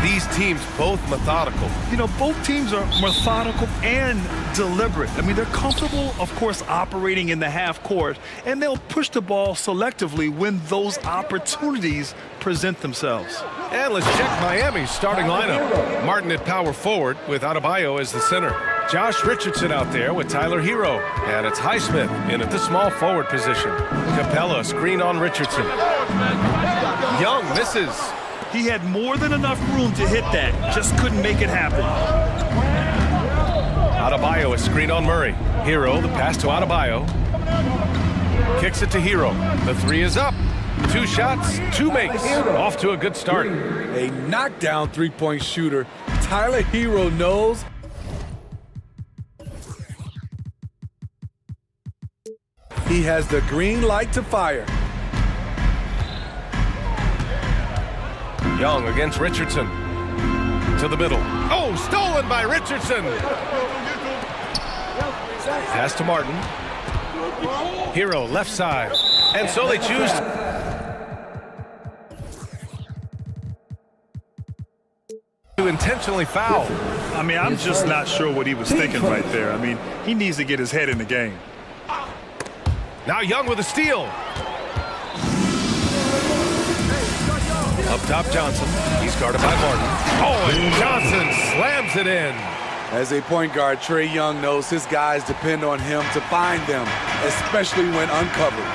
These teams both methodical. You know, both teams are methodical and deliberate. I mean, they're comfortable, of course, operating in the half court, and they'll push the ball selectively when those opportunities present themselves. And let's check Miami's starting lineup. Martin at power forward with Adebayo as the center. Josh Richardson out there with Tyler Hero. And it's Highsmith in at the small forward position. Capella screen on Richardson. Young misses. He had more than enough room to hit that, just couldn't make it happen. Adebayo a screen on Murray. Hero, the pass to Adebayo. Kicks it to Hero. The three is up. 2 shots, 2 makes. Off to a good start. A knockdown three-point shooter. Tyler Hero knows. He has the green light to fire. Young against Richardson. To the middle. Oh, stolen by Richardson. Pass to Martin. Hero left side. And so they choose to intentionally foul. I mean, I'm just not sure what he was thinking right there. I mean, he needs to get his head in the game. Now Young with a steal. Up top, Johnson. He's guarded by Martin. Oh, and Johnson slams it in. As a point guard, Trae Young knows his guys depend on him to find them, especially when uncovered.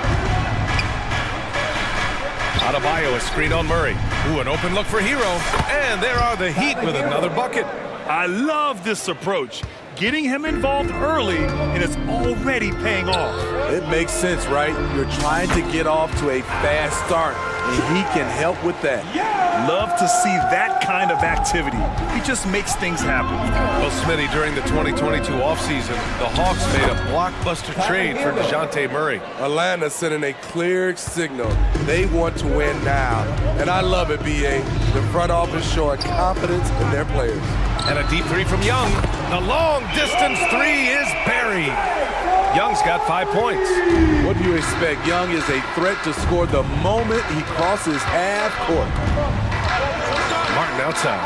Adebayo a screen on Murray. Ooh, an open look for Hero. And there are the Heat with another bucket. I love this approach. Getting him involved early, and it's already paying off. It makes sense, right? You're trying to get off to a fast start, and he can help with that. Love to see that kind of activity. He just makes things happen. Well, Smitty, during the 2022 offseason, the Hawks made a blockbuster trade for DeJounte Murray. Atlanta sending a clear signal. They want to win now. And I love it, B.A. The front office showing confidence in their players. And a deep three from Young. The long-distance three is buried. Young's got 5 points. What do you expect? Young is a threat to score the moment he crosses half court. Martin outside.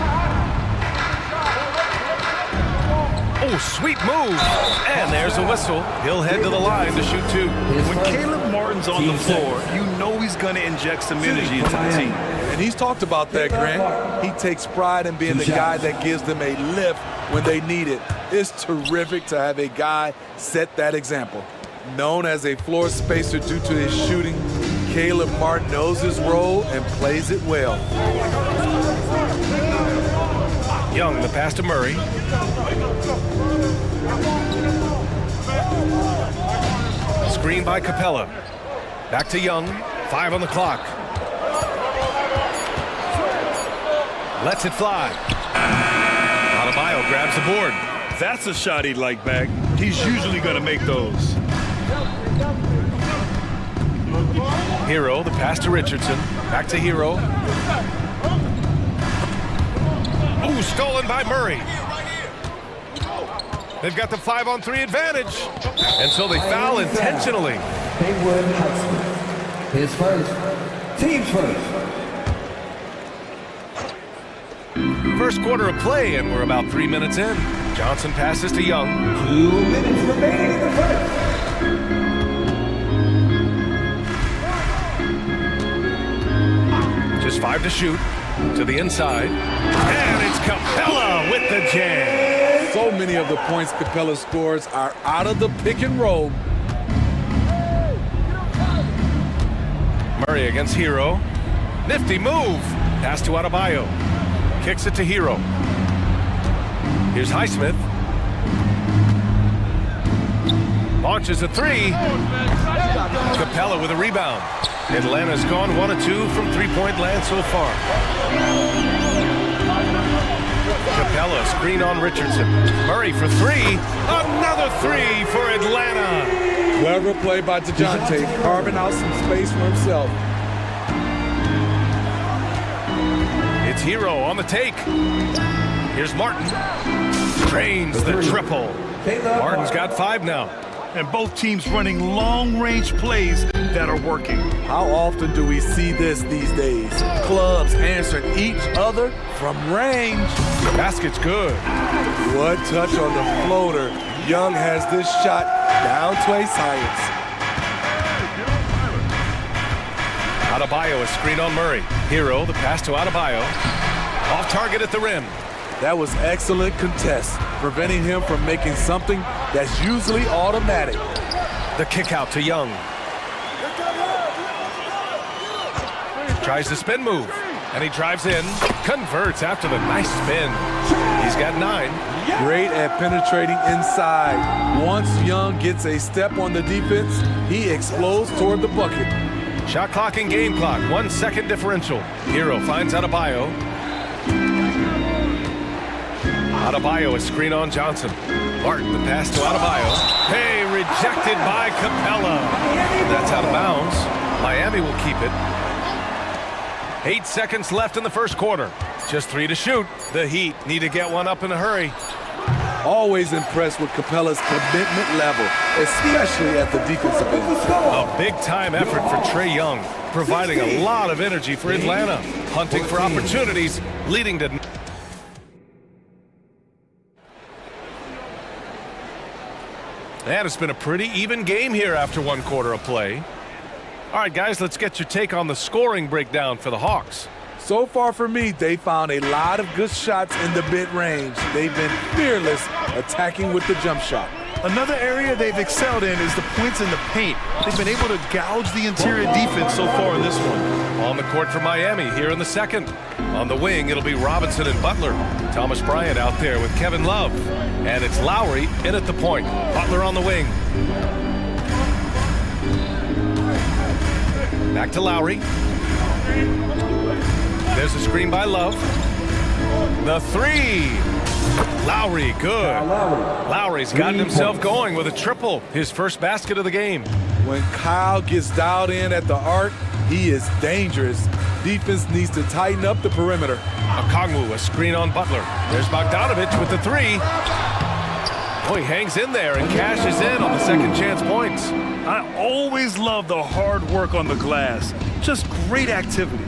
Oh, sweet move. And there's a whistle. He'll head to the line to shoot 2. When Caleb Martin's on the floor, you know he's going to inject some energy into the team. And he's talked about that, Grant. He takes pride in being the guy that gives them a lift when they need it. It's terrific to have a guy set that example. Known as a floor spacer due to his shooting, Caleb Martin knows his role and plays it well. Young, the pass to Murray. Screen by Capella. Back to Young. 5 on the clock. Lets it fly. Adebayo grabs the board. That's a shot he'd like back. He's usually going to make those. Hero, the pass to Richardson. Back to Hero. Ooh, stolen by Murray. They've got the 5-on-3 advantage. And so they foul intentionally. Haywood Highsmith. His first. Team's first. First quarter of play, and we're about 3 minutes in. Johnson passes to Young. 2 minutes remaining in the first. Just 5 to shoot. To the inside. And it's Capella with the jam. So many of the points Capella scores are out of the pick and roll. Murray against Hero. Nifty move. Pass to Adebayo. Kicks it to Hero. Here's Highsmith. Launches a 3. Capella with a rebound. Atlanta's gone 1 of 2 from three-point land so far. Capella screen on Richardson. Murray for 3. Another 3 for Atlanta. Clever play by DeJounte, carving out some space for himself. It's Hero on the take. Here's Martin. Drains the triple. Martin's got 5 now. And both teams running long-range plays that are working. How often do we see this these days? Clubs answering each other from range. The basket's good. What touch on the floater. Young has this shot down to a science. Adebayo, a screen on Murray. Hero, the pass to Adebayo. Off target at the rim. That was excellent contest, preventing him from making something that's usually automatic. The kick out to Young. Tries the spin move, and he drives in. Converts after the nice spin. He's got 9. Great at penetrating inside. Once Young gets a step on the defense, he explodes toward the bucket. Shot clock and game clock, 1 second differential. Hero finds Adebayo. Adebayo, a screen on Johnson. Martin, the pass to Adebayo. Hey, rejected by Capella. That's out of bounds. Miami will keep it. 8 seconds left in the first quarter. Just 3 to shoot. The Heat need to get one up in a hurry. Always impressed with Capella's commitment level, especially at the defensive end. A big-time effort for Trae Young, providing a lot of energy for Atlanta, hunting for opportunities, leading to... And it's been a pretty even game here after 1 quarter of play. All right, guys, let's get your take on the scoring breakdown for the Hawks. So far for me, they found a lot of good shots in the mid-range. They've been fearless attacking with the jump shot. Another area they've excelled in is the points in the paint. They've been able to gouge the interior defense so far in this one. On the court for Miami here in the second. On the wing, it'll be Robinson and Butler. Thomas Bryant out there with Kevin Love. And it's Lowry in at the point. Butler on the wing. Back to Lowry. There's a screen by Love. The 3. Lowry, good. Lowry's gotten himself going with a triple. His first basket of the game. When Kyle gets dialed in at the arc, he is dangerous. Defense needs to tighten up the perimeter. Okongwu, a screen on Butler. There's Bogdanovich with the 3. Oh, he hangs in there and cashes in on the second chance points. I always love the hard work on the glass. Just great activity.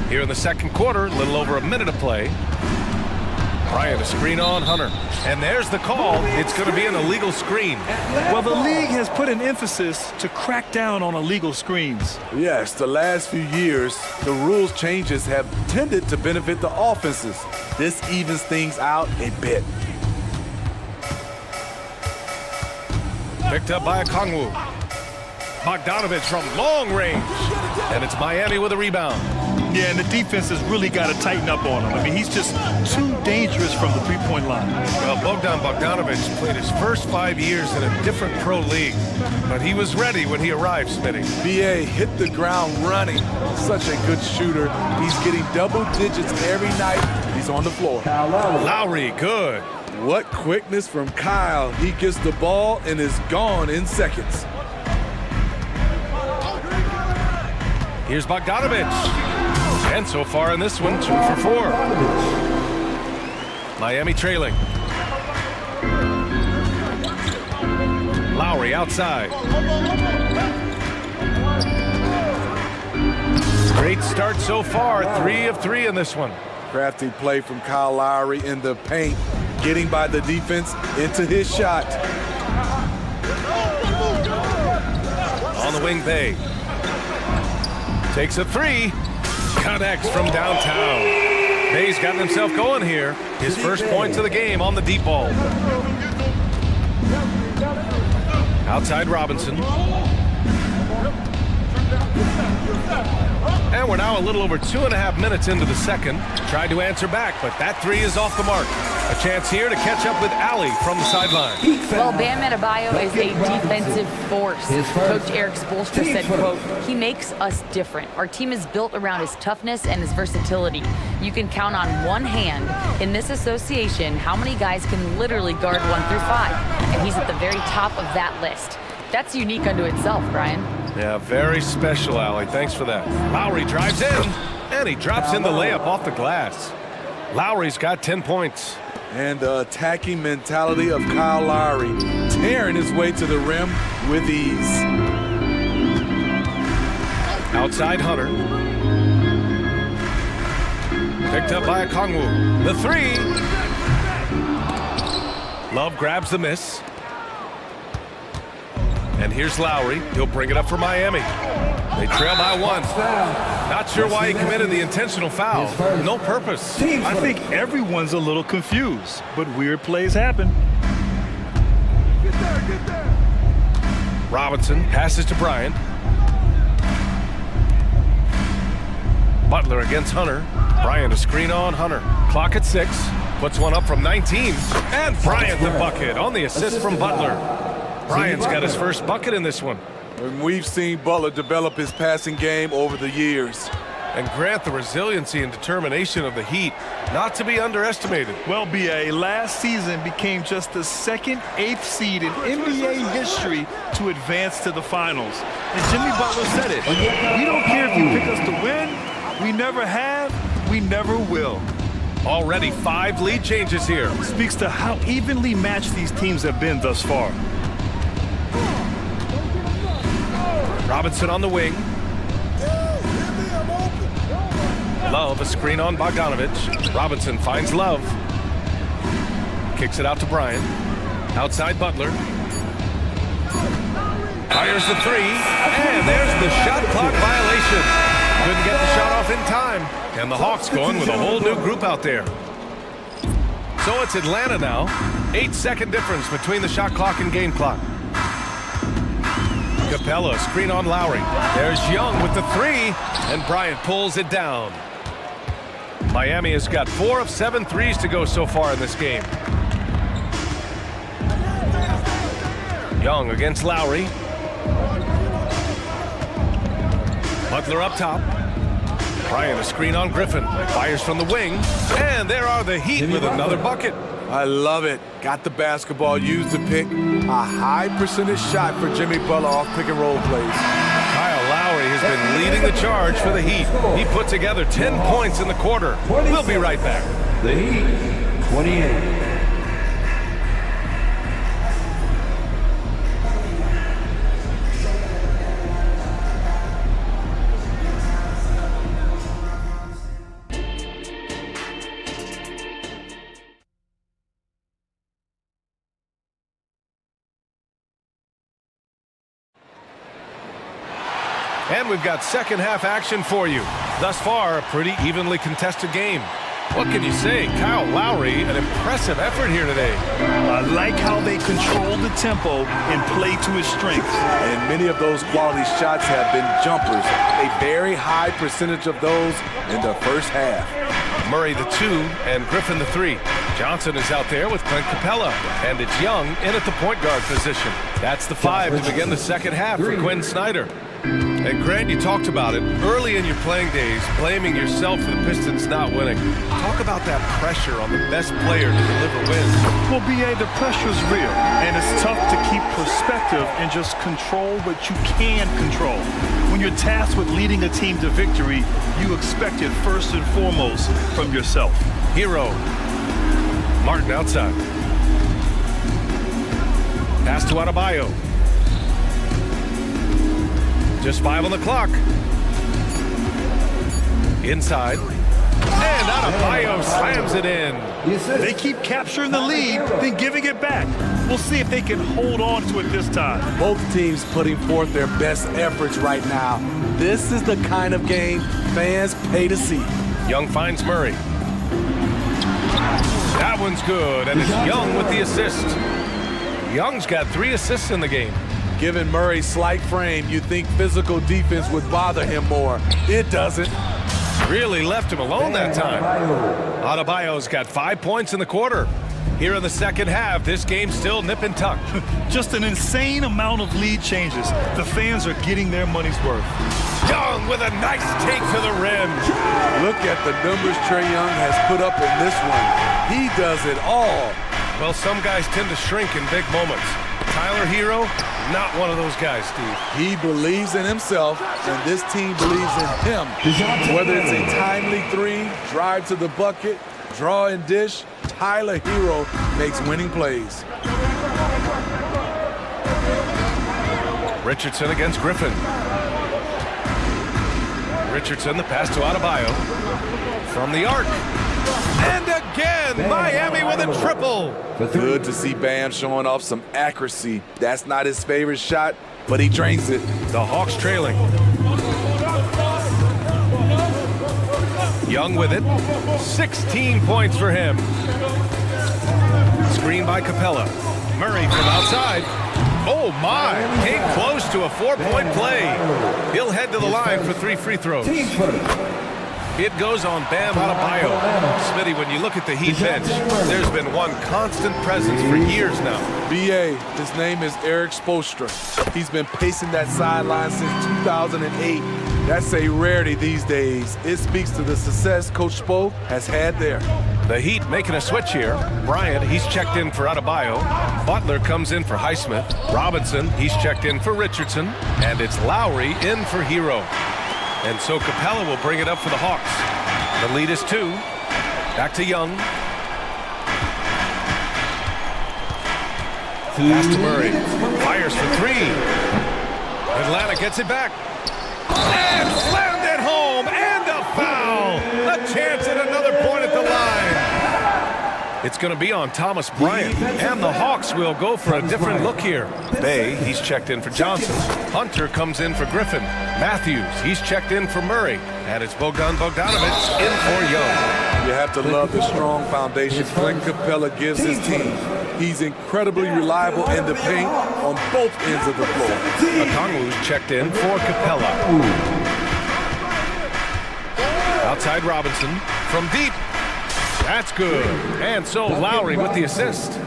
Here in the second quarter, a little over a minute of play. Bryant, a screen on Hunter. And there's the call. It's going to be an illegal screen. Well, the league has put an emphasis to crack down on illegal screens. Yes, the last few years, the rules changes have tended to benefit the offenses. This evens things out a bit. Picked up by Okongwu. Bogdanovich from long range. And it's Miami with a rebound. Yeah, and the defense has really got to tighten up on him. I mean, he's just too dangerous from the three-point line. Well, Bogdanovich played his first 5 years in a different pro league, but he was ready when he arrived, Smitty. BA hit the ground running. Such a good shooter. He's getting double digits every night. He's on the floor. Lowry, good. What quickness from Kyle. He gets the ball and is gone in seconds. Here's Bogdanovich. And so far in this one, 2 for 4. Miami trailing. Lowry outside. Great start so far. 3 of 3 in this one. Crafty play from Kyle Lowry in the paint, getting by the defense into his shot. On the wing, Bay. Takes a 3. Connects from downtown. Bay's gotten himself going here. His first points of the game on the deep ball. Outside Robinson. And we're now a little over 2.5 minutes into the second. Tried to answer back, but that 3 is off the mark. A chance here to catch up with Allie from the sideline. Well, Bam Adebayo is a defensive force. Coach Eric Spoelstra said, quote, "He makes us different. Our team is built around his toughness and his versatility. You can count on one hand in this association how many guys can literally guard 1 through 5. And he's at the very top of that list. That's unique unto itself, Brian." Yeah, very special, Allie. Thanks for that. Lowry drives in, and he drops in the layup off the glass. Lowry's got 10 points. And the attacking mentality of Kyle Lowry, tearing his way to the rim with ease. Outside Hunter. Picked up by Kongwu. The three. Love grabs the miss. And here's Lowry. He'll bring it up for Miami. They trail by one. Not sure why he committed the intentional foul. No purpose. I think everyone's a little confused, but weird plays happen. Robinson passes to Bryant. Butler against Hunter. Bryant a screen on Hunter. Clock at 6. Puts one up from 19. And Bryant the bucket on the assist from Butler. Bryant's got his first bucket in this one. And we've seen Butler develop his passing game over the years. And Grant, the resiliency and determination of the Heat, not to be underestimated. Well, B.A., last season became just the second 8th seed in NBA history to advance to the finals. And Jimmy Butler said it. We don't care if you pick us to win. We never have. We never will. Already 5 lead changes here. Speaks to how evenly matched these teams have been thus far. Robinson on the wing. Love a screen on Bogdanovich. Robinson finds Love. Kicks it out to Bryant. Outside Butler. Fires the three. And there's the shot clock violation. Couldn't get the shot off in time. And the Hawks going with a whole new group out there. So it's Atlanta now. 8-second difference between the shot clock and game clock. Capella, screen on Lowry. There's Young with the three, and Bryant pulls it down. Miami has got 4 of 7 threes to go so far in this game. Young against Lowry. Butler up top. Bryant a screen on Griffin. Fires from the wing, and there are the Heat with another bucket. I love it. Got the basketball, used to pick a high percentage shot for Jimmy Butler off pick and roll plays. Kyle Lowry has been leading the charge for the Heat. He put together 10 points in the quarter. We'll be right back. The Heat, 28. And we've got second half action for you. Thus far, a pretty evenly contested game. What can you say? Kyle Lowry, an impressive effort here today. I like how they control the tempo and play to his strengths. And many of those quality shots have been jumpers. A very high percentage of those in the first half. Murray the 2 and Griffin the 3. Johnson is out there with Clint Capella. And it's Young in at the point guard position. That's the 5 to begin the second half for Quinn Snyder. And Grant, you talked about it early in your playing days, blaming yourself for the Pistons not winning. Talk about that pressure on the best player to deliver wins. Well, B.A., the pressure is real, and it's tough to keep perspective and just control what you can control. When you're tasked with leading a team to victory, you expect it first and foremost from yourself. Hero. Martin outside. Pass to Adebayo. Just 5 on the clock. Inside. And Adebayo slams it in. They keep capturing the lead, then giving it back. We'll see if they can hold on to it this time. Both teams putting forth their best efforts right now. This is the kind of game fans pay to see. Young finds Murray. That one's good, and it's Young with the assist. Young's got 3 assists in the game. Given Murray's slight frame, you'd think physical defense would bother him more. It doesn't. Really left him alone that time. Adebayo's got 5 points in the quarter. Here in the second half, this game's still nip and tuck. Just an insane amount of lead changes. The fans are getting their money's worth. Young with a nice take to the rim. Look at the numbers Trae Young has put up in this one. He does it all. Well, some guys tend to shrink in big moments. Tyler Hero, not one of those guys, Steve. He believes in himself, and this team believes in him. Whether it's a timely 3, drive to the bucket, draw and dish, Tyler Hero makes winning plays. Richardson against Griffin. Richardson, the pass to Adebayo. From the arc. And again, Miami with a triple. Good to see Bam showing off some accuracy. That's not his favorite shot, but he drains it. The Hawks trailing. Young with it. 16 points for him. Screen by Capella. Murray from outside. Oh my, came close to a 4-point play. He'll head to the line for 3 free throws. It goes on Bam Adebayo. Smitty, when you look at the Heat bench, there's been one constant presence for years now. BA, his name is Eric Spoelstra. He's been pacing that sideline since 2008. That's a rarity these days. It speaks to the success Coach Spo has had there. The Heat making a switch here. Bryant, he's checked in for Adebayo. Butler comes in for Highsmith. Robinson, he's checked in for Richardson. And it's Lowry in for Hero. And so Capella will bring it up for the Hawks. The lead is 2. Back to Young. Pass to Murray. Fires for 3. Atlanta gets it back. And slammed it home. And a foul. A chance at another point at the line. It's going to be on Thomas Bryant. And the Hawks will go for a different look here. Bay, he's checked in for Johnson. Hunter comes in for Griffin. Matthews, he's checked in for Murray. And it's Bogdan Bogdanovic in for Young. You have to love the strong foundation Clint Capella gives his team. He's incredibly reliable in the paint on both ends of the floor. Okongwu's checked in for Capella. Outside Robinson from deep. That's good. And so Lowry with the assist.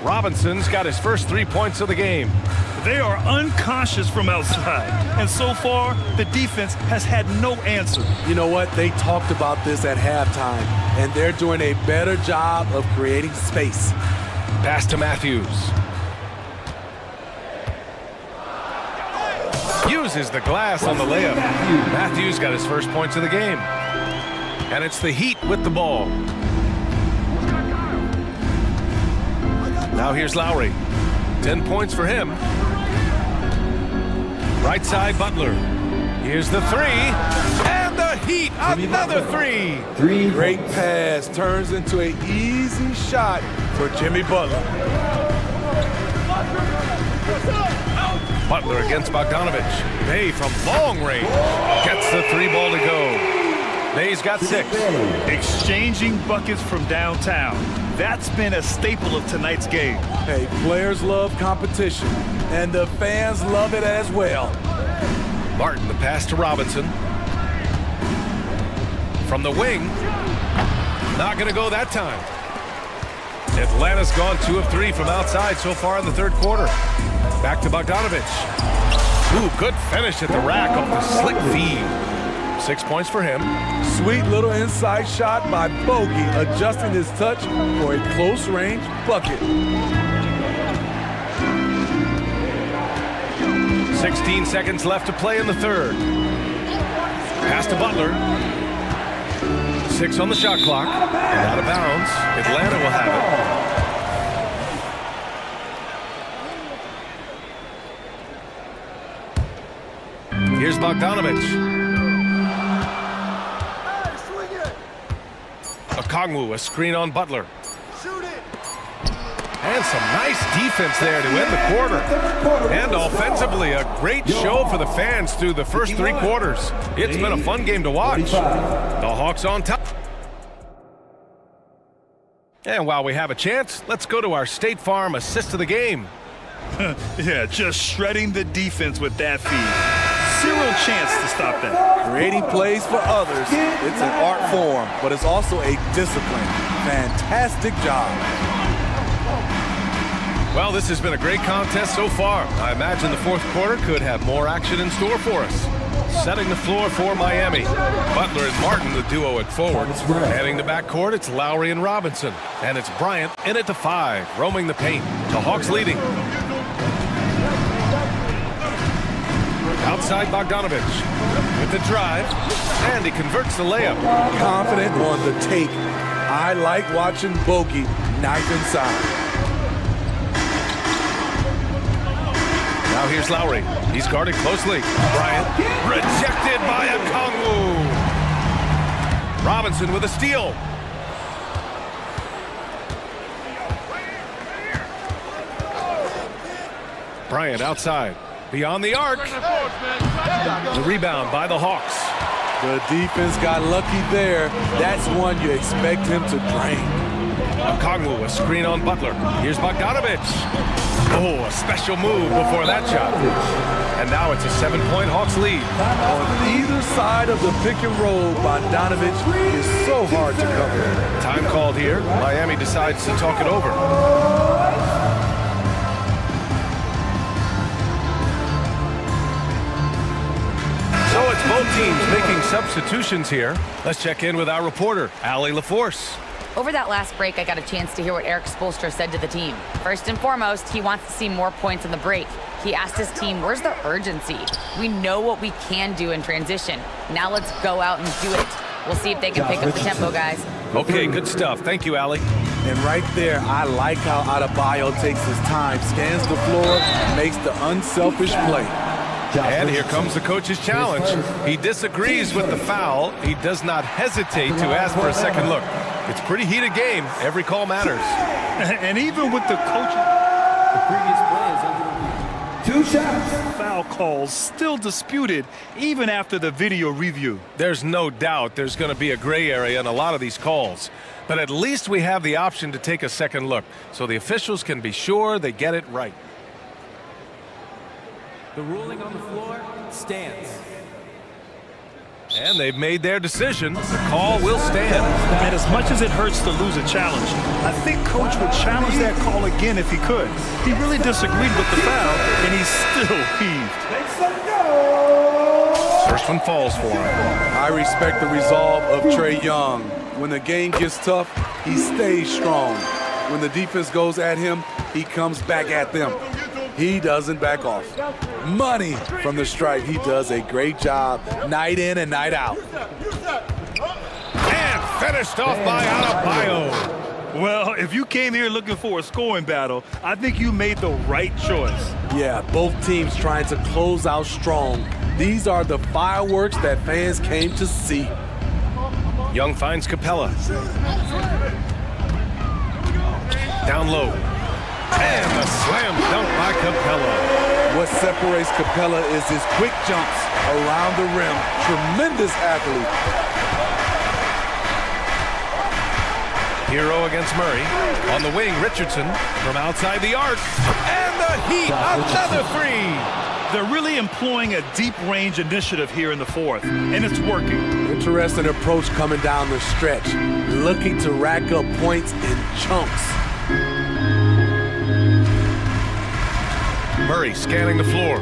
Robinson's got his first 3 points of the game. They are unconscious from outside, and so far, the defense has had no answer. You know what? They talked about this at halftime, and they're doing a better job of creating space. Pass to Matthews. Uses the glass on the layup. Matthews got his first points of the game. And it's the Heat with the ball. Now here's Lowry. 10 points for him. Right side, Butler. Here's the 3. And the Heat, another 3. Great pass turns into an easy shot for Jimmy Butler. Butler against Bogdanovic. Bay from long range gets the 3 ball to go. Bay's got 6. Exchanging buckets from downtown. That's been a staple of tonight's game. Hey, players love competition, and the fans love it as well. Martin, the pass to Robinson. From the wing. Not going to go that time. Atlanta's gone 2 of 3 from outside so far in the third quarter. Back to Bogdanovic. Ooh, good finish at the rack off the slick feed. 6 points for him. Sweet little inside shot by Bogey, adjusting his touch for a close-range bucket. 16 seconds left to play in the third. Pass to Butler. 6 on the shot clock. And out of bounds. Atlanta will have it. Here's Bogdanovic. Okongwu, a screen on Butler. And some nice defense there to end the quarter. And offensively, a great show for the fans through the first 3 quarters. It's been a fun game to watch. The Hawks on top. And while we have a chance, let's go to our State Farm assist of the game. Yeah, just shredding the defense with that feed. 0 chance to stop that. Creating plays for others, it's an art form, but it's also a discipline. Fantastic job. Well, this has been a great contest so far. I imagine the fourth quarter could have more action in store for us. Setting the floor for Miami. Butler and Martin, the duo at forward. Heading to backcourt, it's Lowry and Robinson. And it's Bryant in at the 5, roaming the paint. The Hawks leading. Outside Bogdanovic with the drive, and he converts the layup. Confident on the take. I like watching Bogey knife inside. Now here's Lowry. He's guarded closely. Bryant rejected by Okongwu. Robinson with a steal. Bryant outside. Beyond the arc. The rebound by the Hawks. The defense got lucky there. That's one you expect him to drain. Okongwu, a screen on Butler. Here's Bogdanovic. Oh, a special move before that shot. And now it's a 7-point Hawks lead. On either side of the pick and roll, Bogdanovic is so hard to cover. Time called here. Miami decides to talk it over. So it's both teams making substitutions here. Let's check in with our reporter, Allie LaForce. Over that last break, I got a chance to hear what Eric Spoelstra said to the team. First and foremost, he wants to see more points in the break. He asked his team, where's the urgency? We know what we can do in transition. Now let's go out and do it. We'll see if they can pick up the tempo, guys. Okay, good stuff. Thank you, Allie. And right there, I like how Adebayo takes his time, scans the floor, makes the unselfish play. And here comes the coach's challenge. He disagrees with the foul. He does not hesitate to ask for a second look. It's a pretty heated game. Every call matters. And even with the coach, The previous play is under review. 2 shots. foul calls still disputed even after the video review. There's no doubt there's going to be a gray area in a lot of these calls. But at least we have the option to take a second look, so the officials can be sure they get it right. The ruling on the floor stands. And they've made their decision. The call will stand. And as much as it hurts to lose a challenge, I think Coach would challenge that call again if he could. He really disagreed with the foul, and he still heaved. First one falls for him. I respect the resolve of Trae Young. When the game gets tough, he stays strong. When the defense goes at him, he comes back at them. He doesn't back off. Money from the stripe. He does a great job night in and night out. And finished off by Adebayo. Well, if you came here looking for a scoring battle, I think you made the right choice. Yeah, both teams trying to close out strong. These are the fireworks that fans came to see. Young finds Capella. Down low. And a slam dunk by Capella. What separates Capella is his quick jumps around the rim. Tremendous athlete. Hero against Murray. On the wing, Richardson from outside the arc. And the Heat, another three. They're really employing a deep range initiative here in the fourth, and it's working. Interesting approach coming down the stretch. Looking to rack up points in chunks. Murray scanning the floor.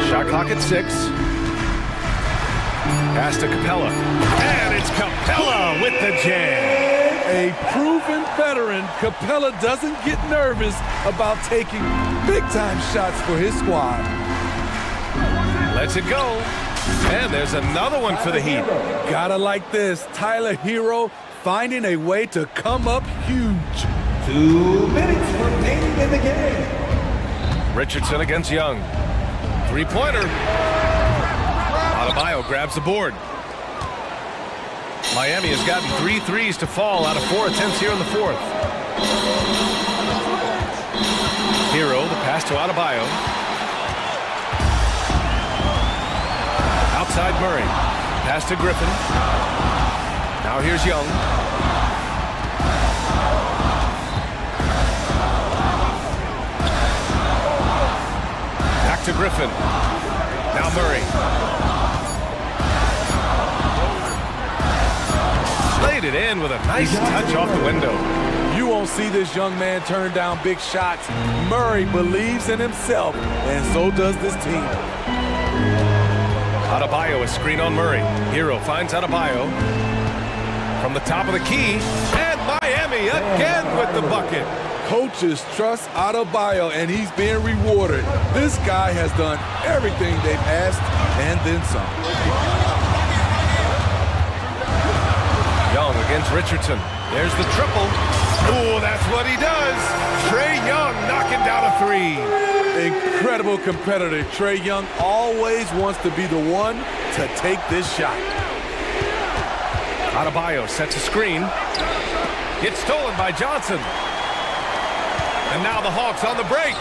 Shot clock at 6. Pass to Capella. And it's Capella with the jam. A proven veteran, Capella doesn't get nervous about taking big-time shots for his squad. Lets it go. And there's another one for the Heat. Gotta like this. Tyler Hero finding a way to come up huge. 2 minutes remaining in the game. Richardson against Young. Three-pointer. Adebayo grabs the board. Miami has gotten 3 threes to fall out of 4 attempts here in the fourth. Hero, the pass to Adebayo. Outside Murray. Pass to Griffin. Now here's Young. Back to Griffin. Now Murray. Laid it in with a nice touch off the window. You won't see this young man turn down big shots. Murray believes in himself, and so does this team. Adebayo, a screen on Murray. Hero finds Adebayo from the top of the key, and Miami again with the bucket. Coaches trust Adebayo, and he's being rewarded. This guy has done everything they've asked, and then some. against Richardson. There's the triple. Ooh, that's what he does. Trae Young knocking down a three. Incredible competitor. Trae Young always wants to be the one to take this shot. Adebayo sets a screen. Gets stolen by Johnson. And now the Hawks on the break.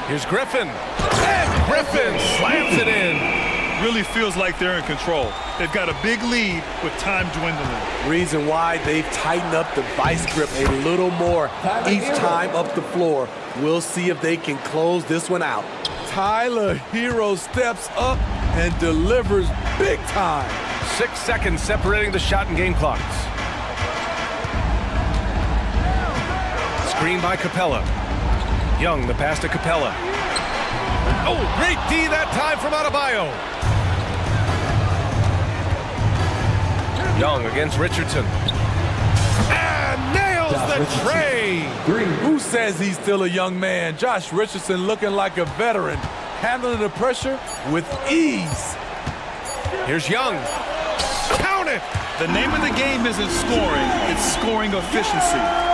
Here's Griffin. And Griffin slams it in. Really feels like they're in control. They've got a big lead with time dwindling. Reason why they've tightened up the vice grip a little more each time up the floor. We'll see if they can close this one out. Tyler Hero steps up and delivers big time. 6 seconds separating the shot and game clocks. Screen by Capella. Young, the pass to Capella. Oh, great D that time from Adebayo. Young against Richardson. And nails the tray. Who says he's still a young man? Josh Richardson looking like a veteran, handling the pressure with ease. Here's Young. Count it! The name of the game isn't scoring, it's scoring efficiency.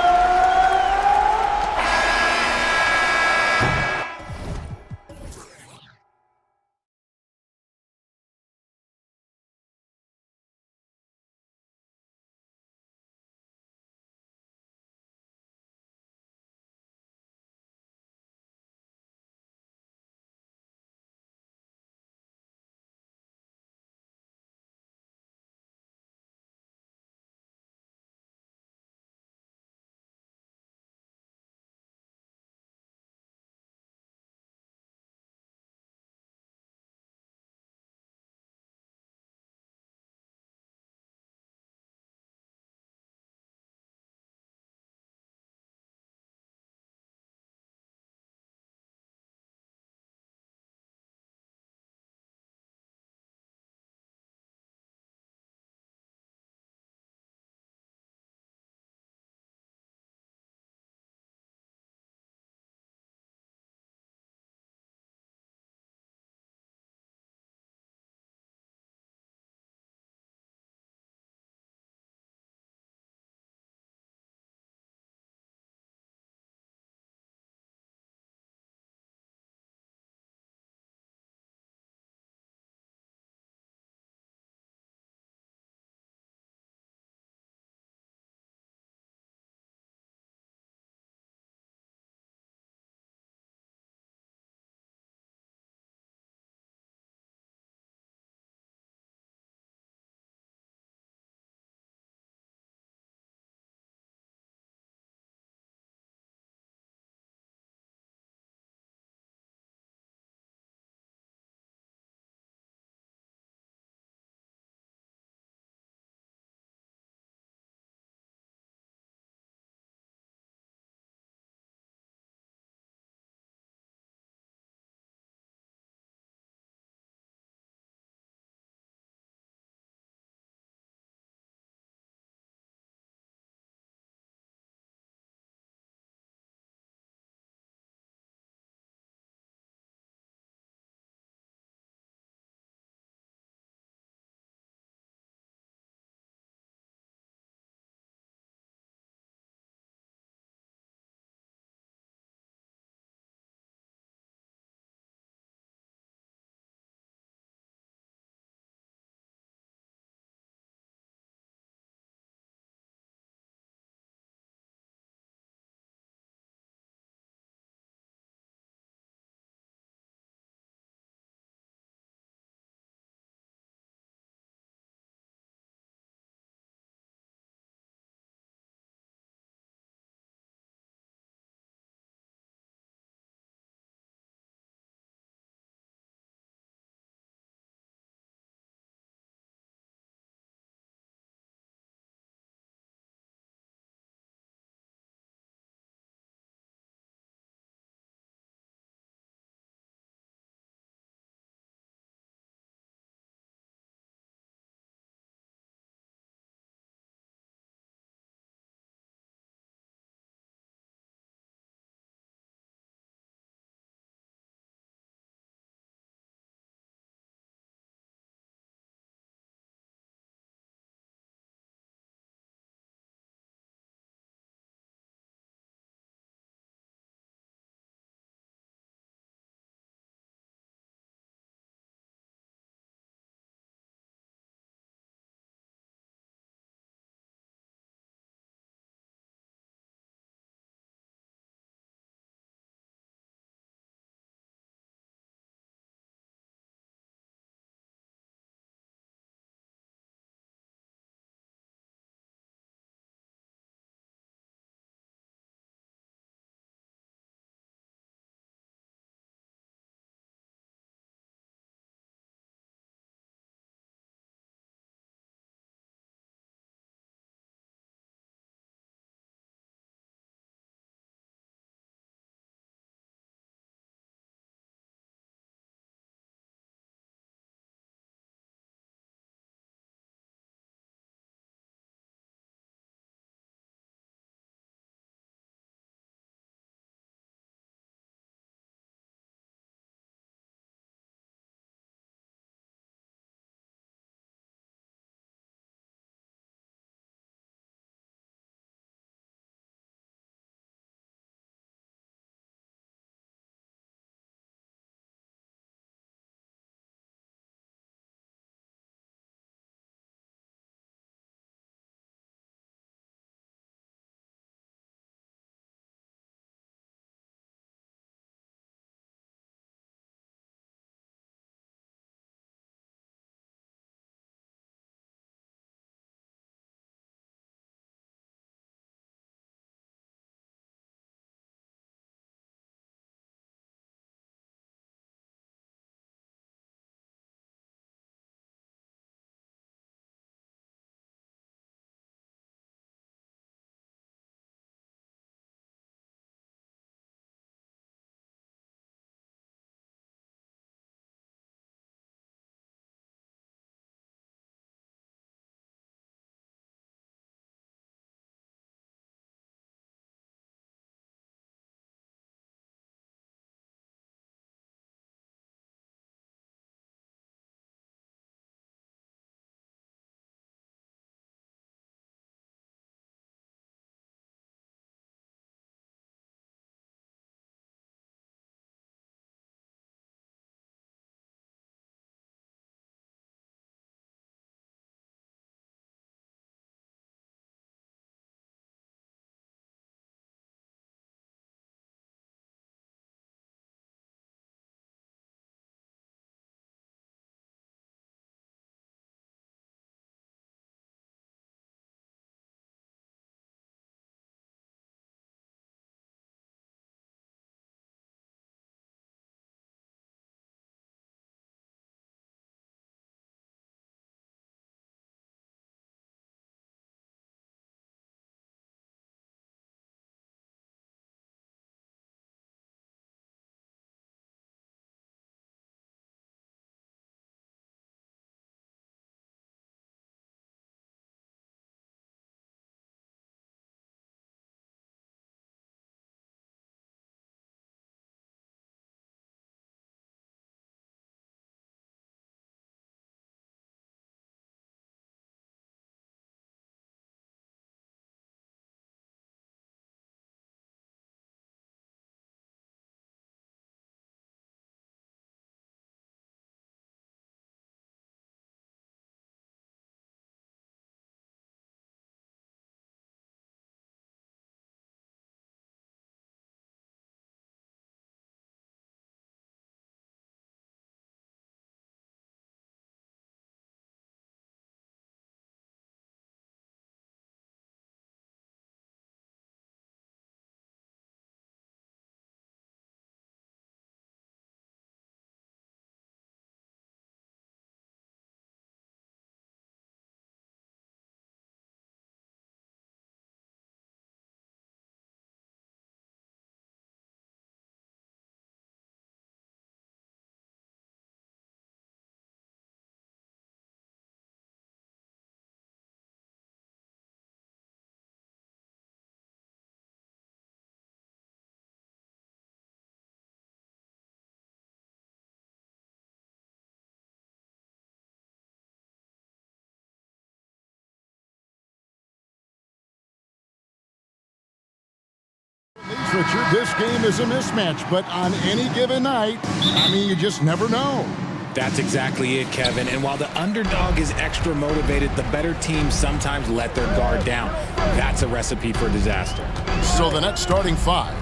Richard, this game is a mismatch, but on any given night, I mean, you just never know. That's exactly it, Kevin. And while the underdog is extra motivated, the better teams sometimes let their guard down. That's a recipe for disaster. So the net starting five.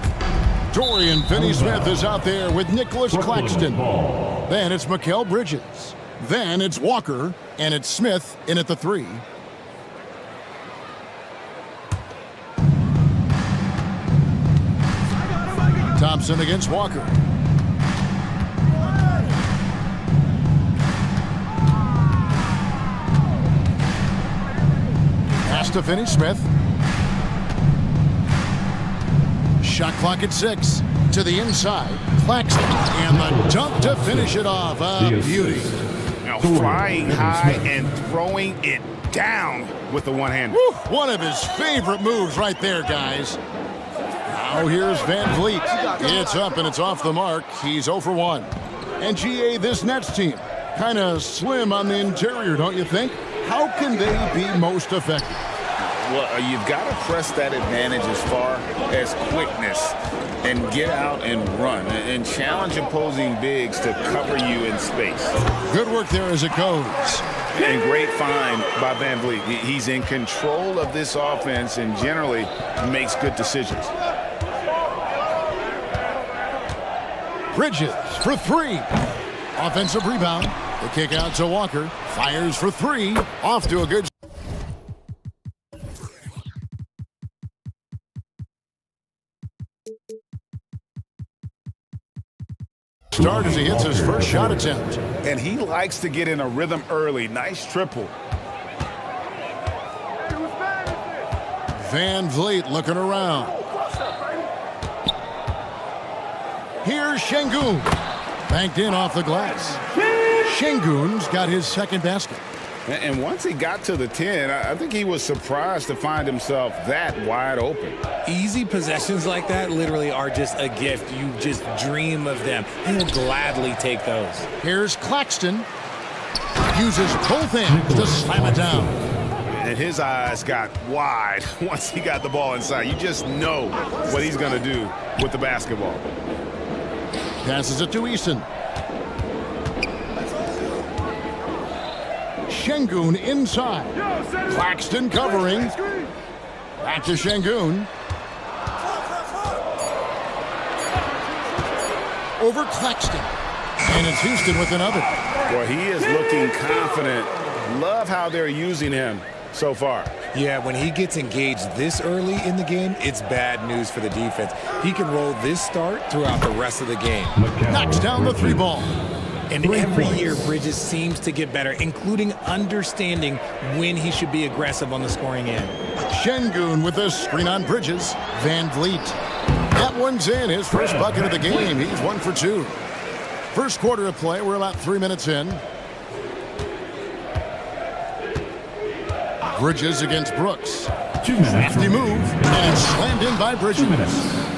Dorian Finney-Smith is out there with Nicholas Claxton. Then it's Mikal Bridges. Then it's Walker, and it's Smith in at the 3. Thompson against Walker. Pass to Finney-Smith. Shot clock at 6. To the inside. Claxton. And the dunk to finish it off. A beauty. Now flying high and throwing it down with the one-hander. One of his favorite moves right there, guys. Now here's Van Vliet. It's up and it's off the mark. He's 0 for 1. And GA, this Nets team, kind of slim on the interior, don't you think? How can they be most effective? Well, you've got to press that advantage as far as quickness and get out and run and challenge opposing bigs to cover you in space. Good work there as it goes. And great find by Van Vliet. He's in control of this offense and generally makes good decisions. Bridges for 3. Offensive rebound. The kick out to Walker. Fires for 3. Off to a good start as he hits his first shot attempt. And he likes to get in a rhythm early. Nice triple. Van Vliet looking around. Here's Şengün. Banked in off the glass. Şengün's got his second basket. And once he got to the 10, I think he was surprised to find himself that wide open. Easy possessions like that literally are just a gift. You just dream of them. He'll gladly take those. Here's Claxton. Uses both hands to slam it down. And his eyes got wide once he got the ball inside. You just know what he's going to do with the basketball. Passes it to Eason. Şengün inside. Claxton covering. Back to Şengün. Over Claxton. And it's Houston with another. Well, he is looking confident. Love how they're using him so far. Yeah, when he gets engaged this early in the game, it's bad news for the defense. He can roll this start throughout the rest of the game. Knocks down the 3 ball. And every year, Bridges seems to get better, including understanding when he should be aggressive on the scoring end. Şengün with a screen on Bridges. Van Vliet. That one's in. His first bucket of the game. He's 1 for 2. First quarter of play. We're about 3 minutes in. Bridges against Brooks. Crafty move, and it's slammed in by Bridges.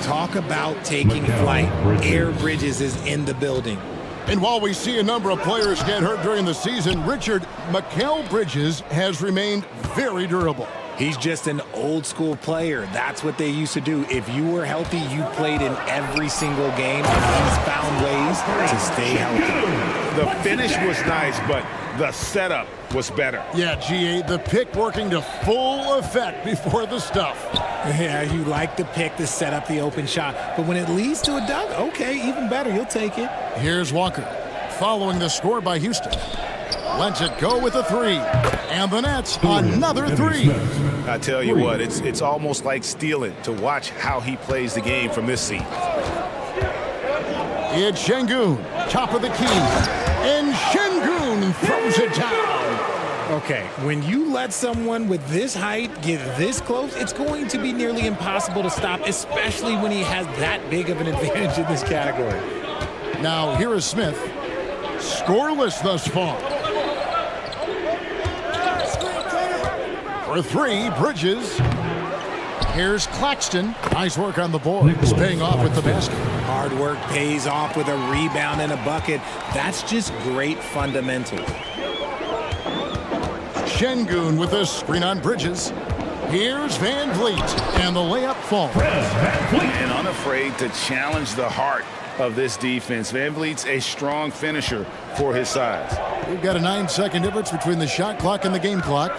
Talk about taking flight. Air Bridges is in the building. And while we see a number of players get hurt during the season, Richard, Mikal Bridges has remained very durable. He's just an old school player. That's what they used to do. If you were healthy, you played in every single game, and he's found ways to stay healthy. The finish was nice, but the setup was better. Yeah, GA, the pick working to full effect before the stuff. Yeah, you like the pick to set up the open shot, but when it leads to a dunk, okay, even better, you'll take it. Here's Walker, following the score by Houston. Lets it go with a 3. And the Nets, another 3. I tell you what, it's almost like stealing to watch how he plays the game from this seat. It's Şengün, top of the key. And Şengün throws it down. Okay, when you let someone with this height get this close, it's going to be nearly impossible to stop, especially when he has that big of an advantage in this category. Now, here is Smith. Scoreless thus far. For 3, Bridges. Here's Claxton. Nice work on the boards, paying off with the basket. Hard work pays off with a rebound and a bucket. That's just great fundamentals. Şengün with a screen on Bridges. Here's Van Vliet, and the layup falls. And unafraid to challenge the heart of this defense. Van Vliet's a strong finisher for his size. We've got a 9-second difference between the shot clock and the game clock.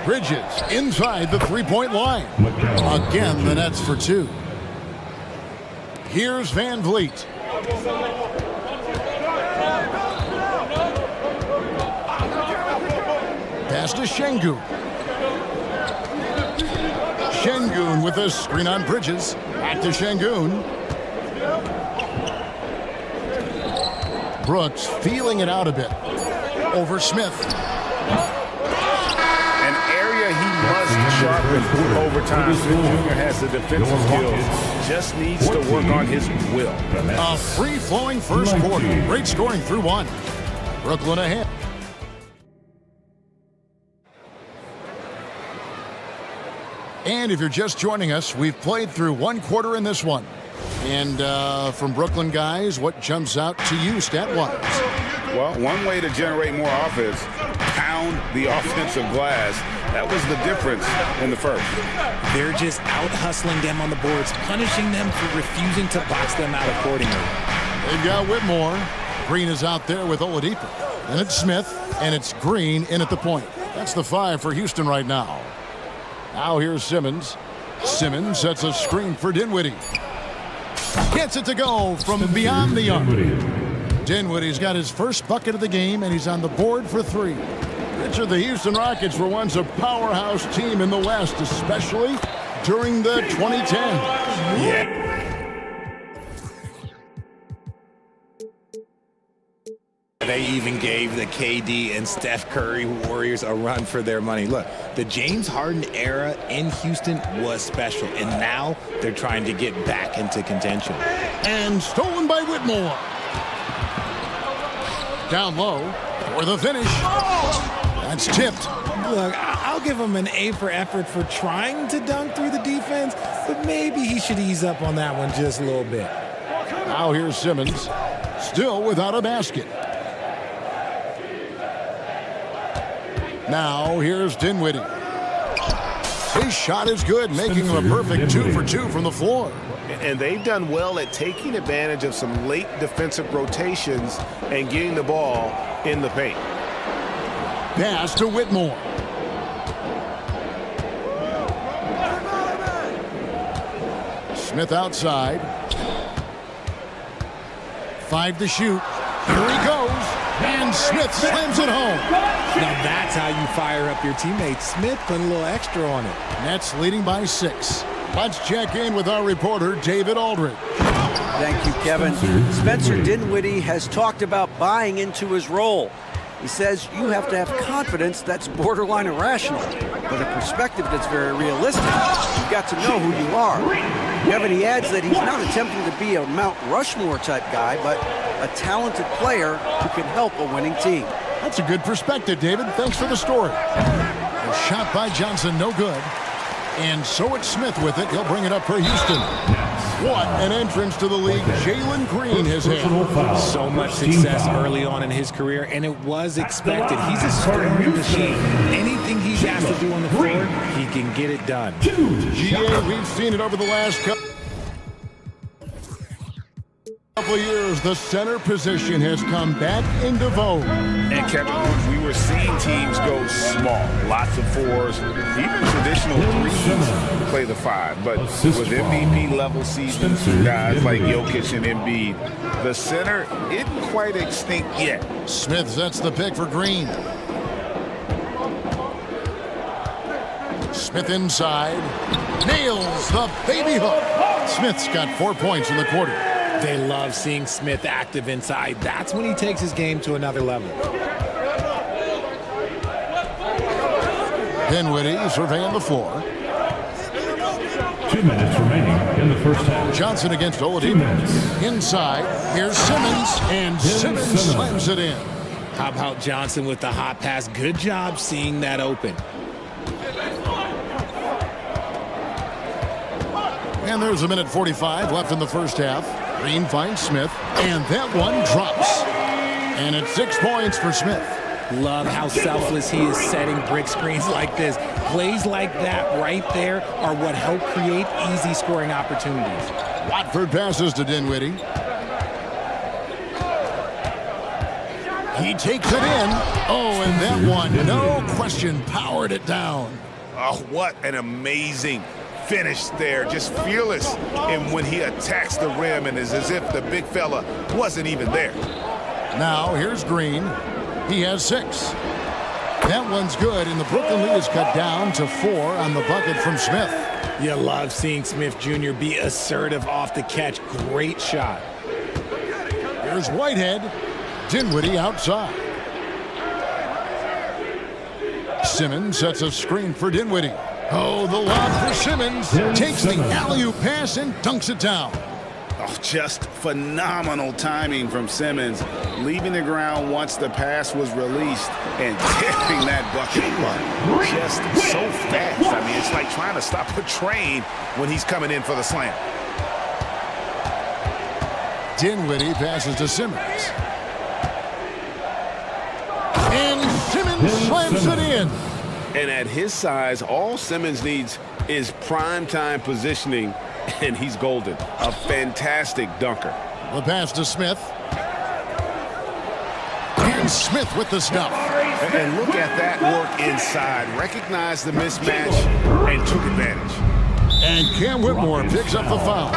Bridges inside the three-point line. Again, the Nets for two. Here's Van Vliet. Pass to Şengün. Şengün with a screen on Bridges. Back to Şengün. Brooks feeling it out a bit. Over Smith. An area he must sharpen over time. Smith Jr. has the defensive skills. Just needs to work on his will. A free-flowing first quarter. Great scoring through one. Brooklyn ahead. And if you're just joining us, we've played through one quarter in this one. And from Brooklyn guys, what jumps out to you stat-wise? Well, one way to generate more offense, pound the offensive glass. That was the difference in the first. They're just out-hustling them on the boards, punishing them for refusing to box them out accordingly. They've got Whitmore. Green is out there with Oladipo. And it's Smith, and it's Green in at the point. That's the 5 for Houston right now. Now here's Simmons. Simmons sets a screen for Dinwiddie. Gets it to go from beyond the arc. Dinwiddie's got his first bucket of the game, and he's on the board for 3. Richard, the Houston Rockets were once a powerhouse team in the West, especially during the 2010s. Yeah. They even gave the KD and Steph Curry Warriors a run for their money. Look, the James Harden era in Houston was special, and now they're trying to get back into contention. And stolen by Whitmore. Down low for the finish. That's tipped. Look, I'll give him an A for effort for trying to dunk through the defense, but maybe he should ease up on that one just a little bit. Now here's Simmons, still without a basket. Now here's Dinwiddie. His shot is good, making him a perfect 2 for 2 from the floor. And they've done well at taking advantage of some late defensive rotations and getting the ball in the paint. Pass to Whitmore. Smith outside. 5 to shoot. Here he goes. And Smith slams it home. Now that's how you fire up your teammates. Smith put a little extra on it. Nets leading by 6. Let's check in with our reporter, David Aldridge. Thank you, Kevin. Spencer Dinwiddie has talked about buying into his role. He says you have to have confidence that's borderline irrational, but a perspective that's very realistic. You've got to know who you are. Kevin, he adds that he's not attempting to be a Mount Rushmore type guy, but a talented player who can help a winning team. That's a good perspective, David. Thanks for the story. A shot by Johnson, no good. And so it's Smith with it. He'll bring it up for Houston. What an entrance to the league Jalen Green has had. So much success early on in his career, and it was expected. He's a scoring machine. Anything he's asked to do on the floor, he can get it done. GA, we've seen it over the last couple of years. The center position has come back into vogue. And Kevin, we were seeing teams go small, lots of 4s, even traditional 3s play the 5. But with MVP level seasons, guys like Jokic and Embiid, the center isn't quite extinct yet. Smith sets the pick for Green. Smith inside, nails the baby hook. Smith's got 4 points in the quarter. They love seeing Smith active inside. That's when he takes his game to another level. Dinwiddie surveying the floor. 2 minutes remaining in the first half. Johnson against Oladipo. Inside, here's Simmons, and Simmons slams it in. How about Johnson with the hot pass? Good job seeing that open. And there's a minute 45 left in the first half. Green finds Smith, and that one drops. And it's 6 points for Smith. Love how selfless he is setting brick screens like this. Plays like that right there are what help create easy scoring opportunities. Watford passes to Dinwiddie. He takes it in. Oh, and that one, no question, powered it down. Oh, what an amazing finish there. Just fearless. And when he attacks the rim, and it's as if the big fella wasn't even there. Now, here's Green. He has 6. That one's good, and the Brooklyn lead is cut down to 4 on the bucket from Smith. You love seeing Smith Jr. be assertive off the catch. Great shot. Here's Whitehead. Dinwiddie outside. Simmons sets a screen for Dinwiddie. Oh, the lob for Simmons. Takes the alley-oop pass and dunks it down. Oh, just phenomenal timing from Simmons, leaving the ground once the pass was released and tipping that bucket. Just so fast. I mean, it's like trying to stop a train when he's coming in for the slam. Dinwiddie passes to Simmons. And Simmons slams it in. And at his size, all Simmons needs is prime-time positioning, and he's golden. A fantastic dunker. The pass to Smith. And Smith with the stuff. And look at that work inside. Recognized the mismatch and took advantage. And Cam Whitmore picks up the foul.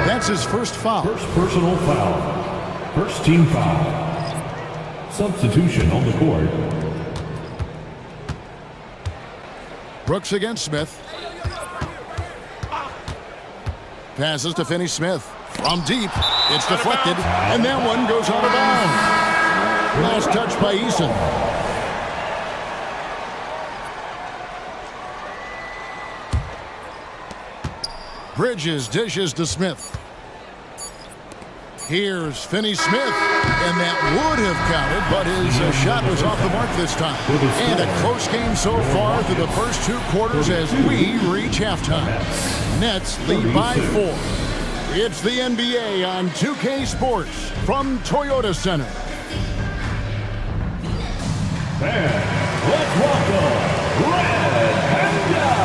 That's his first foul. First personal foul. First team foul. Substitution on the court. Brooks against Smith. Passes to Finney-Smith. From deep. It's deflected. And that one goes out of bounds. Last touch by Eason. Bridges dishes to Smith. Here's Finney-Smith, and that would have counted, but his shot was off the mark this time. And a close game so far through the first 2 quarters as we reach halftime. Nets lead by 4. It's the NBA on 2K Sports from Toyota Center. And let's welcome Red Panda.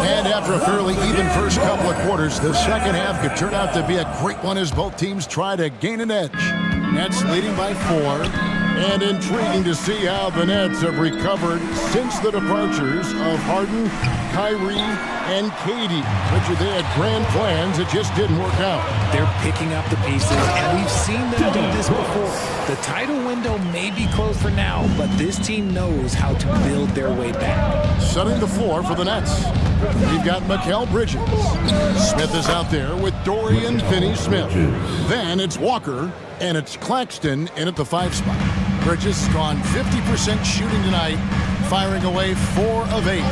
And after a fairly even first couple of quarters, the second half could turn out to be a great one as both teams try to gain an edge. Nets leading by 4, and intriguing to see how the Nets have recovered since the departures of Harden, Kyrie, and KD. Richard, they had grand plans, it just didn't work out. They're picking up the pieces, and we've seen them do this before. The title window may be closed for now, but this team knows how to build their way back. Setting the floor for the Nets. We've got Mikal Bridges. Smith is out there with Dorian Finney-Smith. Then it's Walker, and it's Claxton in at the 5 spot. Bridges has gone 50% shooting tonight, firing away 4 of 8.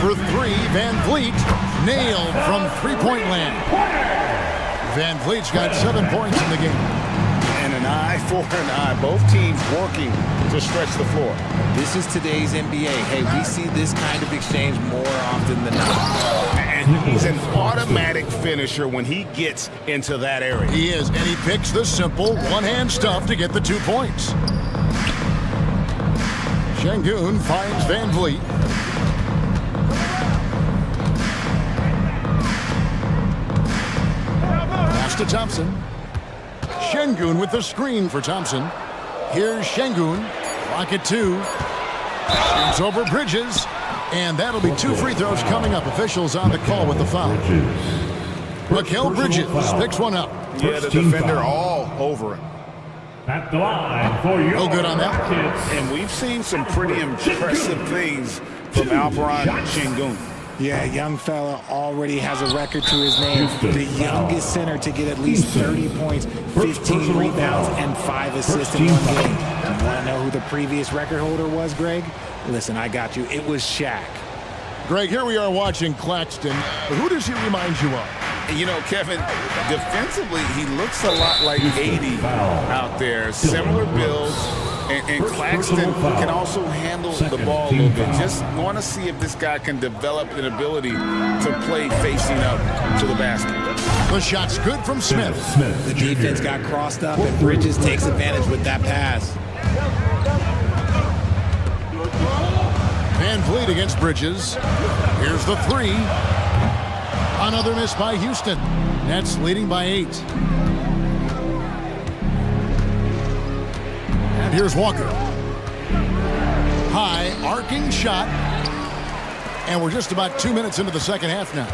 For 3, Van Vliet nailed from three-point land. Van Vliet's got 7 points in the game. And an eye for an eye. Both teams working to stretch the floor. This is today's NBA. Hey, we see this kind of exchange more often than not. And he's an automatic finisher when he gets into that area. He is, and he picks the simple one-hand stuff to get the 2 points. Şengün finds Van Vliet. Pass to Thompson. Şengün with the screen for Thompson. Here's Şengün. Clock at 2. Shoots over Bridges. And that'll be 2 free throws coming up. Officials on the call with the foul. Mikal Bridges picks one up. Yeah, the defender all over him. At the line for your No good on that. And we've seen some pretty impressive things from Alperen Şengün. Yeah, young fella already has a record to his name. The youngest center to get at least 30 points, 15 rebounds, and 5 assists in 1 game. You want to know who the previous record holder was, Greg? Listen, I got you. It was Shaq. Greg, here we are watching Claxton. Who does he remind you of? You know, Kevin, defensively, he looks a lot like 80 out there. Similar builds. And Claxton can also handle the ball a little bit. Just want to see if this guy can develop an ability to play facing up to the basket. The shot's good from Smith. The defense got crossed up, and Bridges takes advantage with that pass. Van Vliet against Bridges. Here's the three. Another miss by Houston. Nets leading by 8. And here's Walker. High, arcing shot. And we're just about 2 minutes into the second half now.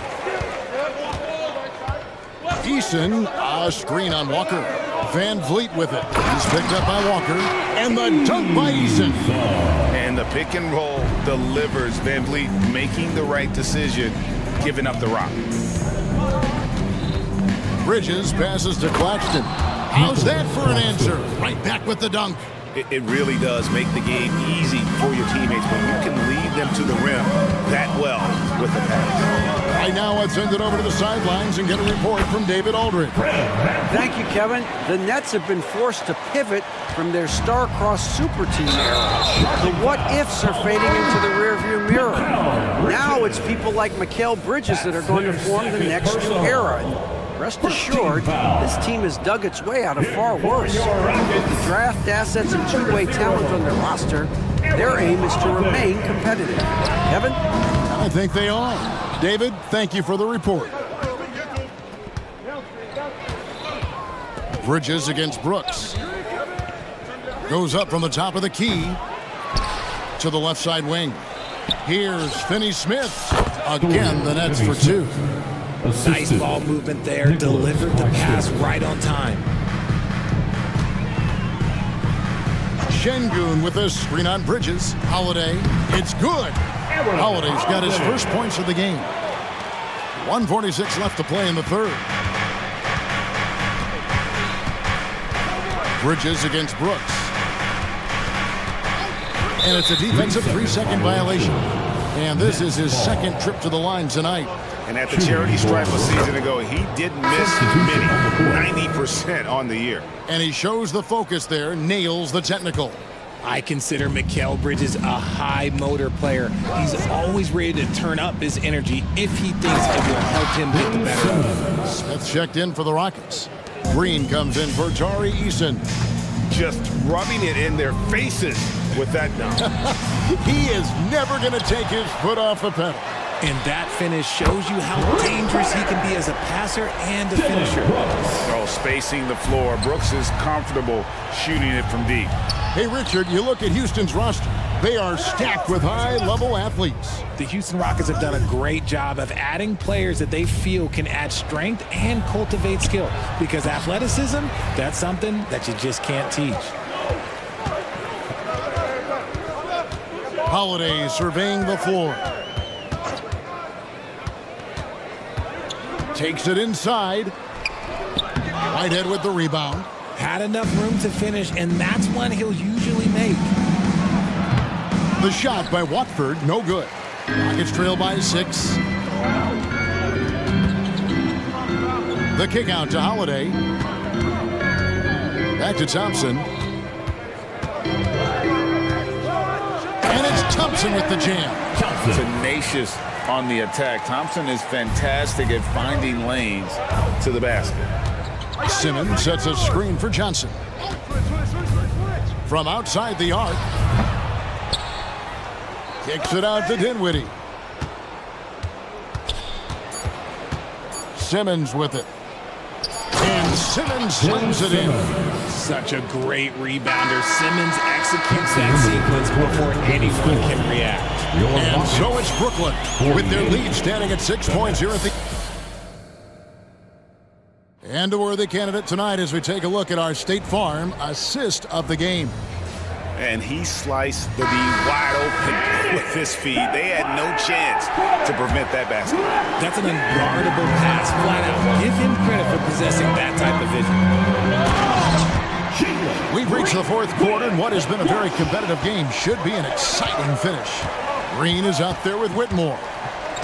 Eason, a screen on Walker. Van Vliet with it. He's picked up by Walker. And the dunk by Eason. And the pick and roll delivers. Van Vliet making the right decision, giving up the rock. Bridges passes to Claxton. How's that for an answer? Right back with the dunk. It really does make the game easy for your teammates when you can lead them to the rim that well with the pass. Right now, let's send it over to the sidelines and get a report from David Aldridge. Thank you, Kevin. The Nets have been forced to pivot from their star-crossed super team era. The what-ifs are fading into the rearview mirror. Now it's people like Mikal Bridges that are going to form the next new era. And rest assured, this team has dug its way out of far worse. With the draft assets and two-way talent on their roster, their aim is to remain competitive. Kevin? I think they are. David, thank you for the report. Bridges against Brooks. Goes up from the top of the key to the left side wing. Here's Finney-Smith. Again, the Nets for 2. Nice ball movement there. Delivered the pass right on time. Şengün with a screen on Bridges. Holiday, it's good. Holiday's got his first points of the game. 1:46 left to play in the third. Bridges against Brooks. And it's a defensive 3-second violation. And this is his second trip to the line tonight. And at the charity stripe a season ago, he didn't miss many, 90% on the year. And he shows the focus there, nails the technical. I consider Mikal Bridges a high motor player. He's always ready to turn up his energy if he thinks it will help him get the better of it. Smith checked in for the Rockets. Green comes in for Tari Eason. Just rubbing it in their faces with that dunk. He is never going to take his foot off the pedal. And that finish shows you how dangerous he can be as a passer and a finisher. Oh, spacing the floor. Brooks is comfortable shooting it from deep. Hey, Richard, you look at Houston's roster. They are stacked with high-level athletes. The Houston Rockets have done a great job of adding players that they feel can add strength and cultivate skill. Because athleticism, that's something that you just can't teach. Holiday surveying the floor. Takes it inside. Whitehead with the rebound. Had enough room to finish, and that's one he'll usually make. The shot by Watford, no good. Rockets trail by 6. The kick out to Holiday. Back to Thompson. And it's Thompson with the jam. Tenacious on the attack. Thompson is fantastic at finding lanes to the basket. Simmons sets a screen for Johnson. From outside the arc. Kicks it out to Dinwiddie. Simmons with it. And Simmons slams it in. Such a great rebounder. Simmons executes that sequence before anyone can react. And so it's Brooklyn with their lead standing at 6 points here at the... And a worthy candidate tonight as we take a look at our State Farm assist of the game. And he sliced the D wide open with his feet. They had no chance to prevent that basket. That's an unguardable pass, flat out. Give him credit for possessing that type of vision. We've reached the fourth quarter, and what has been a very competitive game should be an exciting finish. Green is out there with Whitmore.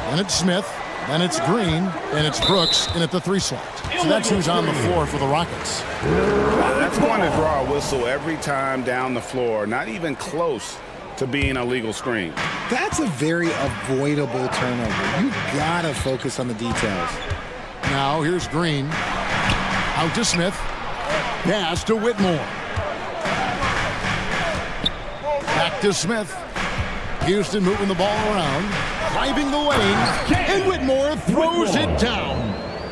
And it's Smith. Then it's Green, and it's Brooks in at the 3 slot. So that's who's on the floor for the Rockets. That's going to draw a whistle every time down the floor, not even close to being a legal screen. That's a very avoidable turnover. You gotta focus on the details. Now here's Green. Out to Smith. Pass to Whitmore. Back to Smith. Houston moving the ball around. Driving the lane. And Whitmore throws it down.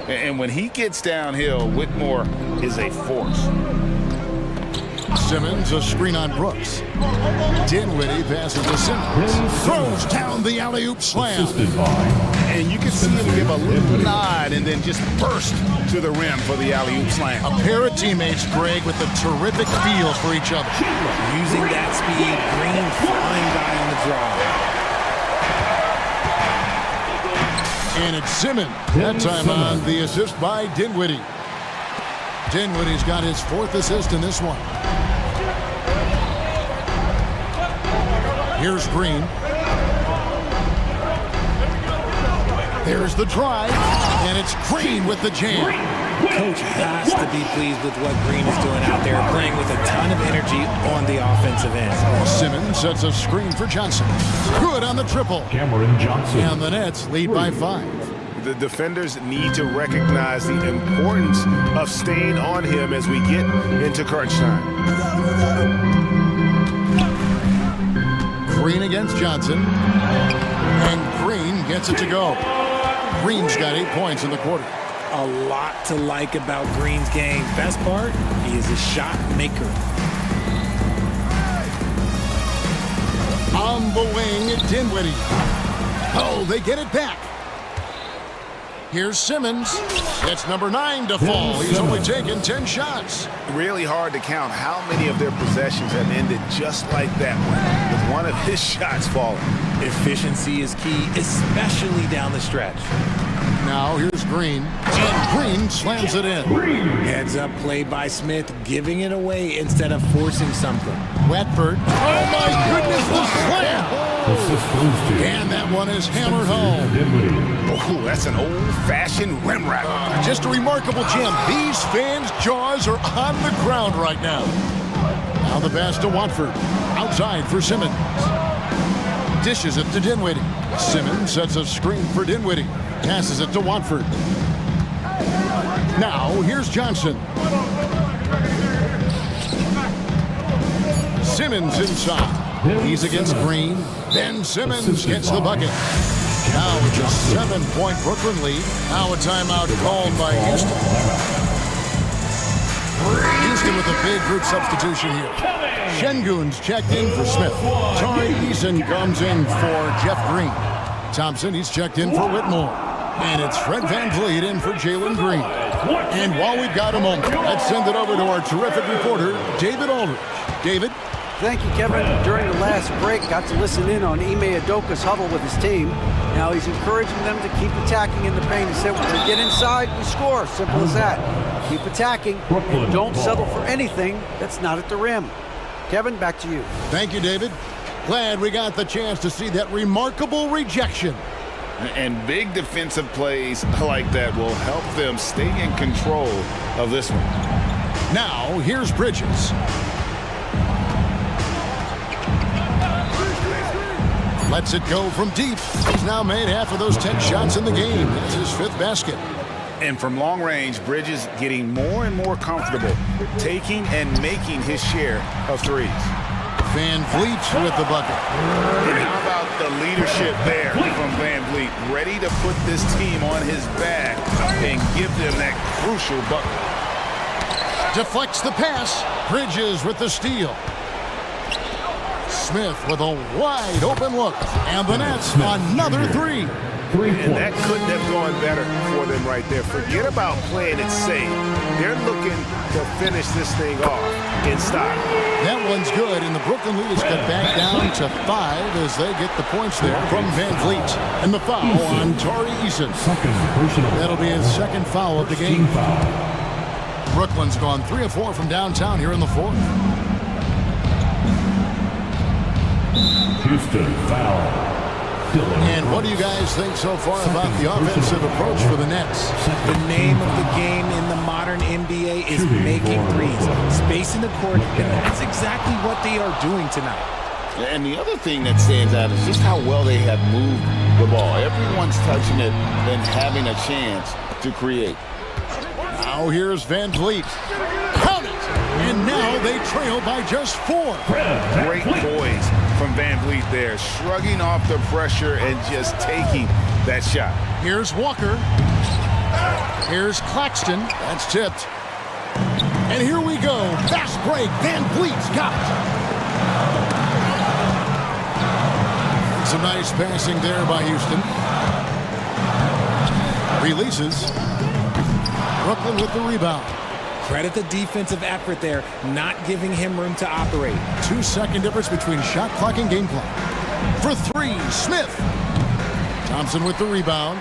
And when he gets downhill, Whitmore is a force. Simmons, a screen on Brooks. Dinwiddie passes to Simmons. Throws down the alley-oop slam. And you can see him give a little nod and then just burst to the rim for the alley-oop slam. A pair of teammates, Greg, with a terrific feel for each other. Using that speed, Green flying by on the draw. And it's Simmons. That time on the assist by Dinwiddie. Dinwiddie's got his 4th assist in this one. Here's Green. There's the drive, and it's Green with the jam. Coach has to be pleased with what Green is doing out there, playing with a ton of energy on the offensive end. Simmons sets a screen for Johnson. Good on the triple. Cameron Johnson. And the Nets lead by 5. The defenders need to recognize the importance of staying on him as we get into crunch time. Green against Johnson. And Green gets it to go. Green's got 8 points in the quarter. A lot to like about Green's game. Best part, he is a shot maker. On the wing, Dinwiddie. Oh, they get it back. Here's Simmons. It's number 9 to fall. He's only taken 10 shots. Really hard to count how many of their possessions have ended just like that one, with one of his shots falling. Efficiency is key, especially down the stretch. Now here's Green. And Green slams it in. Heads up play by Smith, giving it away instead of forcing something. Watford. Oh my goodness, the slam! And that one is hammered home. Oh, that's an old-fashioned rim wrap. Just a remarkable jam. These fans' jaws are on the ground right now. Now the pass to Watford. Outside for Simmons. Dishes it to Dinwiddie. Simmons sets a screen for Dinwiddie. Passes it to Watford. Now here's Johnson. Simmons inside. He's against Green. Then Simmons gets the bucket. Now it's a 7-point Brooklyn lead. Now a timeout called by Houston. Houston with a big group substitution here. Şengün's checked in for Smith. Tari Eason comes in for Jeff Green. Thompson, he's checked in for Whitmore. And it's Fred VanVleet in for Jalen Green. And while we've got a moment, let's send it over to our terrific reporter, David Aldridge. David? Thank you, Kevin. During the last break, got to listen in on Ime Udoka's huddle with his team. Now he's encouraging them to keep attacking in the paint. He said, when we get inside, we score. Simple as that. Keep attacking and don't settle for anything that's not at the rim. Kevin, back to you. Thank you, David. Glad we got the chance to see that remarkable rejection. And big defensive plays like that will help them stay in control of this one. Now, here's Bridges. Lets it go from deep. He's now made half of those 10 shots in the game. That's his 5th basket. And from long range, Bridges getting more and more comfortable taking and making his share of threes. VanVleet with the bucket. And how about the leadership there from VanVleet, ready to put this team on his back and give them that crucial bucket. Deflects the pass. Bridges with the steal. Smith with a wide open look. And the Nets another 3. And that couldn't have gone better for them right there. Forget about playing it safe. They're looking to finish this thing off in style. That one's good, and the Brooklyn lead is cut back down to 5 as they get the points there from VanVleet. And the foul on Tari Eason. That'll be his 2nd foul of the game. Brooklyn's gone 3 of 4 from downtown here in the 4th. Houston foul. And what do you guys think so far about the offensive approach for the Nets? The name of the game in the modern NBA is making threes, spacing the court, and that's exactly what they are doing tonight. And the other thing that stands out is just how well they have moved the ball. Everyone's touching it and having a chance to create. Now here's Van Vliet. Count it! And now they trail by just 4. Great poise from Van Vliet there, shrugging off the pressure and just taking that shot. Here's Walker. Here's Claxton. That's tipped. And here we go. Fast break. Van Vliet's got it. Some nice passing there by Houston. Releases. Brooklyn with the rebound. Credit the defensive effort there, not giving him room to operate. 2-second difference between shot clock and game clock. For 3, Smith. Thompson with the rebound.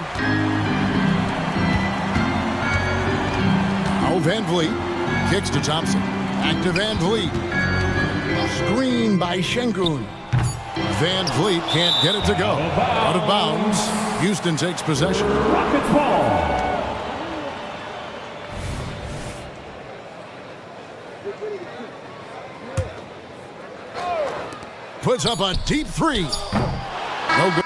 Now Van Vliet. Kicks to Thompson. Back to Van Vliet. Screen by Şengün. Van Vliet can't get it to go. Out of bounds. Houston takes possession. Rockets ball. Puts up a deep 3. No good.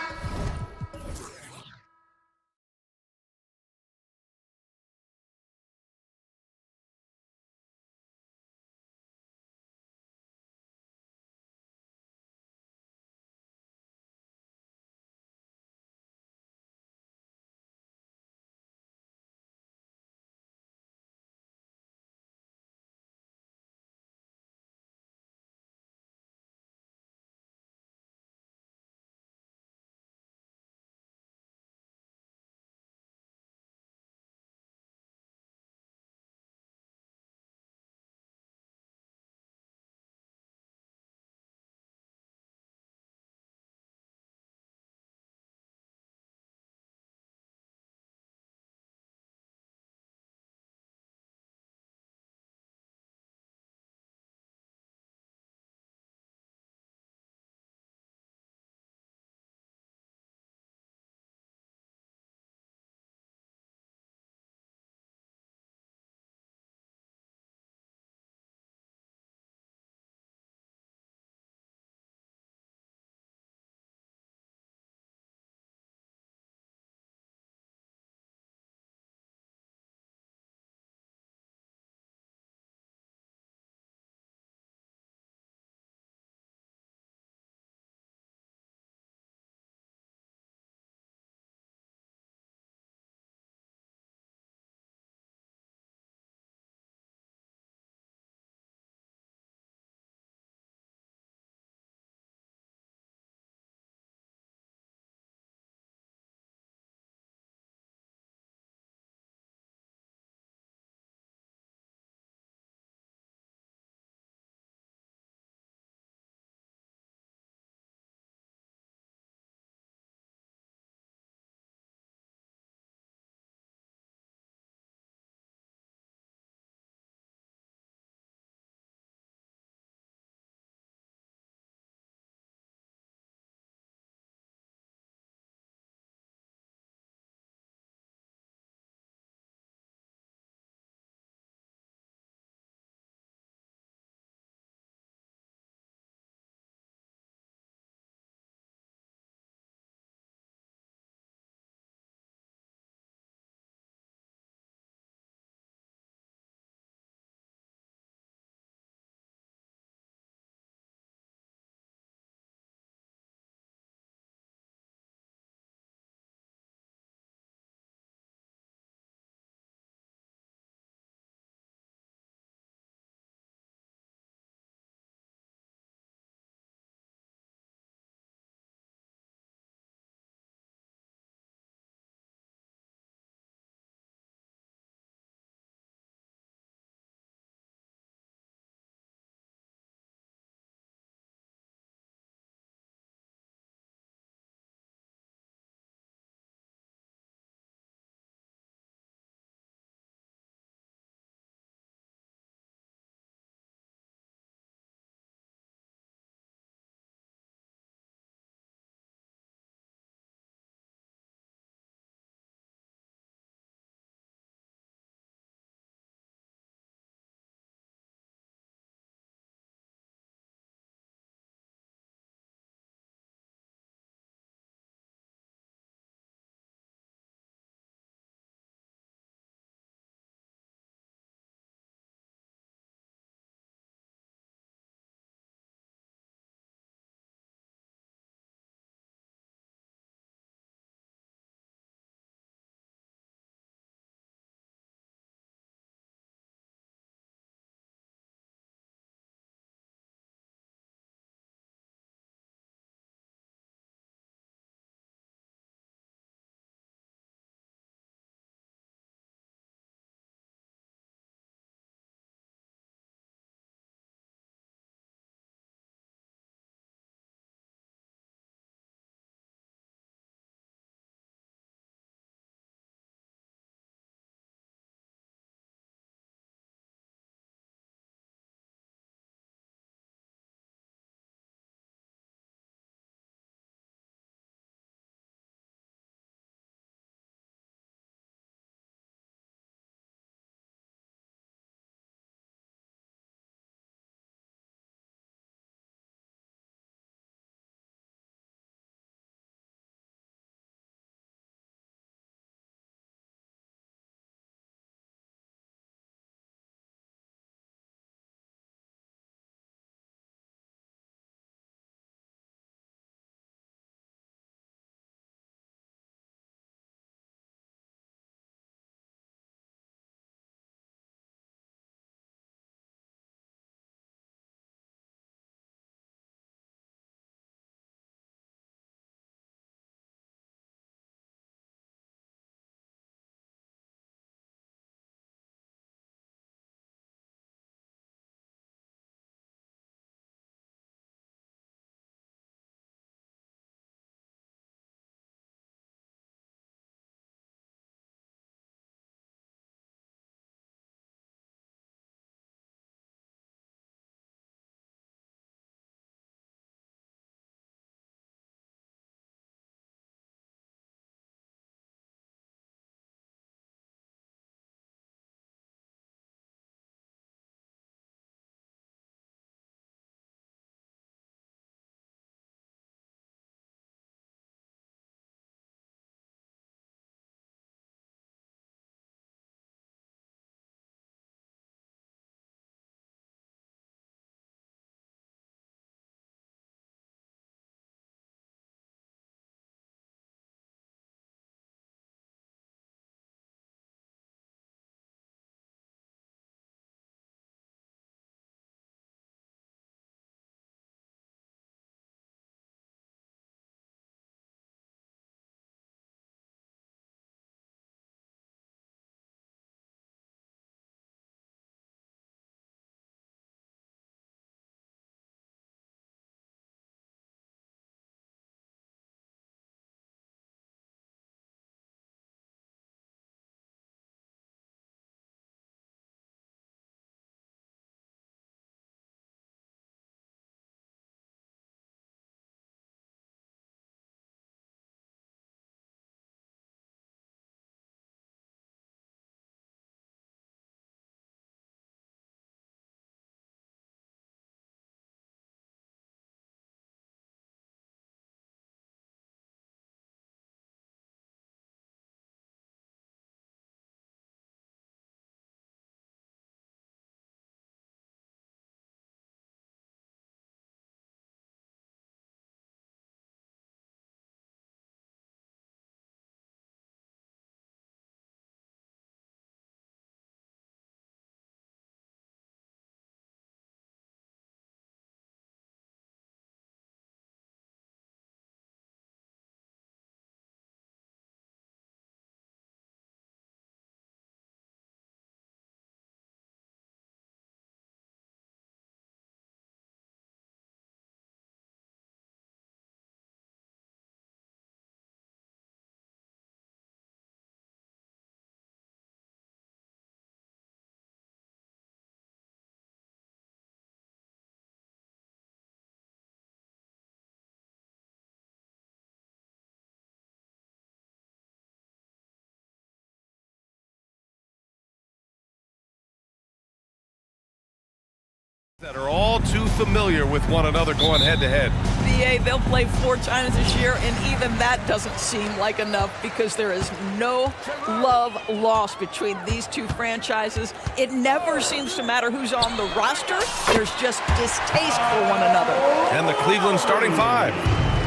that are all too familiar with one another going head-to-head. BA, they'll play 4 times this year, and even that doesn't seem like enough because there is no love lost between these two franchises. It never seems to matter who's on the roster. There's just distaste for one another. And the Cleveland starting 5.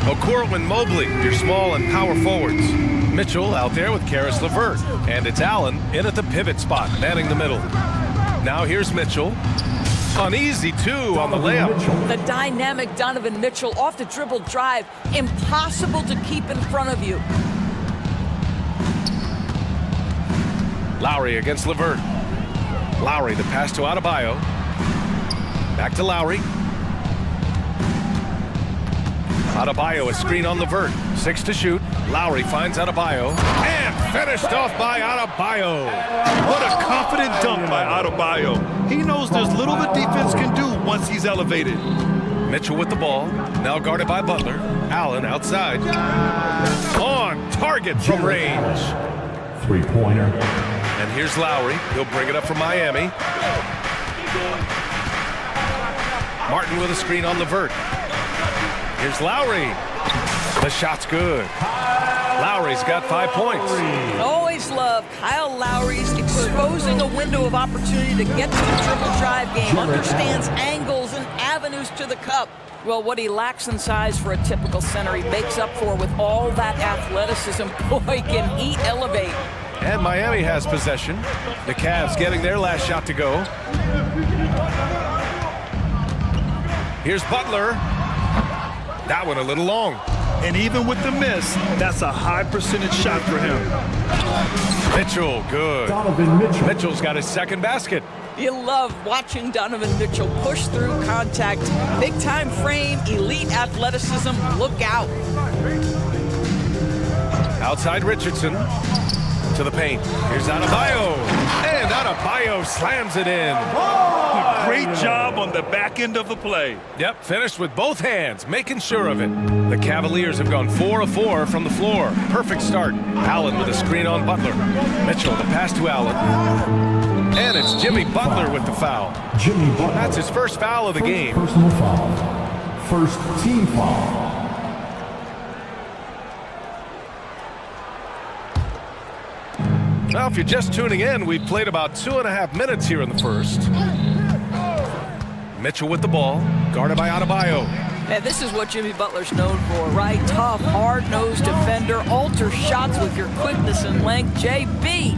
Okoro and Mobley, your small and power forwards. Mitchell out there with Karis LeVert. And it's Allen in at the pivot spot, manning the middle. Now here's Mitchell. Uneasy, too, on the layup. The dynamic Donovan Mitchell off the dribble drive. Impossible to keep in front of you. Lowry against LeVert. Lowry, the pass to Adebayo. Back to Lowry. Adebayo, a screen on LeVert. 6 to shoot. Lowry finds Adebayo. And finished off by Adebayo. What a confident dunk by Adebayo. He knows there's little the defense can do once he's elevated. Mitchell with the ball. Now guarded by Butler. Allen outside. On target from range. Three-pointer. And here's Lowry. He'll bring it up from Miami. Martin with a screen on LeVert. Here's Lowry. The shot's good. Lowry's got 5 points. Always love Kyle Lowry's exposing a window of opportunity to get to the triple drive game. Understands angles and avenues to the cup. Well, what he lacks in size for a typical center, he makes up for with all that athleticism. Boy, can he elevate. And Miami has possession. The Cavs getting their last shot to go. Here's Butler. That one a little long. And even with the miss, that's a high percentage shot for him. Mitchell, good. Donovan Mitchell. Mitchell's got his second basket. You love watching Donovan Mitchell push through contact. Big time frame, elite athleticism, look out. Outside Richardson to the paint. Here's Adebayo. And Adebayo slams it in. Great job on the back end of the play. Yep, finished with both hands, making sure of it. The Cavaliers have gone 4 of 4 from the floor. Perfect start. Allen with a screen on Butler. Mitchell, the pass to Allen. And it's Jimmy Butler with the foul. Jimmy Butler. That's his first foul of the game. Personal foul. First team foul. Well, if you're just tuning in, we've played about 2.5 minutes here in the first. Mitchell with the ball, guarded by Adebayo. And this is what Jimmy Butler's known for, right? Tough, hard-nosed defender, alter shots with your quickness and length. JB.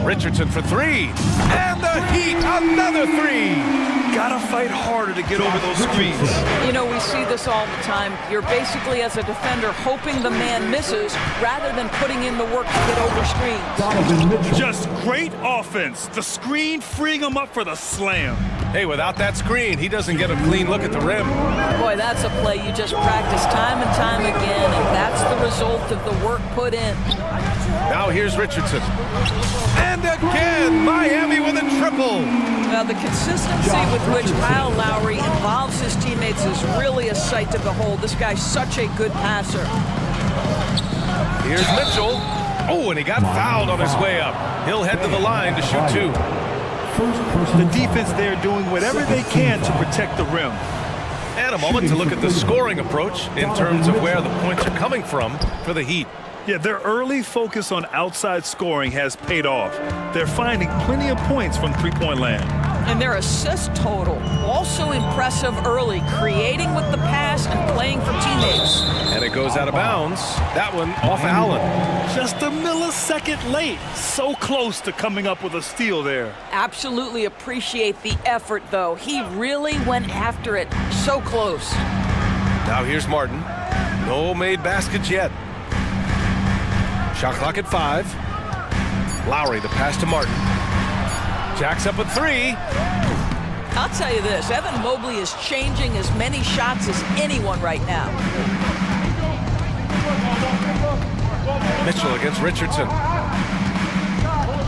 Richardson for 3. And the Heat, another 3. Gotta fight harder to get over those screens. You know, we see this all the time. You're basically, as a defender, hoping the man misses rather than putting in the work to get over screens. Just great offense. The screen freeing him up for the slam. Hey, without that screen, he doesn't get a clean look at the rim. Boy, that's a play you just practice time and time again, and that's the result of the work put in. Now here's Richardson. And again, Miami with a triple. Now, the consistency with which Kyle Lowry involves his teammates is really a sight to behold. This guy's such a good passer. Here's Mitchell. Oh, and he got fouled on his way up. He'll head to the line to shoot 2. The defense there doing whatever they can to protect the rim. And a moment to look at the scoring approach in terms of where the points are coming from for the Heat. Yeah, their early focus on outside scoring has paid off. They're finding plenty of points from three-point land. And their assist total, also impressive early, creating with the pass and playing for teammates. And it goes out of bounds. That one off Allen. Just a millisecond late. So close to coming up with a steal there. Absolutely appreciate the effort, though. He really went after it. So close. Now here's Martin. No made baskets yet. Shot clock at 5. Lowry, the pass to Martin. Jacks up at 3. I'll tell you this, Evan Mobley is changing as many shots as anyone right now. Mitchell against Richardson.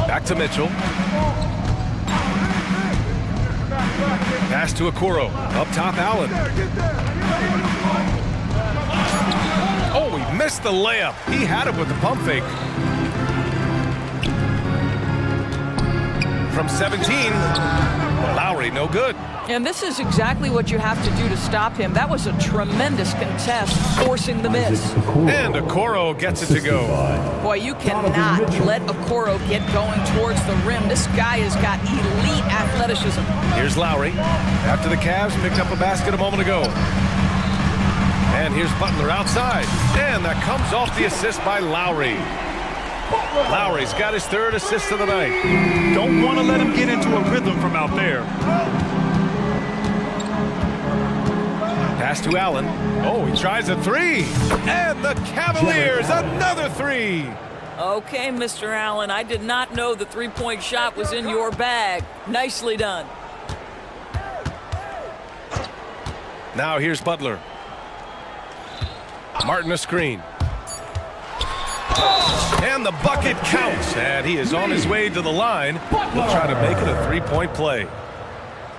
Back to Mitchell. Pass to Okoro. Up top, Allen. Oh, he missed the layup. He had it with the pump fake. From 17. Lowry, no good. And this is exactly what you have to do to stop him. That was a tremendous contest, forcing the miss. And Okoro gets it to go. Boy, you cannot let Okoro get going towards the rim. This guy has got elite athleticism. Here's Lowry. After the Cavs picked up a basket a moment ago. And here's Butler outside. And that comes off the assist by Lowry. Lowry's got his third assist of the night. Don't want to let him get into a rhythm from out there. Pass to Allen. Oh, he tries a three. And the Cavaliers, another three. Okay, Mr. Allen, I did not know the three-point shot was in your bag. Nicely done. Now here's Butler. Martin a screen. And the bucket counts. And he is on his way to the line. He'll try to make it a three-point play.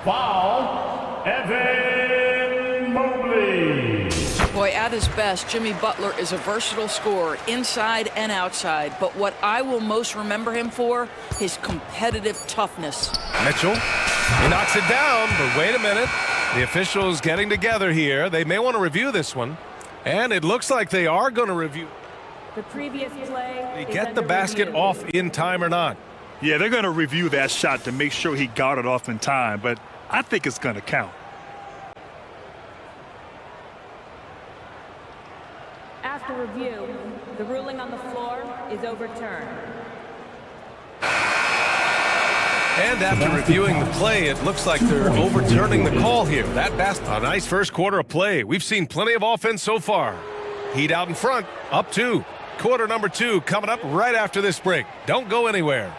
Foul, Evan Mobley. Boy, at his best, Jimmy Butler is a versatile scorer, inside and outside. But what I will most remember him for, his competitive toughness. Mitchell, he knocks it down, but wait a minute. The officials getting together here. They may want to review this one. And it looks like they are going to review. The previous play. They get the basket off in time or not? Yeah, they're going to review that shot to make sure he got it off in time, but I think it's going to count. After review, the ruling on the floor is overturned. And after reviewing the play, it looks like they're overturning the call here. A nice first quarter of play. We've seen plenty of offense so far. Heat out in front, up 2. Quarter number 2 coming up right after this break. Don't go anywhere.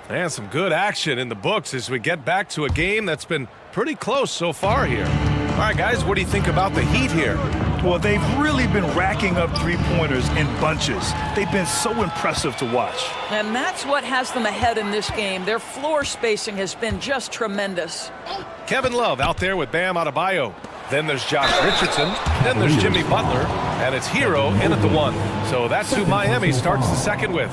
And some good action in the books as we get back to a game that's been pretty close so far here. All right, guys, what do you think about the Heat here? Well, they've really been racking up three-pointers in bunches. They've been so impressive to watch. And that's what has them ahead in this game. Their floor spacing has been just tremendous. Kevin Love out there with Bam Adebayo. Then there's Josh Richardson. Then there's Jimmy Butler. And it's Hero in at the 1. So that's who Miami starts the second with.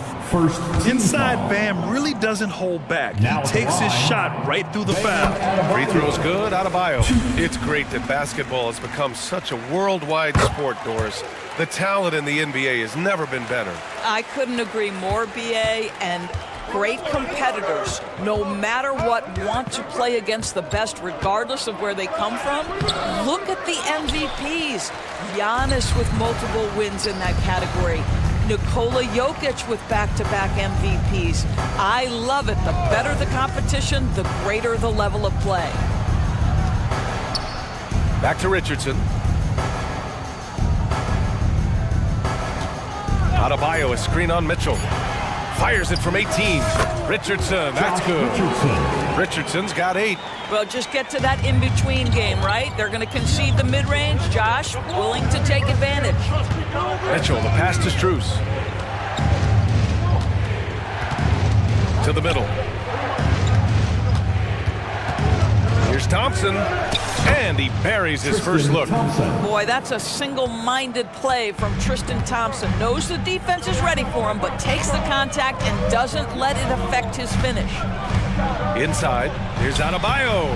Inside, Bam really doesn't hold back. He takes his shot right through the foul. Free throws good, Adebayo. It's great that basketball has become such a worldwide sport, Doris. The talent in the NBA has never been better. I couldn't agree more, BA, and great competitors, no matter what, want to play against the best regardless of where they come from. Look at the MVPs. Giannis with multiple wins in that category. Nikola Jokic with back-to-back MVPs. I love it. The better the competition, the greater the level of play. Back to Richardson. Adebayo, a screen on Mitchell. Fires it from 18. Richardson, that's good. Richardson's got 8. Well, just get to that in-between game, right? They're going to concede the mid-range. Josh, willing to take advantage. Mitchell, the pass to Strus. To the middle. Here's Thompson. And he buries his first look. Boy, that's a single-minded play from Tristan Thompson. Knows the defense is ready for him, but takes the contact and doesn't let it affect his finish. Inside, here's Adebayo.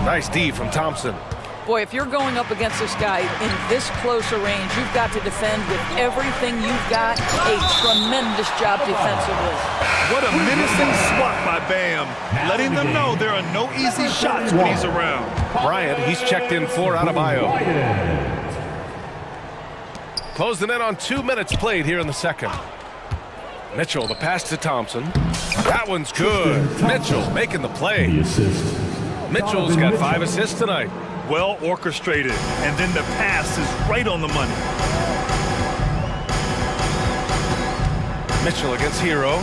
Nice D from Thompson. Boy, if you're going up against this guy in this close a range, you've got to defend with everything you've got. A tremendous job defensively. What a menacing swat by Bam, letting them know there are no easy shots when he's around. Bryant, he's checked in for Adebayo. Closing in on 2 minutes played here in the second. Mitchell, the pass to Thompson. That one's good. Mitchell making the play. Mitchell's got 5 assists tonight. Well orchestrated, and then the pass is right on the money. Mitchell against Hero.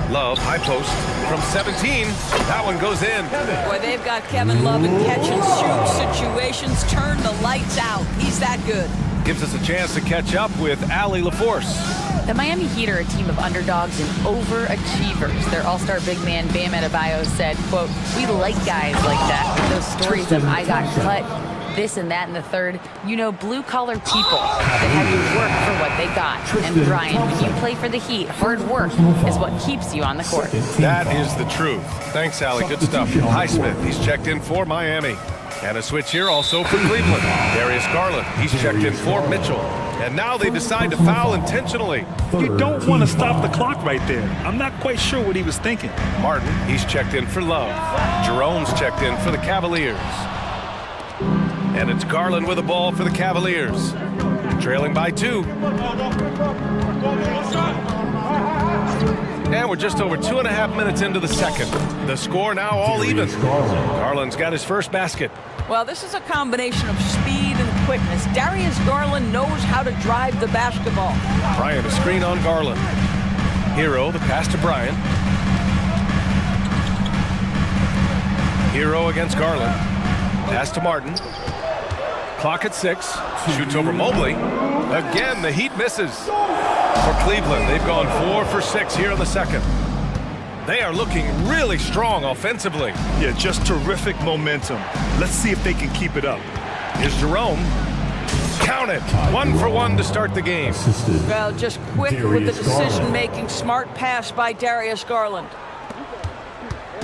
Love, high post from 17. That one goes in. Boy, they've got Kevin Love in catch-and-shoot situations. Turn the lights out. He's that good. Gives us a chance to catch up with Allie LaForce. The Miami Heat are a team of underdogs and overachievers. Their all-star big man, Bam Adebayo, said, quote, "We like guys like that. Those stories of I got cut, this and that in the third. You know, blue-collar people that had to work for what they got. And Brian, when you play for the Heat, hard work is what keeps you on the court. That is the truth. Thanks, Allie. Good stuff. Highsmith, he's checked in for Miami. And a switch here also for Cleveland. Darius Garland, he's checked in for Mitchell. And now they decide to foul intentionally. You don't want to stop the clock right there. I'm not quite sure what he was thinking. Martin, he's checked in for Love. Jerome's checked in for the Cavaliers. And it's Garland with the ball for the Cavaliers. Trailing by 2. And we're just over 2.5 minutes into the second. The score now all even. Garland's got his first basket. Well, this is a combination of speed and quickness. Darius Garland knows how to drive the basketball. Bryant, a screen on Garland. Hero, the pass to Bryant. Hero against Garland. Pass to Martin. Clock at 6. Shoots over Mobley. Again, the Heat misses. For Cleveland, they've gone 4 for 6 here in the second. They are looking really strong offensively. Yeah, just terrific momentum. Let's see if they can keep it up. Here's Jerome. Count it. 1 for 1 to start the game. Well, just quick with the decision-making. Smart pass by Darius Garland.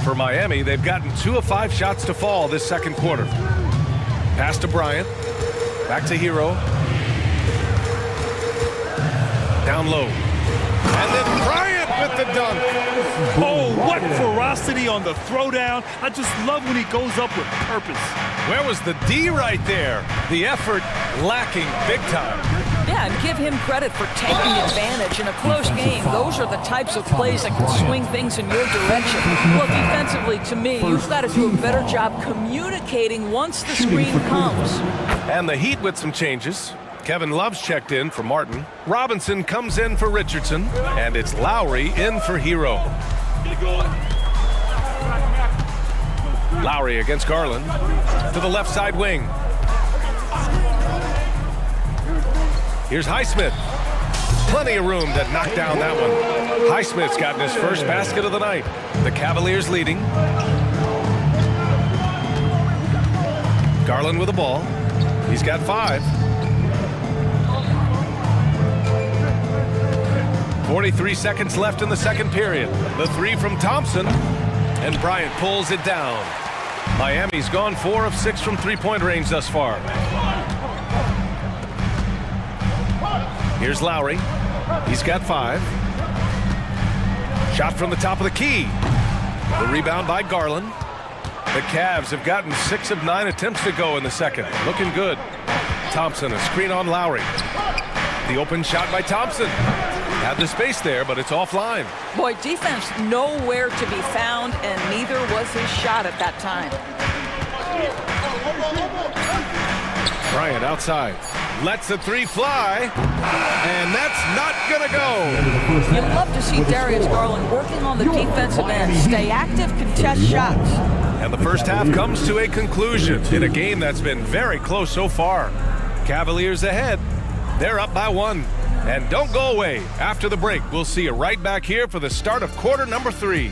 For Miami, they've gotten 2 of 5 shots to fall this second quarter. Pass to Bryant. Back to Hero. Down low. And then Bryant with the dunk. Oh, what ferocity on the throwdown. I just love when he goes up with purpose. Where was the D right there? The effort lacking big time. Yeah, and give him credit for taking advantage in a close game. Those are the types of plays that can swing things in your direction. Well, defensively, to me, you've got to do a better job communicating once the screen comes. And the Heat with some changes. Kevin Love's checked in for Martin. Robinson comes in for Richardson. And it's Lowry in for Hero. Lowry against Garland. To the left side wing. Here's Highsmith. Plenty of room to knock down that one. Highsmith's gotten his first basket of the night. The Cavaliers leading. Garland with the ball. He's got 5. 43 seconds left in the second period. The 3 from Thompson. And Bryant pulls it down. Miami's gone 4 of 6 from three-point range thus far. Here's Lowry. He's got 5. Shot from the top of the key. The rebound by Garland. The Cavs have gotten 6 of 9 attempts to go in the second. Looking good. Thompson, a screen on Lowry. The open shot by Thompson. Had the space there, but it's offline. Boy, defense nowhere to be found, and neither was his shot at that time. Bryant outside. Lets the 3 fly, and that's not gonna go. You love to see Darius Garland working on the defensive end. Stay active, contest shots. And the first half comes to a conclusion in a game that's been very close so far. Cavaliers ahead. They're up by 1. And don't go away. After the break, we'll see you right back here for the start of quarter number 3.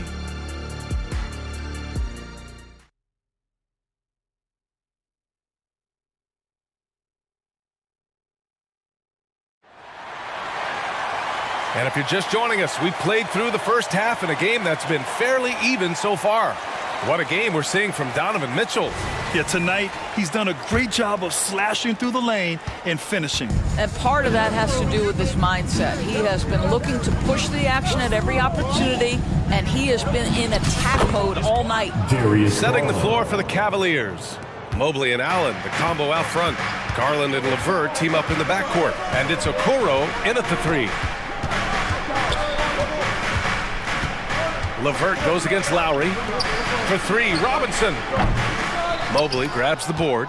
And if you're just joining us, we played through the first half in a game that's been fairly even so far. What a game we're seeing from Donovan Mitchell. Yeah, tonight, he's done a great job of slashing through the lane and finishing. And part of that has to do with his mindset. He has been looking to push the action at every opportunity, and he has been in attack mode all night. Setting the floor for the Cavaliers. Mobley and Allen, the combo out front. Garland and LeVert team up in the backcourt. And it's Okoro in at the 3. LeVert goes against Lowry. For 3, Robinson. Mobley grabs the board.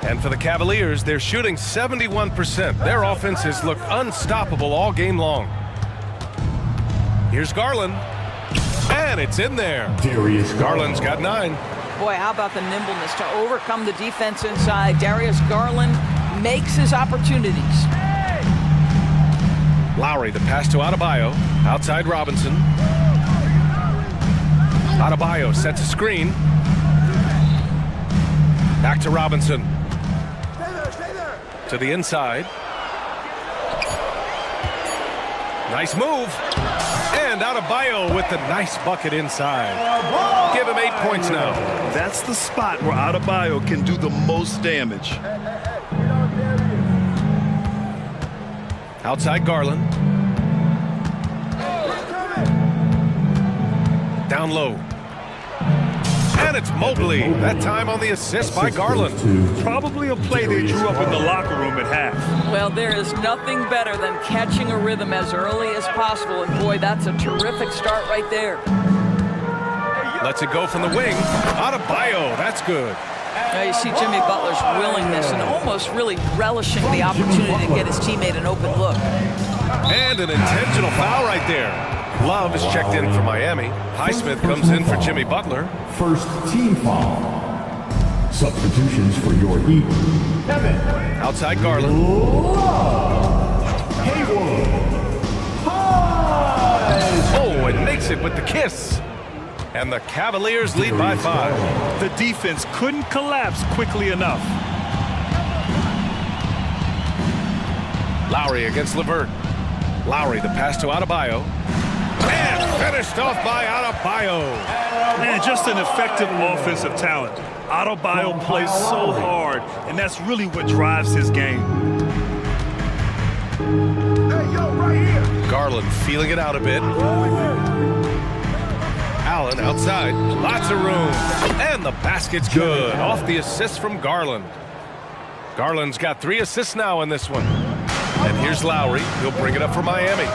And for the Cavaliers, they're shooting 71%. Their offense has looked unstoppable all game long. Here's Garland. And it's in there. Garland's got 9. Boy, how about the nimbleness to overcome the defense inside. Darius Garland makes his opportunities. Lowry, the pass to Adebayo. Outside Robinson. Adebayo sets a screen. Back to Robinson. To the inside. Nice move. And Adebayo with the nice bucket inside. Give him 8 points now. That's the spot where Adebayo can do the most damage. Outside Garland. Down low. And it's Mobley. That time on the assist by Garland. Probably a play they drew up in the locker room at half. Well, there is nothing better than catching a rhythm as early as possible. And boy, that's a terrific start right there. Lets it go from the wing. Adebayo, that's good. Now you see Jimmy Butler's willingness and almost really relishing the opportunity to get his teammate an open look. And an intentional foul right there. Love is checked in for Miami. Highsmith comes in for Jimmy Butler. First team foul. Substitutions for your Heat. Kevin. Outside Garland. Hayward. Oh, and makes it with the kiss. And the Cavaliers lead by 5. The defense couldn't collapse quickly enough. Lowry against LeVert. Lowry, the pass to Adebayo. And finished off by Adebayo. Man, just an effective offensive talent. Adebayo plays so hard, and that's really what drives his game. Hey, yo, right here. Garland feeling it out a bit. Allen outside. Lots of room. And the basket's good. Off the assist from Garland. Garland's got 3 assists now in this one. And here's Lowry. He'll bring it up for Miami.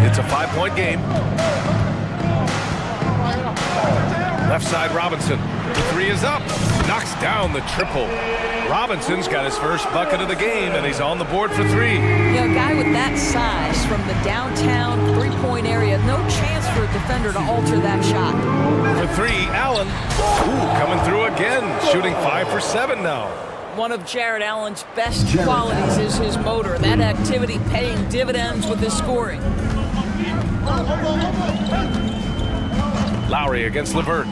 It's a 5-point game. Left side, Robinson. The 3 is up. Knocks down the triple. Robinson's got his first bucket of the game, and he's on the board for 3. You know, a guy with that size from the downtown three-point area, no chance for a defender to alter that shot. For 3, Allen. Ooh, coming through again. Shooting 5 for 7 now. One of Jared Allen's best qualities is his motor. That activity paying dividends with his scoring. Lowry against LeVert.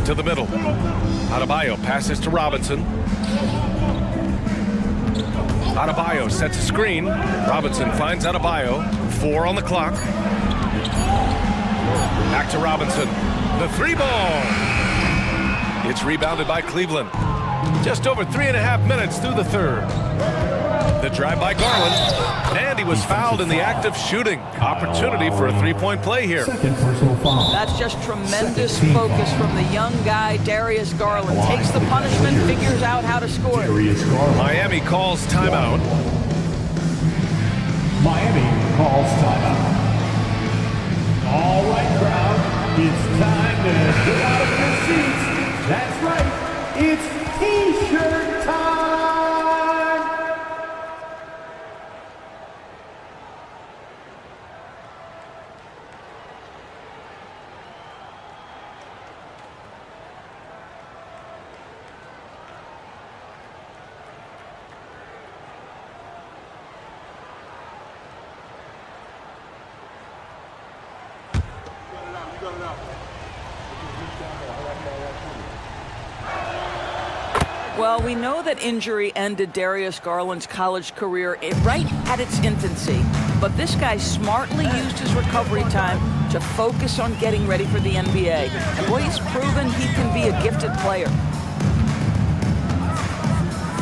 To the middle. Adebayo passes to Robinson. Adebayo sets a screen. Robinson finds Adebayo. 4 on the clock. Back to Robinson. The 3-ball. It's rebounded by Cleveland. Just over 3.5 minutes through the third. The drive by Garland. And he was fouled in the act of shooting. Opportunity for a 3-point play here. That's just tremendous focus from the young guy, Darius Garland. Takes the punishment, figures out how to score. Miami calls timeout. Miami calls timeout. All right, crowd. It's time to get out of your seats. That's right. It's T-shirt time. Well, we know that injury ended Darius Garland's college career right at its infancy. But this guy smartly used his recovery time to focus on getting ready for the NBA. And boy, he's proven he can be a gifted player.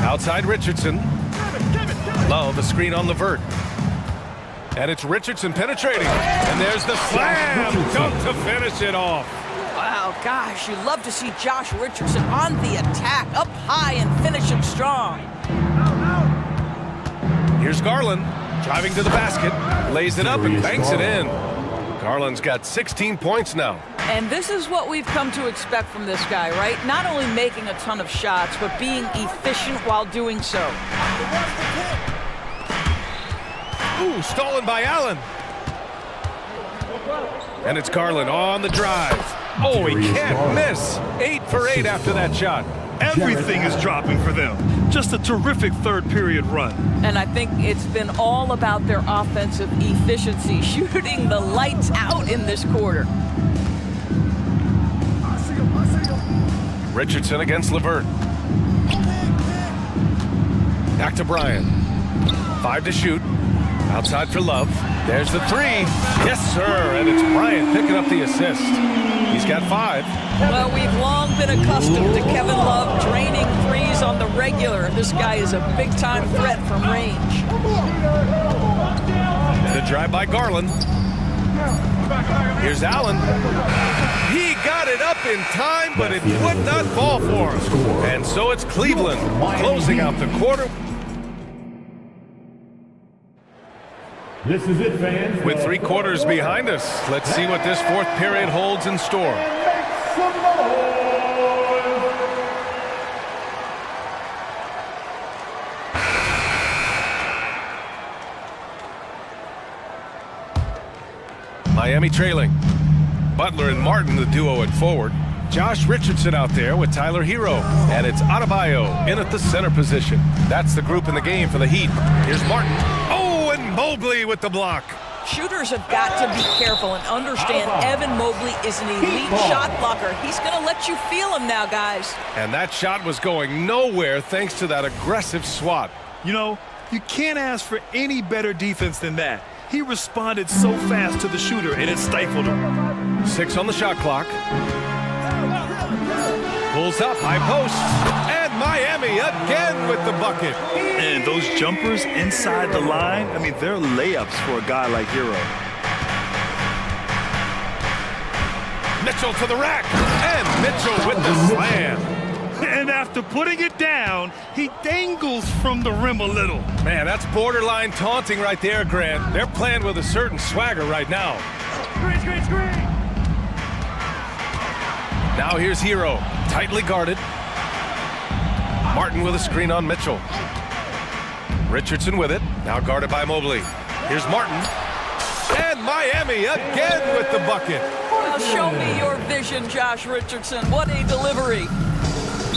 Outside Richardson. Low, the screen on LeVert. And it's Richardson penetrating. And there's the slam dunk to finish it off. Wow, gosh, you love to see Josh Richardson on the attack, up high and finishing strong. Here's Garland, driving to the basket, lays it up and banks it in. Garland's got 16 points now. And this is what we've come to expect from this guy, right? Not only making a ton of shots, but being efficient while doing so. Ooh, stolen by Allen. And it's Garland on the drive. Oh, he can't miss. 8 for 8 after that shot. Everything is dropping for them. Just a terrific third period run. And I think it's been all about their offensive efficiency, shooting the lights out in this quarter. Richardson against LeVert. Back to Bryant. 5 to shoot. Outside for Love. There's the 3. Yes, sir. And it's Bryant picking up the assist. He's got 5. Well, we've long been accustomed to Kevin Love draining threes on the regular. This guy is a big-time threat from range. The drive by Garland. Here's Allen. He got it up in time, but it would not fall for him. And so it's Cleveland closing out the quarter. This is it, fans. With 3 quarters behind us, let's see what this 4th period holds in store. Miami trailing. Butler and Martin, the duo at forward. Josh Richardson out there with Tyler Hero. And it's Adebayo in at the center position. That's the group in the game for the Heat. Here's Martin. Oh, and Mobley with the block. Shooters have got to be careful and understand Evan Mobley is an elite shot blocker. He's going to let you feel him now, guys. And that shot was going nowhere thanks to that aggressive swat. You know, you can't ask for any better defense than that. He responded so fast to the shooter, and it stifled him. 6 on the shot clock. Pulls up, high post. And Miami again with the bucket. And those jumpers inside the line, I mean, they're layups for a guy like Hero. Mitchell to the rack. And Mitchell with the slam. And after putting it down, he dangles from the rim a little. Man, that's borderline taunting right there, Grant. They're playing with a certain swagger right now. Screen. Now here's Hero, tightly guarded. Martin with a screen on Mitchell. Richardson with it, now guarded by Mobley. Here's Martin. And Miami again with the bucket. Well, show me your vision, Josh Richardson. What a delivery.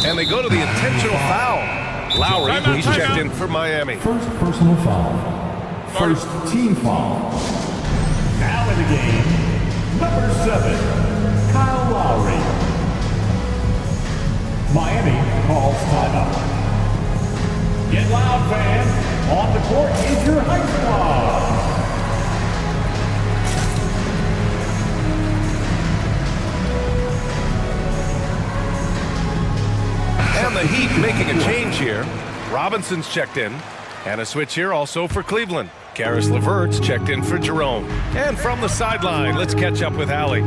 And they go to the intentional foul. Lowry, he's checked in for Miami. First personal foul. First team foul. Now in the game, number 7, Kyle Lowry. Miami calls timeout. Get loud, fans. On the court is your high squad. And the Heat making a change here. Robinson's checked in. And a switch here also for Cleveland. Karis LeVert's checked in for Jerome. And from the sideline, let's catch up with Allie.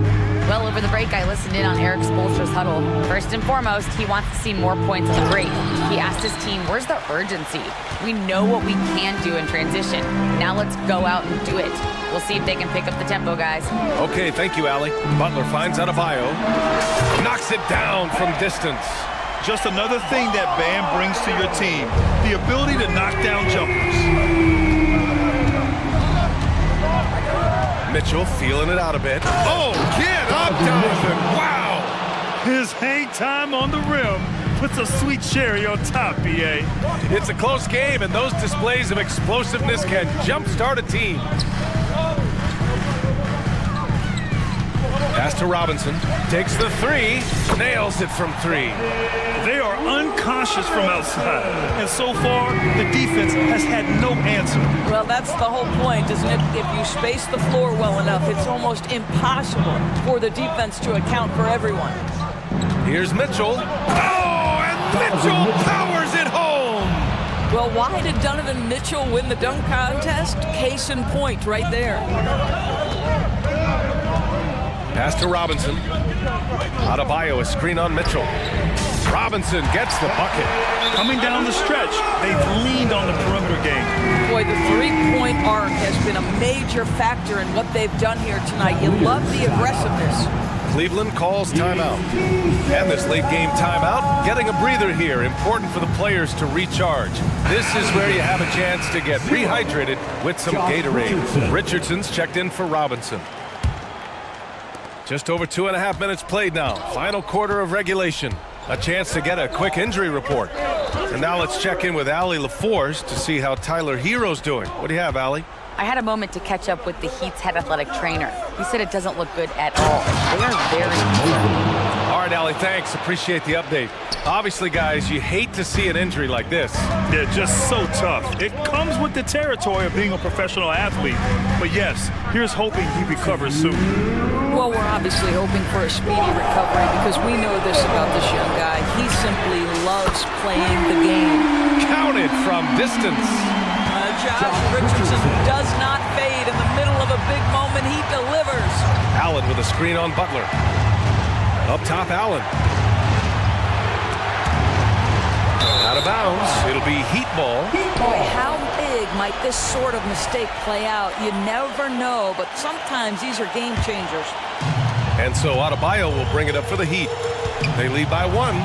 Well, over the break, I listened in on Eric Spoelstra's huddle. First and foremost, he wants to see more points on the break. He asked his team, where's the urgency? We know what we can do in transition. Now let's go out and do it. We'll see if they can pick up the tempo, guys. Okay, thank you, Allie. Butler finds Adebayo. Knocks it down from distance. Just another thing that Bam brings to your team, the ability to knock down jumpers. Mitchell feeling it out a bit. Oh, get up, Donovan. Wow. His hang time on the rim puts a sweet cherry on top, BA. It's a close game, and those displays of explosiveness can jumpstart a team. Pass to Robinson. Takes the 3. Nails it from 3. They are unconscious from outside. And so far, the defense has had no answer. Well, that's the whole point, isn't it? If you space the floor well enough, it's almost impossible for the defense to account for everyone. Here's Mitchell. Oh, and Mitchell powers it home. Well, why did Donovan Mitchell win the dunk contest? Case in point right there. Pass to Robinson. Adebayo, a screen on Mitchell. Robinson gets the bucket. Coming down the stretch, they've leaned on the perimeter game. Boy, the three-point arc has been a major factor in what they've done here tonight. You love the aggressiveness. Cleveland calls timeout. And this late game timeout, getting a breather here. Important for the players to recharge. This is where you have a chance to get rehydrated with some Gatorade. Richardson's checked in for Robinson. Just over 2.5 minutes played now. Final quarter of regulation. A chance to get a quick injury report. And now let's check in with Allie LaForce to see how Tyler Hero's doing. What do you have, Allie? I had a moment to catch up with the Heat's head athletic trainer. He said it doesn't look good at all. They are very concerned. All right, Allie, thanks. Appreciate the update. Obviously, guys, you hate to see an injury like this. They're just so tough. It comes with the territory of being a professional athlete. But yes, here's hoping he recovers soon. Well, we're obviously hoping for a speedy recovery because we know this about this young guy. He simply loves playing the game. Counted from distance. Josh Richardson does not fade. In the middle of a big moment, he delivers. Allen with a screen on Butler. Up top, Allen. Out of bounds. It'll be heat ball. Boy, how big might this sort of mistake play out? You never know, but sometimes these are game changers. And so Adebayo will bring it up for the Heat. They lead by 1.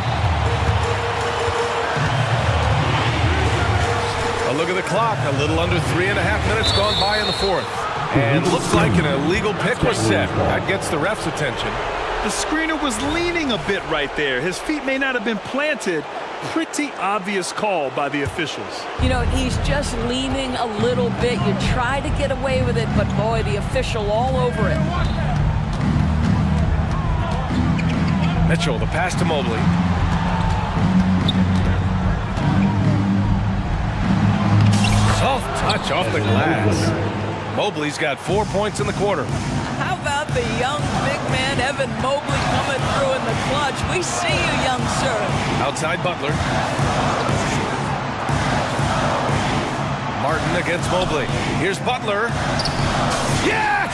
A look at the clock. A little under 3.5 minutes gone by in the fourth. And looks like an illegal pick was set. That gets the ref's attention. The screener was leaning a bit right there. His feet may not have been planted. Pretty obvious call by the officials. You know, he's just leaning a little bit. You try to get away with it, but boy, the official all over it. Mitchell, the pass to Mobley. Soft touch off the glass. Mobley's got 4 points in the quarter. How about the young big man, Evan Mobley, coming through in the clutch? We see you, young sir. Outside Butler. Martin against Mobley. Here's Butler. Yes!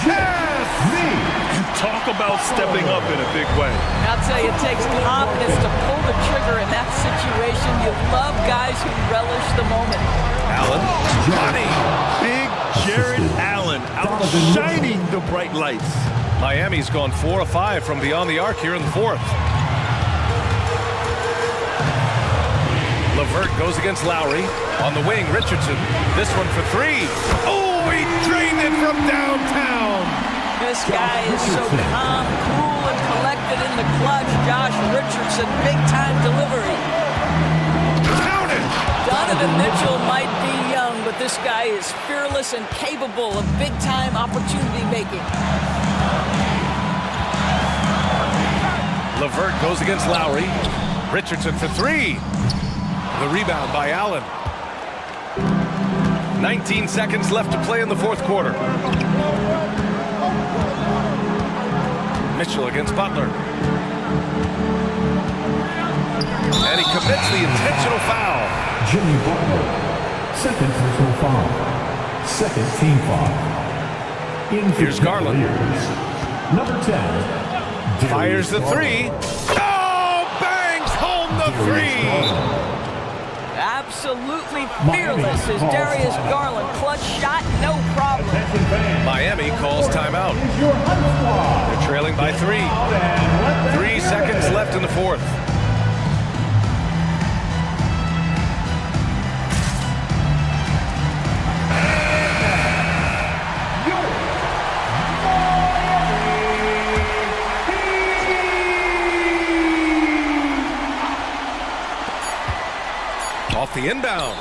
Talk about stepping up in a big way. I'll tell you, it takes confidence to pull the trigger in that situation. You love guys who relish the moment. Allen. Johnny. Big Jared Allen outshining the bright lights. Miami's gone 4 of 5 from beyond the arc here in the fourth. LeVert goes against Lowry. On the wing, Richardson. This one for 3. Oh, he drained it from downtown. This guy is so calm, cool, and collected in the clutch. Josh Richardson, big-time delivery. Counted. Donovan Mitchell might be young, but this guy is fearless and capable of big-time opportunity making. LeVert goes against Lowry. Richardson for 3. The rebound by Allen. 19 seconds left to play in the fourth quarter. Mitchell against Butler. And he commits the intentional foul. Jimmy Butler, second personal foul. Second team foul. Here's Garland. Number 10. Fires the 3. Oh, bangs home the 3. Absolutely fearless is Darius Garland. Clutch shot, no problem. Miami calls timeout. They're trailing by 3. 3 seconds left in the fourth. Off the inbound.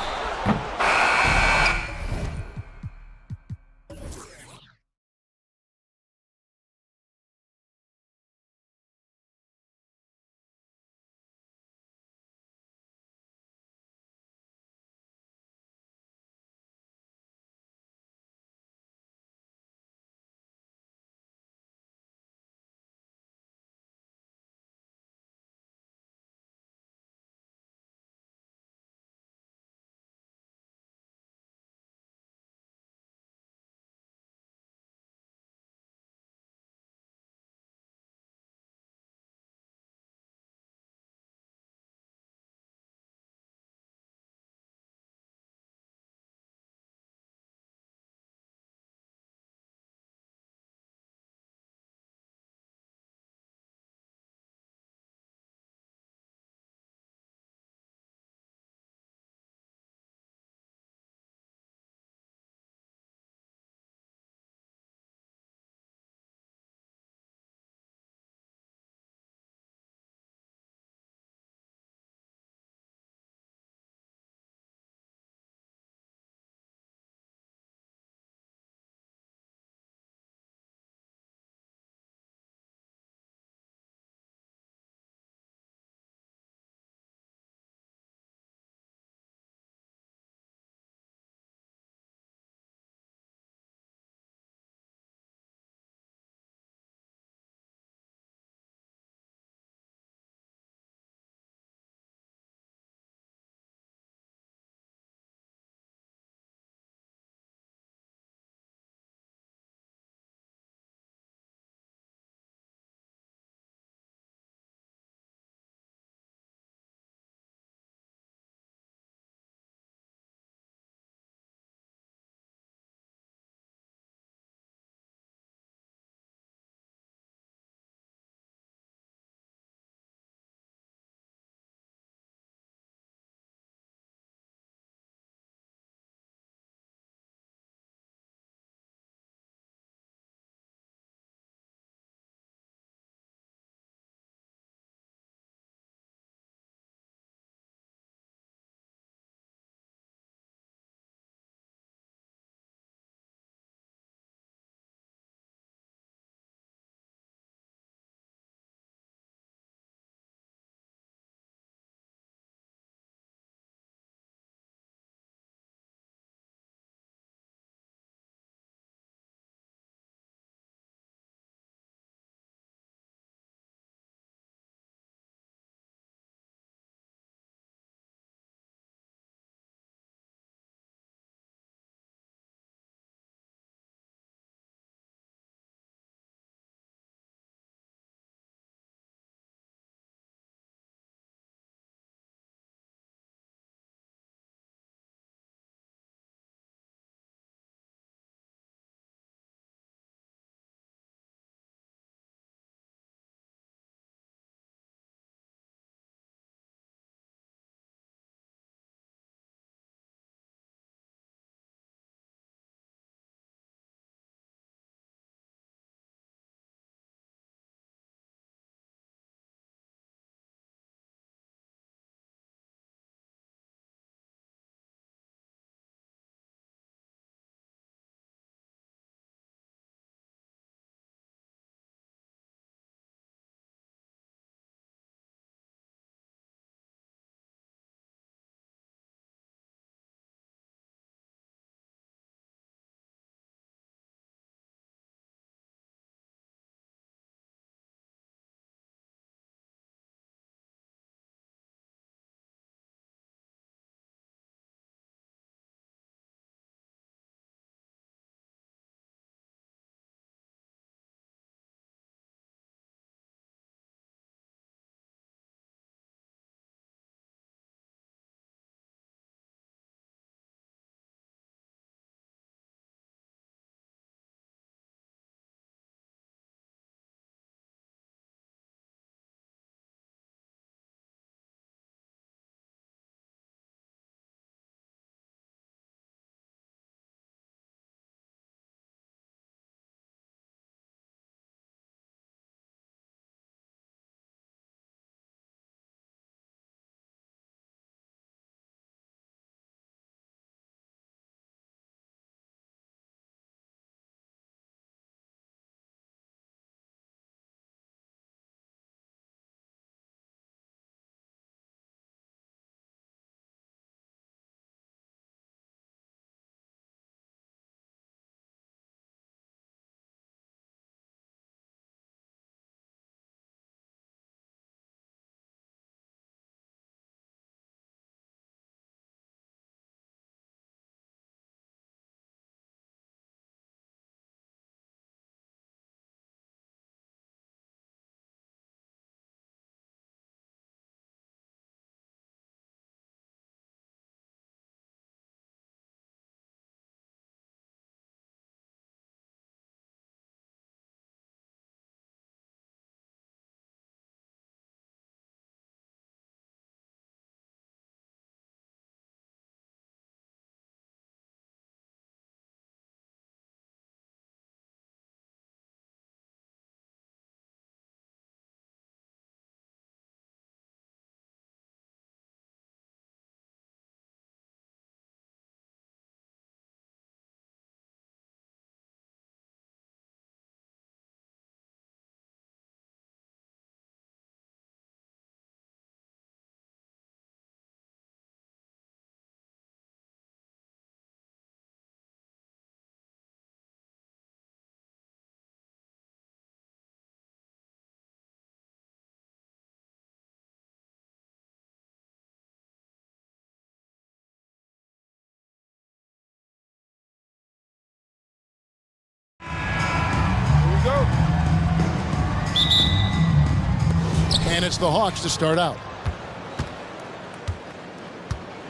And it's the Hawks to start out.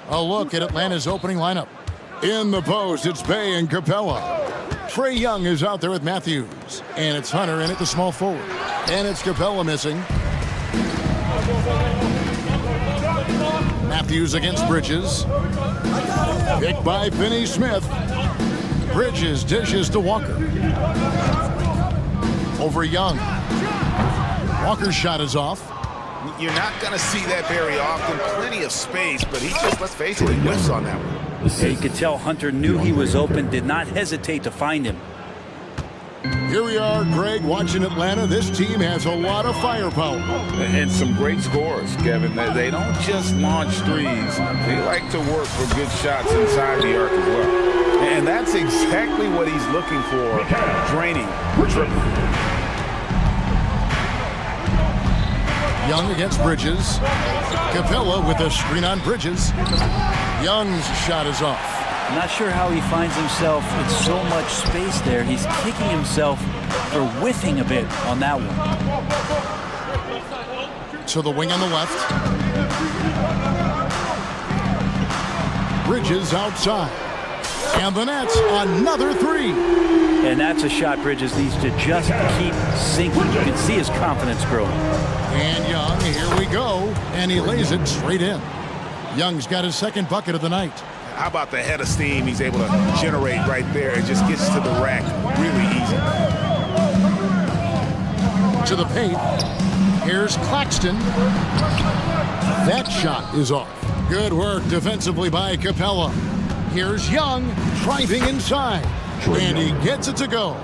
A look at Atlanta's opening lineup. In the post, it's Bay and Capella. Trae Young is out there with Matthews. And it's Hunter in at the small forward. And it's Capella missing. Matthews against Bridges. Picked by Finney Smith. Bridges dishes to Walker. Over Young. Walker's shot is off. You're not going to see that very often. Plenty of space, but he just, let's face it, he whiffs on that one. Yeah, you could tell Hunter knew he was open, did not hesitate to find him. Here we are, Greg, watching Atlanta. This team has a lot of firepower. And some great scores, Kevin. They don't just launch threes. They like to work for good shots inside the arc as well. And that's exactly what he's looking for, draining the triple. Young against Bridges. Capella with a screen on Bridges. Young's shot is off. I'm not sure how he finds himself in so much space there. He's kicking himself for whiffing a bit on that one. To the wing on the left. Bridges outside. And the net's another three. And that's a shot Bridges needs to just keep sinking. You can see his confidence growing. And Young, here we go. And he lays it straight in. Young's got his second bucket of the night. How about the head of steam he's able to generate right there? It just gets to the rack really easy. To the paint. Here's Claxton. That shot is off. Good work defensively by Capella. Here's Young driving inside. And he gets it to go.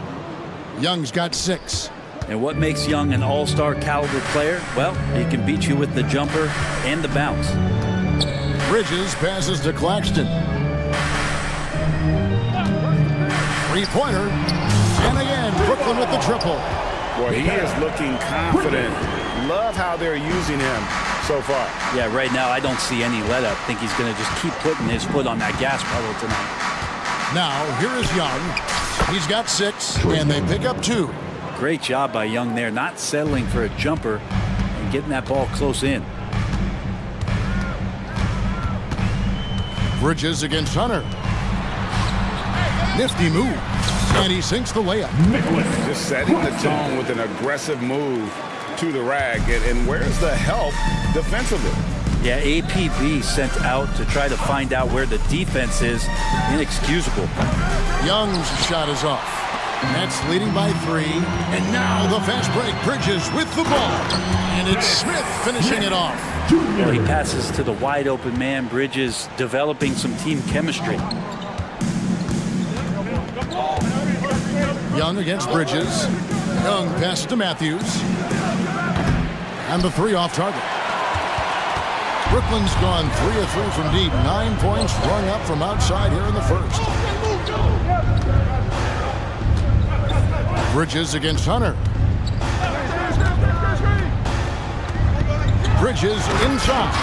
Young's got 6. And what makes Young an all-star caliber player? Well, he can beat you with the jumper and the bounce. Bridges passes to Claxton. Three-pointer. And again, Brooklyn with the triple. Boy, he is looking confident. Love how they're using him so far. Yeah, right now I don't see any let-up. I think he's going to just keep putting his foot on that gas pedal tonight. Now, here is Young. He's got 6, and they pick up 2. Great job by Young there, not settling for a jumper and getting that ball close in. Bridges against Hunter. Nifty move. And he sinks the layup. Just setting the tone with an aggressive move to the rack. And where's the help defensively? Yeah, APB sent out to try to find out where the defense is. Inexcusable. Young's shot is off. Nets leading by 3. And now the fast break. Bridges with the ball. And it's Smith finishing it off. Well, he passes to the wide open man. Bridges developing some team chemistry. Young against Bridges. Young passes to Matthews. And the 3 off target. Brooklyn's gone 3 of 3 from deep. 9 points rung up from outside here in the first. Bridges against Hunter. Bridges inside.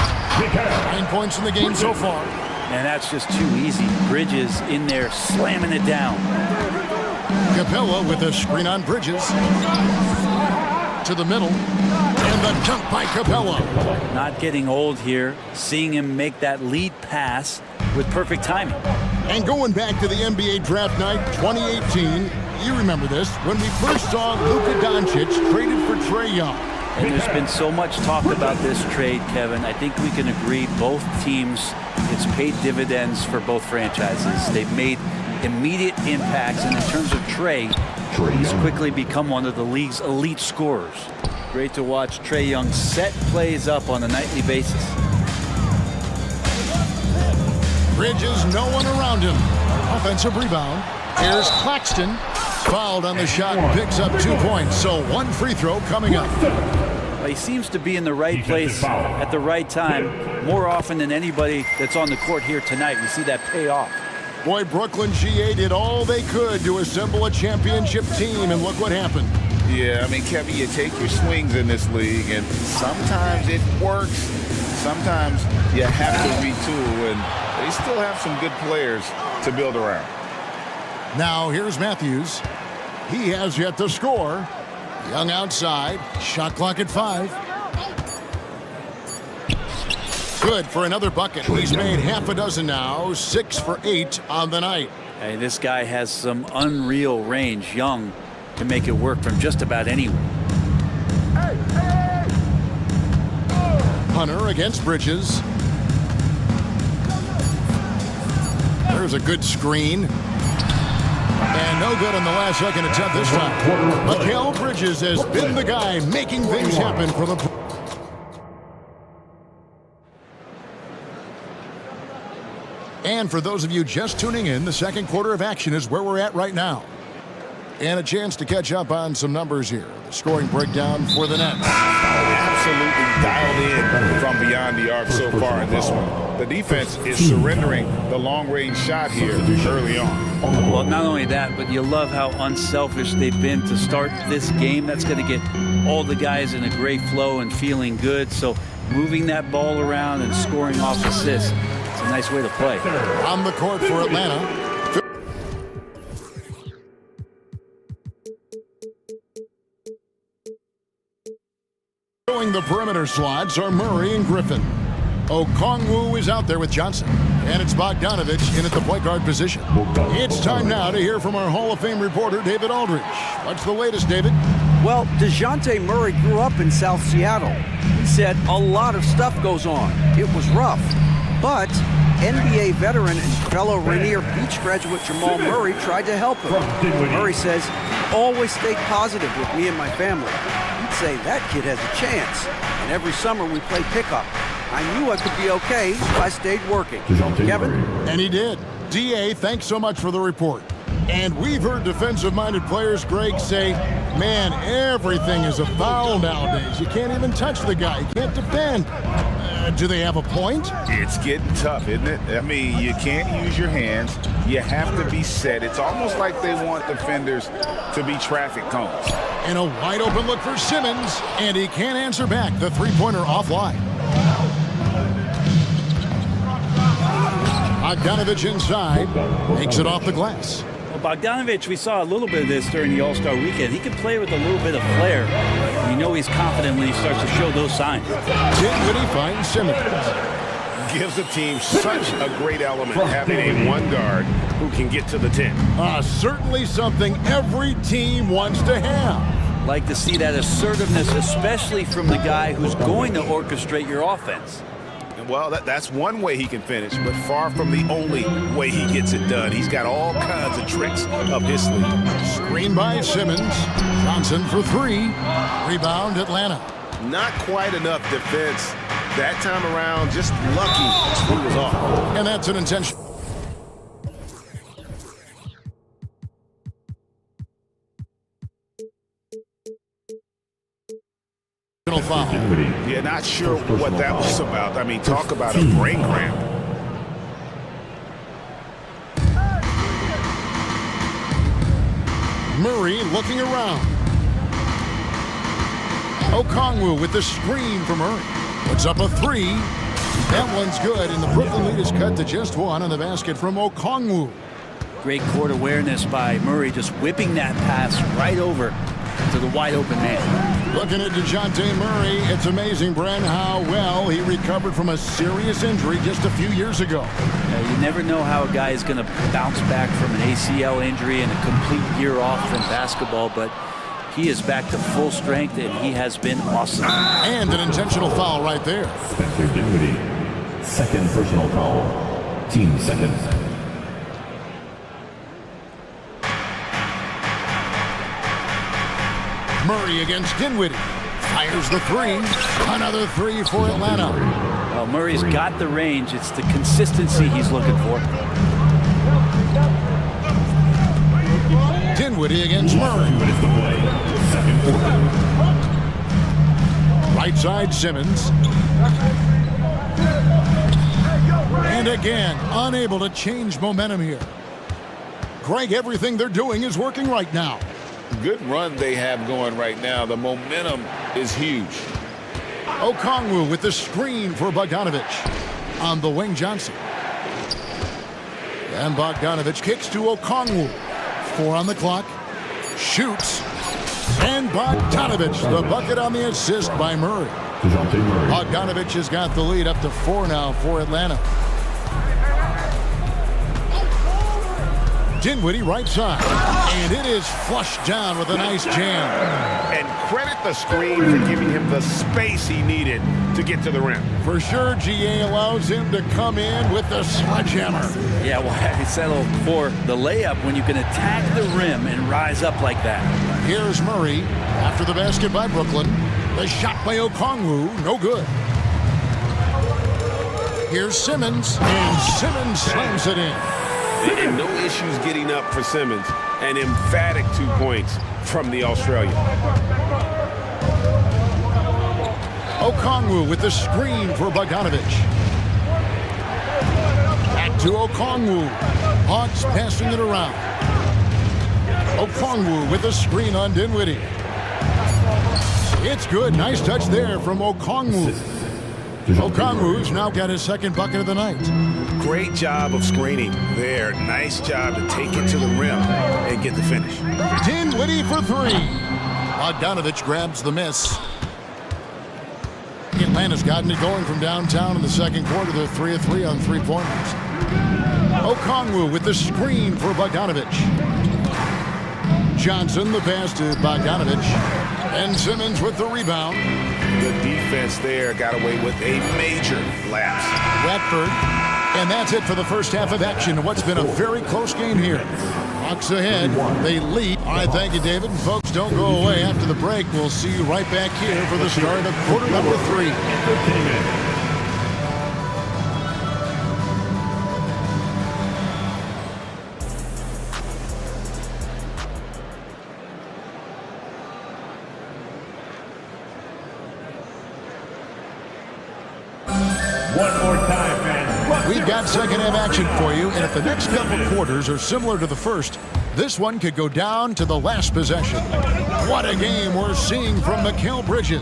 9 points in the game so far. And that's just too easy. Bridges in there slamming it down. Capella with a screen on Bridges. To the middle. And the dunk by Capella. Not getting old here. Seeing him make that lead pass with perfect timing. And going back to the NBA draft night 2018, you remember this, when we first saw Luka Doncic traded for Trae Young. And there's been so much talk about this trade, Kevin. I think we can agree both teams, it's paid dividends for both franchises. They've made immediate impacts, and in terms of Trae, he's quickly become one of the league's elite scorers. Great to watch Trae Young set plays up on a nightly basis. Bridges, no one around him. Offensive rebound. Here's Claxton. Fouled on the shot and picks up 2 points. So 1 free throw coming up. Well, he seems to be in the right place at the right time more often than anybody that's on the court here tonight. We see that pay off. Boy, Brooklyn GA did all they could to assemble a championship team, and look what happened. Yeah, I mean, Kevin, you take your swings in this league, and sometimes it works. Sometimes you have to retool, and they still have some good players to build around. Now, here's Matthews. He has yet to score. Young outside. Shot clock at 5. Good for another bucket. He's made half a dozen now, 6 for 8 on the night. Hey, this guy has some unreal range. Young can make it work from just about anywhere. Hunter against Bridges. There's a good screen. And no good on the last second attempt this time. Mikal Bridges has been the guy making things happen for the... And for those of you just tuning in, the second quarter of action is where we're at right now. And a chance to catch up on some numbers here. The scoring breakdown for the Nets. Absolutely dialed in from beyond the arc so far in this one. The defense is surrendering the long-range shot here early on. Well, not only that, but you love how unselfish they've been to start this game. That's going to get all the guys in a great flow and feeling good. So moving that ball around and scoring off assists, it's a nice way to play. On the court for Atlanta. Showing the perimeter slots are Murray and Griffin. Okongwu is out there with Johnson. And it's Bogdanovich in at the point guard position. It's time now to hear from our Hall of Fame reporter, David Aldridge. What's the latest, David? Well, DeJounte Murray grew up in South Seattle. He said a lot of stuff goes on. It was rough. But NBA veteran and fellow Rainier Beach graduate Jamal Murray tried to help him. Murray says, always stayed positive with me and my family. He'd say, that kid has a chance. And every summer we play pickup. I knew I could be okay if I stayed working. Kevin? And he did. DA, thanks so much for the report. And we've heard defensive-minded players, Greg, say, man, everything is a foul nowadays. You can't even touch the guy. You can't defend. Do they have a point? It's getting tough, isn't it? I mean, you can't use your hands. You have to be set. It's almost like they want defenders to be traffic cones. And a wide-open look for Simmons, and he can't answer back. The three-pointer offline. Bogdanovich inside, makes it off the glass. Well, Bogdanovich, we saw a little bit of this during the All-Star weekend. He can play with a little bit of flair. You know he's confident when he starts to show those signs. Dinwiddie finds Simmons. Gives the team such a great element having a one guard who can get to the 10. Certainly something every team wants to have. Like to see that assertiveness, especially from the guy who's going to orchestrate your offense. Well, that's one way he can finish, but far from the only way he gets it done. He's got all kinds of tricks up his sleeve. Screen by Simmons. Johnson for three. Rebound, Atlanta. Not quite enough defense that time around. Just lucky he was off. And that's an intention. Foul. Yeah, not sure what that was about. I mean, talk about a brain cramp. Murray looking around. Okongwu with the screen for Murray. Puts up a three. That one's good, and the Brooklyn lead is cut to just one on the basket from Okongwu. Great court awareness by Murray, just whipping that pass right over to the wide open man. Looking at DeJounte Murray, it's amazing, Brent, how well he recovered from a serious injury just a few years ago. Yeah, you never know how a guy is going to bounce back from an ACL injury and a complete year off from basketball, but he is back to full strength, and he has been awesome. And an intentional foul right there. Spencer Dinwiddie, second personal foul, team second. Murray against Dinwiddie. Fires the three. Another three for Atlanta. Well, Murray's got the range. It's the consistency he's looking for. Dinwiddie against Murray. Right side Simmons. And again, unable to change momentum here. Greg, everything they're doing is working right now. Good run they have going right now. The momentum is huge. Okongwu with the screen for Bogdanovich. On the wing, Johnson. And Bogdanovich kicks to Okongwu. 4 on the clock. Shoots. And Bogdanovich, the bucket on the assist by Murray. Bogdanovich has got the lead up to 4 now for Atlanta. Dinwiddie right side. And it is flushed down with a nice jam. And credit the screen for giving him the space he needed to get to the rim. For sure, GA allows him to come in with the sledgehammer. Yeah, well, I settled for the layup when you can attack the rim and rise up like that. Here's Murray after the basket by Brooklyn. The shot by Okongwu, no good. Here's Simmons, and Simmons slams it in. And no issues getting up for Simmons. An emphatic 2 points from the Australian. Okongwu with the screen for Bogdanovich. Back to Okongwu. Hawks passing it around. Okongwu with the screen on Dinwiddie. It's good. Nice touch there from Okongwu. Okongwu's now got his second bucket of the night. Great job of screening there. Nice job to take it to the rim and get the finish. Dinwiddie for 3. Bogdanovich grabs the miss. Atlanta's gotten it going from downtown in the second quarter. They're 3 of 3 on 3-pointers. Okongwu with the screen for Bogdanovich. Johnson the pass to Bogdanovich. And Simmons with the rebound. The defense there got away with a major lapse. Watford. And that's it for the first half of action. What's been a very close game here. Hawks ahead. They lead. All right, thank you, David. And folks, don't go away. After the break, we'll see you right back here for the start of quarter number 3. One more time, man. We've got second half action for you, and if the next couple quarters are similar to the first, this one could go down to the last possession. What a game we're seeing from Mikal Bridges.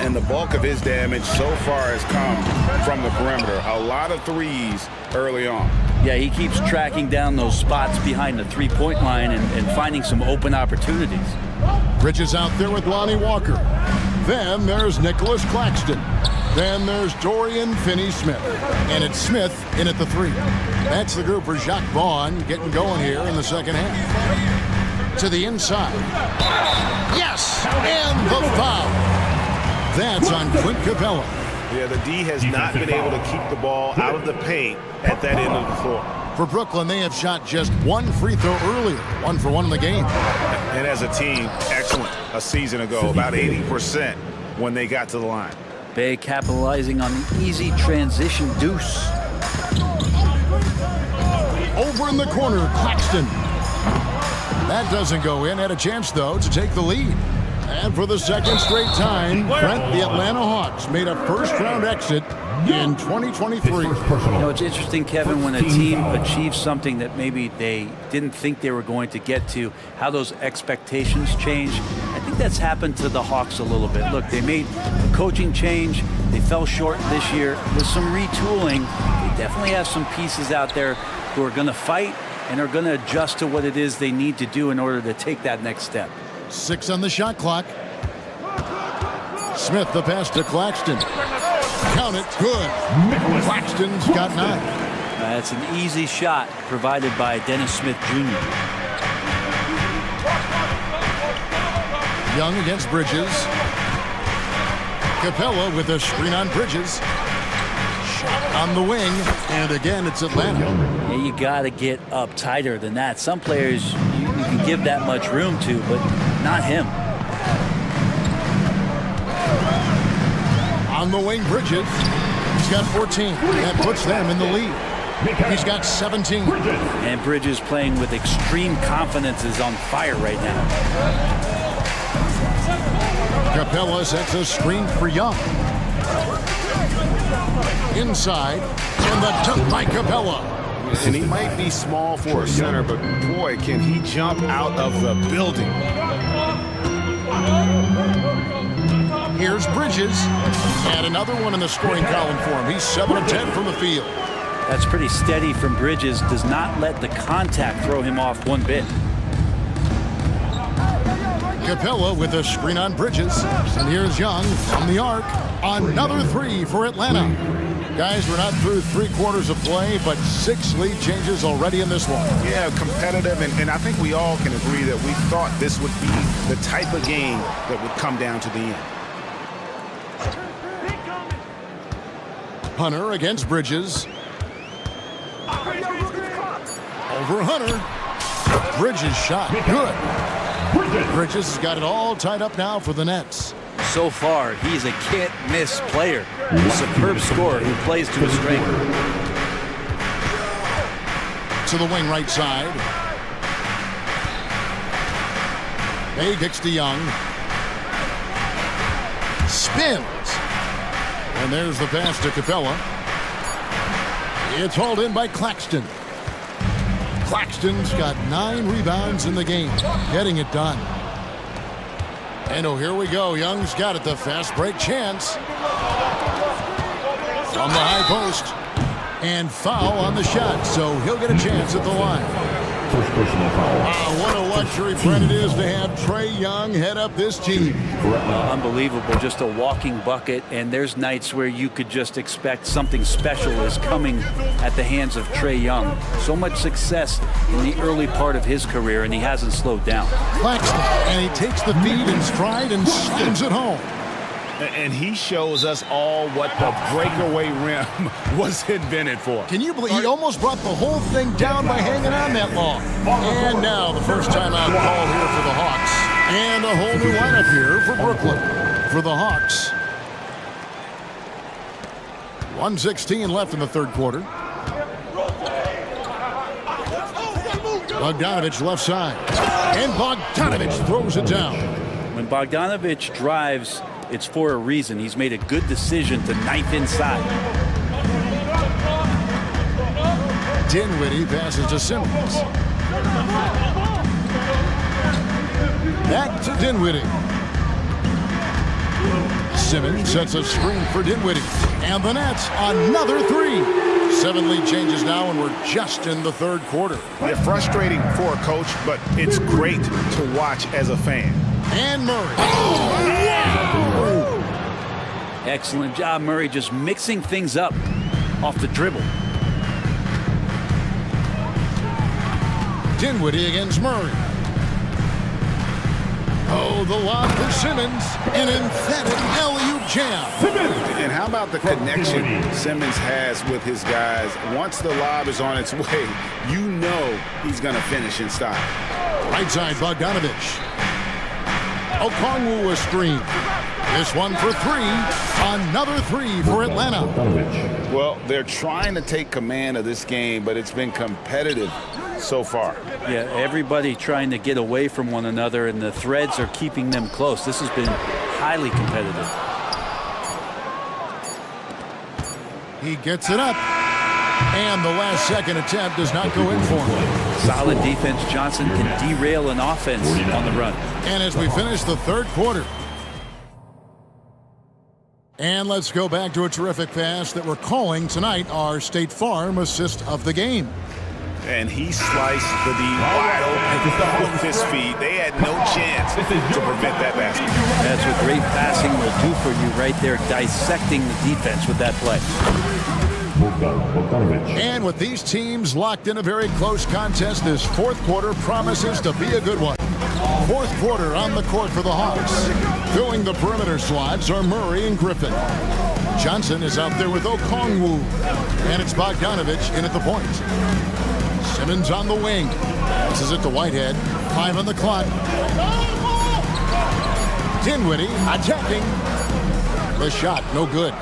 And the bulk of his damage so far has come from the perimeter. A lot of threes early on. Yeah, he keeps tracking down those spots behind the three-point line and finding some open opportunities. Bridges out there with Lonnie Walker. Then there's Nicholas Claxton. Then there's Dorian Finney-Smith. And it's Smith in at the 3. That's the group for Jacques Vaughn getting going here in the second half. To the inside. Yes! And the foul. That's on Clint Capella. Yeah, the D has not been able to keep the ball out of the paint at that end of the floor. For Brooklyn, they have shot just one free throw earlier. 1 for 1 in the game. And as a team, excellent a season ago. About 80% when they got to the line. Bay capitalizing on the easy transition deuce. Over in the corner, Claxton. That doesn't go in. Had a chance, though, to take the lead. And for the second straight time, Brent, the Atlanta Hawks made a first-round exit in 2023. You know, it's interesting, Kevin, when a team achieves something that maybe they didn't think they were going to get to, how those expectations change. I think that's happened to the Hawks a little bit. Look, they made a coaching change. They fell short this year. With some retooling, they definitely have some pieces out there who are going to fight and are going to adjust to what it is they need to do in order to take that next step. 6 on the shot clock. Smith the pass to Claxton. Count it. Good. Claxton's got 9. That's an easy shot provided by Dennis Smith Jr. Young against Bridges. Capella with a screen on Bridges. Shot on the wing. And again, it's Atlanta. Yeah, you got to get up tighter than that. Some players you can give that much room to, but not him. On the wing, Bridges. He's got 14. That puts them in the lead. He's got 17. And Bridges playing with extreme confidence is on fire right now. Capella sets a screen for Young. Inside. And the dunk by Capella. And he might be small for a center, but boy, can he jump out of the building. Here's Bridges. And another one in the scoring column for him. He's 7 of 10 from the field. That's pretty steady from Bridges. Does not let the contact throw him off one bit. Capella with a screen on Bridges. And here's Young from the arc. Another three for Atlanta. Guys, we're not through 3 quarters of play, but 6 lead changes already in this one. Yeah, competitive, and I think we all can agree that we thought this would be the type of game that would come down to the end. Hunter against Bridges. Over Hunter. Bridges shot. Good. Bridges has got it all tied up now for the Nets. So far, he's a can't-miss player. A superb scorer who plays to his strength. To the wing right side. Bay kicks to Young. Spins. And there's the pass to Capella. It's hauled in by Claxton. Claxton's got 9 rebounds in the game. Getting it done. And oh, here we go. Young's got it. The fast break chance. From the high post. And foul on the shot. So he'll get a chance at the line. First personal foul. What a luxury, Brent, it is to have Trae Young head up this team. Unbelievable. Just a walking bucket. And there's nights where you could just expect something special is coming at the hands of Trae Young. So much success in the early part of his career, and he hasn't slowed down. Claxton, and he takes the feed in stride and slams it home. And he shows us all what the breakaway rim was invented for. Can you believe he almost brought the whole thing down by hanging on that long? And now the first timeout call here for the Hawks. And a whole new lineup here for Brooklyn. For the Hawks. 1:16 left in the third quarter. Bogdanovich left side. And Bogdanovich throws it down. When Bogdanovich drives, it's for a reason. He's made a good decision to knife inside. Dinwiddie passes to Simmons. Back to Dinwiddie. Simmons sets a screen for Dinwiddie. And the Nets, another 3. 7 lead changes now, and we're just in the third quarter. Yeah, frustrating for a coach, but it's great to watch as a fan. And Murray. Excellent job, Murray, just mixing things up off the dribble. Dinwiddie against Murray. Oh, the lob for Simmons. An emphatic alley-oop jam. And how about the connection Simmons has with his guys? Once the lob is on its way, you know he's going to finish in style. Right side, Bogdanovich. Okongwu a screen. This one for 3. Another 3 for Atlanta. Well, they're trying to take command of this game, but it's been competitive so far. Yeah, everybody trying to get away from one another, and the threads are keeping them close. This has been highly competitive. He gets it up. And the last second attempt does not go in for him. Solid defense. Johnson can derail an offense on the run. And as we finish the third quarter. And let's go back to a terrific pass that we're calling tonight our State Farm assist of the game. And he sliced the D wide open with his feet. They had no chance to prevent that basket. That's what great passing will do for you right there, dissecting the defense with that play. And with these teams locked in a very close contest, this fourth quarter promises to be a good one. Fourth quarter on the court for the Hawks. Filling the perimeter slots are Murray and Griffin. Johnson is out there with Okongwu. And it's Bogdanovich in at the point. Simmons on the wing. Passes it to Whitehead. 5 on the clock. Dinwiddie attacking. The shot, no good.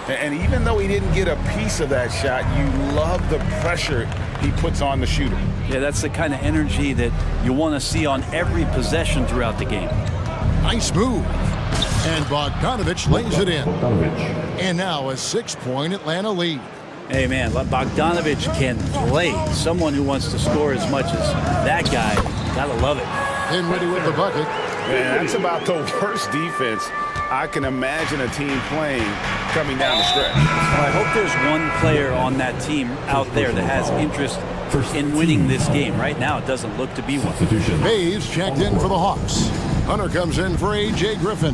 And even though he didn't get a piece of that shot, you love the pressure he puts on the shooter. Yeah, that's the kind of energy that you want to see on every possession throughout the game. Nice move. And Bogdanovich lays it in. And now a 6-point Atlanta lead. Hey, man, Bogdanovich can play. Someone who wants to score as much as that guy, gotta love it. Dinwiddie with the bucket. Man, that's about the worst defense I can imagine a team playing coming down the stretch. Well, I hope there's one player on that team out there that has interest in winning this game. Right now, it doesn't look to be one. Mays checked in for the Hawks. Hunter comes in for A.J. Griffin.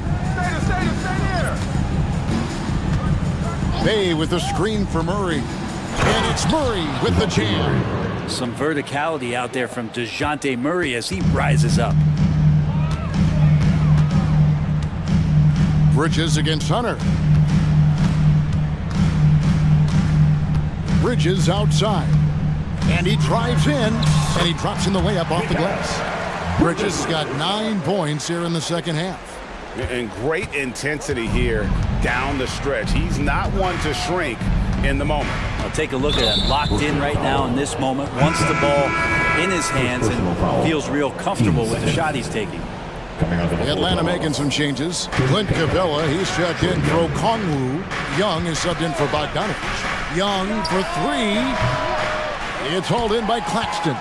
Bay with the screen for Murray. And it's Murray with the jam. Some verticality out there from DeJounte Murray as he rises up. Bridges against Hunter. Bridges outside. And he drives in, and he drops in the layup off the glass. Bridges has got 9 points here in the second half. And great intensity here down the stretch. He's not one to shrink in the moment. I'll take a look at it. Locked in right now in this moment. Wants the ball in his hands and feels real comfortable with the shot he's taking. Atlanta making some changes. Clint Capella, he's checked in for Okongwu. Young is subbed in for Bogdanovich. Young for 3. It's hauled in by Claxton.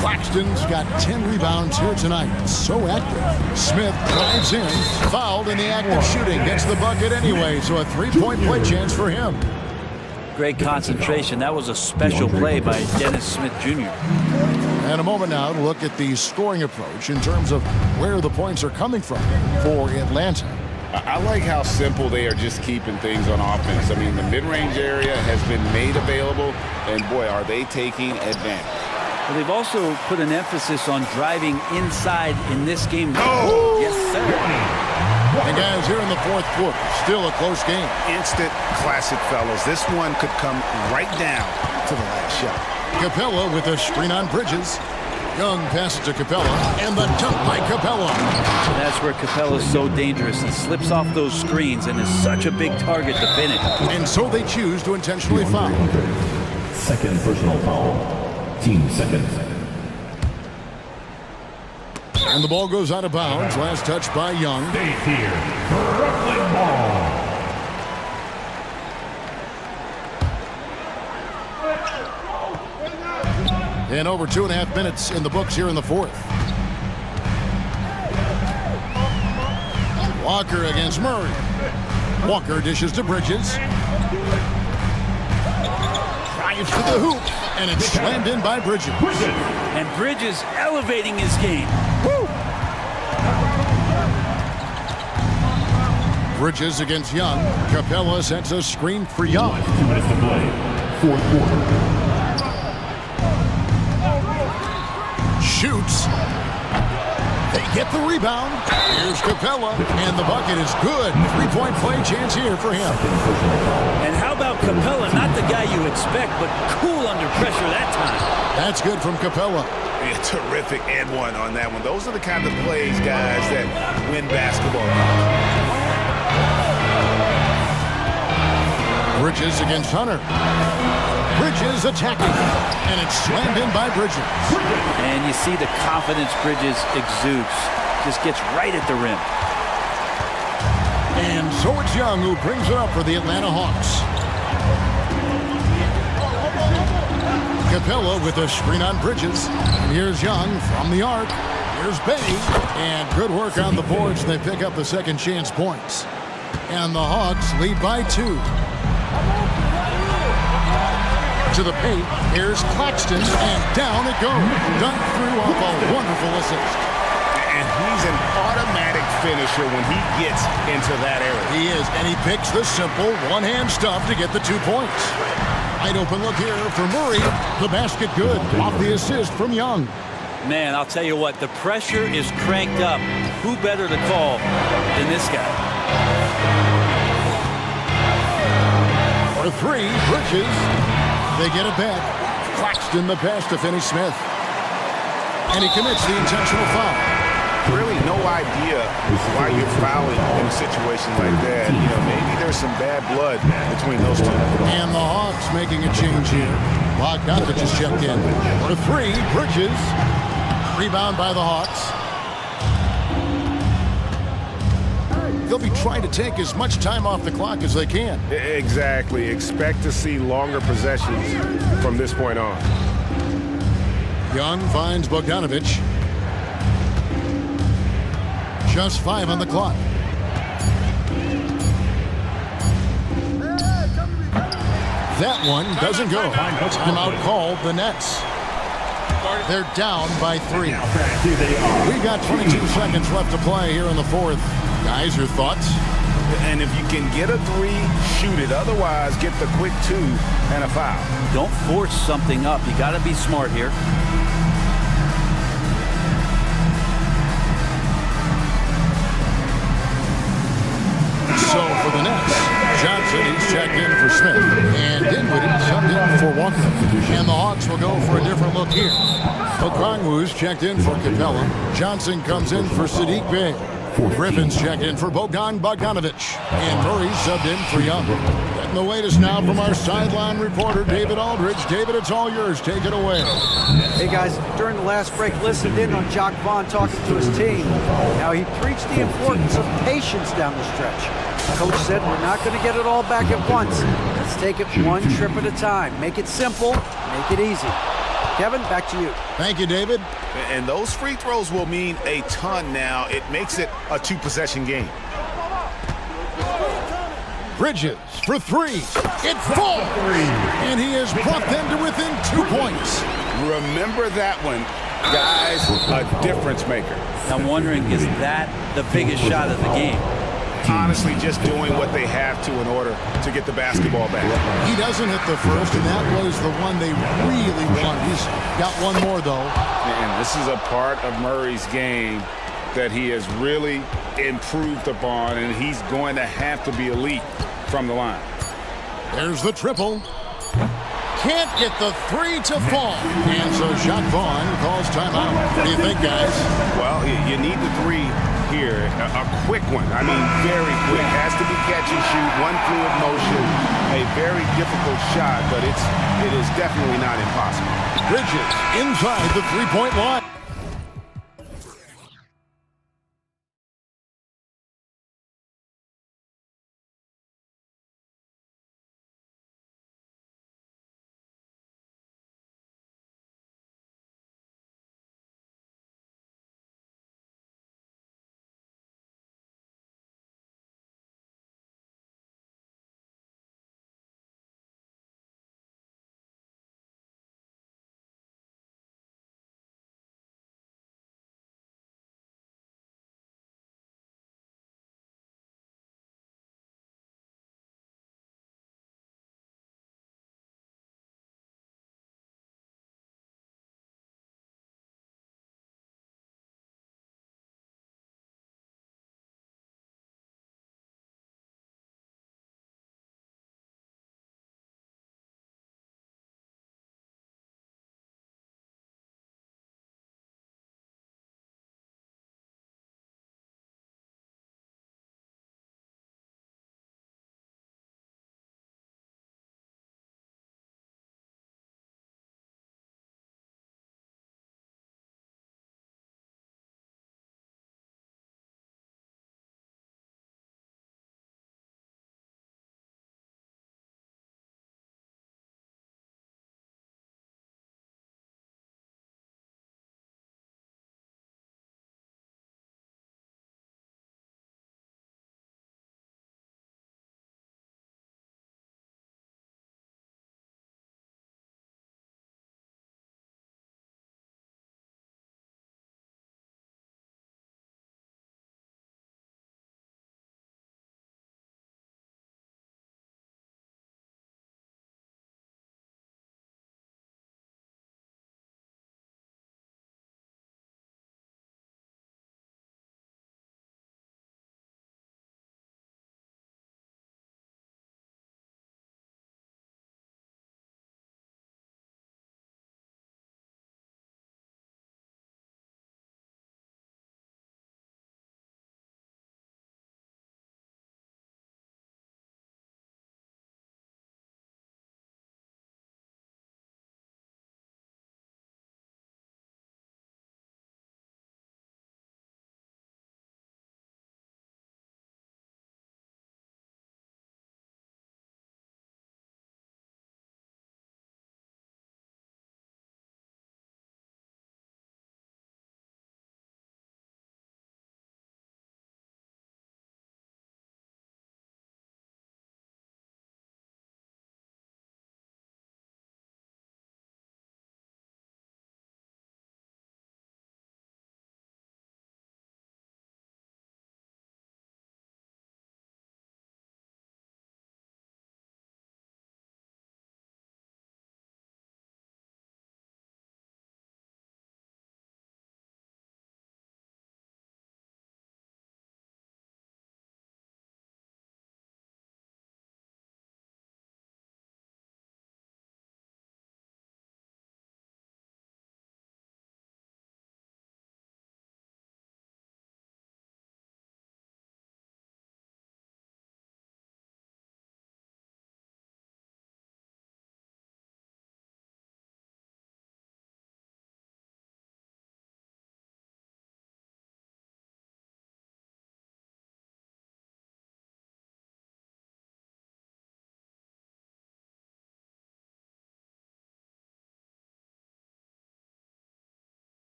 Claxton's got 10 rebounds here tonight. So active. Smith drives in. Fouled in the act of shooting. Gets the bucket anyway, so a 3-point play chance for him. Great concentration. That was a special play by Dennis Smith Jr. And a moment now to look at the scoring approach in terms of where the points are coming from for Atlanta. I like how simple they are just keeping things on offense. I mean, the mid-range area has been made available, and boy, are they taking advantage. Well, they've also put an emphasis on driving inside in this game. Oh! Yes, sir. And guys, here in the fourth quarter, still a close game. Instant classic, fellas. This one could come right down to the last shot. Capella with a screen on Bridges. Young passes to Capella, and the dunk by Capella. That's where Capella's so dangerous. He slips off those screens and is such a big target to finish. And so they choose to intentionally foul. Second personal foul. Team second. And the ball goes out of bounds. Last touch by Young. Stay here. Brooklyn ball. And over 2.5 minutes in the books here in the fourth. Walker against Murray. Walker dishes to Bridges. Drives to the hoop, and it's slammed in by Bridges. And Bridges elevating his game. Woo! Bridges against Young. Capella sets a screen for Young. 2 minutes to play. Fourth quarter. Shoots. They get the rebound. Here's Capella, and the bucket is good. 3-point play chance here for him. And how about Capella? Not the guy you expect, but cool under pressure that time. That's good from Capella. Yeah, terrific and one on that one. Those are the kind of plays, guys, that win basketball. Bridges against Hunter. Bridges attacking, and it's slammed in by Bridges. And you see the confidence Bridges exudes. Just gets right at the rim. And so it's Young who brings it up for the Atlanta Hawks. Capella with a screen on Bridges. And here's Young from the arc. Here's Bay. And good work on the boards. They pick up the second chance points. And the Hawks lead by 2. To the paint, here's Claxton, and down it goes. Dunked through off a wonderful assist. And he's an automatic finisher when he gets into that area. He is, and he picks the simple one-hand stuff to get the 2 points. Wide open look here for Murray. The basket good off the assist from Young. Man, I'll tell you what, the pressure is cranked up. Who better to call than this guy? For 3, Bridges. They get it back. Claxton the pass to Finney Smith. And he commits the intentional foul. Really no idea why you're fouling in a situation like that. You know, maybe there's some bad blood between those two. And the Hawks making a change here. Bogdanovich is checked in. For 3, Bridges. Rebound by the Hawks. They'll be trying to take as much time off the clock as they can. Exactly. Expect to see longer possessions from this point on. Young finds Bogdanovich. Just 5 on the clock. That one doesn't go. Timeout called the Nets. They're down by 3. Here they are. We got 22 seconds left to play here in the fourth. Guys, your thoughts? And if you can get a 3, shoot it. Otherwise, get the quick 2 and a foul. Don't force something up. You got to be smart here. So for the Nets, Johnson, he's checked in for Smith. And Dinwiddie subbed in for Walker. And the Hawks will go for a different look here. Okongwu's checked in for Capella. Johnson comes in for Sadiq Bey. Griffin's checked in for Bogdan Bogdanovic. And Murray subbed in for Young. Getting the latest now from our sideline reporter, David Aldridge. David, it's all yours. Take it away. Hey guys, during the last break, listened in on Jacques Vaughn talking to his team. Now he preached the importance of patience down the stretch. Coach said we're not going to get it all back at once. Let's take it one trip at a time. Make it simple, make it easy. Kevin, back to you. Thank you, David. And those free throws will mean a ton now. It makes it a 2-possession game. Bridges for 3. It falls. And he has brought them to within 2 points. Remember that one, guys, a difference maker. I'm wondering, is that the biggest shot of the game? Honestly, just doing what they have to in order to get the basketball back. He doesn't hit the first, and that was the one they really wanted. He's got one more, though. And this is a part of Murray's game that he has really improved upon, and he's going to have to be elite from the line. There's the triple. Can't get the 3 to fall. And so Jacques Vaughn calls timeout. What do you think, guys? Well, you need the 3 here, a quick one. I mean, very quick. Has to be catch and shoot, one fluid motion, a very difficult shot, but it is definitely not impossible. Bridges inside the three-point line.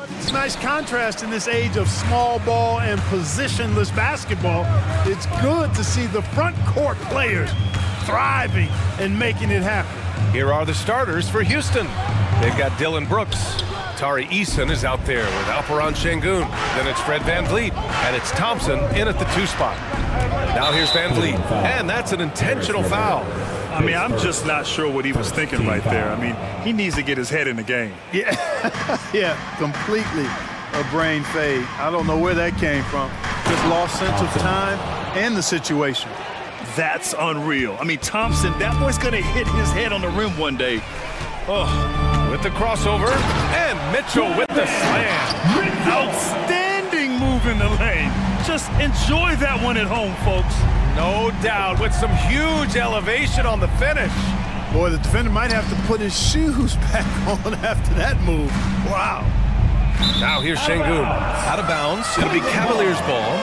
It's a nice contrast in this age of small ball and positionless basketball. It's good to see the front court players thriving and making it happen. Here are the starters for Houston. They've got Dylan Brooks. Tari Eason is out there with Alperon Şengün. Then it's Fred VanVleet, and it's Thompson in at the 2 spot. Now here's VanVleet, and that's an intentional foul. I mean, I'm just not sure what he was thinking right there. I mean, he needs to get his head in the game. Yeah, yeah, completely a brain fade. I don't know where that came from. Just lost sense of time and the situation. That's unreal. I mean, Thompson, that boy's going to hit his head on the rim one day. Oh, with the crossover, and Mitchell with the slam. Outstanding move in the lane. Just enjoy that one at home, folks. No doubt, with some huge elevation on the finish. Boy, the defender might have to put his shoes back on after that move. Wow. Now here's Şengün. Out of bounds. It'll be Cavaliers ball.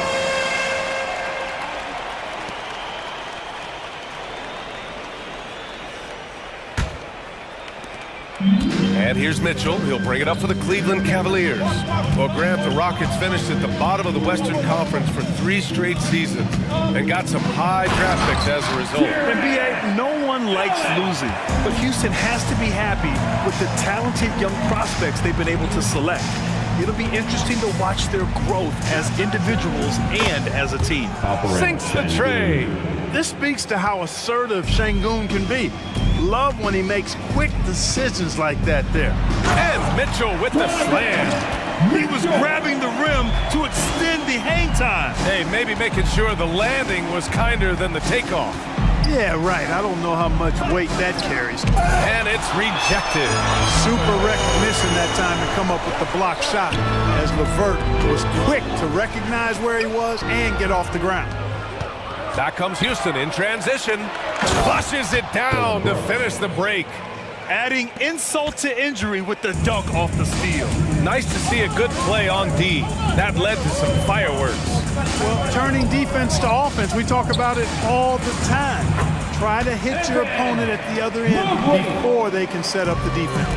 And here's Mitchell. He'll bring it up for the Cleveland Cavaliers. Well, Grant, the Rockets finished at the bottom of the Western Conference for 3 straight seasons and got some high draft picks as a result. And B.A., no one likes losing, but Houston has to be happy with the talented young prospects they've been able to select. It'll be interesting to watch their growth as individuals and as a team. Sinks the tray. This speaks to how assertive Şengün can be. Love when he makes quick decisions like that there. And Mitchell with the slam. He was grabbing the rim to extend the hang time. Hey, maybe making sure the landing was kinder than the takeoff. Yeah, right. I don't know how much weight that carries. And it's rejected. Super recognition that time to come up with the block shot, as LeVert was quick to recognize where he was and get off the ground. Back comes Houston in transition. Flushes it down to finish the break. Adding insult to injury with the dunk off the steal. Nice to see a good play on D. That led to some fireworks. Well, turning defense to offense, we talk about it all the time. Try to hit your opponent at the other end before they can set up the defense.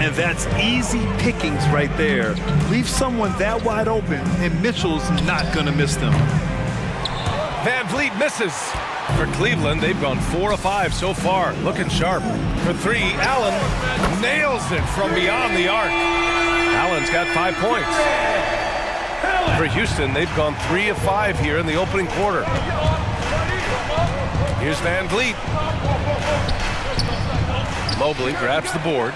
And that's easy pickings right there. Leave someone that wide open, and Mitchell's not going to miss them. VanVleet misses. For Cleveland, they've gone 4 of 5 so far. Looking sharp. For 3, Allen nails it from beyond the arc. Allen's got 5 points. For Houston, they've gone 3 of 5 here in the opening quarter. Here's VanVleet. Mobley grabs the board.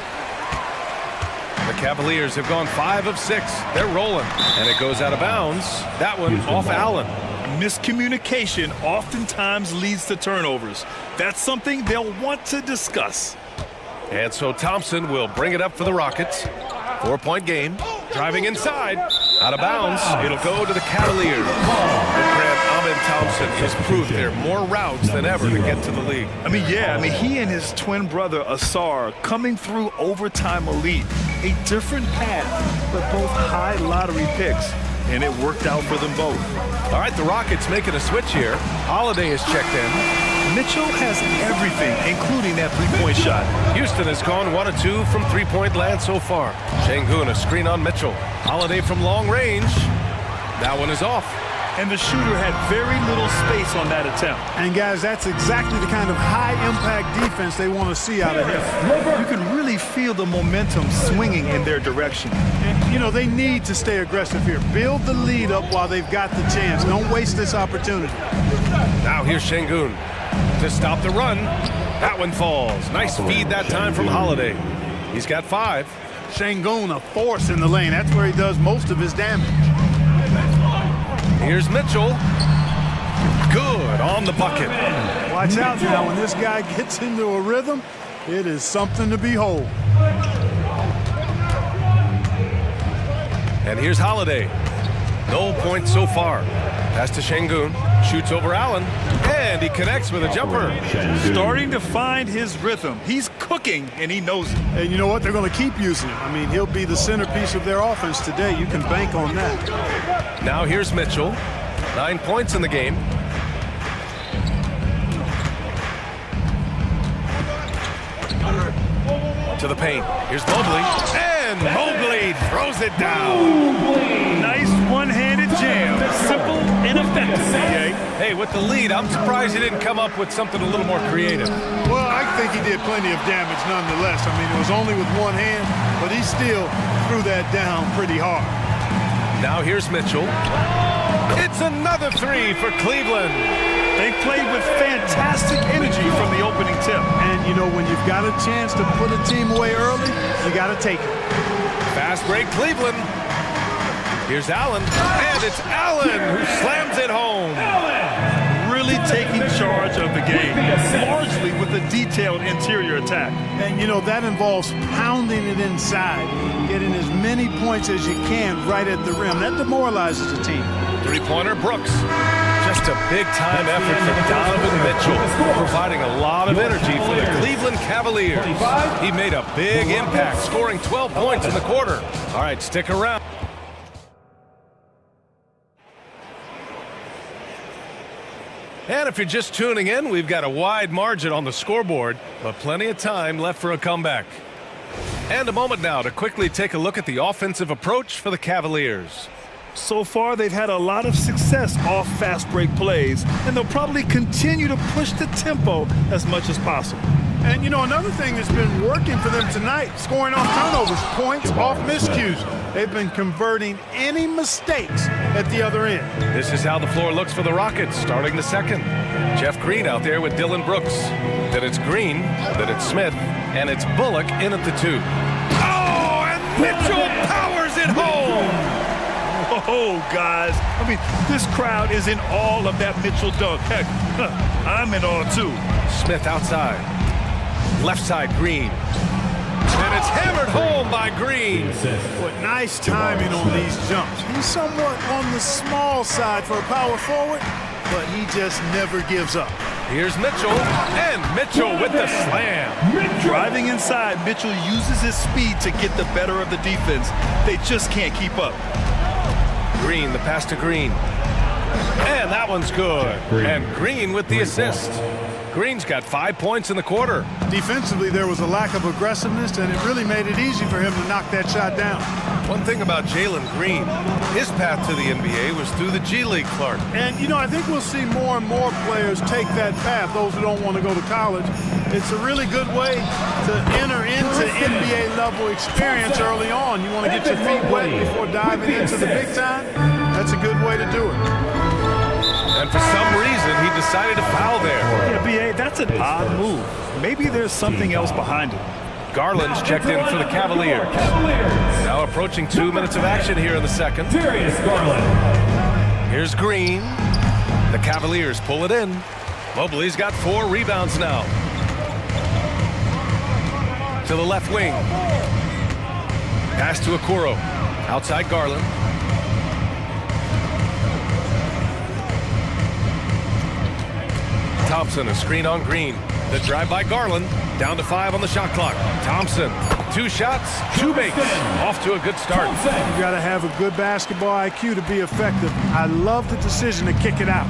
The Cavaliers have gone 5 of 6. They're rolling. And it goes out of bounds. That one off Allen. Miscommunication oftentimes leads to turnovers. That's something they'll want to discuss. And so Thompson will bring it up for the Rockets. 4-point game. Driving inside. Out of bounds. It'll go to the Cavaliers. And Grant, Amin Thompson has proved there are more routes than ever to get to the league. He and his twin brother Asar coming through overtime elite. A different path, but both high lottery picks. And it worked out for them both. All right, the Rockets making a switch here. Holiday is checked in. Mitchell has everything, including that three-point shot. Houston has gone 1 of 2 from three-point land so far. Şengün, a screen on Mitchell. Holiday from long range. That one is off. And the shooter had very little space on that attempt. And guys, that's exactly the kind of high-impact defense they want to see out of him. You can really feel the momentum swinging in their direction. And, you know, they need to stay aggressive here. Build the lead up while they've got the chance. Don't waste this opportunity. Now here's Şengün to stop the run. That one falls. Nice feed that time from Holiday. He's got 5. Şengün, a force in the lane. That's where he does most of his damage. Here's Mitchell. Good on the bucket. Watch out now. When this guy gets into a rhythm, it is something to behold. And here's Holiday. No points so far. Pass to Şengün. Shoots over Allen. And he connects with a jumper. Starting to find his rhythm. He's cooking, and he knows it. And you know what? They're going to keep using him. I mean, he'll be the centerpiece of their offense today. You can bank on that. Now here's Mitchell. 9 points in the game. To the paint. Here's Mobley. And Mobley throws it down. Nice one-handed jam. Simple and effective, CJ. Hey, with the lead, I'm surprised he didn't come up with something a little more creative. Well, I think he did plenty of damage nonetheless. I mean, it was only with one hand, but he still threw that down pretty hard. Now here's Mitchell. It's another three for Cleveland. They played with fantastic energy from the opening tip. And, you know, when you've got a chance to put a team away early, you got to take it. Fast break, Cleveland. Here's Allen, and it's Allen who slams it home. Really taking charge of the game, largely with a detailed interior attack. And, you know, that involves pounding it inside, getting as many points as you can right at the rim. That demoralizes the team. Three-pointer, Brooks. Just a big-time effort for Donovan Mitchell, providing a lot of energy for the Cleveland Cavaliers. He made a big impact, scoring 12 points in the quarter. All right, stick around. And if you're just tuning in, we've got a wide margin on the scoreboard, but plenty of time left for a comeback. And a moment now to quickly take a look at the offensive approach for the Cavaliers. So far, they've had a lot of success off fast break plays, and they'll probably continue to push the tempo as much as possible. And, you know, another thing that's been working for them tonight, scoring off turnovers, points off miscues. They've been converting any mistakes at the other end. This is how the floor looks for the Rockets starting the second. Jeff Green out there with Dylan Brooks. Then it's Green, then it's Smith, and it's Bullock in at the 2. Oh, and Mitchell powers it home! Oh, guys, I mean, this crowd is in awe of that Mitchell dunk. Heck, I'm in awe, too. Smith outside. Left side, Green. And it's hammered home by Green. What nice timing on these jumps. He's somewhat on the small side for a power forward, but he just never gives up. Here's Mitchell, and Mitchell with the slam. Driving inside, Mitchell uses his speed to get the better of the defense. They just can't keep up. Green, the pass to Green. And that one's good. And Green with the assist. Green's got 5 points in the quarter. Defensively, there was a lack of aggressiveness, and it really made it easy for him to knock that shot down. One thing about Jalen Green, his path to the NBA was through the G League, Clark. And, you know, I think we'll see more and more players take that path, those who don't want to go to college. It's a really good way to enter into NBA-level experience early on. You want to get your feet wet before diving into the big time? That's a good way to do it. And for some reason, he decided to foul there. Yeah, B.A., that's an odd move. Maybe there's something else behind it. Garland's checked in for the Cavaliers. Now approaching 2 minutes of action here in the second. Here's Green. The Cavaliers pull it in. Mobley's got 4 rebounds now. To the left wing. Pass to Okoro. Outside Garland. Thompson, a screen on Green. The drive by Garland. Down to 5 on the shot clock. Thompson, 2 shots, 2 makes. Off to a good start. You got to have a good basketball IQ to be effective. I love the decision to kick it out.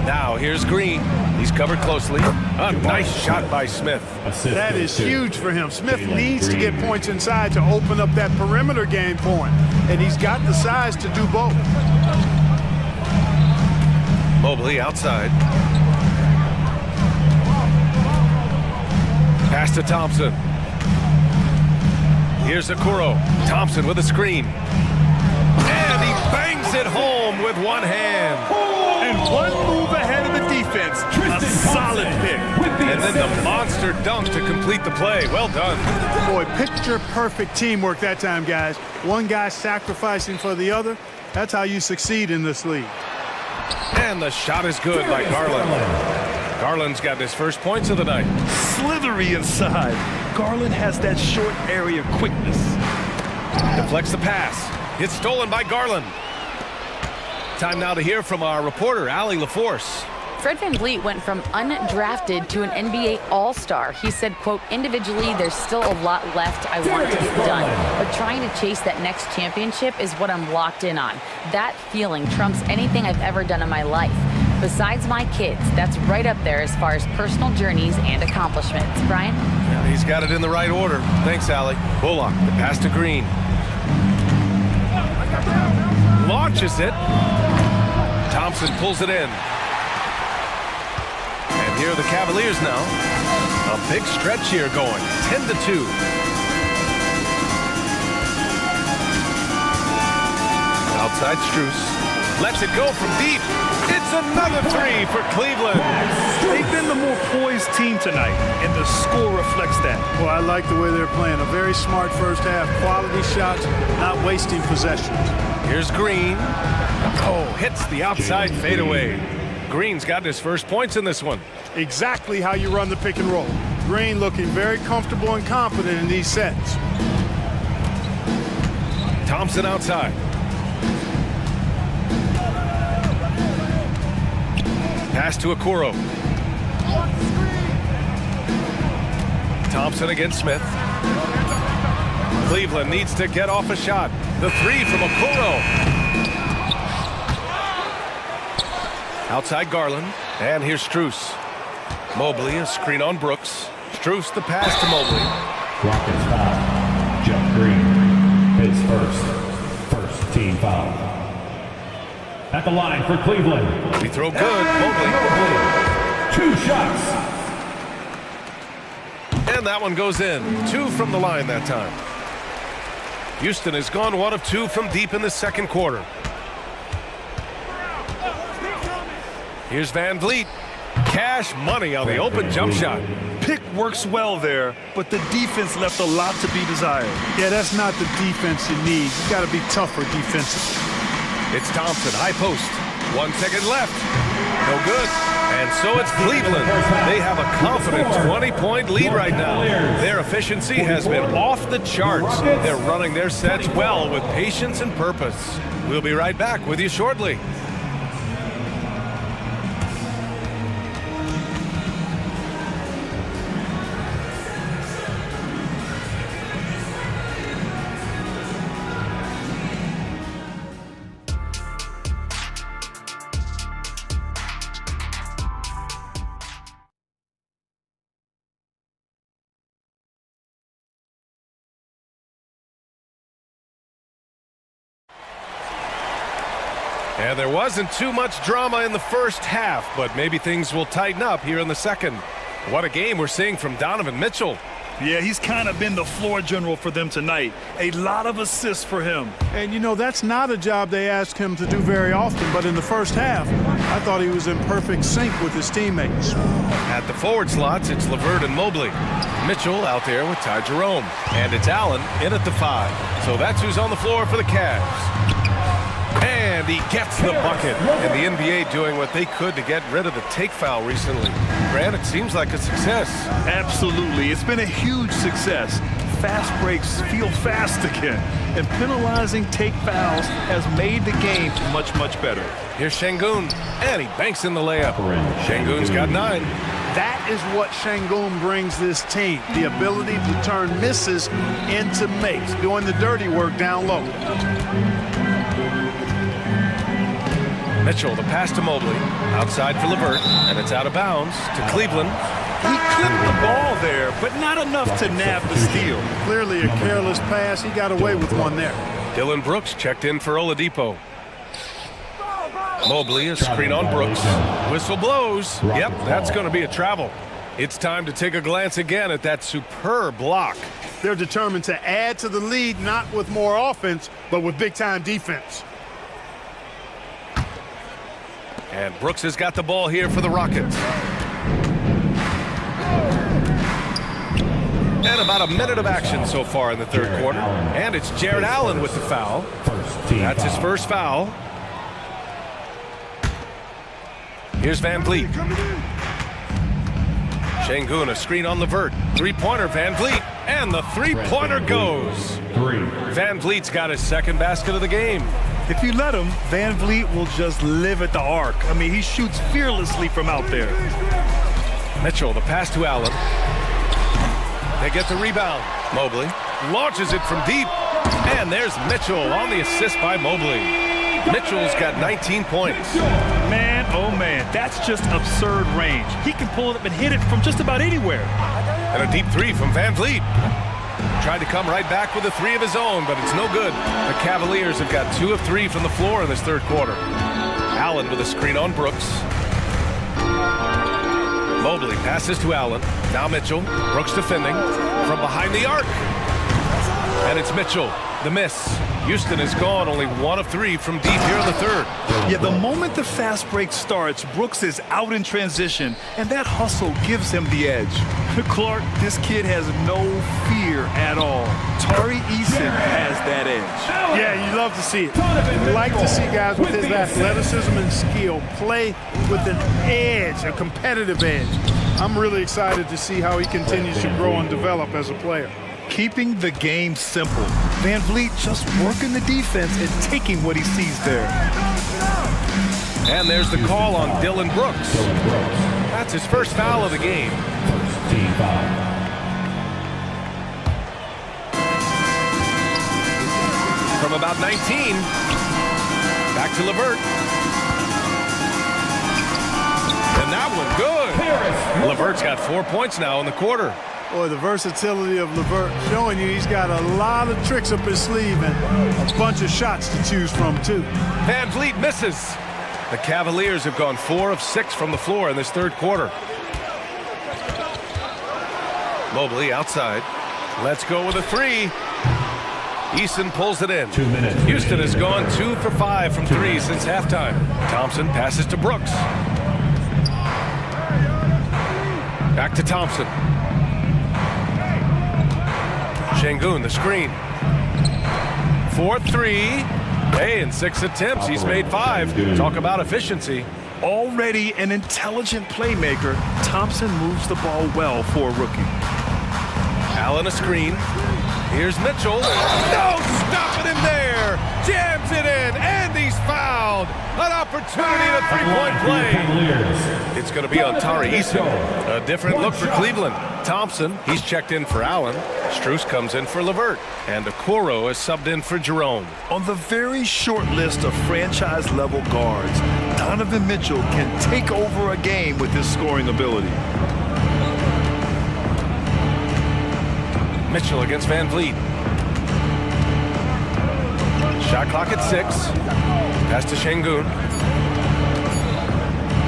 Now here's Green. He's covered closely. A nice shot by Smith. That is huge for him. Smith needs to get points inside to open up that perimeter game for him. And he's got the size to do both. Mobley outside. Pass to Thompson. Here's Okoro. Thompson with a screen. And he bangs it home with one hand. And one move ahead of the defense. A solid pick. And then the monster dunk to complete the play. Well done. Boy, picture-perfect teamwork that time, guys. One guy sacrificing for the other. That's how you succeed in this league. And the shot is good by Garland. Garland's got his first points of the night. Slithery inside. Garland has that short area quickness. Deflects the pass. It's stolen by Garland. Time now to hear from our reporter, Allie LaForce. Fred VanVleet went from undrafted to an NBA All-Star. He said, quote, individually, there's still a lot left I want to get done, but trying to chase that next championship is what I'm locked in on. That feeling trumps anything I've ever done in my life. Besides my kids, that's right up there as far as personal journeys and accomplishments. Brian? Yeah, he's got it in the right order. Thanks, Allie. Bullock, the pass to Green. Launches it. Thompson pulls it in. And here are the Cavaliers now. A big stretch here going, 10-2. Outside Strus. Lets it go from deep. It's another three for Cleveland. They've been the more poised team tonight, and the score reflects that. Well, I like the way they're playing. A very smart first half. Quality shots, not wasting possessions. Here's Green. Oh, hits the outside fadeaway. Green's got his first points in this one. Exactly how you run the pick and roll. Green looking very comfortable and confident in these sets. Thompson outside. Pass to Okoro. Thompson against Smith. Cleveland needs to get off a shot. The three from Okoro. Outside Garland. And here's Strus. Mobley, a screen on Brooks. Strus, the pass to Mobley. Rockets foul. Jeff Green, his first team foul. At the line for Cleveland. We throw good. Mobley. 2 shots. And that one goes in. 2 from the line that time. Houston has gone 1 of 2 from deep in the second quarter. Here's Van Vliet. Cash money on the open jump shot. Pick works well there, but the defense left a lot to be desired. Yeah, that's not the defense you need. You got to be tougher defensively. It's Thompson, high post. 1 second left. No good. And so it's Cleveland. They have a confident 20-point lead right now. Their efficiency has been off the charts. They're running their sets well with patience and purpose. We'll be right back with you shortly. And there wasn't too much drama in the first half, but maybe things will tighten up here in the second. What a game we're seeing from Donovan Mitchell. Yeah, he's kind of been the floor general for them tonight. A lot of assists for him. And, you know, that's not a job they ask him to do very often, but in the first half, I thought he was in perfect sync with his teammates. At the forward slots, it's LeVert and Mobley. Mitchell out there with Ty Jerome. And it's Allen in at the 5. So that's who's on the floor for the Cavs. And he gets the bucket. And the NBA doing what they could to get rid of the take foul recently. Grant, it seems like a success. Absolutely. It's been a huge success. Fast breaks feel fast again. And penalizing take fouls has made the game much, much better. Here's Şengün. And he banks in the layup. Şengün's got 9. That is what Şengün brings this team. The ability to turn misses into makes. Doing the dirty work down low. Mitchell, the pass to Mobley. Outside for LeVert, and it's out of bounds to Cleveland. He clipped the ball there, but not enough to nab the steal. Clearly a careless pass. He got away with one there. Dylan Brooks checked in for Oladipo. Mobley, a screen on Brooks. Whistle blows. Yep, that's going to be a travel. It's time to take a glance again at that superb block. They're determined to add to the lead, not with more offense, but with big-time defense. And Brooks has got the ball here for the Rockets. And about a minute of action so far in the third quarter. And it's Jared Allen with the foul. That's his first foul. Here's Van Vliet. Şengün, a screen on LeVert. Three-pointer, Van Vliet. And the three-pointer goes. Van Vliet's got his second basket of the game. If you let him, Van Vliet will just live at the arc. I mean, he shoots fearlessly from out there. Mitchell, the pass to Allen. They get the rebound. Mobley launches it from deep. And there's Mitchell on the assist by Mobley. Mitchell's got 19 points. Man, oh man, that's just absurd range. He can pull it up and hit it from just about anywhere. And a deep three from Van Vliet. Tried to come right back with a three of his own, but it's no good. The Cavaliers have got 2 of 3 from the floor in this third quarter. Allen with a screen on Brooks. Mobley passes to Allen. Now Mitchell. Brooks defending from behind the arc. And it's Mitchell. The miss. Houston is gone, only 1 of 3 from deep here in the third. Yeah, the moment the fast break starts, Brooks is out in transition, and that hustle gives him the edge. Clark, this kid has no fear at all. Tari Eason has that edge. Yeah, you love to see it. You like to see guys with his athleticism and skill play with an edge, a competitive edge. I'm really excited to see how he continues to grow and develop as a player. Keeping the game simple. Van Vliet just working the defense and taking what he sees there. And there's the call on Dylan Brooks. That's his first foul of the game. Team foul. From about 19, back to LeVert. And that one good. LeVert's got 4 points now in the quarter. Boy, the versatility of LeVert showing you he's got a lot of tricks up his sleeve and a bunch of shots to choose from, too. Van Vliet misses. The Cavaliers have gone 4 of 6 from the floor in this third quarter. Mobley outside. Let's go with a three. Eason pulls it in. 2 minutes. Houston has gone 2 for 5 from 3 since halftime. Thompson passes to Brooks. Back to Thompson. Şengün, the screen. 4-3. Hey, in 6 attempts, he's made 5. Talk about efficiency. Already an intelligent playmaker, Thompson moves the ball well for a rookie. Allen a screen. Here's Mitchell. No, stop it in there. Jams it in, and he's fouled. An opportunity at a three-point play. It's going to be on Tari Eason. A different look for Cleveland. Thompson, he's checked in for Allen. Strus comes in for LeVert. And Okoro is subbed in for Jerome. On the very short list of franchise-level guards, Donovan Mitchell can take over a game with his scoring ability. Mitchell against Van Vliet. Shot clock at 6. Pass to Şengün.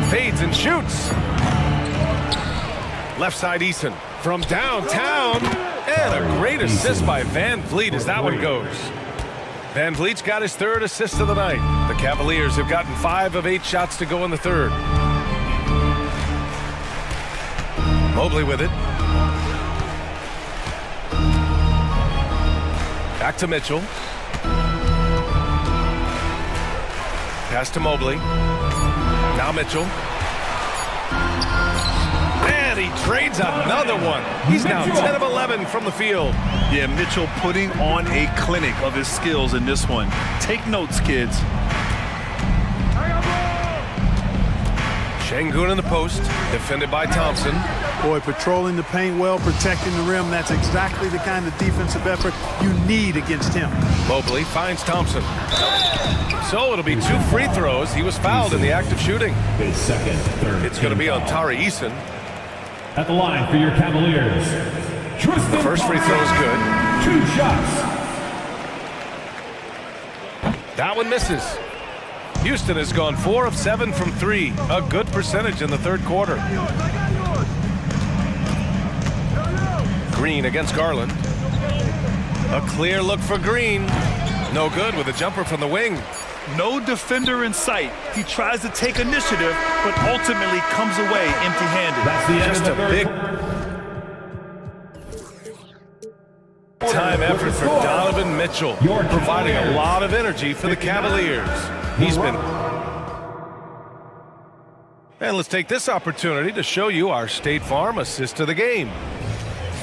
Fades and shoots. Left side Eason from downtown. And a great assist by Van Vliet as that one goes. Van Vliet's got his 3rd assist of the night. The Cavaliers have gotten 5 of 8 shots to go in the third. Mobley with it. Back to Mitchell. Pass to Mobley. Now Mitchell. And he trades another one. He's now 10 of 11 from the field. Yeah, Mitchell putting on a clinic of his skills in this one. Take notes, kids. Şengün in the post, defended by Thompson. Boy, patrolling the paint well, protecting the rim. That's exactly the kind of defensive effort you need against him. Mobley finds Thompson. So it'll be 2 free throws. He was fouled in the act of shooting. His second, third. It's going to be on Tari Eason. At the line for your Cavaliers. The first free throw is good. 2 shots. That one misses. Houston has gone 4 of 7 from 3. A good percentage in the third quarter. Green against Garland. A clear look for Green. No good with a jumper from the wing. No defender in sight. He tries to take initiative, but ultimately comes away empty-handed. That's the end Just of the a big time effort for Donovan Mitchell, providing a lot of energy for the Cavaliers. He's been... And let's take this opportunity to show you our State Farm assist of the game.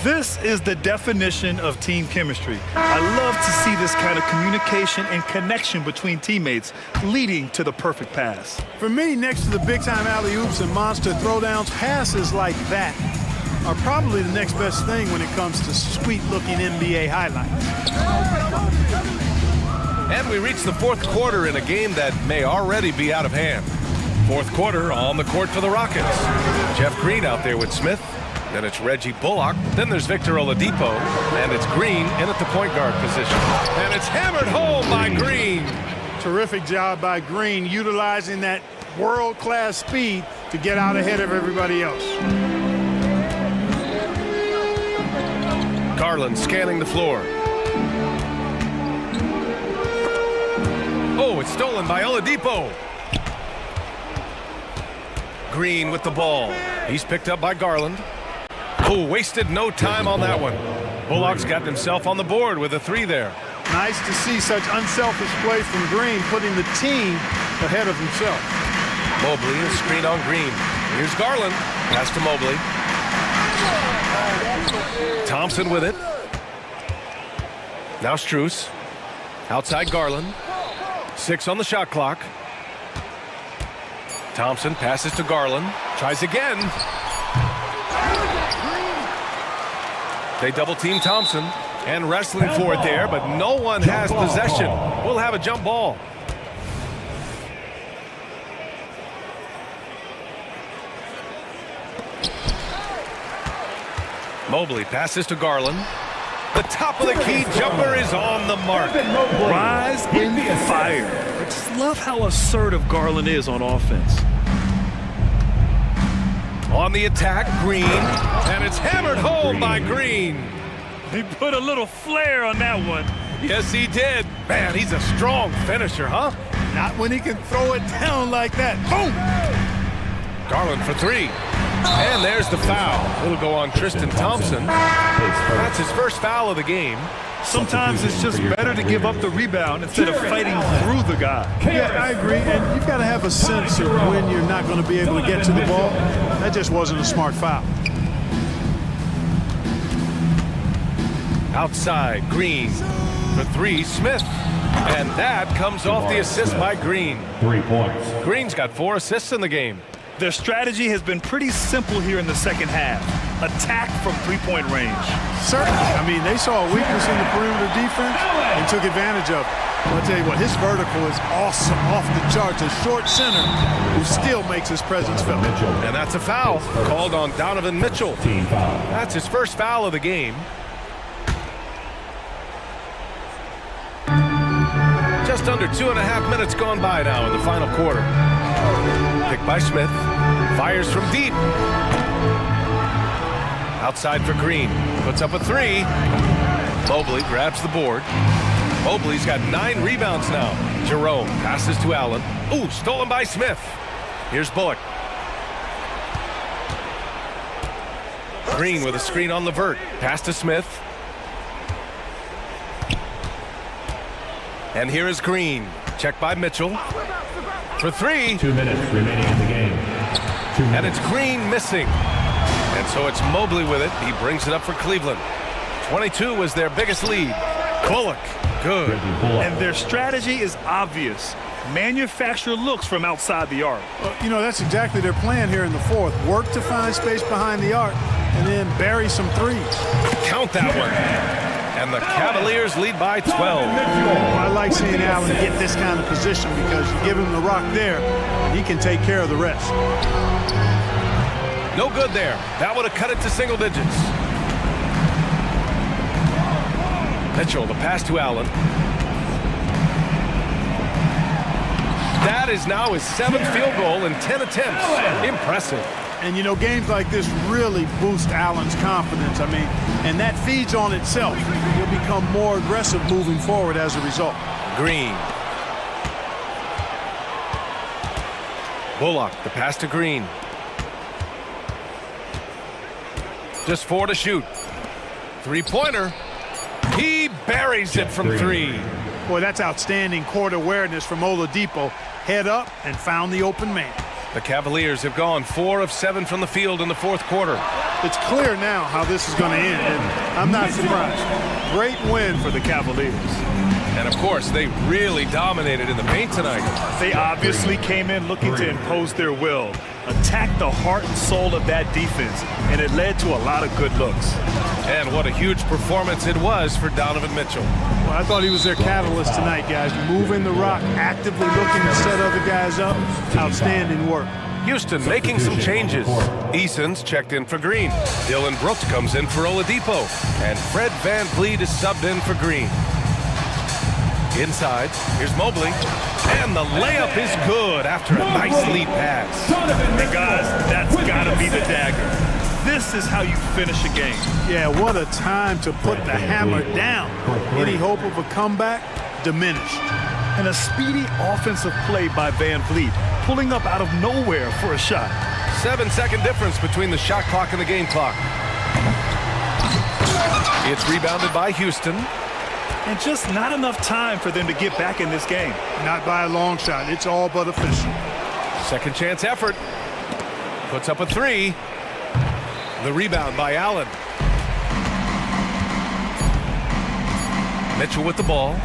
This is the definition of team chemistry. I love to see this kind of communication and connection between teammates leading to the perfect pass. For me, next to the big-time alley-oops and monster throwdowns, passes like that are probably the next best thing when it comes to sweet-looking NBA highlights. And we reach the fourth quarter in a game that may already be out of hand. Fourth quarter on the court for the Rockets. Jeff Green out there with Smith. Then it's Reggie Bullock. Then there's Victor Oladipo. And it's Green in at the point guard position. And it's hammered home by Green. Terrific job by Green, utilizing that world-class speed to get out ahead of everybody else. Garland scanning the floor. Oh, it's stolen by Oladipo. Green with the ball. He's picked up by Garland. Oh, wasted no time on that one. Bullock's got himself on the board with a three there. Nice to see such unselfish play from Green, putting the team ahead of himself. Mobley, a screen on Green. Here's Garland. Pass to Mobley. Thompson with it. Now Strus. Outside Garland. 6 on the shot clock. Thompson passes to Garland. Tries again. They double team Thompson. And wrestling for it there, but no one has possession. We'll have a jump ball. Mobley passes to Garland. The top of the key jumper is on the mark. Rise in fire. I just love how assertive Garland is on offense. On the attack, Green. And it's hammered home by Green. He put a little flair on that one. Yes, he did. Man, he's a strong finisher, huh? Not when he can throw it down like that. Boom! Garland for three. And there's the foul. It'll go on Tristan Thompson. That's his first foul of the game. Sometimes it's just better to give up the rebound instead of fighting through the guy. Yeah, I agree. And you've got to have a sense of when you're not going to be able to get to the ball. That just wasn't a smart foul. Outside, Green. For three, Smith. And that comes off the assist by Green. 3 points. Green's got 4 assists in the game. Their strategy has been pretty simple here in the second half. Attack from three-point range. Certainly. I mean, they saw a weakness in the perimeter defense and took advantage of it. I'll tell you what, his vertical is awesome, off the charts. A short center who still makes his presence felt. And that's a foul called on Donovan Mitchell. Team foul. That's his first foul of the game. Just under 2.5 minutes gone by now in the final quarter. Picked by Smith. Fires from deep. Outside for Green. Puts up a three. Mobley grabs the board. Mobley's got 9 rebounds now. Jerome passes to Allen. Ooh, stolen by Smith. Here's Bullock. Green with a screen on Levert. Pass to Smith. And here is Green. Checked by Mitchell. For three. 2 minutes remaining in the game. And it's Green missing. And so it's Mobley with it. He brings it up for Cleveland. 22 was their biggest lead. Bullock. Good. And their strategy is obvious. Manufacture looks from outside the arc. You know, that's exactly their plan here in the fourth. Work to find space behind the arc and then bury some threes. Count that one. And the Cavaliers lead by 12. I like seeing Allen get this kind of position because you give him the rock there, he can take care of the rest. No good there. That would have cut it to single digits. Mitchell, the pass to Allen. That is now his 7th field goal in 10 attempts. Impressive. And, you know, games like this really boost Allen's confidence. I mean, and that feeds on itself. He'll become more aggressive moving forward as a result. Green. Bullock, the pass to Green. Just 4 to shoot. Three-pointer. He buries it from 3. Boy, that's outstanding court awareness from Oladipo. Head up and found the open man. The Cavaliers have gone 4 of 7 from the field in the fourth quarter. It's clear now how this is going to end, and I'm not surprised. Great win for the Cavaliers. And of course, they really dominated in the paint tonight. They obviously came in looking to impose their will, attack the heart and soul of that defense, and it led to a lot of good looks. And what a huge performance it was for Donovan Mitchell. Well, I thought he was their catalyst tonight, guys. Moving the rock, actively looking to set other guys up. Outstanding work. Houston making some changes. Eason's checked in for Green. Dylan Brooks comes in for Oladipo. And Fred VanVleet is subbed in for Green. Inside, here's Mobley. And the layup is good after a nice lead pass. And guys, that's got to be the dagger. This is how you finish a game. Yeah, what a time to put the hammer down. Any hope of a comeback diminished. And a speedy offensive play by VanVleet, pulling up out of nowhere for a shot. 7-second difference between the shot clock and the game clock. It's rebounded by Houston. And just not enough time for them to get back in this game. Not by a long shot. It's all but official. Second chance effort. Puts up a three. The rebound by Allen. Mitchell with the ball.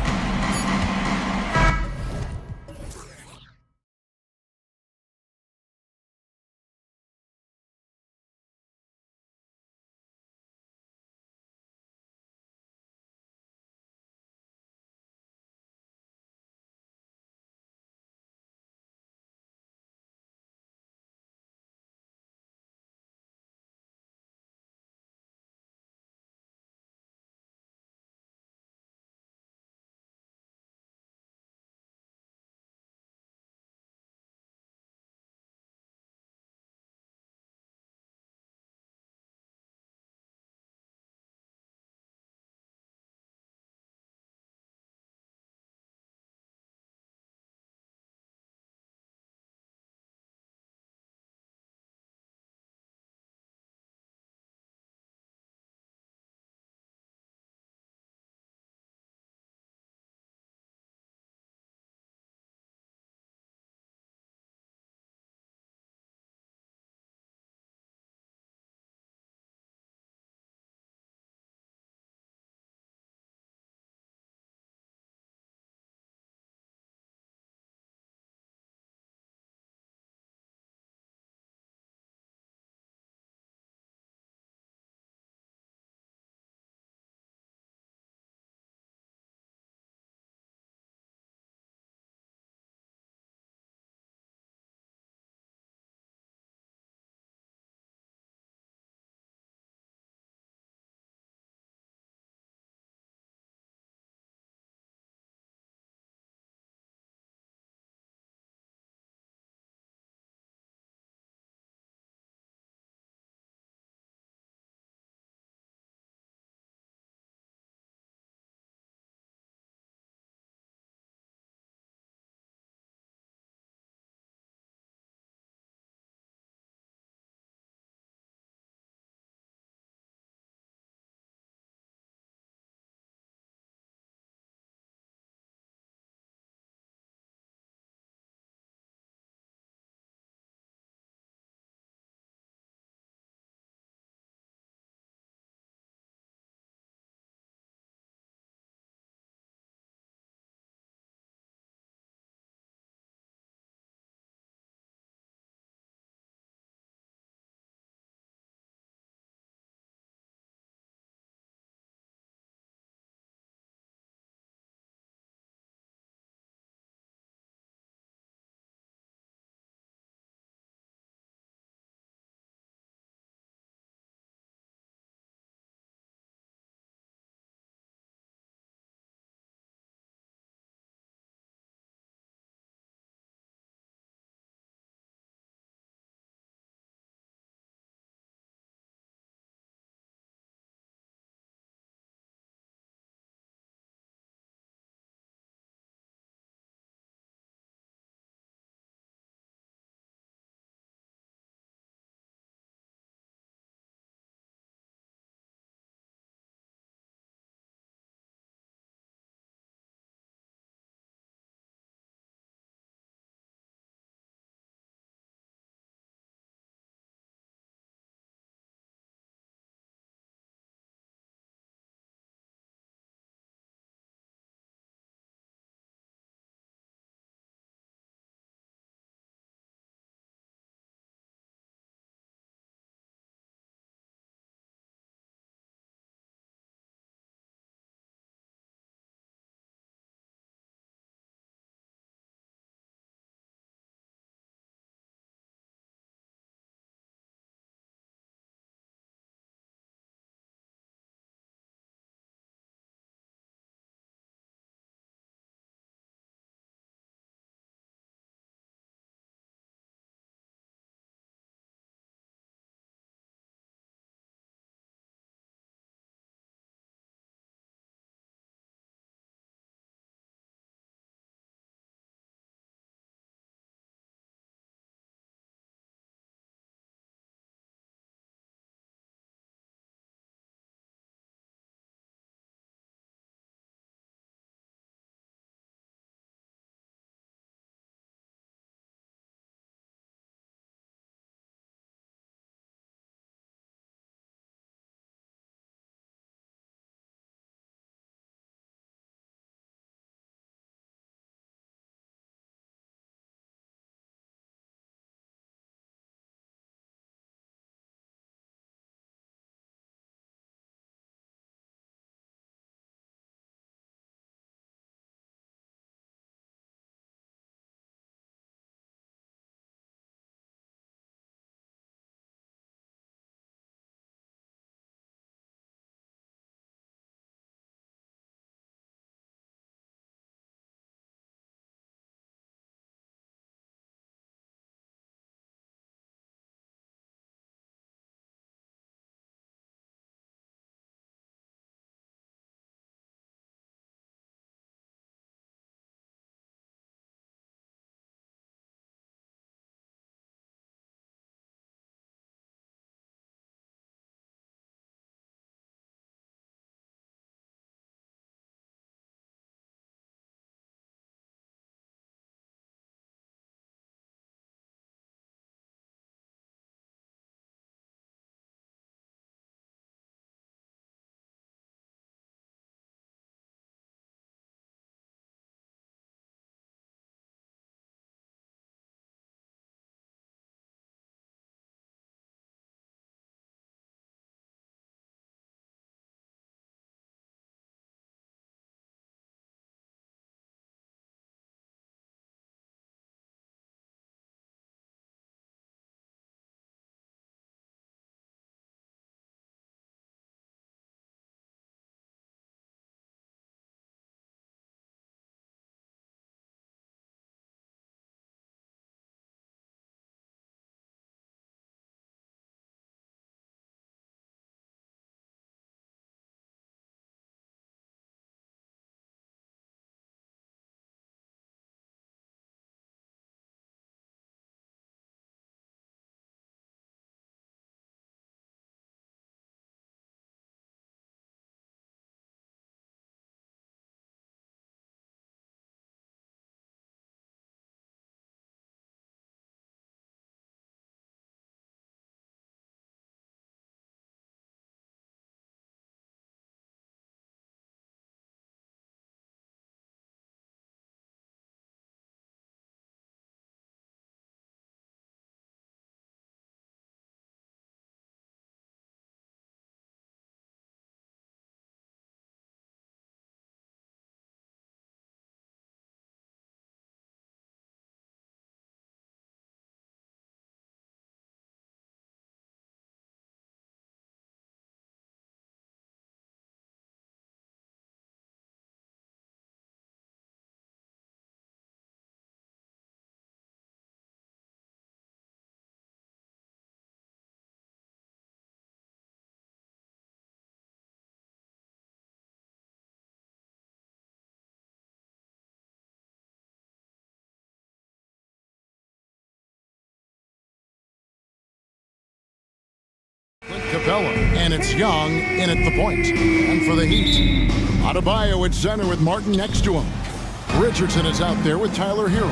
Capella, and it's Young in at the point. And for the Heat, Adebayo at center with Martin next to him. Richardson is out there with Tyler Hero.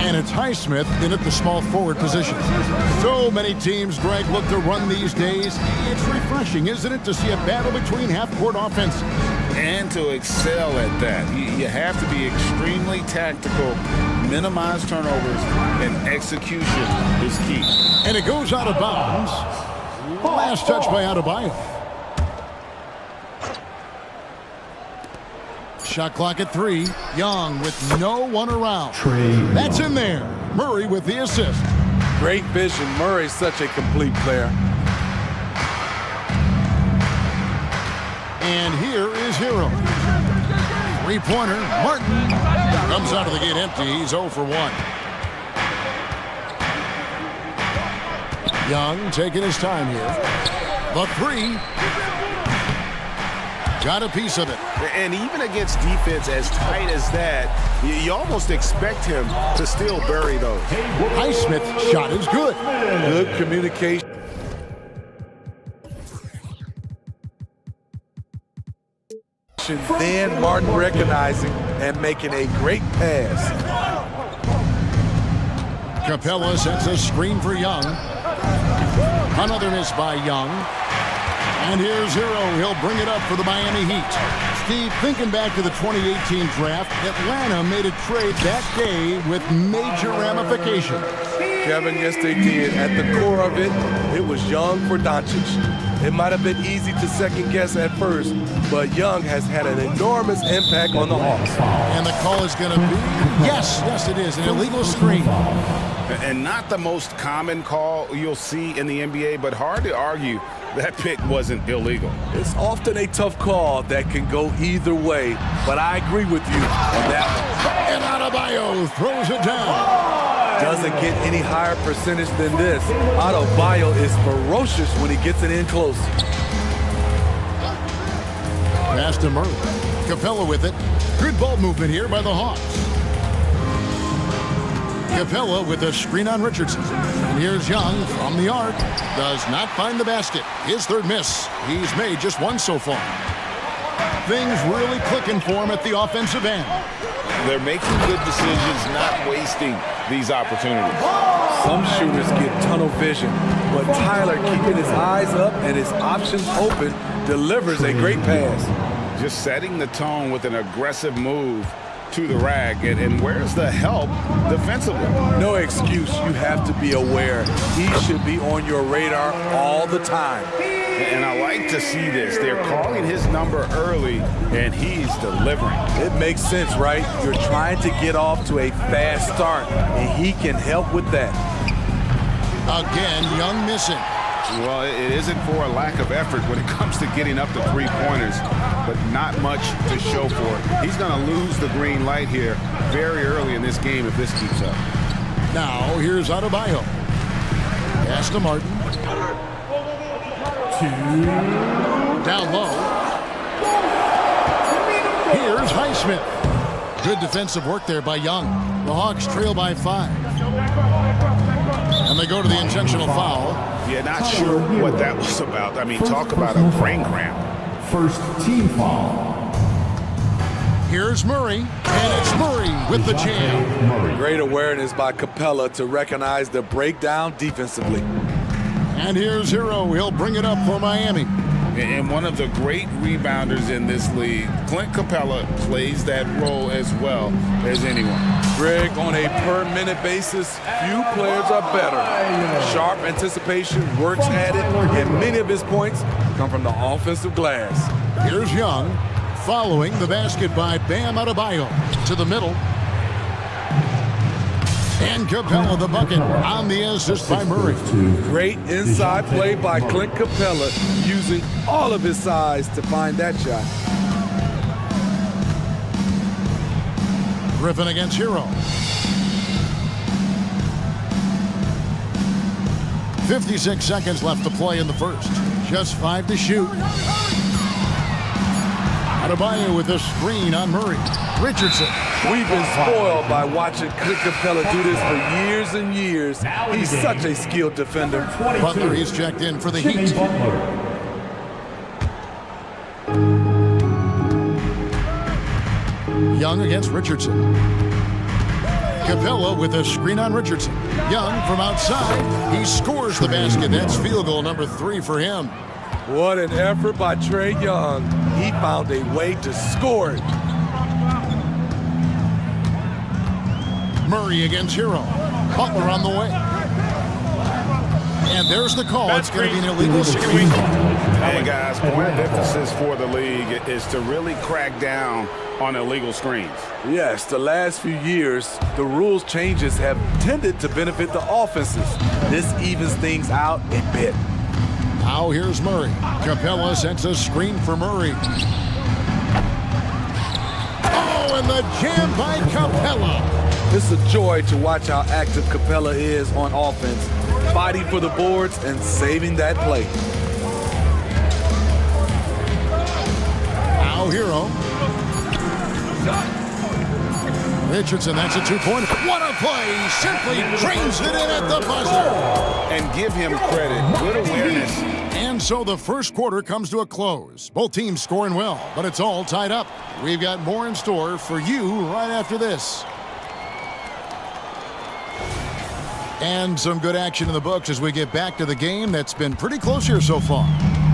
And it's Highsmith in at the small forward position. So many teams, Greg, look to run these days. It's refreshing, isn't it, to see a battle between half-court offenses? And to excel at that. You have to be extremely tactical, minimize turnovers, and execution is key. And it goes out of bounds. Last touch by Adebayo. Shot clock at 3. Young with no one around. That's in there. Murray with the assist. Great vision. Murray's such a complete player. And here is Hero. Three-pointer. Martin comes out of the gate empty. He's 0 for 1. Young taking his time here. The 3. Got a piece of it. And even against defense as tight as that, you almost expect him to still bury those. Highsmith's shot is good. Good communication. Then Martin recognizing and making a great pass. Capella sets a screen for Young. Another miss by Young. And here's Hero. He'll bring it up for the Miami Heat. Steve, thinking back to the 2018 draft, Atlanta made a trade that day with major ramifications. Kevin, yes they did. At the core of it, it was Young for Doncic. It might have been easy to second guess at first, but Young has had an enormous impact on the Hawks. And the call is going to be, yes, it is, an illegal screen. And not the most common call you'll see in the NBA, but hard to argue that pick wasn't illegal. It's often a tough call that can go either way, but I agree with you on that one. And Adebayo throws it down. Doesn't get any higher percentage than this. Adebayo is ferocious when he gets it in close. Pass to Murray. Capella with it. Good ball movement here by the Hawks. Capella with a screen on Richardson. And here's Young from the arc. Does not find the basket. His third miss. He's made just one so far. Things really clicking for him at the offensive end. They're making good decisions, not wasting these opportunities. Some shooters get tunnel vision, but Tyler, keeping his eyes up and his options open, delivers a great pass. Just setting the tone with an aggressive move to the rack, and where's the help defensively? No excuse. You have to be aware. He should be on your radar all the time. And I like to see this. They're calling his number early, and he's delivering. It makes sense, right? You're trying to get off to a fast start, and he can help with that. Again, Young missing. Well, it isn't for a lack of effort when it comes to getting up to three-pointers, but not much to show for it. He's going to lose the green light here very early in this game if this keeps up. Now, here's Adebayo. Pass to Martin. Down low. Here's Highsmith. Good defensive work there by Young. The Hawks trail by 5. And they go to the intentional foul. Yeah, not sure what that was about. I mean, talk about a brain cramp. First team foul. Here's Murray, and it's Murray with the jam. Great awareness by Capella to recognize the breakdown defensively. And here's Hero. He'll bring it up for Miami. And one of the great rebounders in this league, Clint Capella, plays that role as well as anyone. Greg, on a per-minute basis, few players are better. Sharp anticipation, works at it, and many of his points come from the offensive glass. Here's Young, following the basket by Bam Adebayo to the middle. And Capella the bucket on the assist by Murray. Great inside play by Clint Capella, using all of his size to find that shot. Griffin against Hero. 56 seconds left to play in the first. Just 5 to shoot. Adebayo with a screen on Murray. Richardson. We've been spoiled by watching Clint Capella do this for years and years. He's such a skilled defender. Butler, he's checked in for the Heat. Young against Richardson. Capella with a screen on Richardson. Young from outside. He scores the basket. That's field goal number 3 for him. What an effort by Trae Young. He found a way to score it. Murray against Hero. Butler on the way. And there's the call. It's going to be an illegal screen. Hey, guys, point of emphasis for the league is to really crack down on illegal screens. Yes, the last few years, the rules changes have tended to benefit the offenses. This evens things out a bit. Now here's Murray. Capella sets a screen for Murray. Oh, and the jam by Capella. It's a joy to watch how active Capella is on offense, fighting for the boards and saving that play. Now Hero. Richardson, that's a 2-pointer. What a play! Simply drains it in at the buzzer. And give him credit. Good awareness. And so the first quarter comes to a close. Both teams scoring well, but it's all tied up. We've got more in store for you right after this. And some good action in the books as we get back to the game that's been pretty close here so far.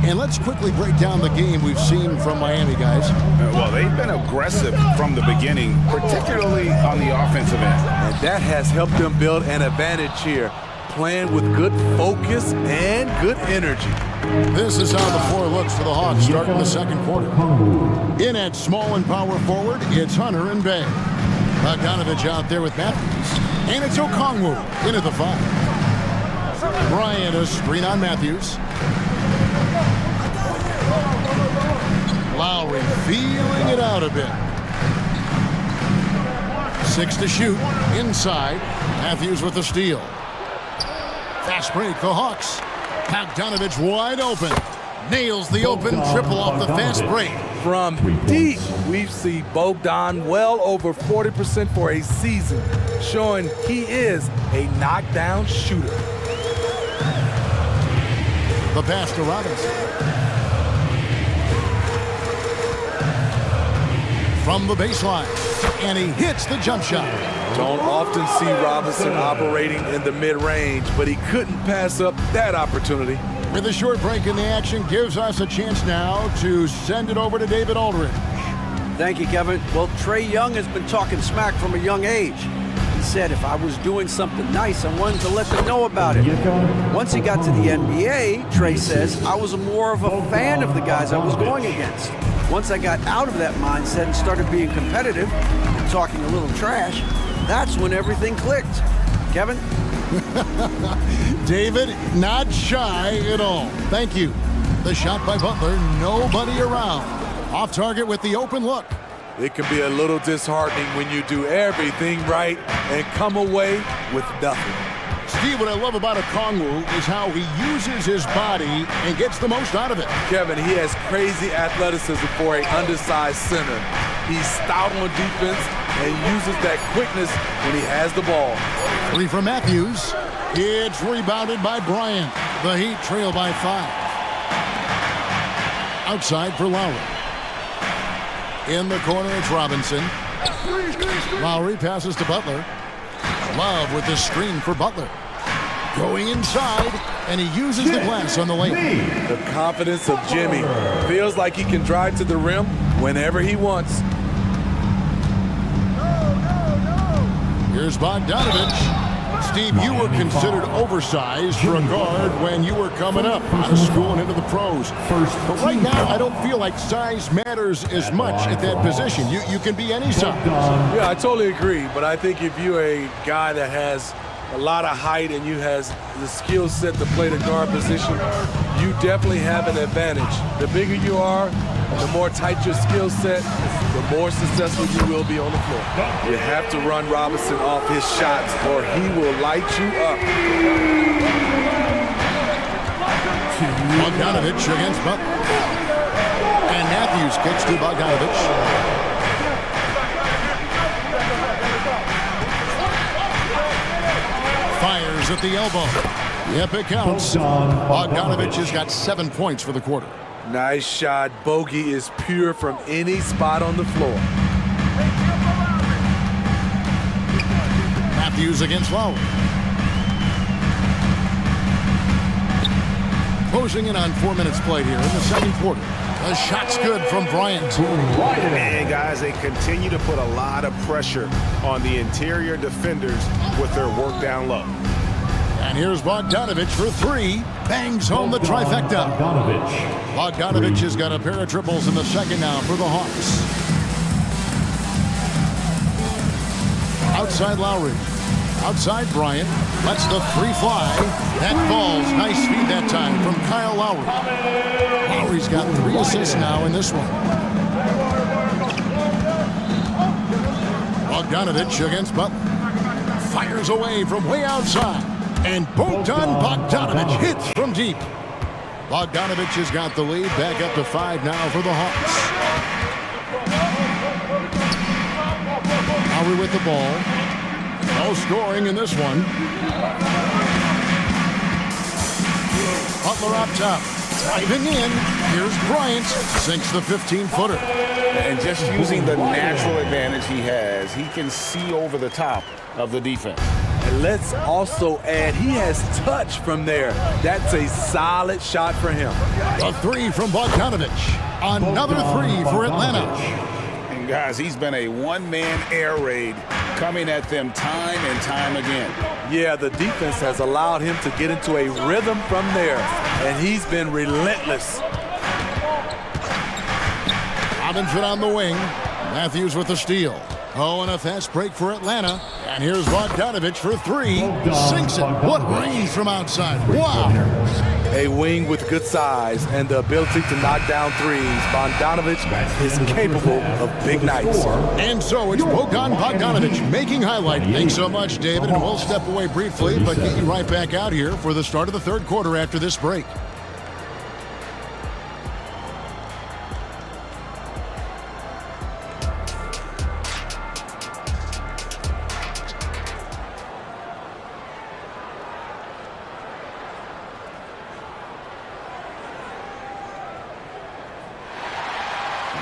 And let's quickly break down the game we've seen from Miami, guys. Well, they've been aggressive from the beginning, particularly on the offensive end. And that has helped them build an advantage here, playing with good focus and good energy. This is how the floor looks for the Hawks starting the second quarter. In at small and power forward, it's Hunter and Bay. Bogdanovich out there with Matthews. And it's Okongwu in at the 5. Bryant, a screen on Matthews. Lowry feeling it out a bit. 6 to shoot. Inside. Matthews with the steal. Fast break, the Hawks. Bogdanovich wide open. Nails the open triple off the fast break. From deep, we've seen Bogdan well over 40% for a season, showing he is a knockdown shooter. The pass to Robinson. From the baseline. And he hits the jump shot. Don't often see Robinson operating in the mid-range, but he couldn't pass up that opportunity. With a short break in the action, gives us a chance now to send it over to David Aldridge. Thank you, Kevin. Well, Trae Young has been talking smack from a young age. He said if I was doing something nice, I wanted to let them know about it. Once he got to the NBA, Trae says, I was more of a fan of the guys I was going against. Once I got out of that mindset and started being competitive and talking a little trash, that's when everything clicked. Kevin? David, not shy at all. Thank you. The shot by Butler, nobody around. Off target with the open look. It can be a little disheartening when you do everything right and come away with nothing. Steve, what I love about Okongwu is how he uses his body and gets the most out of it. Kevin, he has crazy athleticism for an undersized center. He's stout on defense and uses that quickness when he has the ball. 3 from Matthews. It's rebounded by Bryant. The Heat trail by 5. Outside for Lowry. In the corner, it's Robinson. Lowry passes to Butler. Love with the screen for Butler. Going inside, and he uses the glass on the lane. The confidence of Jimmy. Feels like he can drive to the rim whenever he wants. Here's Bogdanovich. Steve, you were considered oversized for a guard when you were coming up out of school and into the pros. But right now, I don't feel like size matters as much at that position. You can be any size. Yeah, I totally agree. But I think if you're a guy that has a lot of height and you has the skill set to play the guard position, you definitely have an advantage. The bigger you are, the more tight your skill set, the more successful you will be on the floor. You have to run Robinson off his shots or he will light you up. Bogdanovich against Butler. And Matthews kicks to Bogdanovich. Fires at the elbow. Yep, it counts. Bogdanovich has got 7 points for the quarter. Nice shot. Bogey is pure from any spot on the floor. Matthews against Lowry. Closing in on 4 minutes played here in the second quarter. The shot's good from Bryant. And guys, they continue to put a lot of pressure on the interior defenders with their work down low. And here's Bogdanovich for three. Bangs home the trifecta. Bogdanovich has got a pair of triples in the second now for the Hawks. Outside Lowry. Outside Bryant. Lets the three fly. That falls. Nice feed that time from Kyle Lowry. Lowry's got 3 assists now in this one. Bogdanovich against Butler. Fires away from way outside. And Bogdan Bogdanovich hits from deep. Bogdanovich has got the lead. Back up to 5 now for the Hawks. Lowry with the ball. No scoring in this one. Butler up top. Driving in. Here's Bryant. Sinks the 15-footer. And just using the natural advantage he has, he can see over the top of the defense. And let's also add, he has touch from there. That's a solid shot for him. A three from Bogdanovich. Another three for Atlanta. And guys, he's been a one-man air raid coming at them time and time again. Yeah, the defense has allowed him to get into a rhythm from there, and he's been relentless. Robinson on the wing. Matthews with the steal. Oh, and a fast break for Atlanta. And here's Bogdanovich for three. Sinks it. What range from outside. Wow. A wing with good size and the ability to knock down threes. Bogdanovich is capable of big nights. And so it's Bogdan Bogdanovich making highlight. Thanks so much, David. And we'll step away briefly, but get you right back out here for the start of the third quarter after this break.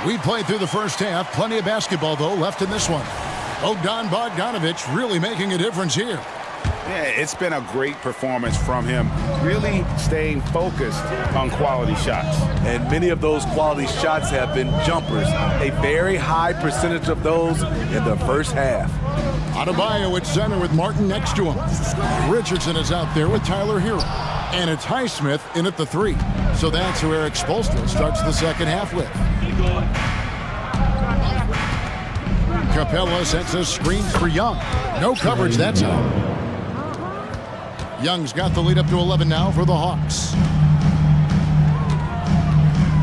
We played through the first half. Plenty of basketball, though, left in this one. Bogdan Bogdanovich really making a difference here. Yeah, it's been a great performance from him, really staying focused on quality shots. And many of those quality shots have been jumpers. A very high percentage of those in the first half. Adebayo at center with Martin next to him. Richardson is out there with Tyler Hero. And it's Highsmith in at the three. So that's who Eric Spoelstra starts the second half with. Capella sets a screen for Young. No coverage that time. Young's got the lead up to 11 now for the Hawks.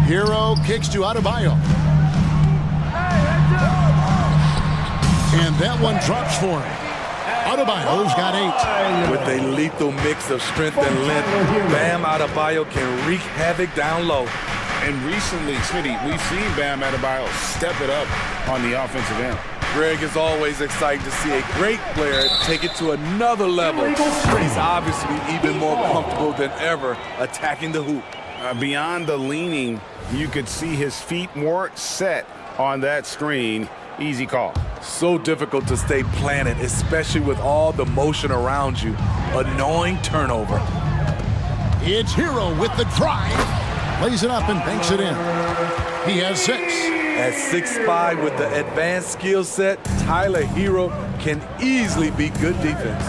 Hero kicks to Adebayo. And that one drops for him. Adebayo's got 8. With a lethal mix of strength and length, Bam Adebayo can wreak havoc down low. And recently, Smitty, we've seen Bam Adebayo step it up on the offensive end. Greg, is always exciting to see a great player take it to another level. He's obviously even more comfortable than ever attacking the hoop. Beyond the leaning, you could see his feet more set on that screen. Easy call. So difficult to stay planted, especially with all the motion around you. Annoying turnover. It's Hero with the drive. Lays it up and banks it in. He has 6. At 6'5" with the advanced skill set, Tyler Hero can easily be good defense.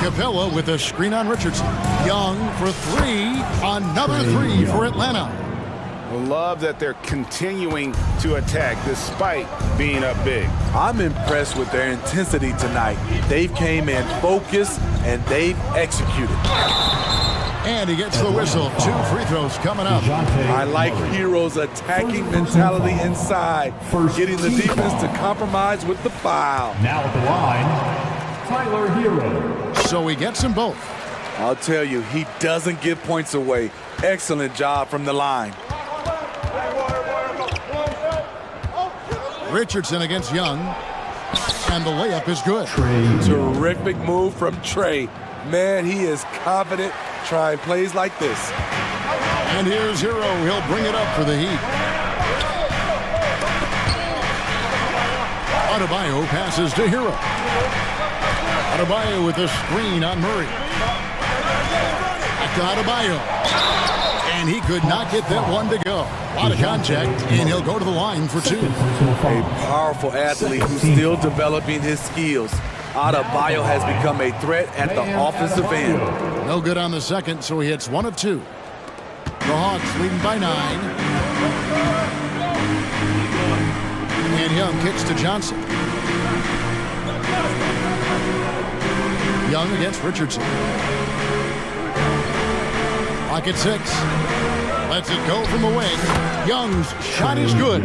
Capella with a screen on Richardson. Young for 3. Another 3 for Atlanta. Love that they're continuing to attack despite being up big. I'm impressed with their intensity tonight. They've came in focused and they've executed. And he gets the whistle. 2 free throws coming up. I like Hero's attacking mentality inside, getting the defense to compromise with the foul. Now at the line, Tyler Hero. So he gets them both. I'll tell you, he doesn't give points away. Excellent job from the line. Richardson against Young. And the layup is good. Terrific move from Trey. Man, he is confident trying plays like this. And here's Hero. He'll bring it up for the Heat. A Adebayo passes to Hero. Adebayo with a screen on Murray. Back to Adebayo. And he could not get that one to go. A lot of contact, and he'll go to the line for two. A powerful athlete who's still developing his skills. Adebayo has become a threat at the offensive end. No good on the second, so he hits 1 of 2. The Hawks leading by 9. And Young kicks to Johnson. Young against Richardson. Clock at 6. Lets it go from the wing. Young's shot is good.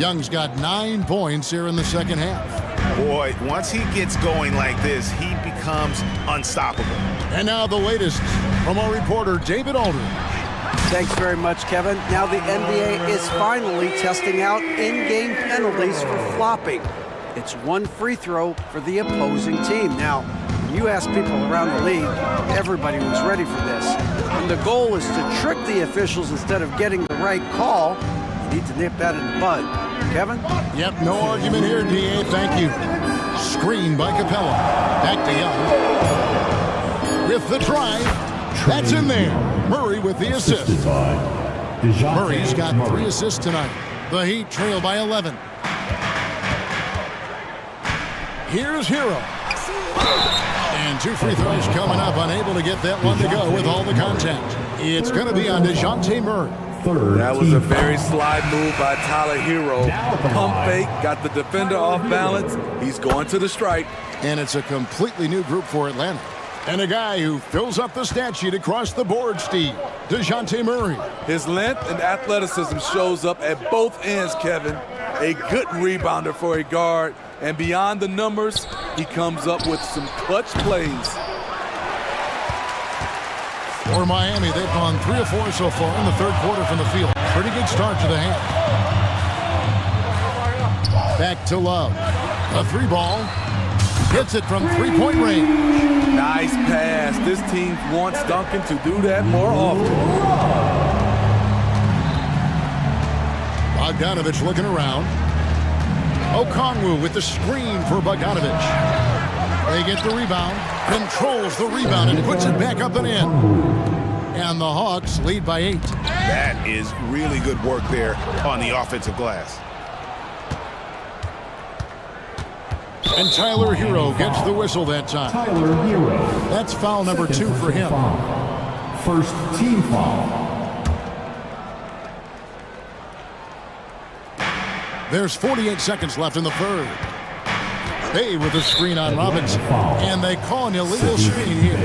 Young's got 9 points here in the second half. Boy, once he gets going like this, he becomes unstoppable. And now the latest from our reporter, David Aldridge. Thanks very much, Kevin. Now the NBA is finally testing out in-game penalties for flopping. It's 1 free throw for the opposing team. Now, when you ask people around the league, everybody was ready for this. And the goal is to trick the officials instead of getting the right call. You need to nip that in the bud. Kevin? Yep, no argument here, D.A. Thank you. Screen by Capella. Back to Young. With the drive. That's in there. Murray with the assist. Murray's got 3 assists tonight. The Heat trail by 11. Here's Hero. And 2 free throws coming up. Unable to get that one to go with all the contact. It's going to be on DeJounte Murray. That was a very slide move by Tyler Hero. Pump fake, got the defender off balance. He's going to the stripe. And it's a completely new group for Atlanta. And a guy who fills up the stat sheet across the board, Steve. DeJounte Murray. His length and athleticism shows up at both ends, Kevin. A good rebounder for a guard. And beyond the numbers, he comes up with some clutch plays. For Miami, they've gone 3 of 4 so far in the third quarter from the field. Pretty good start to the half. Back to Love. A 3-ball. Hits it from 3-point range. Nice pass. This team wants Duncan to do that more often. Bogdanovich looking around. Okongwu with the screen for Bogdanovich. They get the rebound, controls the rebound, and puts it back up and in. And the Hawks lead by 8. That is really good work there on the offensive glass. And Tyler Hero gets the whistle that time. Tyler Hero. That's foul number 2 for him. First team foul. There's 48 seconds left in the third. Bay with a screen on Robinson. And they call an illegal screen here.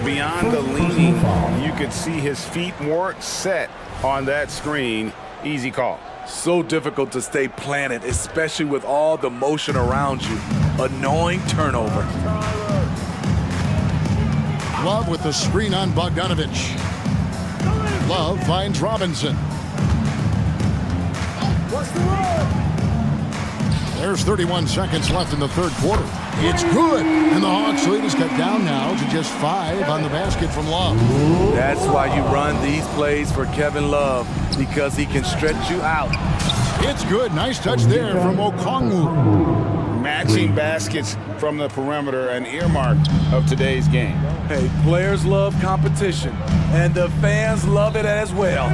Beyond the leaning, you could see his feet weren't set on that screen. Easy call. So difficult to stay planted, especially with all the motion around you. Annoying turnover. Love with the screen on Bogdanovich. Love finds Robinson. There's 31 seconds left in the third quarter. It's good. And the Hawks lead is cut down now to just 5 on the basket from Love. That's why you run these plays for Kevin Love, because he can stretch you out. It's good. Nice touch there from Okongwu. Matching baskets from the perimeter, an earmark of today's game. Hey, players love competition, and the fans love it as well.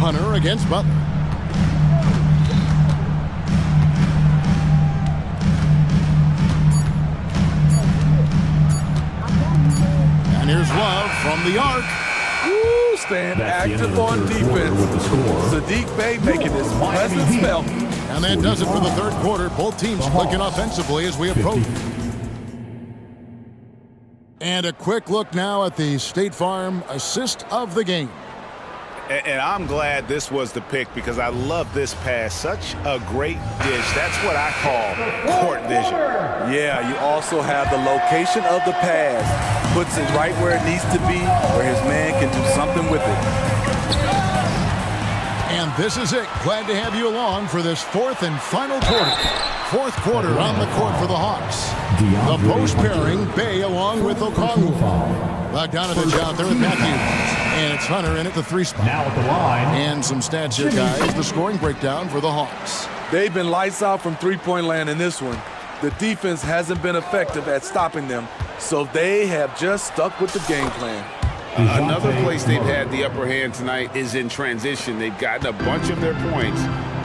Hunter against Butler. And here's Love from the arc. Woo, staying active on defense. Sadiq Bey making his presence felt. And that does it for the third quarter. Both teams clicking offensively as we approach. And a quick look now at the State Farm assist of the game. And I'm glad this was the pick because I love this pass. Such a great dish. That's what I call court vision. Yeah, you also have the location of the pass. Puts it right where it needs to be, where his man can do something with it. And this is it. Glad to have you along for this fourth and final quarter. Fourth quarter on the court for the Hawks. The post pairing, Bay along with Okongwu. Bogdanovich out there with Matthews. And it's Hunter in at the 3 spot. Now at the line. And some stats here, guys. The scoring breakdown for the Hawks. They've been lights out from three-point land in this one. The defense hasn't been effective at stopping them, so they have just stuck with the game plan. Another place they've had the upper hand tonight is in transition. They've gotten a bunch of their points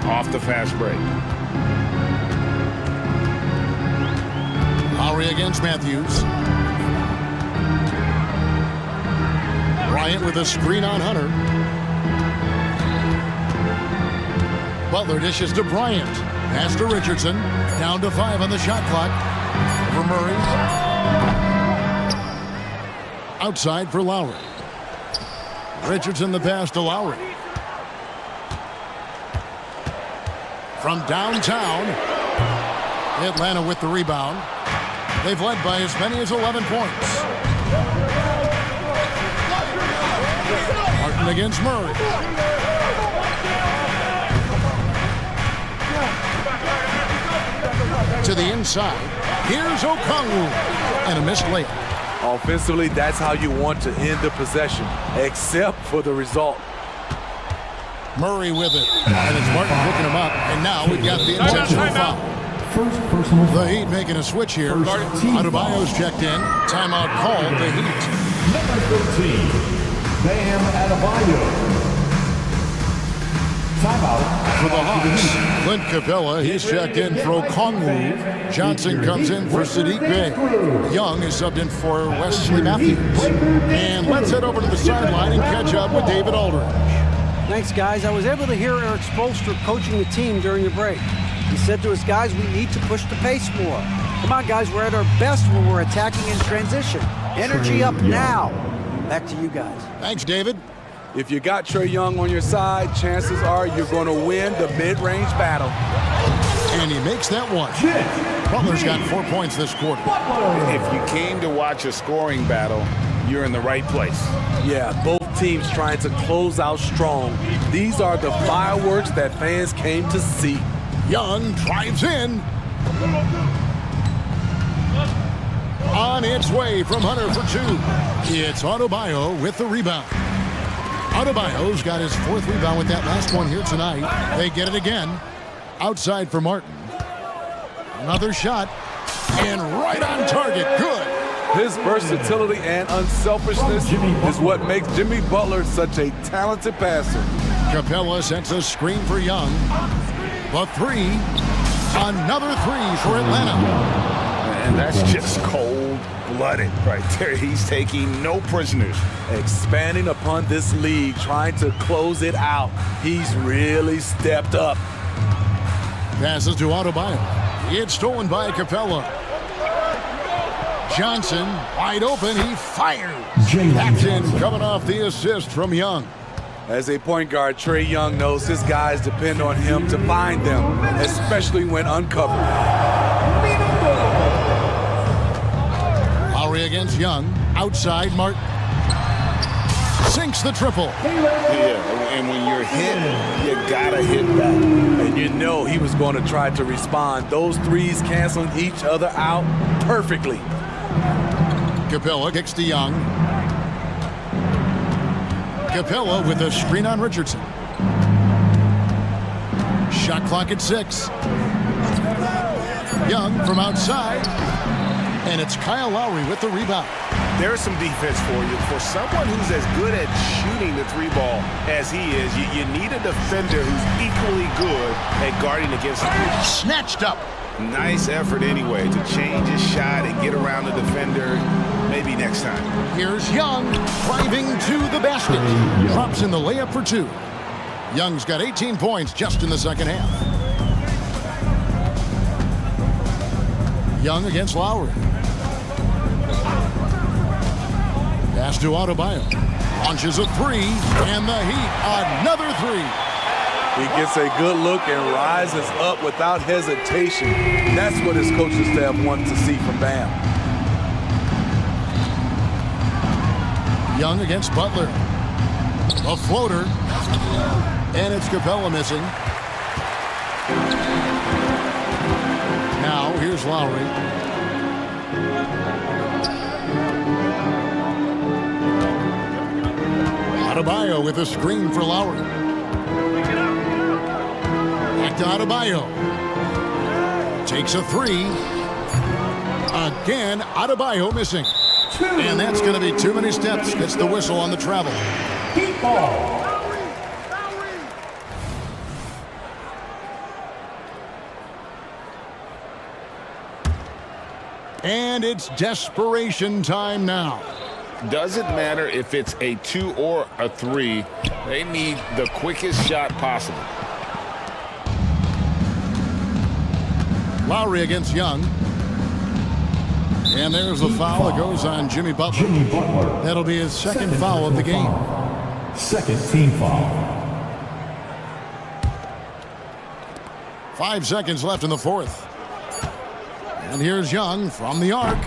off the fast break. Lowry against Matthews. Bryant with a screen on Hunter. Butler dishes to Bryant. Pass to Richardson. Down to 5 on the shot clock. Over Murray. Outside for Lowry. Richardson the pass to Lowry. From downtown, Atlanta with the rebound. They've led by as many as 11 points. Martin against Murray. To the inside. Here's Okongwu. And a missed layup. Offensively, that's how you want to end the possession, except for the result. Murray with it. And it's Martin picking him up. And now we've got the intentional foul. The Heat making a switch here. Adebayo's checked in. Timeout called the Heat. Number 13, Bam Adebayo. Timeout for the Hawks. Clint Capella, he's checked in for Okongwu. Johnson comes in for Sadiq Bey. Young is subbed in for Wesley Matthews. And let's head over to the sideline and catch up with David Aldridge. Thanks, guys. I was able to hear Eric Spoelstra coaching the team during the break. He said to us, guys, we need to push the pace more. Come on, guys, we're at our best when we're attacking in transition. Energy up now. Back to you guys. Thanks, David. If you got Trae Young on your side, chances are you're going to win the mid-range battle. And he makes that one. Butler's got 4 points this quarter. If you came to watch a scoring battle, you're in the right place. Yeah, both teams trying to close out strong. These are the fireworks that fans came to see. Young drives in. On its way from Hunter for 2. It's Adebayo with the rebound. Adebayo's got his 4th rebound with that last one here tonight. They get it again. Outside for Martin. Another shot. And right on target. Good. His versatility and unselfishness is what makes Jimmy Butler such a talented passer. Capella sends a screen for Young. The 3. Another 3 for Atlanta. And that's just cold-blooded right there. He's taking no prisoners. Expanding upon this lead, trying to close it out. He's really stepped up. Passes to Adebayo. It's stolen by Capella. Johnson, wide open, he fires. Captain coming off the assist from Young. As a point guard, Trae Young knows his guys depend on him to find them, especially when uncovered. Lowry against Young. Outside, Martin. Sinks the triple. Yeah, and when you're hit, you gotta hit back. And you know he was going to try to respond. Those threes canceling each other out perfectly. Capella kicks to Young. Capella with a screen on Richardson. Shot clock at 6. Young from outside. And it's Kyle Lowry with the rebound. There's some defense for you. For someone who's as good at shooting the 3-ball as he is, you need a defender who's equally good at guarding against him. Snatched up. Nice effort anyway to change his shot and get around the defender. Maybe next time. Here's Young driving to the basket. Drops in the layup for 2. Young's got 18 points just in the second half. Young against Lowry. Pass to Adebayo. Launches a 3, and the Heat another 3. He gets a good look and rises up without hesitation. That's what his coaching staff wants to see from Bam. Young against Butler. A floater. And it's Capella missing. Now, here's Lowry. Adebayo with a screen for Lowry. Back to Adebayo. Takes a three. Again, Adebayo missing. And that's going to be too many steps. Gets the whistle on the travel. Heat ball. And it's desperation time now. Doesn't matter if it's a 2 or a 3. They need the quickest shot possible. Lowry against Young. And there's the foul that goes on Jimmy Butler. That'll be his second foul of the game. Second team foul. 5 seconds left in the fourth. And here's Young from the arc.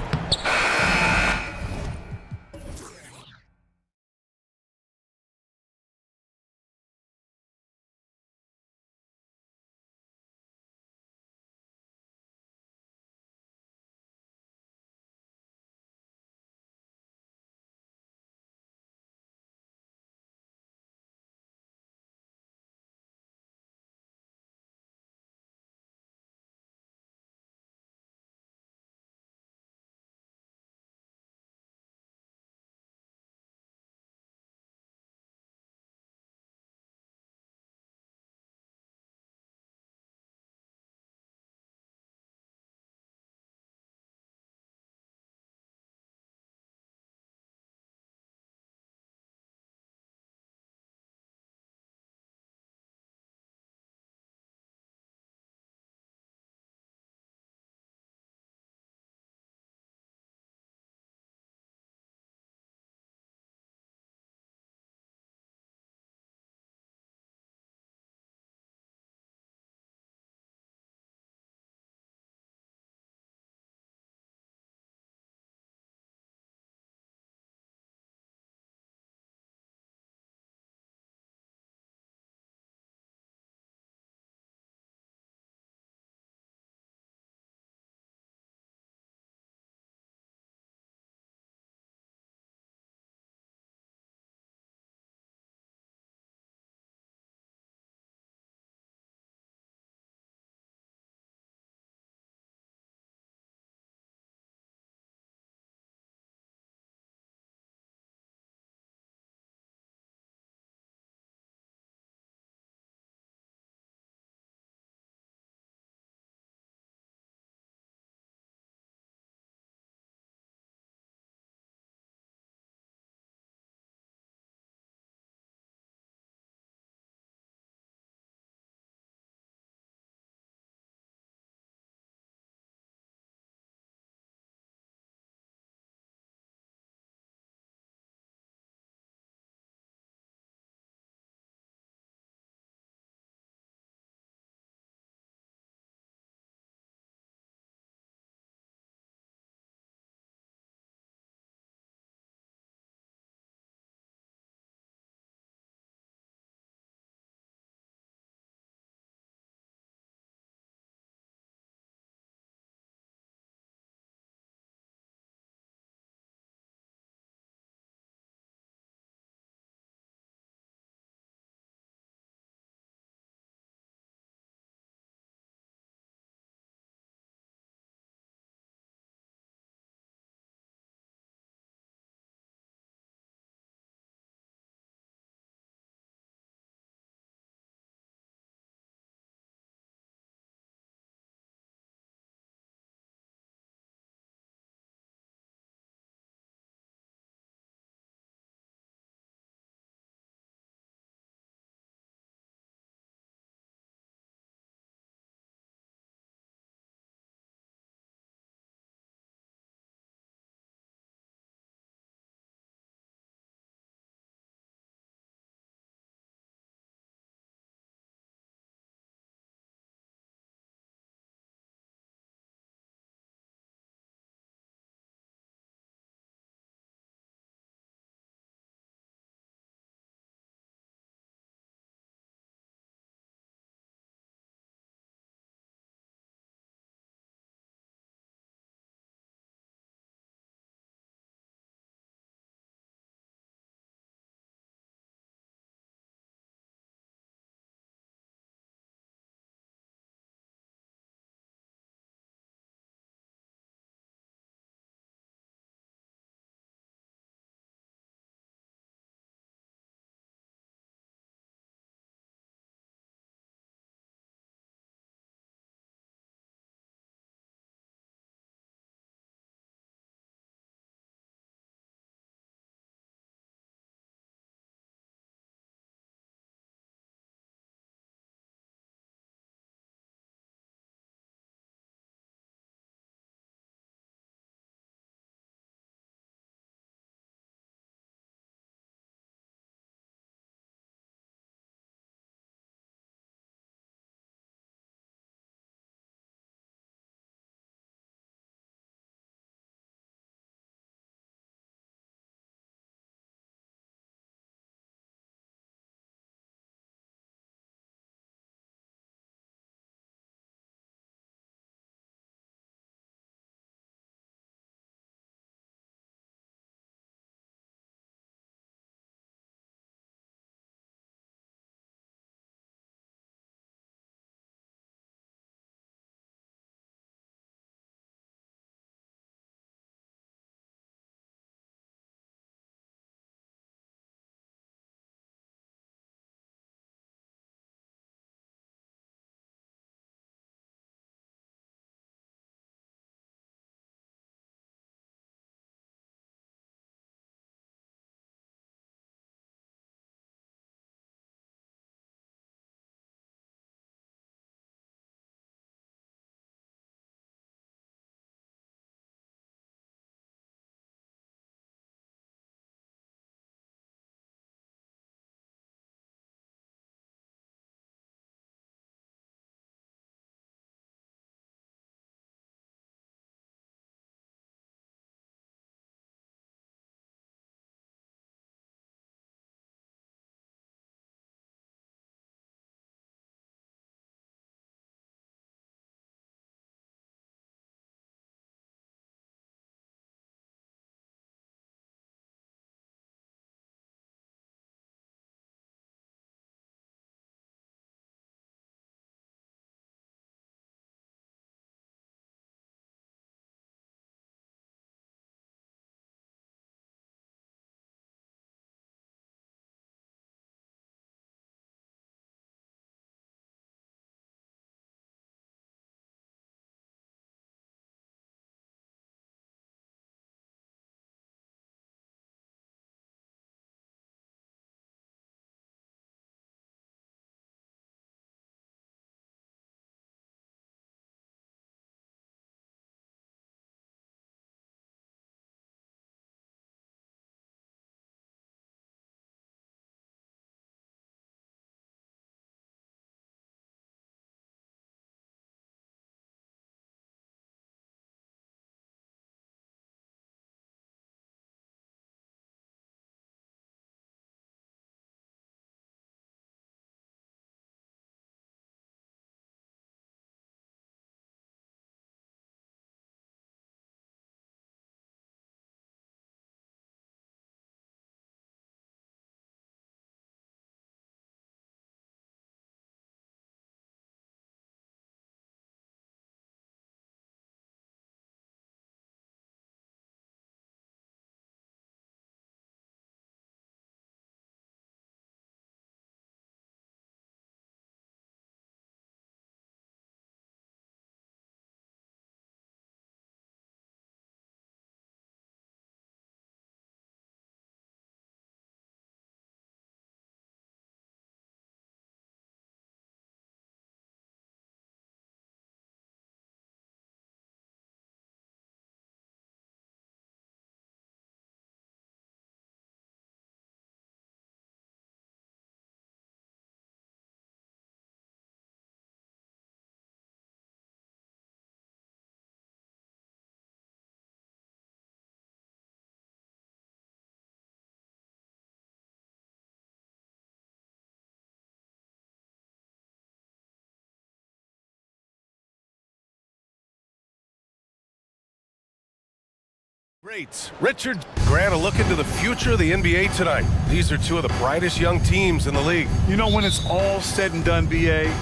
Great. Richard, Grant, a look into the future of the NBA tonight. These are two of the brightest young teams in the league. You know, when it's all said and done, BA,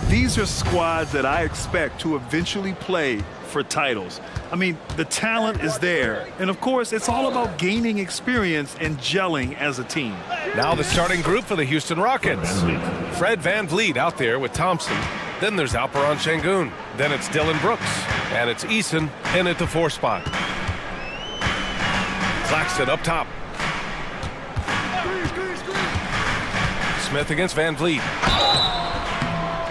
these are squads that I expect to eventually play for titles. I mean, the talent is there. And of course, it's all about gaining experience and gelling as a team. Now the starting group for the Houston Rockets. Fred VanVleet out there with Thompson. Then there's Alperon Şengün. Then it's Dylan Brooks. And it's Eason in at the 4 spot. Claxton up top. Smith against VanVleet.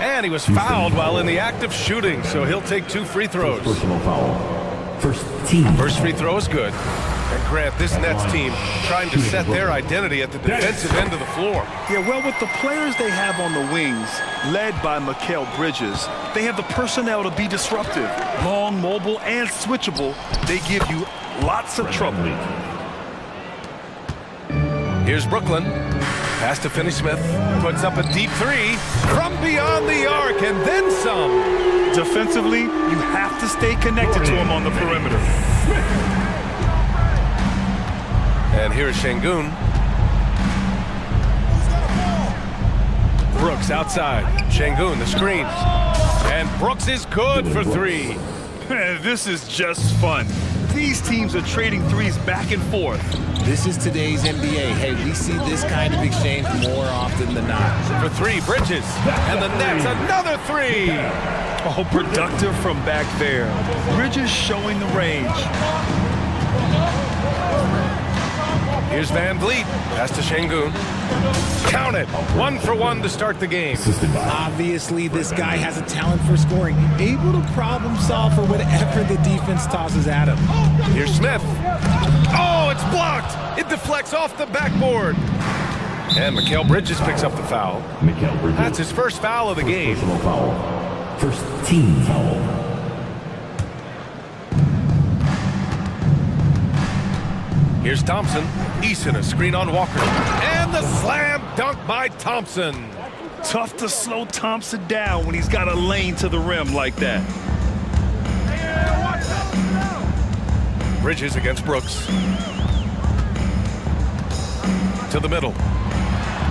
And he was fouled while in the act of shooting, so he'll take 2 free throws. Personal foul. First team. First free throw is good. And Grant, this Nets team trying to set their identity at the defensive end of the floor. Yeah, well, with the players they have on the wings, led by Mikal Bridges, they have the personnel to be disruptive. Long, mobile, and switchable. They give you lots of trouble. Here's Brooklyn. Pass to Finney-Smith. Puts up a deep 3 from beyond the arc and then some. Defensively, you have to stay connected to him on the perimeter. And here's Şengün. Brooks outside. Şengün, the screen. And Brooks is good for 3. This is just fun. These teams are trading threes back and forth. This is today's NBA. Hey, we see this kind of exchange more often than not. For 3, Bridges. And the Nets, another 3. Oh, productive from back there. Bridges showing the range. Here's VanVleet. Pass to Şengün. Count it. 1 for 1 to start the game. Obviously, this guy has a talent for scoring. Able to problem solve for whatever the defense tosses at him. Here's Smith. Oh, it's blocked. It deflects off the backboard. And Mikal Bridges picks up the foul. That's his first foul of the game. Personal foul. First team foul. Here's Thompson. Eason, a screen on Walker. And the slam dunk by Thompson. Tough to slow Thompson down when he's got a lane to the rim like that. Bridges against Brooks. To the middle.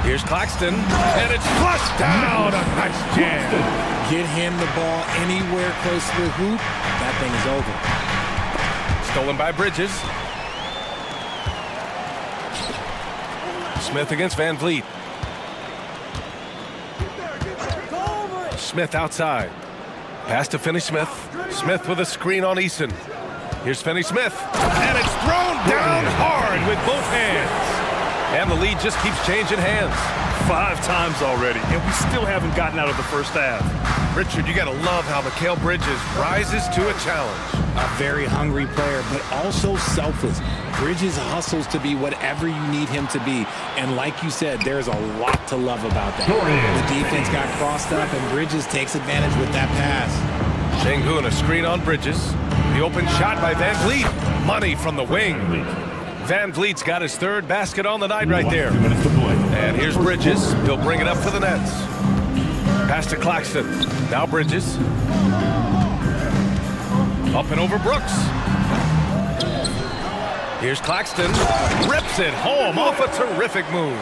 Here's Claxton. And it's flushed down. A nice jam. Get him the ball anywhere close to the hoop. That thing is over. Stolen by Bridges. Smith against VanVleet. Smith outside. Pass to Finney-Smith. Smith with a screen on Eason. Here's Finney-Smith. And it's thrown down hard with both hands. And the lead just keeps changing hands. 5 times already, and we still haven't gotten out of the first half. Richard, you gotta love how Mikal Bridges rises to a challenge. A very hungry player, but also selfless. Bridges hustles to be whatever you need him to be. And like you said, there's a lot to love about that. The defense got crossed up, and Bridges takes advantage with that pass. Şengün, a screen on Bridges. The open shot by VanVleet. Money from the wing. VanVleet's got his 3rd basket on the night right there. And here's Bridges. He'll bring it up for the Nets. Pass to Claxton. Now Bridges. Up and over Brooks. Here's Claxton. Rips it home off a terrific move.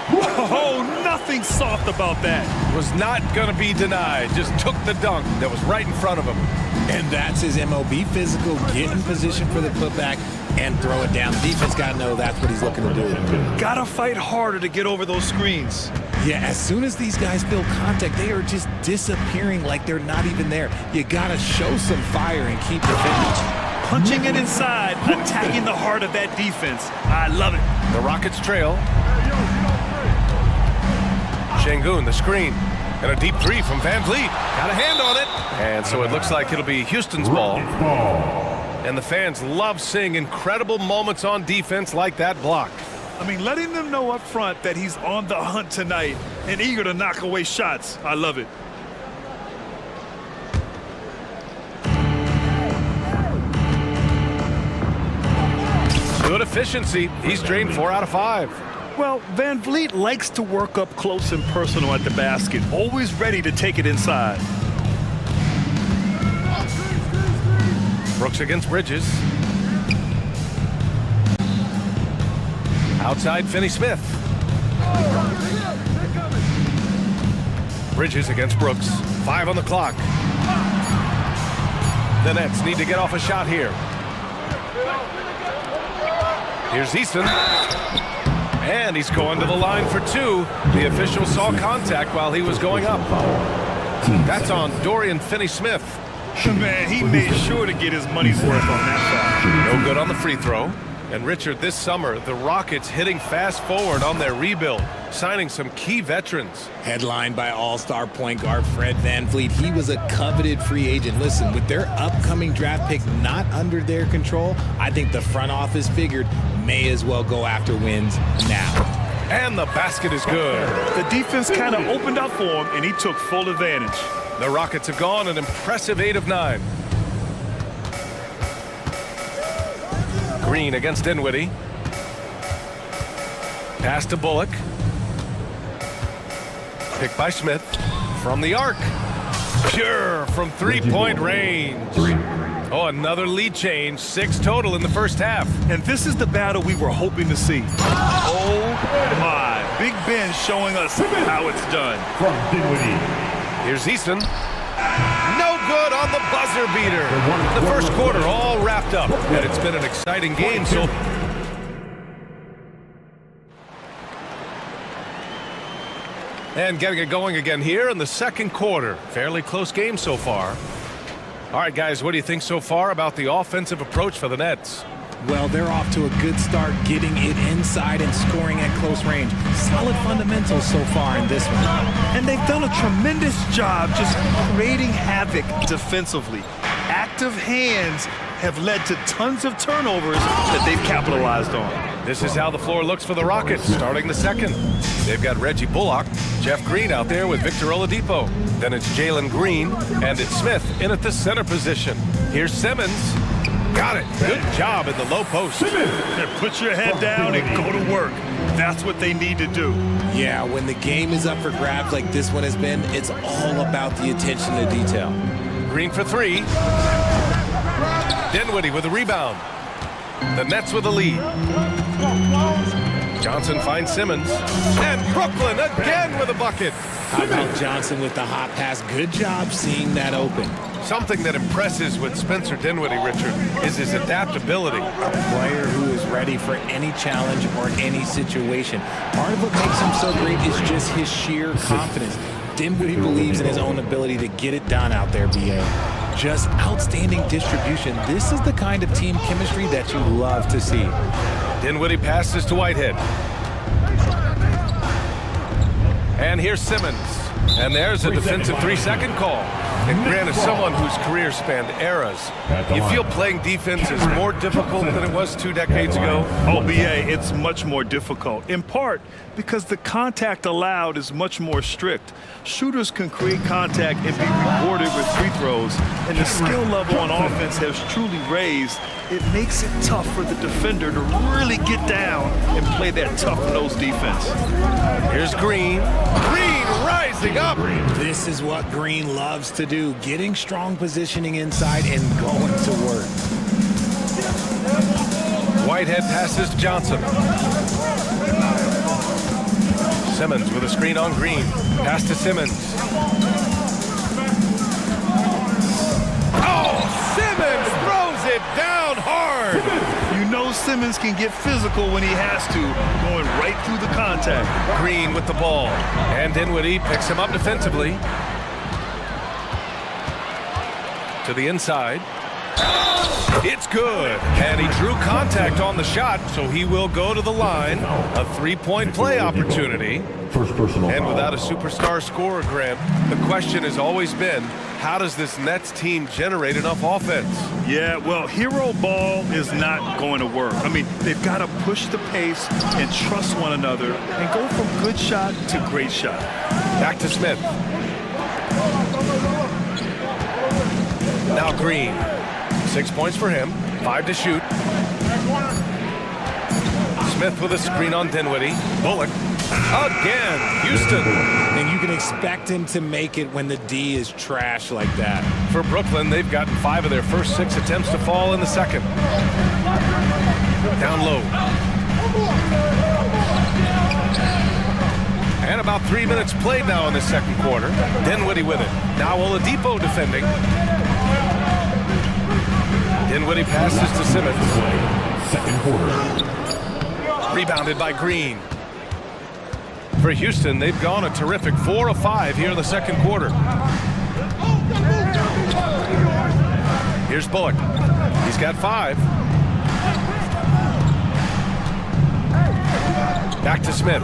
Whoa, nothing soft about that. Was not going to be denied. Just took the dunk that was right in front of him. And that's his MOB physical. Get in position for the putback and throw it down. The defense got to know that's what he's looking to do. Gotta fight harder to get over those screens. Yeah, as soon as these guys feel contact, they are just disappearing like they're not even there. You got to show some fire and keep defending. Punching it inside, attacking the heart of that defense. I love it. The Rockets trail. Şengün, the screen. And a deep 3 from VanVleet. Got a hand on it. And so it looks like it'll be Houston's ball. And the fans love seeing incredible moments on defense like that block. I mean, letting them know up front that he's on the hunt tonight and eager to knock away shots. I love it. Good efficiency. He's drained 4 out of 5. Well, VanVleet likes to work up close and personal at the basket, always ready to take it inside. Brooks against Bridges. Outside, Finney-Smith. Bridges against Brooks. 5 on the clock. The Nets need to get off a shot here. Here's Easton. And he's going to the line for 2. The official saw contact while he was going up. That's on Dorian Finney-Smith. Man, he made sure to get his money's worth on that foul. No good on the free throw. And Richard, this summer, the Rockets hitting fast forward on their rebuild, signing some key veterans. Headlined by all-star point guard Fred VanVleet, he was a coveted free agent. Listen, with their upcoming draft pick not under their control, I think the front office figured may as well go after wins now. And the basket is good. The defense kind of opened up for him, and he took full advantage. The Rockets have gone an impressive 8 of 9. Green against Dinwiddie. Pass to Bullock. Picked by Smith. From the arc. Pure from three-point range. Oh, another lead change. 6 total in the first half. And this is the battle we were hoping to see. Oh, my. Big Ben showing us how it's done. From Dinwiddie. Here's Easton. No good on the buzzer beater. The first quarter all wrapped up, and it's been an exciting game. So and getting it going again here in the second quarter. Fairly close game so far. All right, guys, what do you think so far about the offensive approach for the Nets? Well, they're off to a good start getting it inside and scoring at close range. Solid fundamentals so far in this one. And they've done a tremendous job just creating havoc defensively. Active hands have led to tons of turnovers that they've capitalized on. This is how the floor looks for the Rockets starting the second. They've got Reggie Bullock, Jeff Green out there with Victor Oladipo. Then it's Jalen Green, and it's Smith in at the center position. Here's Simmons. Got it. Good job in the low post. Put your head down and go to work. That's what they need to do. Yeah, when the game is up for grabs like this one has been, it's all about the attention to detail. Green for 3. Dinwiddie with a rebound. The Nets with a lead. Johnson finds Simmons. And Brooklyn again with a bucket. How about Johnson with the hot pass? Good job seeing that open. Something that impresses with Spencer Dinwiddie, Richard, is his adaptability. A player who is ready for any challenge or any situation. Part of what makes him so great is just his sheer confidence. Dinwiddie believes in his own ability to get it done out there, BA. Just outstanding distribution. This is the kind of team chemistry that you love to see. Dinwiddie passes to Whitehead. And here's Simmons. And there's a defensive 3-second call. And Grant is someone whose career spanned eras. You feel playing defense is more difficult than it was 2 decades ago? Oh, BA, it's much more difficult. In part because the contact allowed is much more strict. Shooters can create contact and be rewarded with free throws. And the skill level on offense has truly raised. It makes it tough for the defender to really get down and play that tough-nosed defense. Here's Green. Green rising up. This is what Green loves to do, getting strong positioning inside and going to work. Whitehead passes to Johnson. Simmons with a screen on Green. Pass to Simmons. Oh, Simmons throws it down hard. You know Simmons can get physical when he has to, going right through the contact. Green with the ball. And Dinwiddie picks him up defensively. To the inside. It's good. And he drew contact on the shot, so he will go to the line. A 3-point play opportunity. And without a superstar scorer, Graham, the question has always been, how does this Nets team generate enough offense? Yeah, well, hero ball is not going to work. I mean, they've got to push the pace and trust one another and go from good shot to great shot. Back to Smith. Now Green. 6 points for him. 5 to shoot. Smith with a screen on Dinwiddie. Bullock. Again. Houston. And you can expect him to make it when the D is trash like that. For Brooklyn, they've gotten 5 of their first 6 attempts to fall in the second. Down low. And about 3 minutes played now in the second quarter. Dinwiddie with it. Now Oladipo defending. Dinwiddie passes to Simmons. Second quarter. Rebounded by Green. For Houston, they've gone a terrific 4 of 5 here in the second quarter. Here's Bullock. He's got 5. Back to Smith.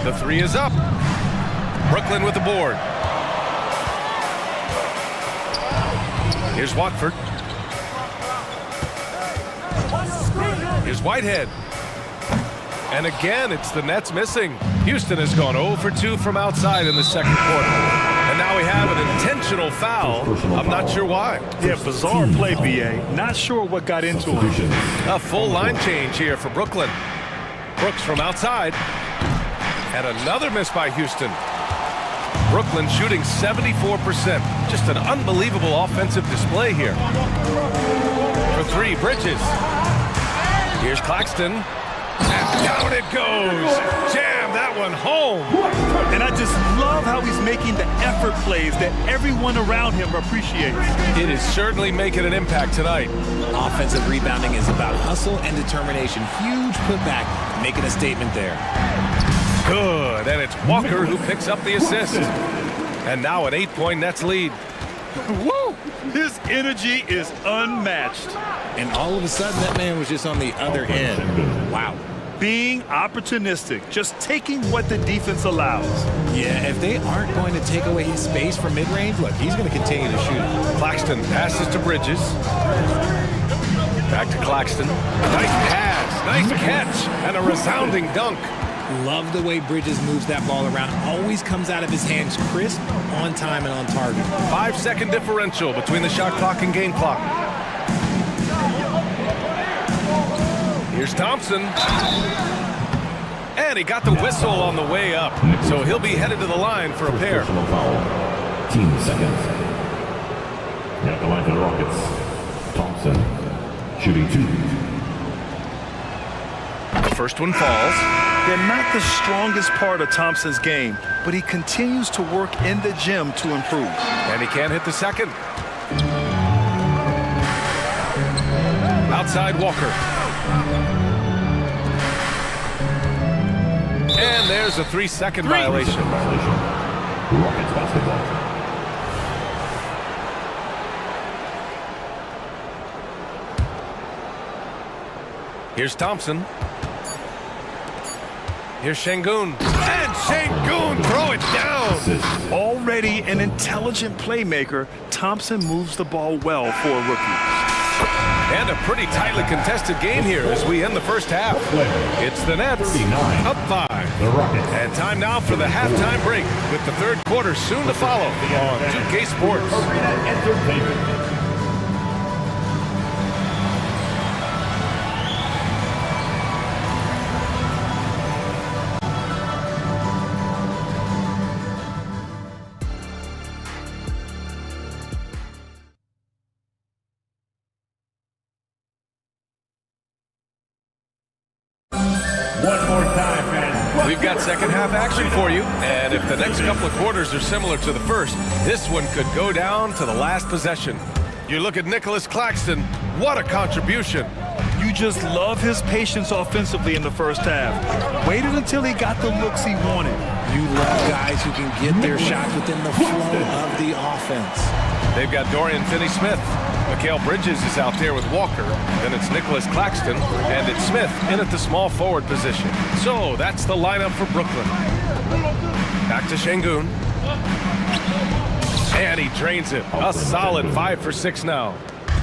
The 3 is up. Brooklyn with the board. Here's Watford. Here's Whitehead. And again, it's the Nets missing. Houston has gone 0 for 2 from outside in the second quarter. And now we have an intentional foul. I'm not sure why. Yeah, bizarre play, BA. Not sure what got into him. A full line change here for Brooklyn. Brooks from outside. And another miss by Houston. Brooklyn shooting 74%. Just an unbelievable offensive display here. For 3, Bridges. Here's Claxton. And down it goes. Jam that one home. And I just love how he's making the effort plays that everyone around him appreciates. It is certainly making an impact tonight. Offensive rebounding is about hustle and determination. Huge putback, making a statement there. Good, and it's Walker who picks up the assist. And now an 8-point Nets lead. Woo! His energy is unmatched. And all of a sudden, that man was just on the other end. Wow. Being opportunistic, just taking what the defense allows. Yeah, if they aren't going to take away his space from mid-range, look, he's going to continue to shoot. Claxton passes to Bridges. Back to Claxton. Nice pass, nice catch, and a resounding dunk. Love the way Bridges moves that ball around. Always comes out of his hands crisp, on time, and on target. 5-second differential between the shot clock and game clock. Here's Thompson. And he got the whistle on the way up. So he'll be headed to the line for a pair. Team second. At the line for the Rockets. Thompson shooting 2. The first one falls. They're not the strongest part of Thompson's game, but he continues to work in the gym to improve. And he can't hit the second. Outside Walker. And there's a 3-second violation. Rockets basketball. Here's Thompson. Here's Şengün. And Şengün throw it down. Already an intelligent playmaker, Thompson moves the ball well for a rookie. And a pretty tightly contested game here as we end the first half. It's the Nets up 5. And time now for the halftime break with the third quarter soon to follow on 2K Sports. One more time, man. We've got second half action for you, and if the next couple of quarters are similar to the first, this one could go down to the last possession. You look at Nicholas Claxton, what a contribution. You just love his patience offensively in the first half. Waited until he got the looks he wanted. You love guys who can get their shots within the flow of the offense. They've got Dorian Finney-Smith. Mikal Bridges is out there with Walker. Then it's Nicholas Claxton, and it's Smith in at the small forward position. So that's the lineup for Brooklyn. Back to Şengün. And he drains it. A solid 5 for 6 now.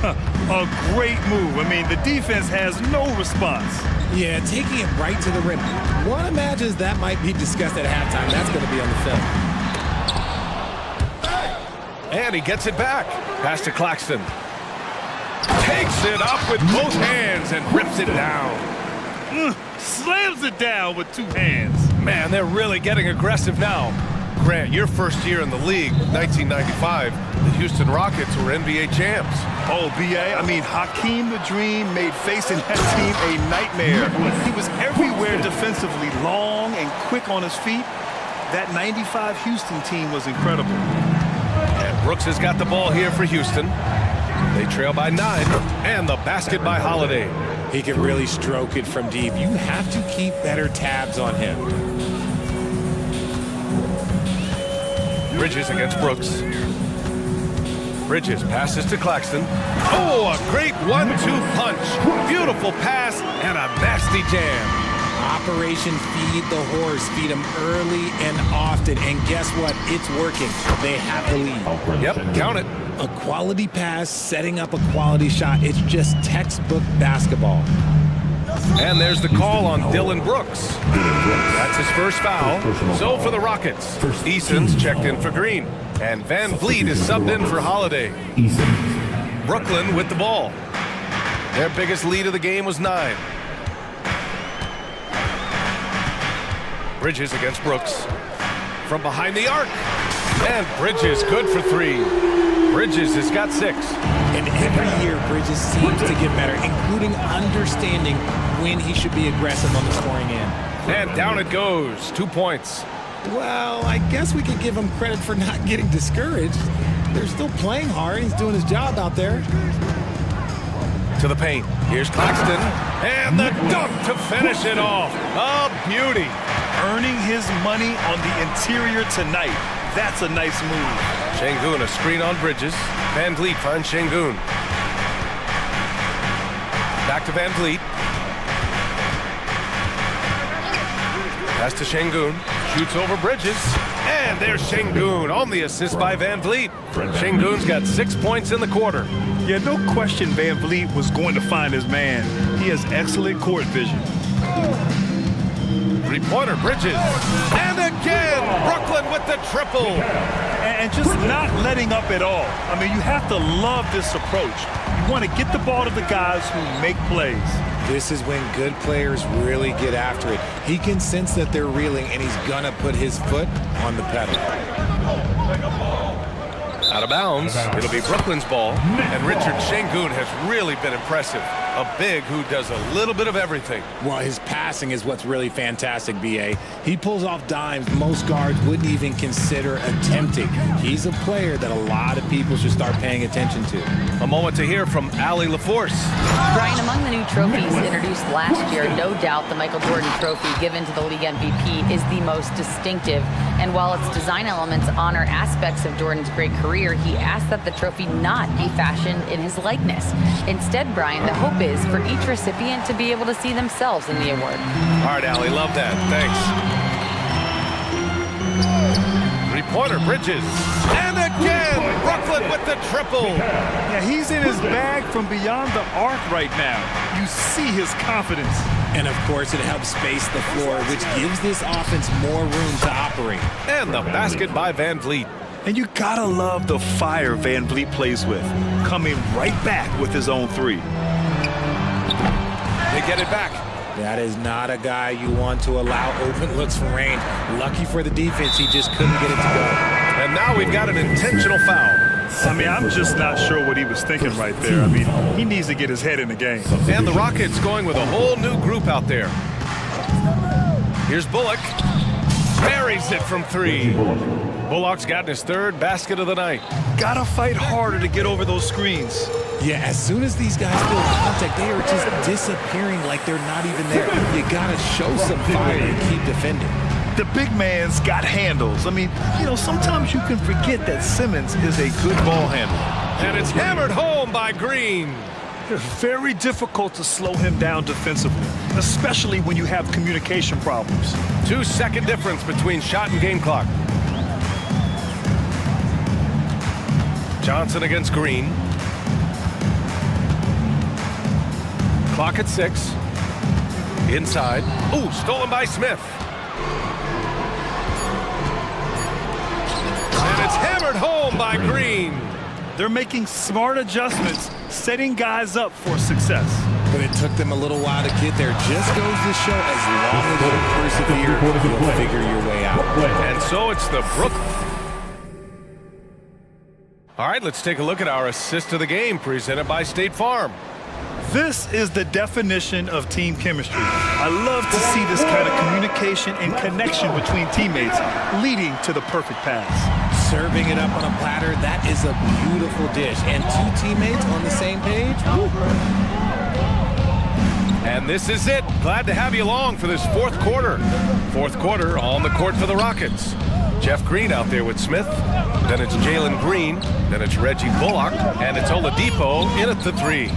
A great move. I mean, the defense has no response. Yeah, taking it right to the rim. One imagines that might be discussed at halftime. That's going to be on the film. And he gets it back. Pass to Claxton. Takes it up with both hands and rips it down. Slams it down with 2 hands. Man, they're really getting aggressive now. Grant, your first year in the league, 1995, the Houston Rockets were NBA champs. Oh, BA, I mean, Hakeem the Dream made facing that team a nightmare. He was everywhere defensively, long and quick on his feet. That 95 Houston team was incredible. And Brooks has got the ball here for Houston. They trail by 9, and the basket by Holiday. He can really stroke it from deep. You have to keep better tabs on him. Bridges against Brooks. Bridges passes to Claxton. Oh, a great 1-2 punch. Beautiful pass and a nasty jam. Operation Feed the Horse. Feed him early and often. And guess what? It's working. They have the lead. Yep, count it. A quality pass, setting up a quality shot. It's just textbook basketball. And there's the call on Dylan Brooks. That's his first foul. So for the Rockets, Eason's checked in for Green. And Van Vliet is subbed in for Holiday. Brooklyn with the ball. Their biggest lead of the game was 9. Bridges against Brooks. From behind the arc. And Bridges good for 3. Bridges has got 6. And every year, Bridges seems to get better, including understanding when he should be aggressive on the scoring end. And down it goes. 2 points. Well, I guess we could give him credit for not getting discouraged. They're still playing hard. He's doing his job out there. To the paint. Here's Claxton. And the dunk to finish it off. A beauty. Earning his money on the interior tonight. That's a nice move. Şengün a screen on Bridges. Van Vliet finds Şengün. Back to Van Vliet. Pass to Şengün. Shoots over Bridges. And there's Şengün on the assist by Van Vliet. Şengün's got 6 points in the quarter. Yeah, no question Van Vliet was going to find his man. He has excellent court vision. Three-pointer, Bridges. And again, Brooklyn with the triple. And just not letting up at all. I mean, you have to love this approach. You want to get the ball to the guys who make plays. This is when good players really get after it. He can sense that they're reeling, and he's going to put his foot on the pedal. Out of bounds. It'll be Brooklyn's ball. And Richard Şengün has really been impressive. A big who does a little bit of everything. Well, his passing is what's really fantastic, B.A. He pulls off dimes most guards wouldn't even consider attempting. He's a player that a lot of people should start paying attention to. A moment to hear from Allie LaForce. Brian, among the new trophies introduced last year, no doubt the Michael Jordan Trophy given to the league MVP is the most distinctive. And while its design elements honor aspects of Jordan's great career, he asked that the trophy not be fashioned in his likeness. Instead, Brian, the hope is for each recipient to be able to see themselves in the award. All right, Allie, love that. Thanks. Three-pointer, Bridges. And again, Brooklyn with the triple. Yeah, he's in his bag from beyond the arc right now. You see his confidence. And of course, it helps space the floor, which gives this offense more room to operate. And the basket by Van Vliet. And you gotta love the fire Van Vliet plays with, coming right back with his own 3. They get it back. That is not a guy you want to allow open looks from range. Lucky for the defense, he just couldn't get it to go. And now we've got an intentional foul. I mean, I'm just not sure what he was thinking right there. I mean, he needs to get his head in the game. And the Rockets going with a whole new group out there. Here's Bullock. Buries it from 3. Bullock's gotten his 3rd basket of the night. Gotta fight harder to get over those screens. Yeah, as soon as these guys feel contact, they are just disappearing like they're not even there. You gotta show some fire and keep defending. The big man's got handles. I mean, you know, sometimes you can forget that Simmons is a good ball handler. And it's hammered home by Green. Very difficult to slow him down defensively, especially when you have communication problems. 2-second difference between shot and game clock. Johnson against Green. Clock at 6. Inside. Ooh, stolen by Smith. And it's hammered home by Green. They're making smart adjustments, setting guys up for success. But it took them a little while to get there. Just goes to show, as long as you persevere, you'll figure your way out. And so it's the Brooklyn. All right, let's take a look at our assist of the game presented by State Farm. This is the definition of team chemistry. I love to see this kind of communication and connection between teammates leading to the perfect pass. Serving it up on a platter, that is a beautiful dish. And two teammates on the same page. Woo. And this is it. Glad to have you along for this fourth quarter. Fourth quarter on the court for the Rockets. Jeff Green out there with Smith. Then it's Jalen Green. Then it's Reggie Bullock. And it's Oladipo in at the three.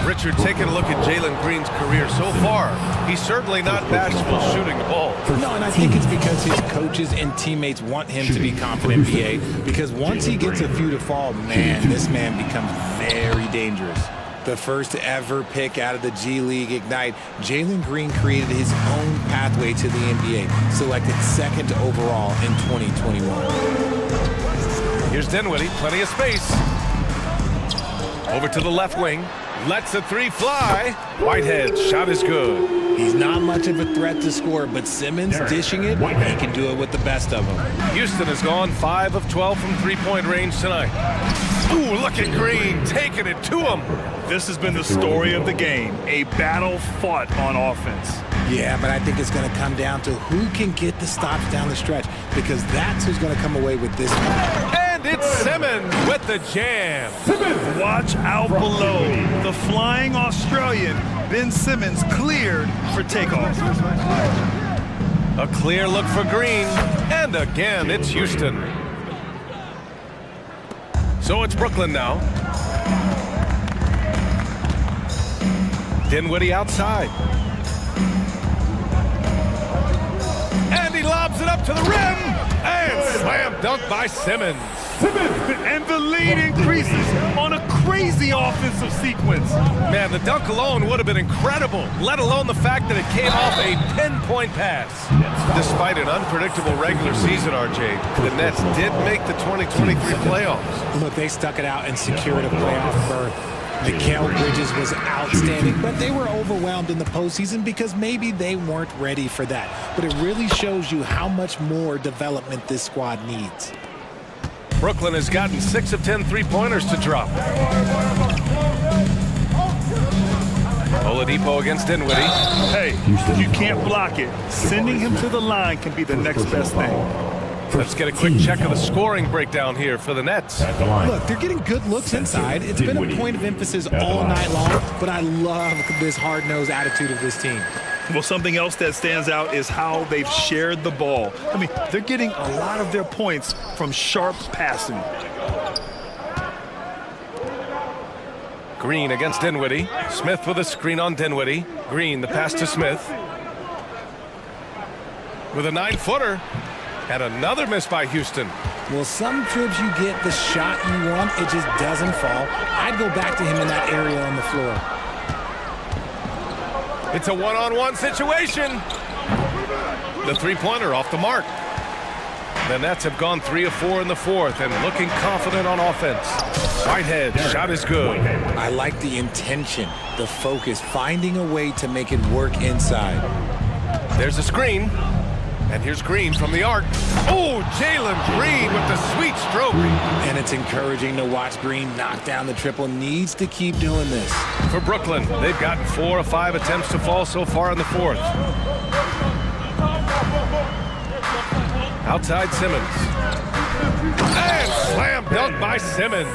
Richard, taking a look at Jalen Green's career so far, he's certainly not bashful shooting the ball. No, and I think it's because his coaches and teammates want him to be confident, BA, because once he gets a few to fall, man, this man becomes very dangerous. The first ever pick out of the G League Ignite, Jalen Green created his own pathway to the NBA, selected second overall in 2021. Here's Dinwiddie, plenty of space. Over to the left wing, lets the three fly. Whitehead, shot is good. He's not much of a threat to score, but Simmons dishing it, he can do it with the best of them. Houston has gone 5 of 12 from three-point range tonight. Ooh, look at Green, taking it to him. This has been the story of the game, a battle fought on offense. Yeah, but I think it's going to come down to who can get the stops down the stretch, because that's who's going to come away with this one. And it's Simmons with the jam. Watch out below. The flying Australian, Ben Simmons, cleared for takeoff. A clear look for Green. And again, it's Houston. So it's Brooklyn now. Dinwiddie outside. And he lobs it up to the rim. And slam dunk by Simmons. And the lead increases on a crazy offensive sequence. Man, the dunk alone would have been incredible, let alone the fact that it came off a 10-point pass. Despite an unpredictable regular season, RJ, the Nets did make the 2023 playoffs. Look, they stuck it out and secured a playoff berth. Mikal Bridges was outstanding, but they were overwhelmed in the postseason because maybe they weren't ready for that. But it really shows you how much more development this squad needs. Brooklyn has gotten 6 of 10 three-pointers to drop. Oladipo against Dinwiddie. Hey, you can't block it. Sending him to the line can be the next best thing. Let's get a quick check of the scoring breakdown here for the Nets. Look, they're getting good looks inside. It's been a point of emphasis all night long, but I love this hard-nosed attitude of this team. Well, something else that stands out is how they've shared the ball. I mean, they're getting a lot of their points from sharp passing. Green against Dinwiddie. Smith with a screen on Dinwiddie. Green, the pass to Smith. With a 9-footer. And another miss by Houston. Well, some trips you get the shot you want, it just doesn't fall. I'd go back to him in that area on the floor. It's a one-on-one situation. The three-pointer off the mark. The Nets have gone 3 of 4 in the fourth and looking confident on offense. Whitehead, shot is good. I like the intention, the focus, finding a way to make it work inside. There's a screen. And here's Green from the arc. Oh, Jalen Green with the sweet stroke. And it's encouraging to watch Green knock down the triple. Needs to keep doing this. For Brooklyn, they've gotten 4 of 5 attempts to fall so far in the fourth. Outside Simmons. And slam dunk by Simmons.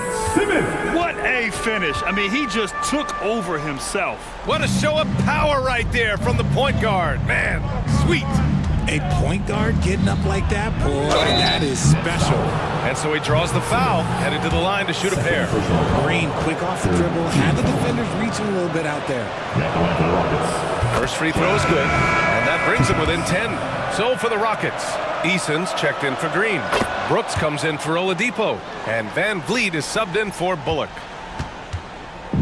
What a finish. I mean, he just took over himself. What a show of power right there from the point guard. Man, sweet. A point guard getting up like that? Boy, that is special. And so he draws the foul, headed to the line to shoot a pair. Green, quick off the dribble, had the defenders reaching a little bit out there. First free throw is good, and that brings him within 10. So for the Rockets, Eason's checked in for Green. Brooks comes in for Oladipo, and Van Vliet is subbed in for Bullock.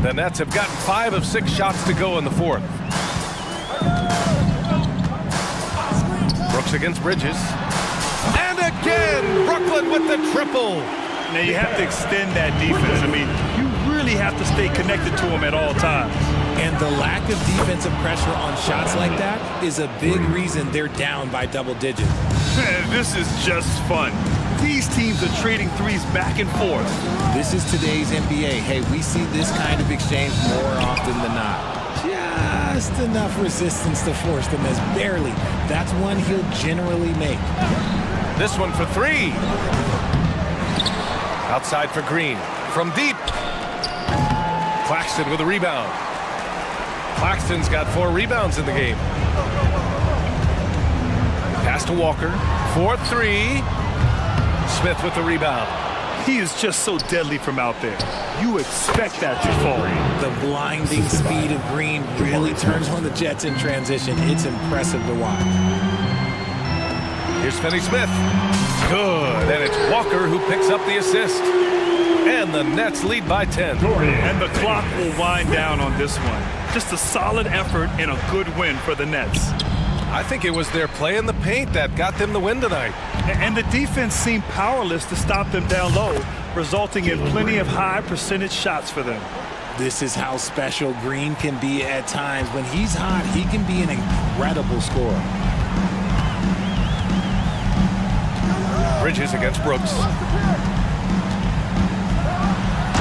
The Nets have gotten 5 of 6 shots to go in the fourth. Brooks against Bridges. And again, Brooklyn with the triple. Now you have to extend that defense. I mean, you really have to stay connected to him at all times. And the lack of defensive pressure on shots like that is a big reason they're down by double digits. This is just fun. These teams are trading threes back and forth. This is today's NBA. Hey, we see this kind of exchange more often than not. Just enough resistance to force the miss. Barely. That's one he'll generally make. This one for three. Outside for Green. From deep. Claxton with a rebound. Claxton's got 4 rebounds in the game. Pass to Walker. 4-3. Smith with the rebound. He is just so deadly from out there. You expect that to fall. The blinding speed of Green really turns on the Jets in transition. It's impressive to watch. Here's Finney-Smith. Good. And it's Walker who picks up the assist. And the Nets lead by 10. And the clock will wind down on this one. Just a solid effort and a good win for the Nets. I think it was their play in the paint that got them the win tonight. And the defense seemed powerless to stop them down low, resulting in plenty of high percentage shots for them. This is how special Green can be at times. When he's hot, he can be an incredible scorer. Bridges against Brooks.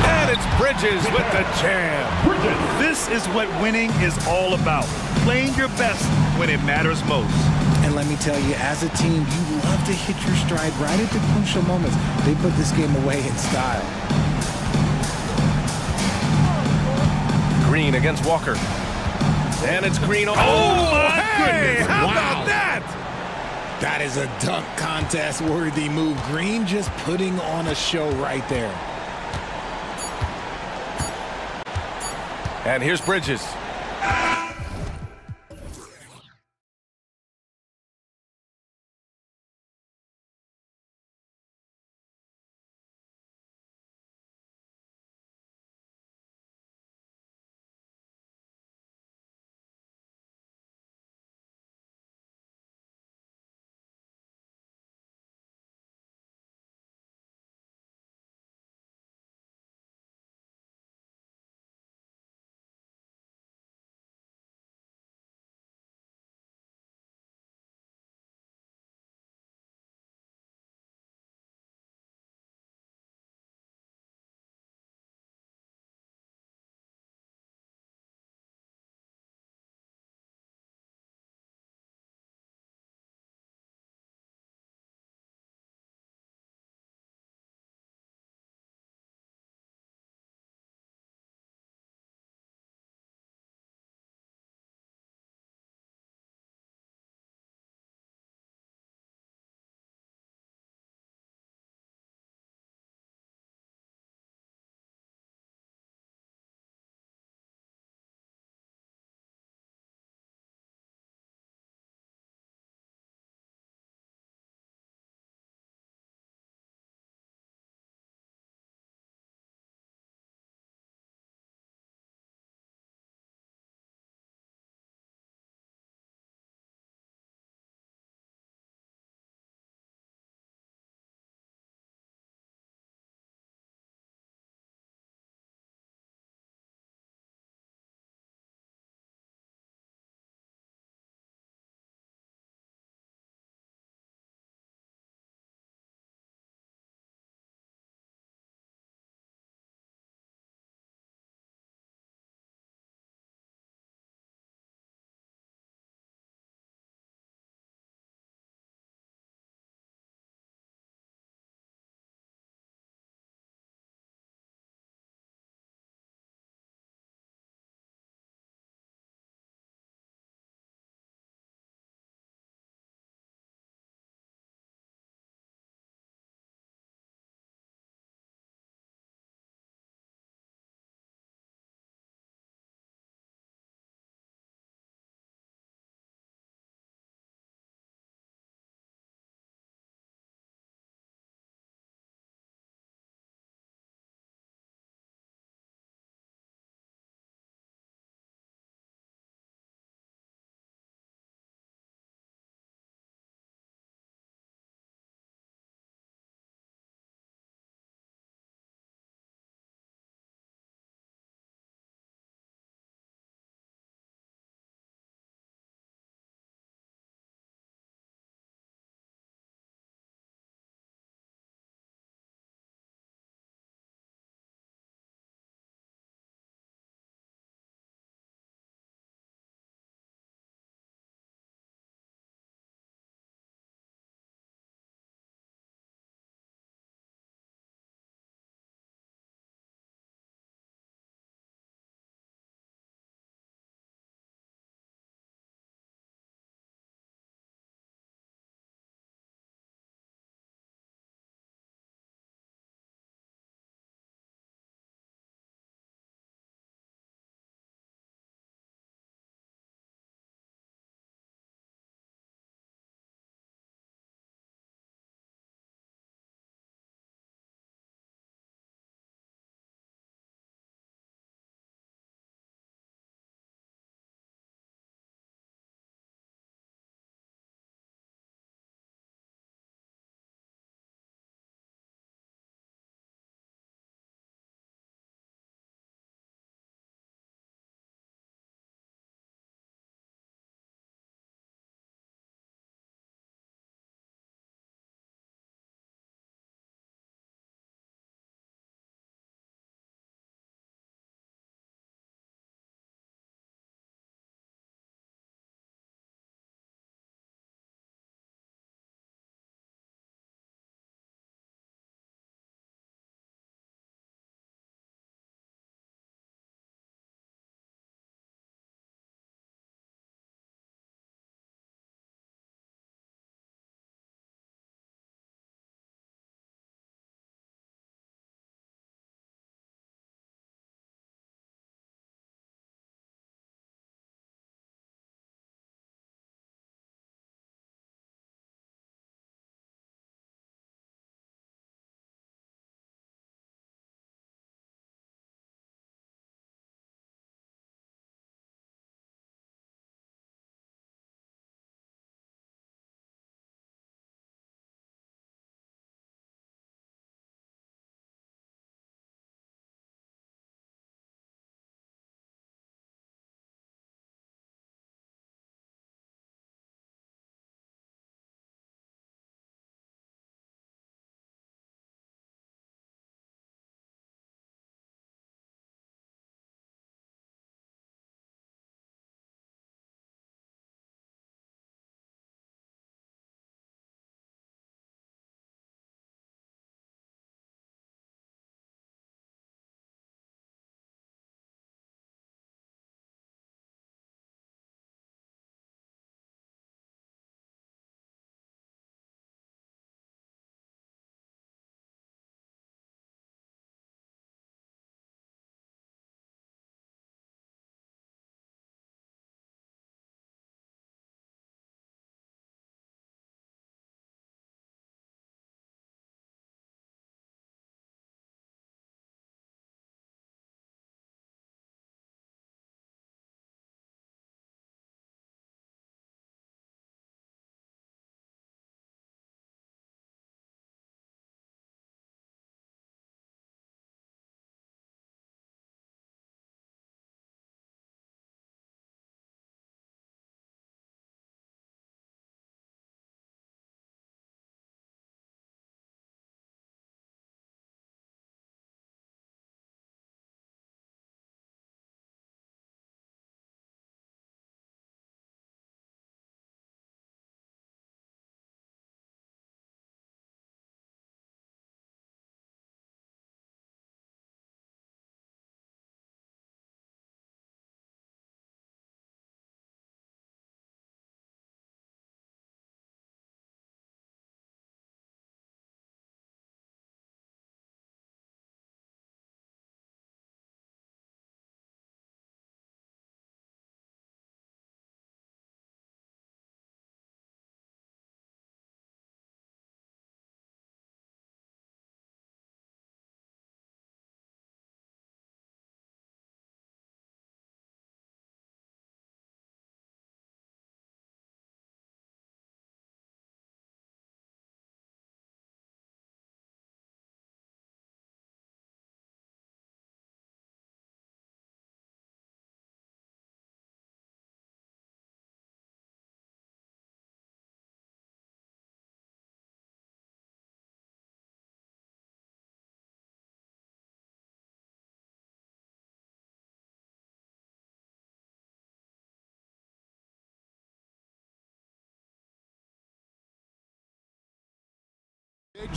And it's Bridges with the jam. This is what winning is all about. Playing your best when it matters most. And let me tell you, as a team, you love to hit your stride right at the crucial moments. They put this game away in style. Green against Walker. And it's Green. Oh, my goodness. How about that? That is a dunk contest worthy move. Green just putting on a show right there. And here's Bridges.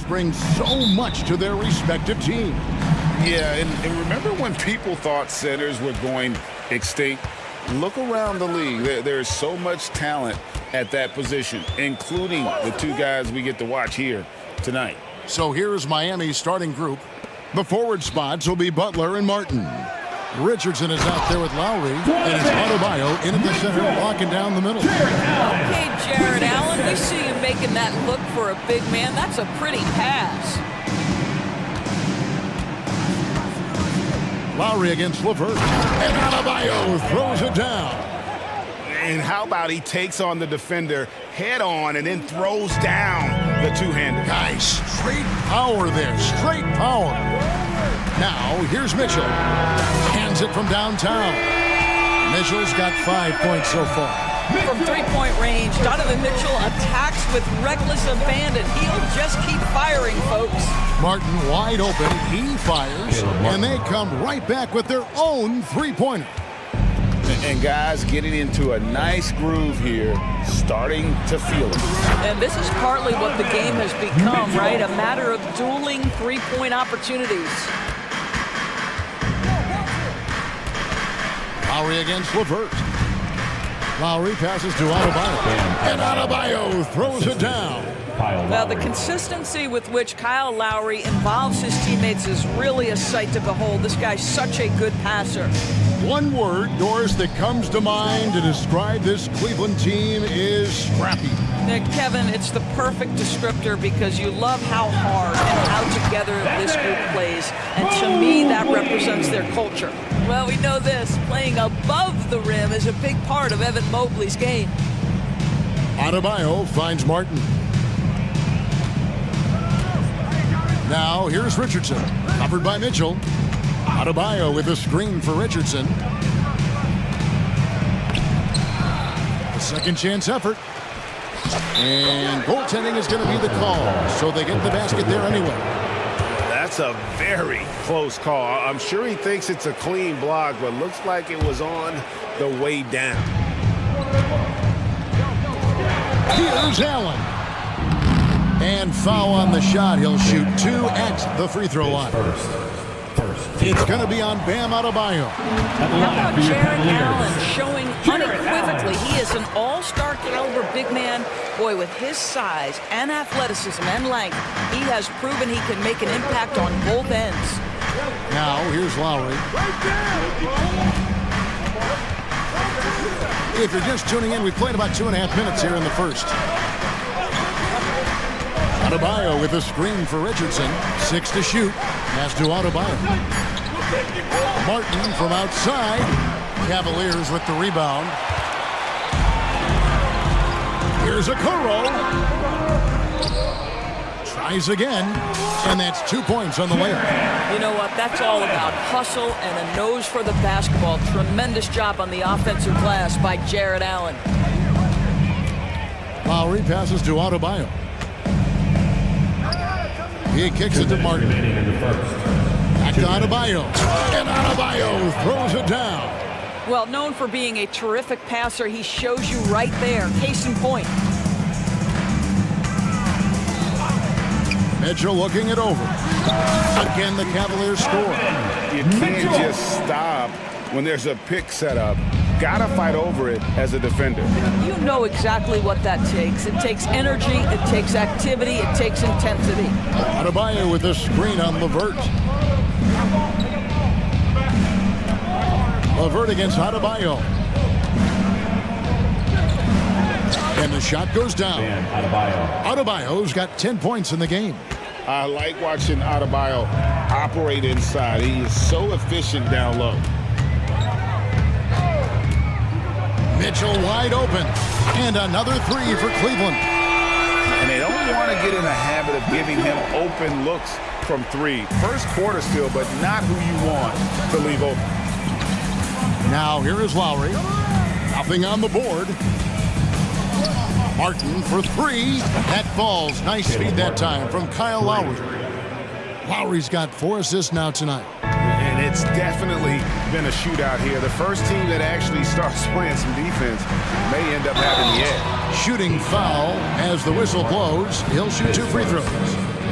bring so much to their respective teams. Yeah, and remember when people thought centers were going extinct? Look around the league. There's so much talent at that position, including the two guys we get to watch here tonight. So here's Miami's starting group. The forward spots will be Butler and Martin. Richardson is out there with Lowry, and it's Adebayo in at the center, locking down the middle. Okay, Jared Allen, we see you making that look for a big man. That's a pretty pass. Lowry against LeVert, and Adebayo throws it down. And how about he takes on the defender head on and then throws down the two-hander. Nice. Straight power there. Straight power. Now, here's Mitchell. Hands it from downtown. Mitchell's got 5 points so far. From three-point range, Donovan Mitchell attacks with reckless abandon. He'll just keep firing, folks. Martin wide open. He fires, and they come right back with their own three-pointer. And guys getting into a nice groove here, starting to feel it. And this is partly what the game has become, right? A matter of dueling three-point opportunities. Lowry against LeVert. Lowry passes to Adebayo. And Adebayo throws it down. Now, the consistency with which Kyle Lowry involves his teammates is really a sight to behold. This guy's such a good passer. One word, Doris, that comes to mind to describe this Cleveland team is scrappy. Kevin, it's the perfect descriptor because you love how hard and how together this group plays. And to me, that represents their culture. Well, we know this. Playing above the rim is a big part of Evan Mobley's game. Adebayo finds Martin. Now, here's Richardson. Covered by Mitchell. Adebayo with a screen for Richardson. A second chance effort. And goaltending is going to be the call. So they get the basket there anyway. That's a very close call. I'm sure he thinks it's a clean block, but looks like it was on the way down. Here's Allen. And foul on the shot. He'll shoot 2 at the free throw line. It's going to be on Bam Adebayo. How about Jared Allen showing unequivocally he is an all-star caliber big man. Boy, with his size and athleticism and length, he has proven he can make an impact on both ends. Now, here's Lowry. If you're just tuning in, we've played about 2.5 minutes here in the first. Adebayo with a screen for Richardson. 6 to shoot. Pass to Adebayo. Martin from outside. Cavaliers with the rebound. Here's Okoro. Tries again. And that's 2 points on the layup. You know what? That's all about hustle and a nose for the basketball. Tremendous job on the offensive glass by Jared Allen. Lowry passes to Adebayo. He kicks it to Martin. Back to Adebayo. And Adebayo throws it down. Well, known for being a terrific passer, he shows you right there. Case in point. Mitchell looking it over. Again, the Cavaliers score. You can't just stop when there's a pick set up. Gotta fight over it as a defender. You know exactly what that takes. It takes energy, it takes activity, it takes intensity. Adebayo with a screen on LeVert. LeVert against Adebayo. And the shot goes down. Adebayo's got 10 points in the game. I like watching Adebayo operate inside. He is so efficient down low. Mitchell wide open. And another 3 for Cleveland. And they don't want to get in a habit of giving him open looks from 3. First quarter still, but not who you want to leave open. Now here is Lowry. Nothing on the board. Martin for 3. That falls. Nice feed that time from Kyle Lowry. Lowry's got 4 assists now tonight. And it's definitely been a shootout here. The first team that actually starts playing some defense may end up having the edge. Shooting foul as the whistle blows. He'll shoot 2 free throws.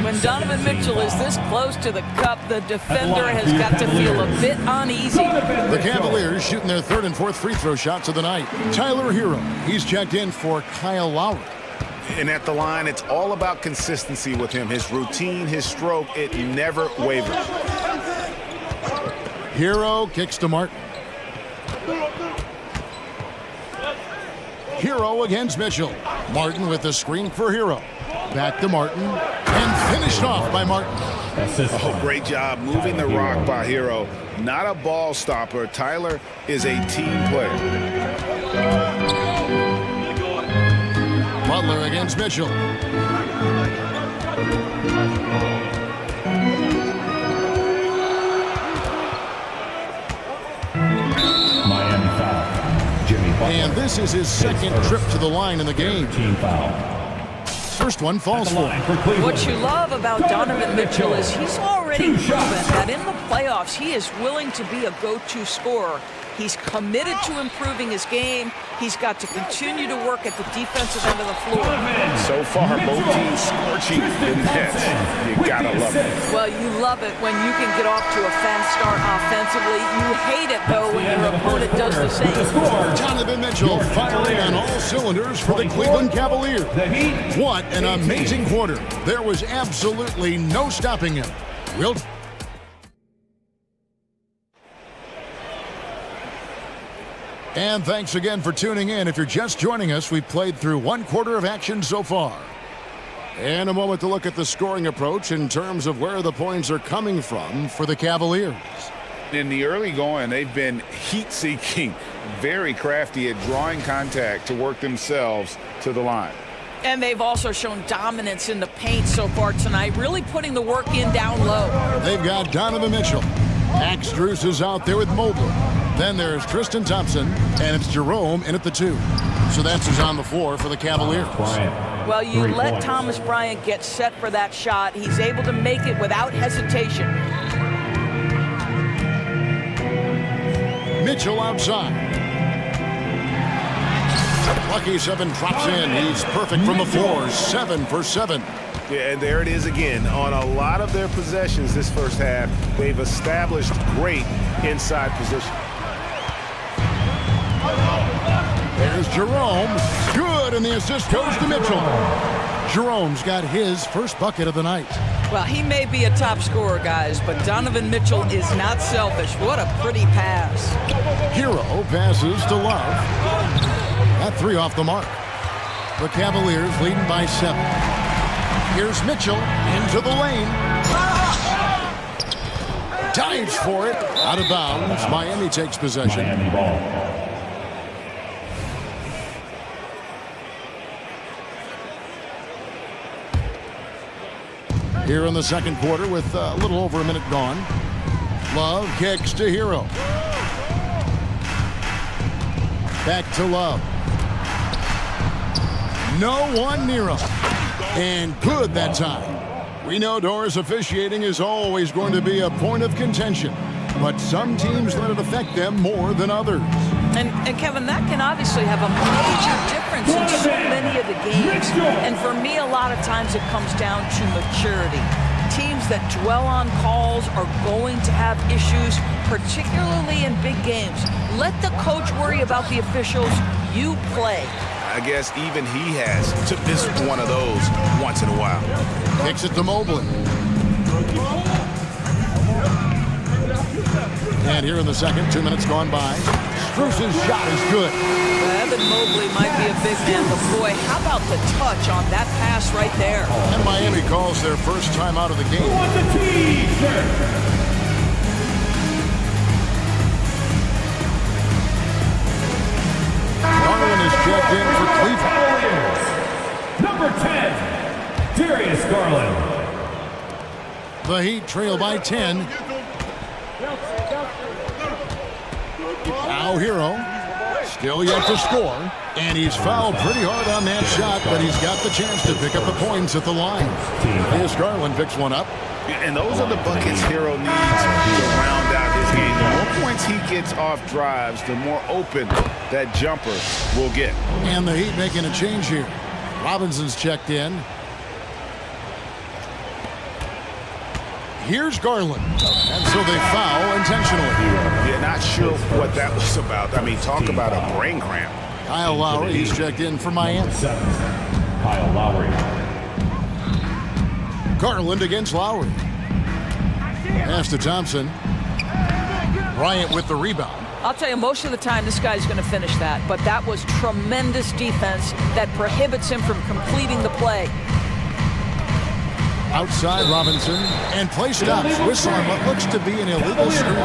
When Donovan Mitchell is this close to the cup, the defender has got to feel a bit uneasy. The Cavaliers shooting their third and fourth free throw shots of the night. Tyler Hero, he's checked in for Kyle Lowry. And at the line, it's all about consistency with him. His routine, his stroke, it never wavers. Hero kicks to Martin. Hero against Mitchell. Martin with the screen for Hero. Back to Martin. And finished off by Martin. Oh, great job moving the rock by Hero. Not a ball stopper. Tyler is a team player. Butler against Mitchell. Miami foul. Jimmy Butler. And this is his second trip to the line in the game. Team foul. First one falls for him. What you love about Donovan Mitchell is he's already proven that in the playoffs he is willing to be a go-to scorer. He's committed to improving his game. He's got to continue to work at the defensive end of the floor. So far, both teams scorching the nets. You gotta love it. Well, you love it when you can get off to a fast start offensively. You hate it, though, when your opponent does the same. Donovan Mitchell firing on all cylinders for the Cleveland Cavaliers. What an amazing quarter. There was absolutely no stopping him. And thanks again for tuning in. If you're just joining us, we've played through one quarter of action so far. And a moment to look at the scoring approach in terms of where the points are coming from for the Cavaliers. In the early going, they've been heat-seeking, very crafty at drawing contact to work themselves to the line. And they've also shown dominance in the paint so far tonight, really putting the work in down low. They've got Donovan Mitchell. Max Strus is out there with Mobley. Then there's Tristan Thompson, and it's Jerome in at the 2. So that's who's on the floor for the Cavaliers. Well, you let Thomas Bryant get set for that shot. He's able to make it without hesitation. Mitchell outside. Lucky 7 drops in. He's perfect from the floor. 7 for 7. Yeah, and there it is again. On a lot of their possessions this first half, they've established great inside position. There's Jerome. Good, and the assist goes to Mitchell. Jerome's got his first bucket of the night. Well, he may be a top scorer, guys, but Donovan Mitchell is not selfish. What a pretty pass. Hero passes to Love. That 3 off the mark. The Cavaliers leading by 7. Here's Mitchell into the lane. Dives for it. Out of bounds. Miami takes possession. Miami ball. Here in the second quarter with a little over a minute gone. Love kicks to Hero. Back to Love. No one near him. And good that time. We know Doris officiating is always going to be a point of contention, but some teams let it affect them more than others. And Kevin, that can obviously have a major difference in so many of the games. And for me, a lot of times it comes down to maturity. Teams that dwell on calls are going to have issues, particularly in big games. Let the coach worry about the officials. You play. I guess even he has to miss one of those once in a while. Kicks it to Mobley. And here in the second, 2 minutes gone by. Strus's shot is good. Evan Mobley might be a big man, but boy, how about the touch on that pass right there? And Miami calls their first time out of the game. Garland is checked in for Cleveland. Number 10, Darius Garland. The Heat trail by 10. Now Hero, still yet to score, and he's fouled pretty hard on that shot, but he's got the chance to pick up the points at the line. Darius Garland picks one up. And those are the buckets Hero needs to round out his game. The more points he gets off drives, the more open that jumper will get. And the Heat making a change here. Robinson's checked in. Here's Garland. And so they foul intentionally. Yeah, not sure what that was about. I mean, talk about a brain cramp. Kyle Lowry, he's checked in for Miami. Kyle Lowry. Garland against Lowry. Pass to Thompson. Bryant with the rebound. I'll tell you, most of the time this guy's going to finish that, but that was tremendous defense that prohibits him from completing the play. Outside Robinson, and play stops. Whistle on what looks to be an illegal screen.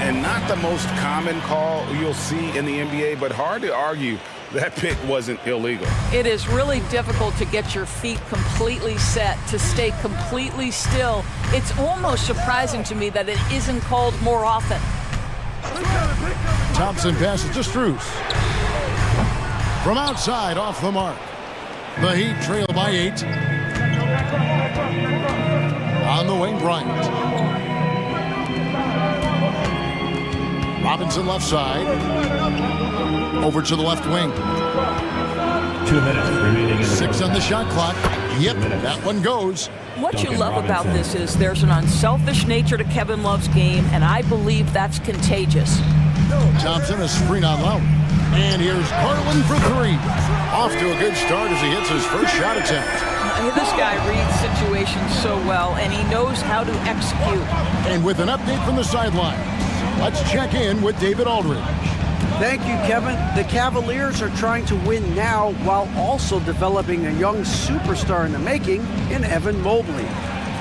And not the most common call you'll see in the NBA, but hard to argue that pick wasn't illegal. It is really difficult to get your feet completely set, to stay completely still. It's almost surprising to me that it isn't called more often. Thompson passes to Strus. From outside, off the mark. The Heat trail by 8. On the wing, Bryant. Robinson left side. Over to the left wing. 2 minutes remaining. 6 on the shot clock. Yep, that one goes. What you love about this is there's an unselfish nature to Kevin Love's game, and I believe that's contagious. Thompson, a screen on Lowry. And here's Garland for 3. Off to a good start as he hits his first shot attempt. This guy reads situations so well, and he knows how to execute. And with an update from the sideline, let's check in with David Aldridge. Thank you, Kevin. The Cavaliers are trying to win now while also developing a young superstar in the making in Evan Mobley.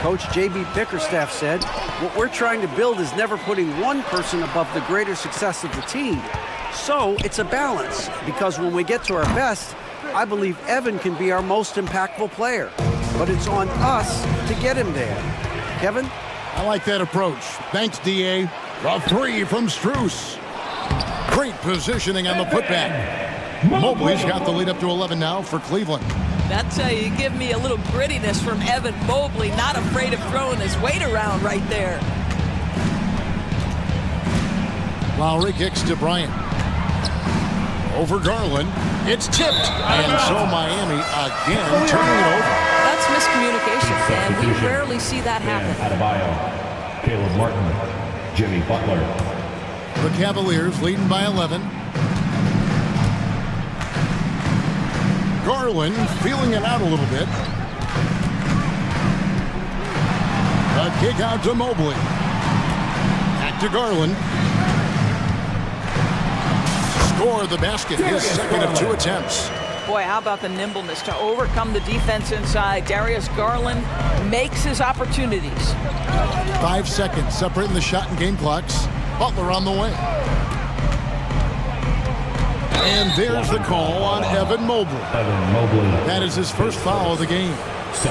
Coach J.B. Bickerstaff said, "What we're trying to build is never putting one person above the greater success of the team. So it's a balance, because when we get to our best, I believe Evan can be our most impactful player. But it's on us to get him there." Kevin? I like that approach. Thanks, D.A. The 3 from Strus. Great positioning on the putback. Mobley's got the lead up to 11 now for Cleveland. That's how you give me a little grittiness from Evan Mobley, not afraid of throwing his weight around right there. Lowry kicks to Bryant. Over Garland. It's tipped. And so Miami again turning it over. That's miscommunication, and we rarely see that happen. Adebayo, Caleb Martin, Jimmy Butler. The Cavaliers leading by 11. Garland feeling it out a little bit. A kick out to Mobley. Back to Garland. Score the basket, his second of 2 attempts. Boy, how about the nimbleness to overcome the defense inside. Darius Garland makes his opportunities. 5 seconds separating the shot and game clocks. Butler on the way. And there's the call on Evan Mobley. That is his first foul of the game.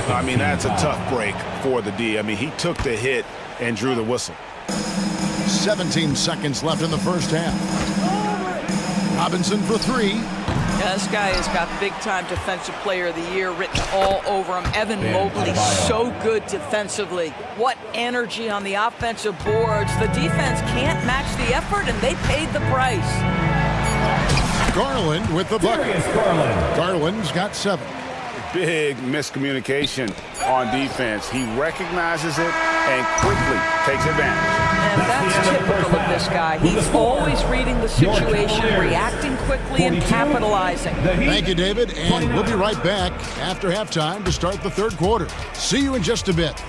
I mean, that's a tough break for the D. I mean, he took the hit and drew the whistle. 17 seconds left in the first half. Robinson for 3. Yeah, this guy has got big-time Defensive Player of the Year written all over him. Evan Mobley, so good defensively. What energy on the offensive boards. The defense can't match the effort, and they paid the price. Garland with the bucket. Garland's got 7. Big miscommunication on defense. He recognizes it and quickly takes advantage. And that's typical of this guy. He's always reading the situation, reacting quickly, and capitalizing. Thank you, David. And we'll be right back after halftime to start the third quarter. See you in just a bit.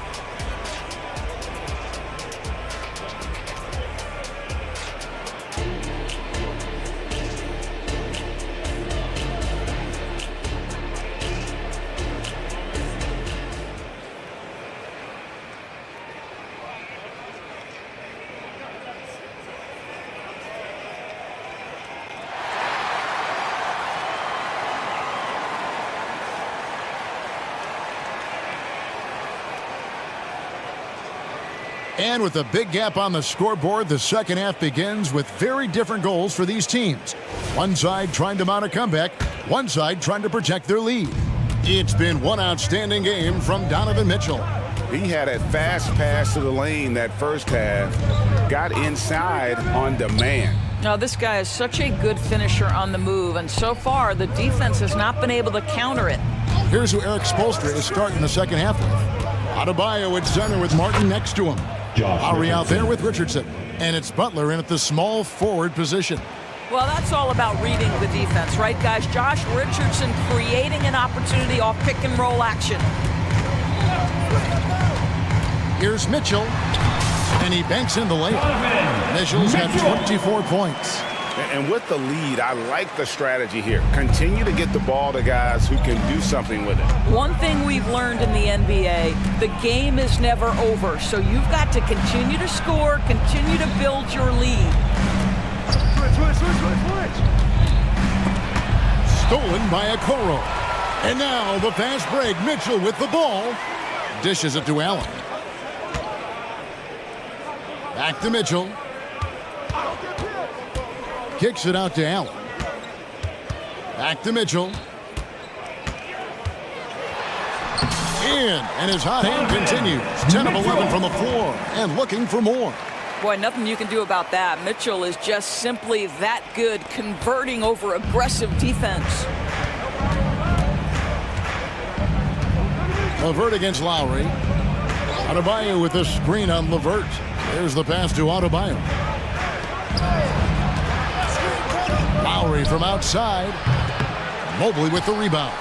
And with a big gap on the scoreboard, the second half begins with very different goals for these teams. One side trying to mount a comeback, one side trying to protect their lead. It's been one outstanding game from Donovan Mitchell. He had a fast pass to the lane that first half, got inside on demand. Now, this guy is such a good finisher on the move, and so far the defense has not been able to counter it. Here's who Eric Spoelstra is starting the second half with. Adebayo at center with Martin next to him. Lowry out there with Richardson. And it's Butler in at the small forward position. Well, that's all about reading the defense, right, guys? Josh Richardson creating an opportunity off pick-and-roll action. Here's Mitchell, and he banks in the layup. Mitchell's got 24 points. And with the lead, I like the strategy here. Continue to get the ball to guys who can do something with it. One thing we've learned in the NBA, the game is never over. So you've got to continue to score, continue to build your lead. Stolen by Okoro. And now the fast break. Mitchell with the ball. Dishes it to Allen. Back to Mitchell. Kicks it out to Allen. Back to Mitchell. In, and his hot hand continues. 10 of 11 from the floor, and looking for more. Boy, nothing you can do about that. Mitchell is just simply that good, converting over aggressive defense. LeVert against Lowry. Adebayo with the screen on LeVert. There's the pass to Adebayo. Lowry from outside. Mobley with the rebound.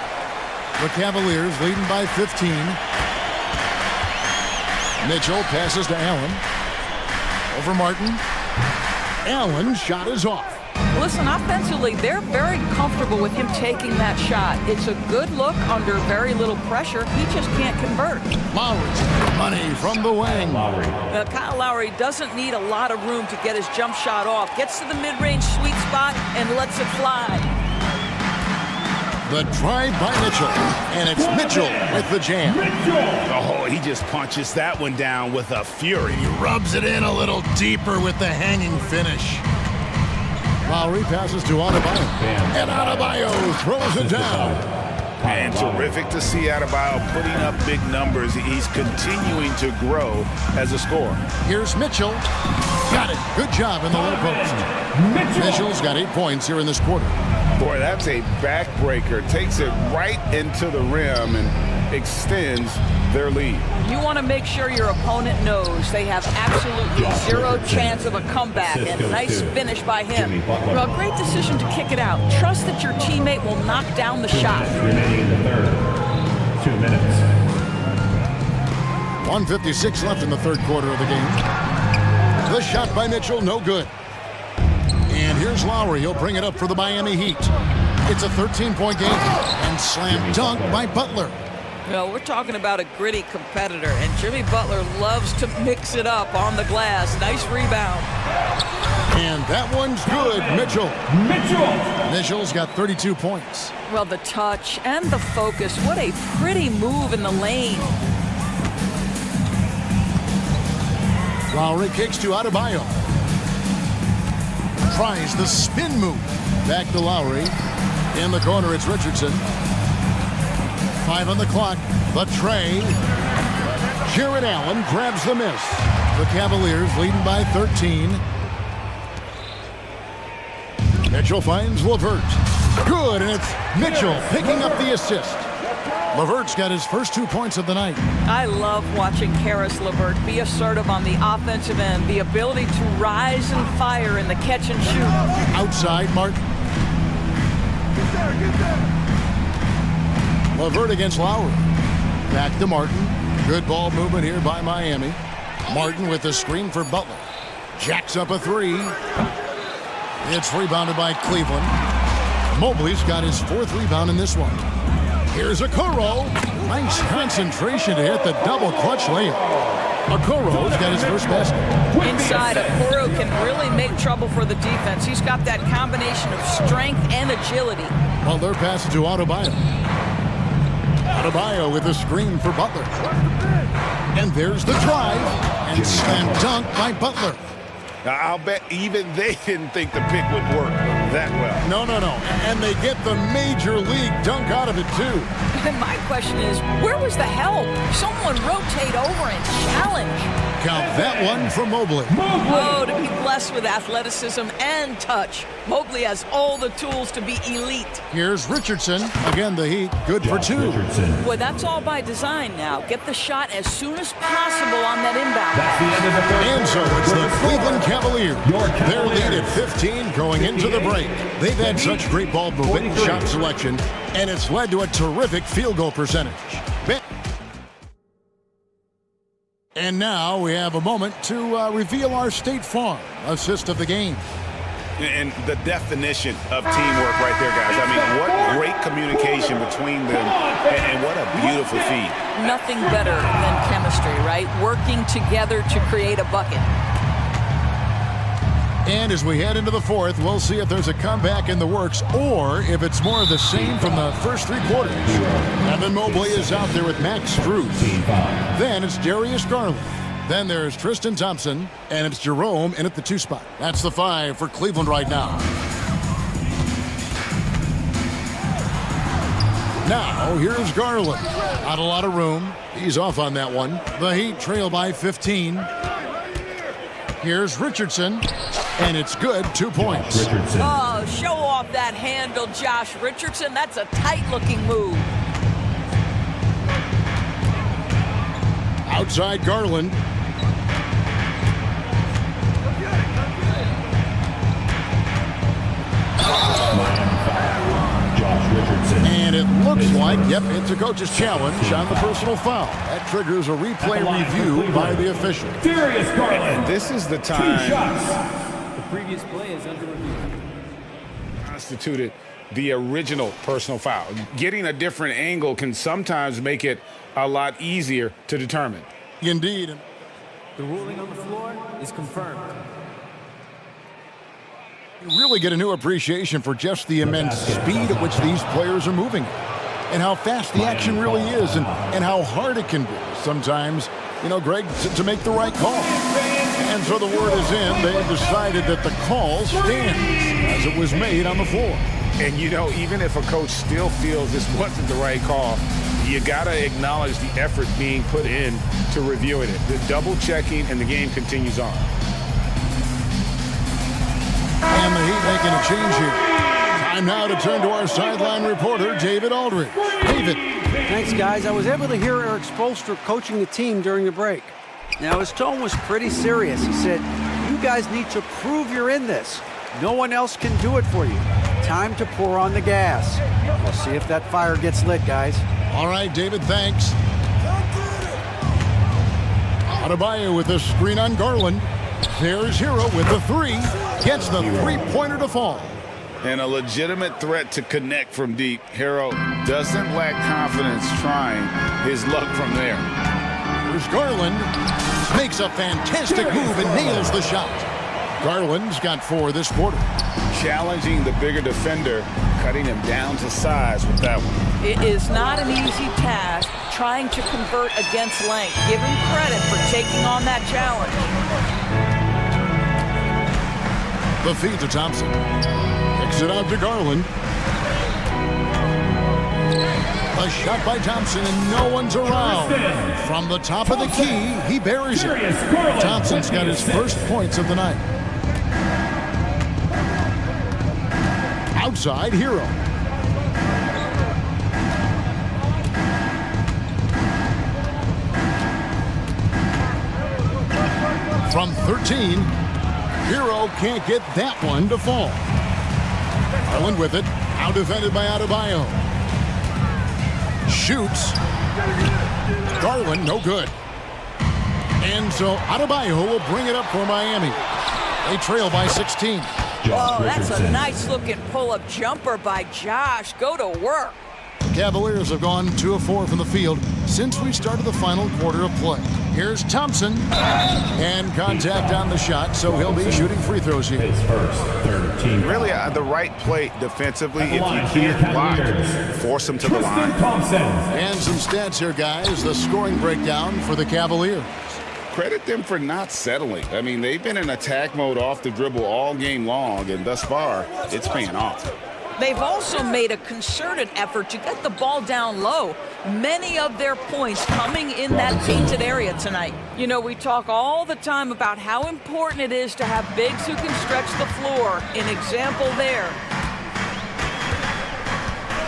The Cavaliers leading by 15. Mitchell passes to Allen. Over Martin. Allen's shot is off. Listen, offensively, they're very comfortable with him taking that shot. It's a good look under very little pressure. He just can't convert. Lowry, money from the wing. Kyle Lowry doesn't need a lot of room to get his jump shot off. Gets to the mid-range sweet spot and lets it fly. The drive by Mitchell, and it's Mitchell with the jam. Oh, he just punches that one down with a fury. He rubs it in a little deeper with the hanging finish. Lowry passes to Adebayo, and Adebayo throws it down. And terrific to see Adebayo putting up big numbers. He's continuing to grow as a scorer. Here's Mitchell. Got it. Good job in the low post. Mitchell's got 8 points here in this quarter. Boy, that's a backbreaker. Takes it right into the rim and extends their lead. You want to make sure your opponent knows they have absolutely zero chance of a comeback. And nice finish by him. Well, great decision to kick it out. Trust that your teammate will knock down the shot. Remaining in the third. 2 minutes. 1:56 left in the third quarter of the game. The shot by Mitchell, no good. And here's Lowry. He'll bring it up for the Miami Heat. It's a 13-point game. And slam dunk by Butler. Well, we're talking about a gritty competitor, and Jimmy Butler loves to mix it up on the glass. Nice rebound. And that one's good. Mitchell's got 32 points. Well, the touch and the focus. What a pretty move in the lane. Lowry kicks to Adebayo. Tries the spin move. Back to Lowry. In the corner, it's Richardson. 5 on the clock. The tray. Jared Allen grabs the miss. The Cavaliers leading by 13. Mitchell finds LeVert. Good, and it's Mitchell picking up the assist. LeVert's got his first 2 points of the night. I love watching Karis LeVert be assertive on the offensive end. The ability to rise and fire in the catch and shoot. Outside, Martin. LeVert against Lowry. Back to Martin. Good ball movement here by Miami. Martin with the screen for Butler. Jacks up a 3. It's rebounded by Cleveland. Mobley's got his 4th rebound in this one. Here's Okoro. Nice concentration to hit the double clutch layup. Okoro's got his first basket. Inside, Okoro can really make trouble for the defense. He's got that combination of strength and agility. Well, they're passing to Adebayo. Adebayo with a screen for Butler. And there's the drive. And slam dunk by Butler. I'll bet even they didn't think the pick would work that well. No. And they get the major league dunk out of it, too. And my question is, where was the help? Someone rotate over and challenge. Count that one for Mobley. Oh, to be blessed with athleticism and touch. Mobley has all the tools to be elite. Here's Richardson. Again, the Heat, good for two. Boy, that's all by design now. Get the shot as soon as possible on that inbound. And so it's the Cleveland Cavaliers. Their lead at 15 going into the break. They've had such great ball movement and shot selection, and it's led to a terrific field goal percentage. And now we have a moment to reveal our State Farm assist of the game. And the definition of teamwork right there, guys. I mean, what great communication between them, and what a beautiful feed. Nothing better than chemistry, right? Working together to create a bucket. And as we head into the fourth, we'll see if there's a comeback in the works or if it's more of the same from the first three quarters. Evan Mobley is out there with Max Strus. Then it's Darius Garland. Then there's Tristan Thompson, and it's Jerome in at the 2 spot. That's the 5 for Cleveland right now. Now, here's Garland. Not a lot of room. He's off on that one. The Heat trail by 15. Here's Richardson, and it's good, 2 points. Oh, show off that handle, Josh Richardson. That's a tight-looking move. Outside Garland. And it looks like, yep, it's a coach's challenge on the personal foul. That triggers a replay review by the official. And this is the time. The previous play is under review. Constituted the original personal foul. Getting a different angle can sometimes make it a lot easier to determine. Indeed. The ruling on the floor is confirmed. You really get a new appreciation for just the immense speed at which these players are moving and how fast the action really is and how hard it can be sometimes, you know, Greg, to make the right call. And so the word is in. They've decided that the call stands as it was made on the floor. And, you know, even if a coach still feels this wasn't the right call, you got to acknowledge the effort being put in to reviewing it. The double checking, and the game continues on. And the Heat making a change here. Time now to turn to our sideline reporter, David Aldridge. David. Thanks, guys. I was able to hear Eric Spoelstra coaching the team during the break. Now, his tone was pretty serious. He said, you guys need to prove you're in this. No one else can do it for you. Time to pour on the gas. We'll see if that fire gets lit, guys. All right, David, thanks. Adebayo with a screen on Garland. There's Hero with the 3. Gets the 3-pointer to fall. And a legitimate threat to connect from deep. Hero doesn't lack confidence trying his luck from there. Here's Garland. Makes a fantastic move and nails the shot. Garland's got 4 this quarter. Challenging the bigger defender, cutting him down to size with that one. It is not an easy task trying to convert against length. Give him credit for taking on that challenge. The feed to Thompson. Kicks it out to Garland. A shot by Thompson and no one's around. From the top of the key, he buries it. Thompson's got his first points of the night. Outside Hero. From 13, Hero can't get that one to fall. Garland with it, out defended by Adebayo. Shoots. Garland, no good. And so Adebayo will bring it up for Miami. They trail by 16. Oh, that's a nice-looking pull-up jumper by Josh. Go to work. The Cavaliers have gone 2 of 4 from the field since we started the final quarter of play. Here's Thompson. And contact on the shot, so he'll be shooting free throws here. Really, the right play defensively. If you can't block, force him to the line. And some stats here, guys. The scoring breakdown for the Cavaliers. Credit them for not settling. I mean, they've been in attack mode off the dribble all game long, and thus far, it's paying off. They've also made a concerted effort to get the ball down low. Many of their points coming in that painted area tonight. You know, we talk all the time about how important it is to have bigs who can stretch the floor. An example there.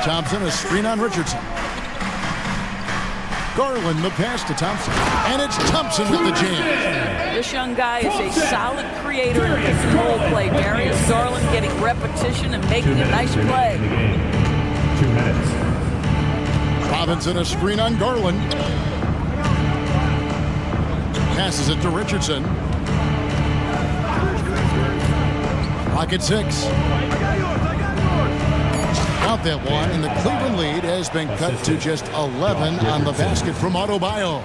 Thompson, a screen on Richardson. Garland, the pass to Thompson. And it's Thompson with the jam. This young guy is a solid creator in pick and roll play. Darius Garland getting repetition and making a nice play. 2 minutes. Robinson, a screen on Garland. Passes it to Richardson. Clock at 6. Out that one, and the Cleveland lead has been cut to just 11 on the basket from Adebayo.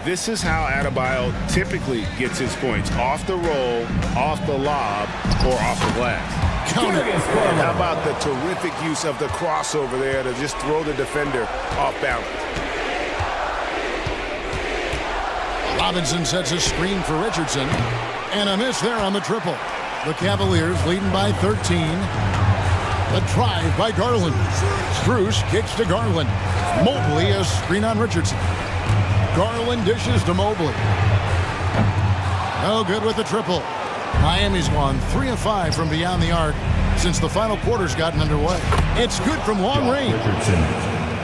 This is how Adebayo typically gets his points. Off the roll, off the lob, or off the glass. Count it. And how about the terrific use of the crossover there to just throw the defender off balance. Robinson sets a screen for Richardson, and a miss there on the triple. The Cavaliers leading by 13. The drive by Garland. Strus kicks to Garland. Mobley, a screen on Richardson. Garland dishes to Mobley. No good with the triple. Miami's gone 3 of 5 from beyond the arc since the final quarter's gotten underway. It's good from long range.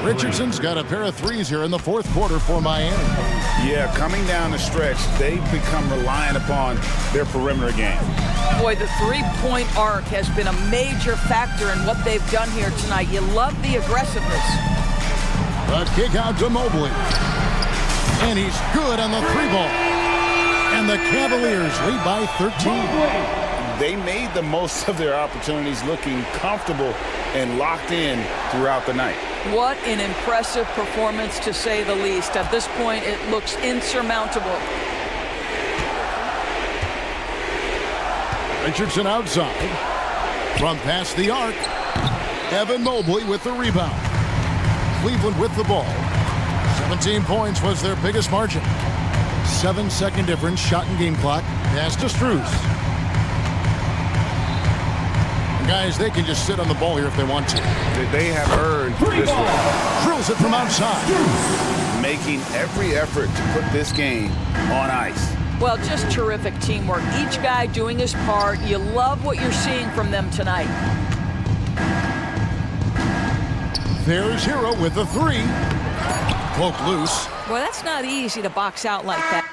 Richardson's got a pair of threes here in the fourth quarter for Miami. Yeah, coming down the stretch, they've become reliant upon their perimeter game. Boy, the three-point arc has been a major factor in what they've done here tonight. You love the aggressiveness. The kick out to Mobley. And he's good on the 3-ball. And the Cavaliers lead by 13. They made the most of their opportunities, looking comfortable and locked in throughout the night. What an impressive performance, to say the least. At this point, it looks insurmountable. Richardson outside. From past the arc. Evan Mobley with the rebound. Cleveland with the ball. 17 points was their biggest margin. 7-second difference, shot and game clock. Pass to Strus. Guys, they can just sit on the ball here if they want to. They have earned this one. Drills it from outside. Making every effort to put this game on ice. Well, just terrific teamwork. Each guy doing his part. You love what you're seeing from them tonight. There's Hero with the 3. Poke loose. Well, that's not easy to box out like that.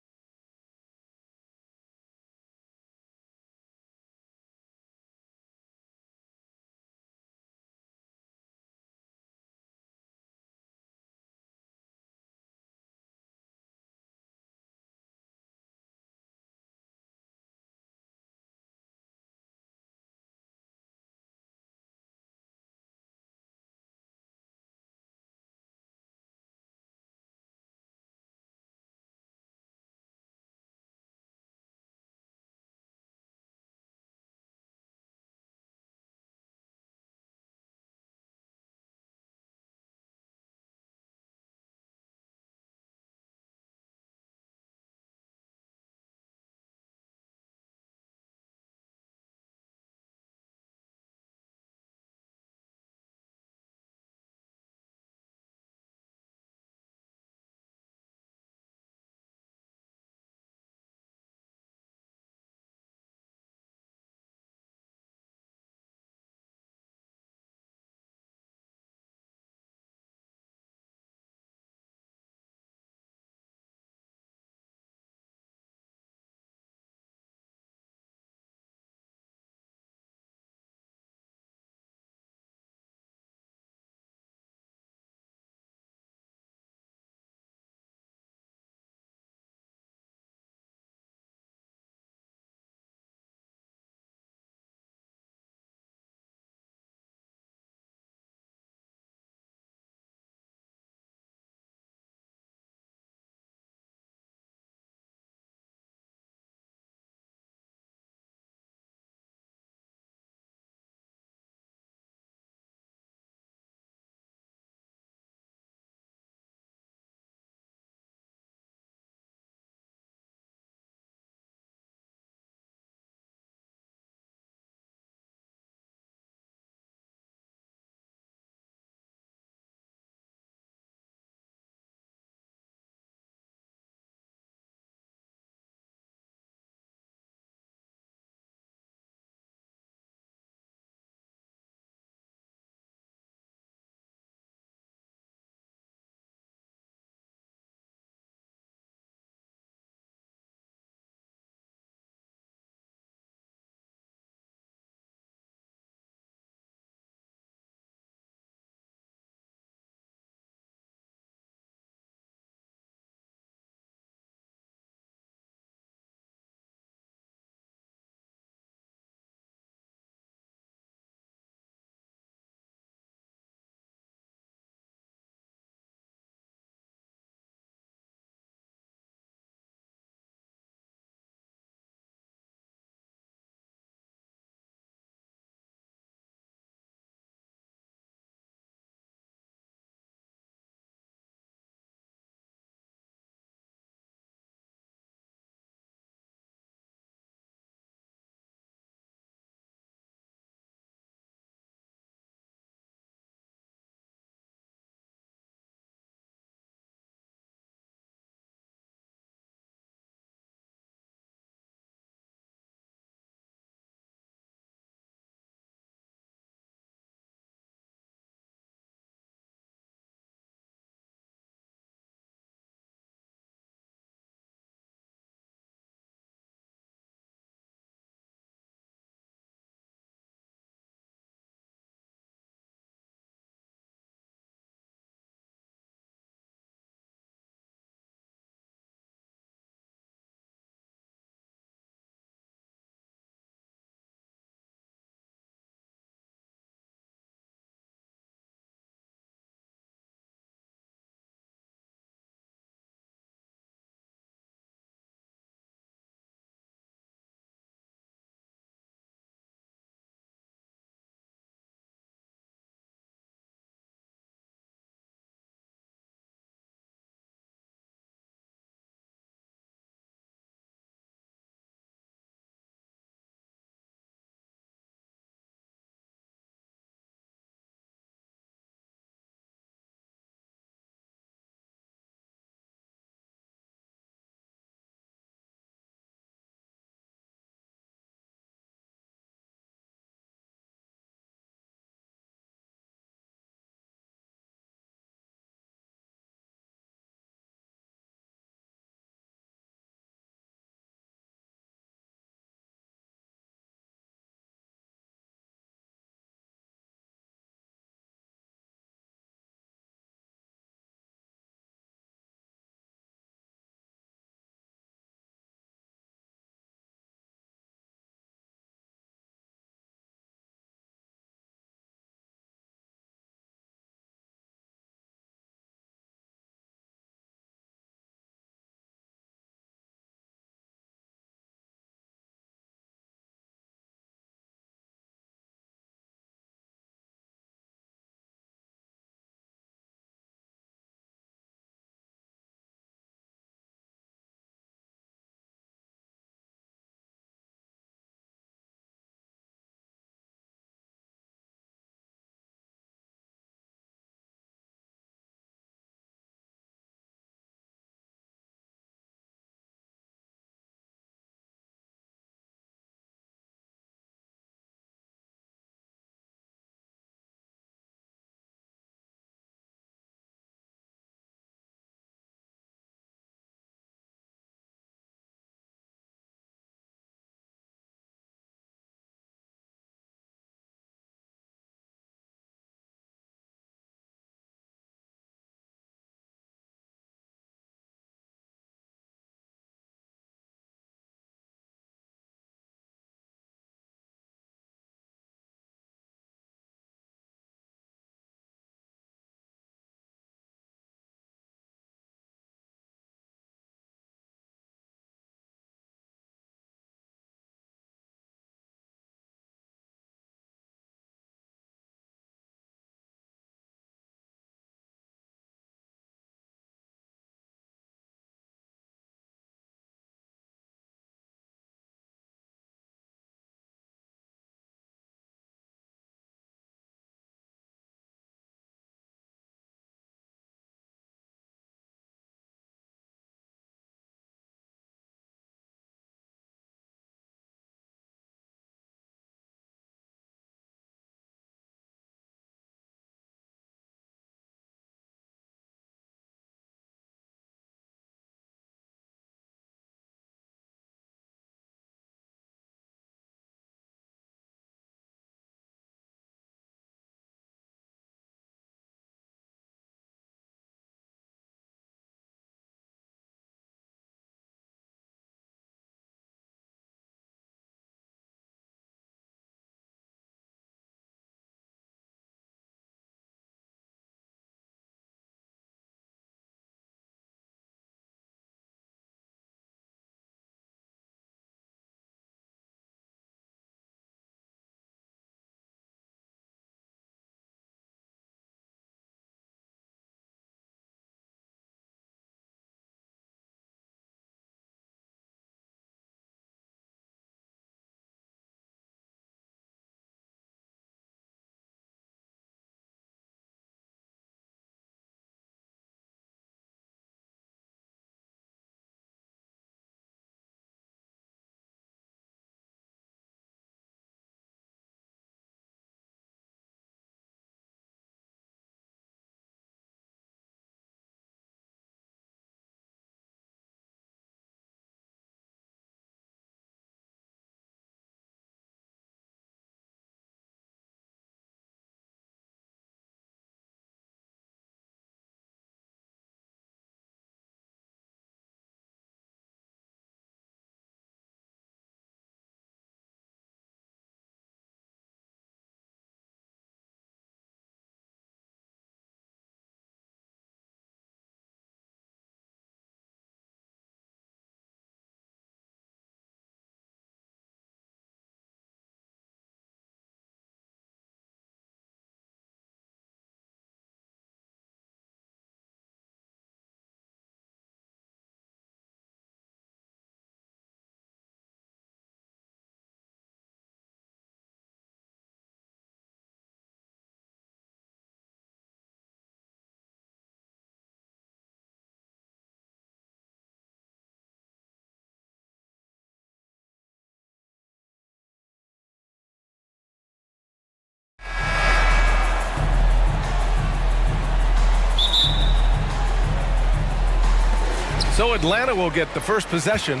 So Atlanta will get the first possession.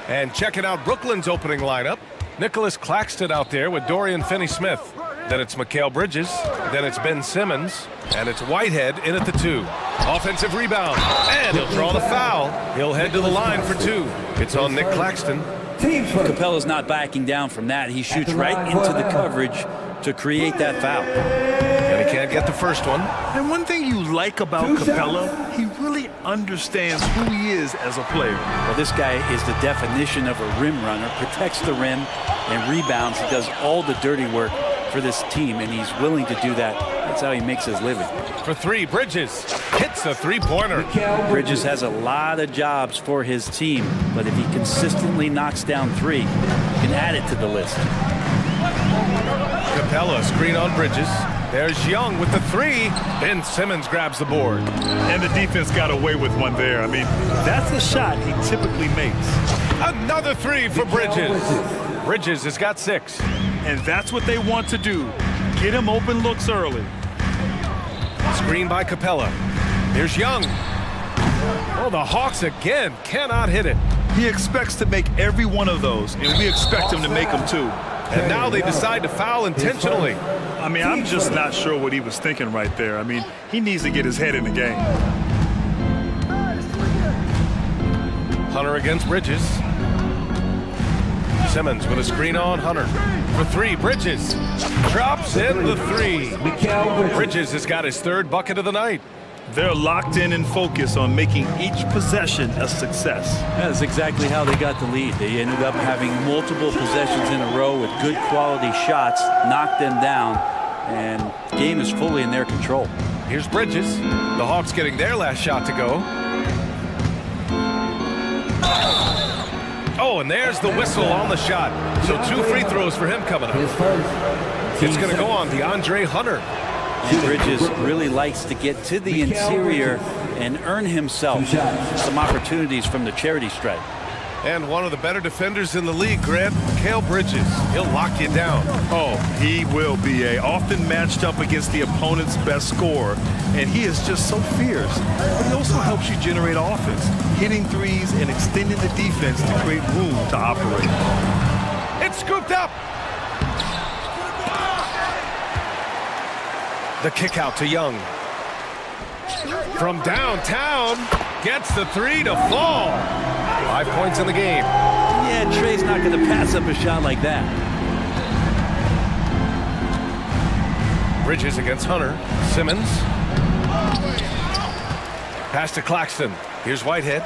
And checking out Brooklyn's opening lineup. Nicholas Claxton out there with Dorian Finney-Smith. Then it's Mikal Bridges. Then it's Ben Simmons. And it's Whitehead in at the 2. Offensive rebound. And he'll draw the foul. He'll head to the line for 2. It's on Nick Claxton. Capella's not backing down from that. He shoots right into the coverage to create that foul. And he can't get the first one. And one thing you like about Capella, he really understands who he is as a player. Well, this guy is the definition of a rim runner, protects the rim and rebounds. He does all the dirty work for this team, and he's willing to do that. That's how he makes his living. For 3, Bridges hits a three-pointer. Bridges has a lot of jobs for his team, but if he consistently knocks down 3, he can add it to the list. Capella screen on Bridges. There's Young with the 3. Ben Simmons grabs the board. And the defense got away with one there. I mean, that's a shot he typically makes. Another 3 for Bridges. Bridges has got 6. And that's what they want to do. Get him open looks early. Screen by Capella. Here's Young. Oh, the Hawks again cannot hit it. He expects to make every one of those, and we expect him to make them too. And now they decide to foul intentionally. I mean, I'm just not sure what he was thinking right there. I mean, he needs to get his head in the game. Hunter against Bridges. Simmons with a screen on Hunter. For 3, Bridges drops in the 3. Bridges has got his 3rd bucket of the night. They're locked in and focused on making each possession a success. That's exactly how they got the lead. They ended up having multiple possessions in a row with good quality shots, knocked them down, and the game is fully in their control. Here's Bridges. The Hawks getting their last shot to go. Oh, and there's the whistle on the shot. So 2 free throws for him coming up. It's going to go on DeAndre Hunter. And Bridges really likes to get to the interior and earn himself some opportunities from the charity stripe. And one of the better defenders in the league, Grant, Mikal Bridges. He'll lock you down. Oh, he will be often matched up against the opponent's best scorer, and he is just so fierce. But he also helps you generate offense, hitting threes and extending the defense to create room to operate. It's scooped up. The kick out to Young. From downtown, gets the 3 to fall. 5 points in the game. Yeah, Trey's not going to pass up a shot like that. Bridges against Hunter. Simmons. Pass to Claxton. Here's Whitehead.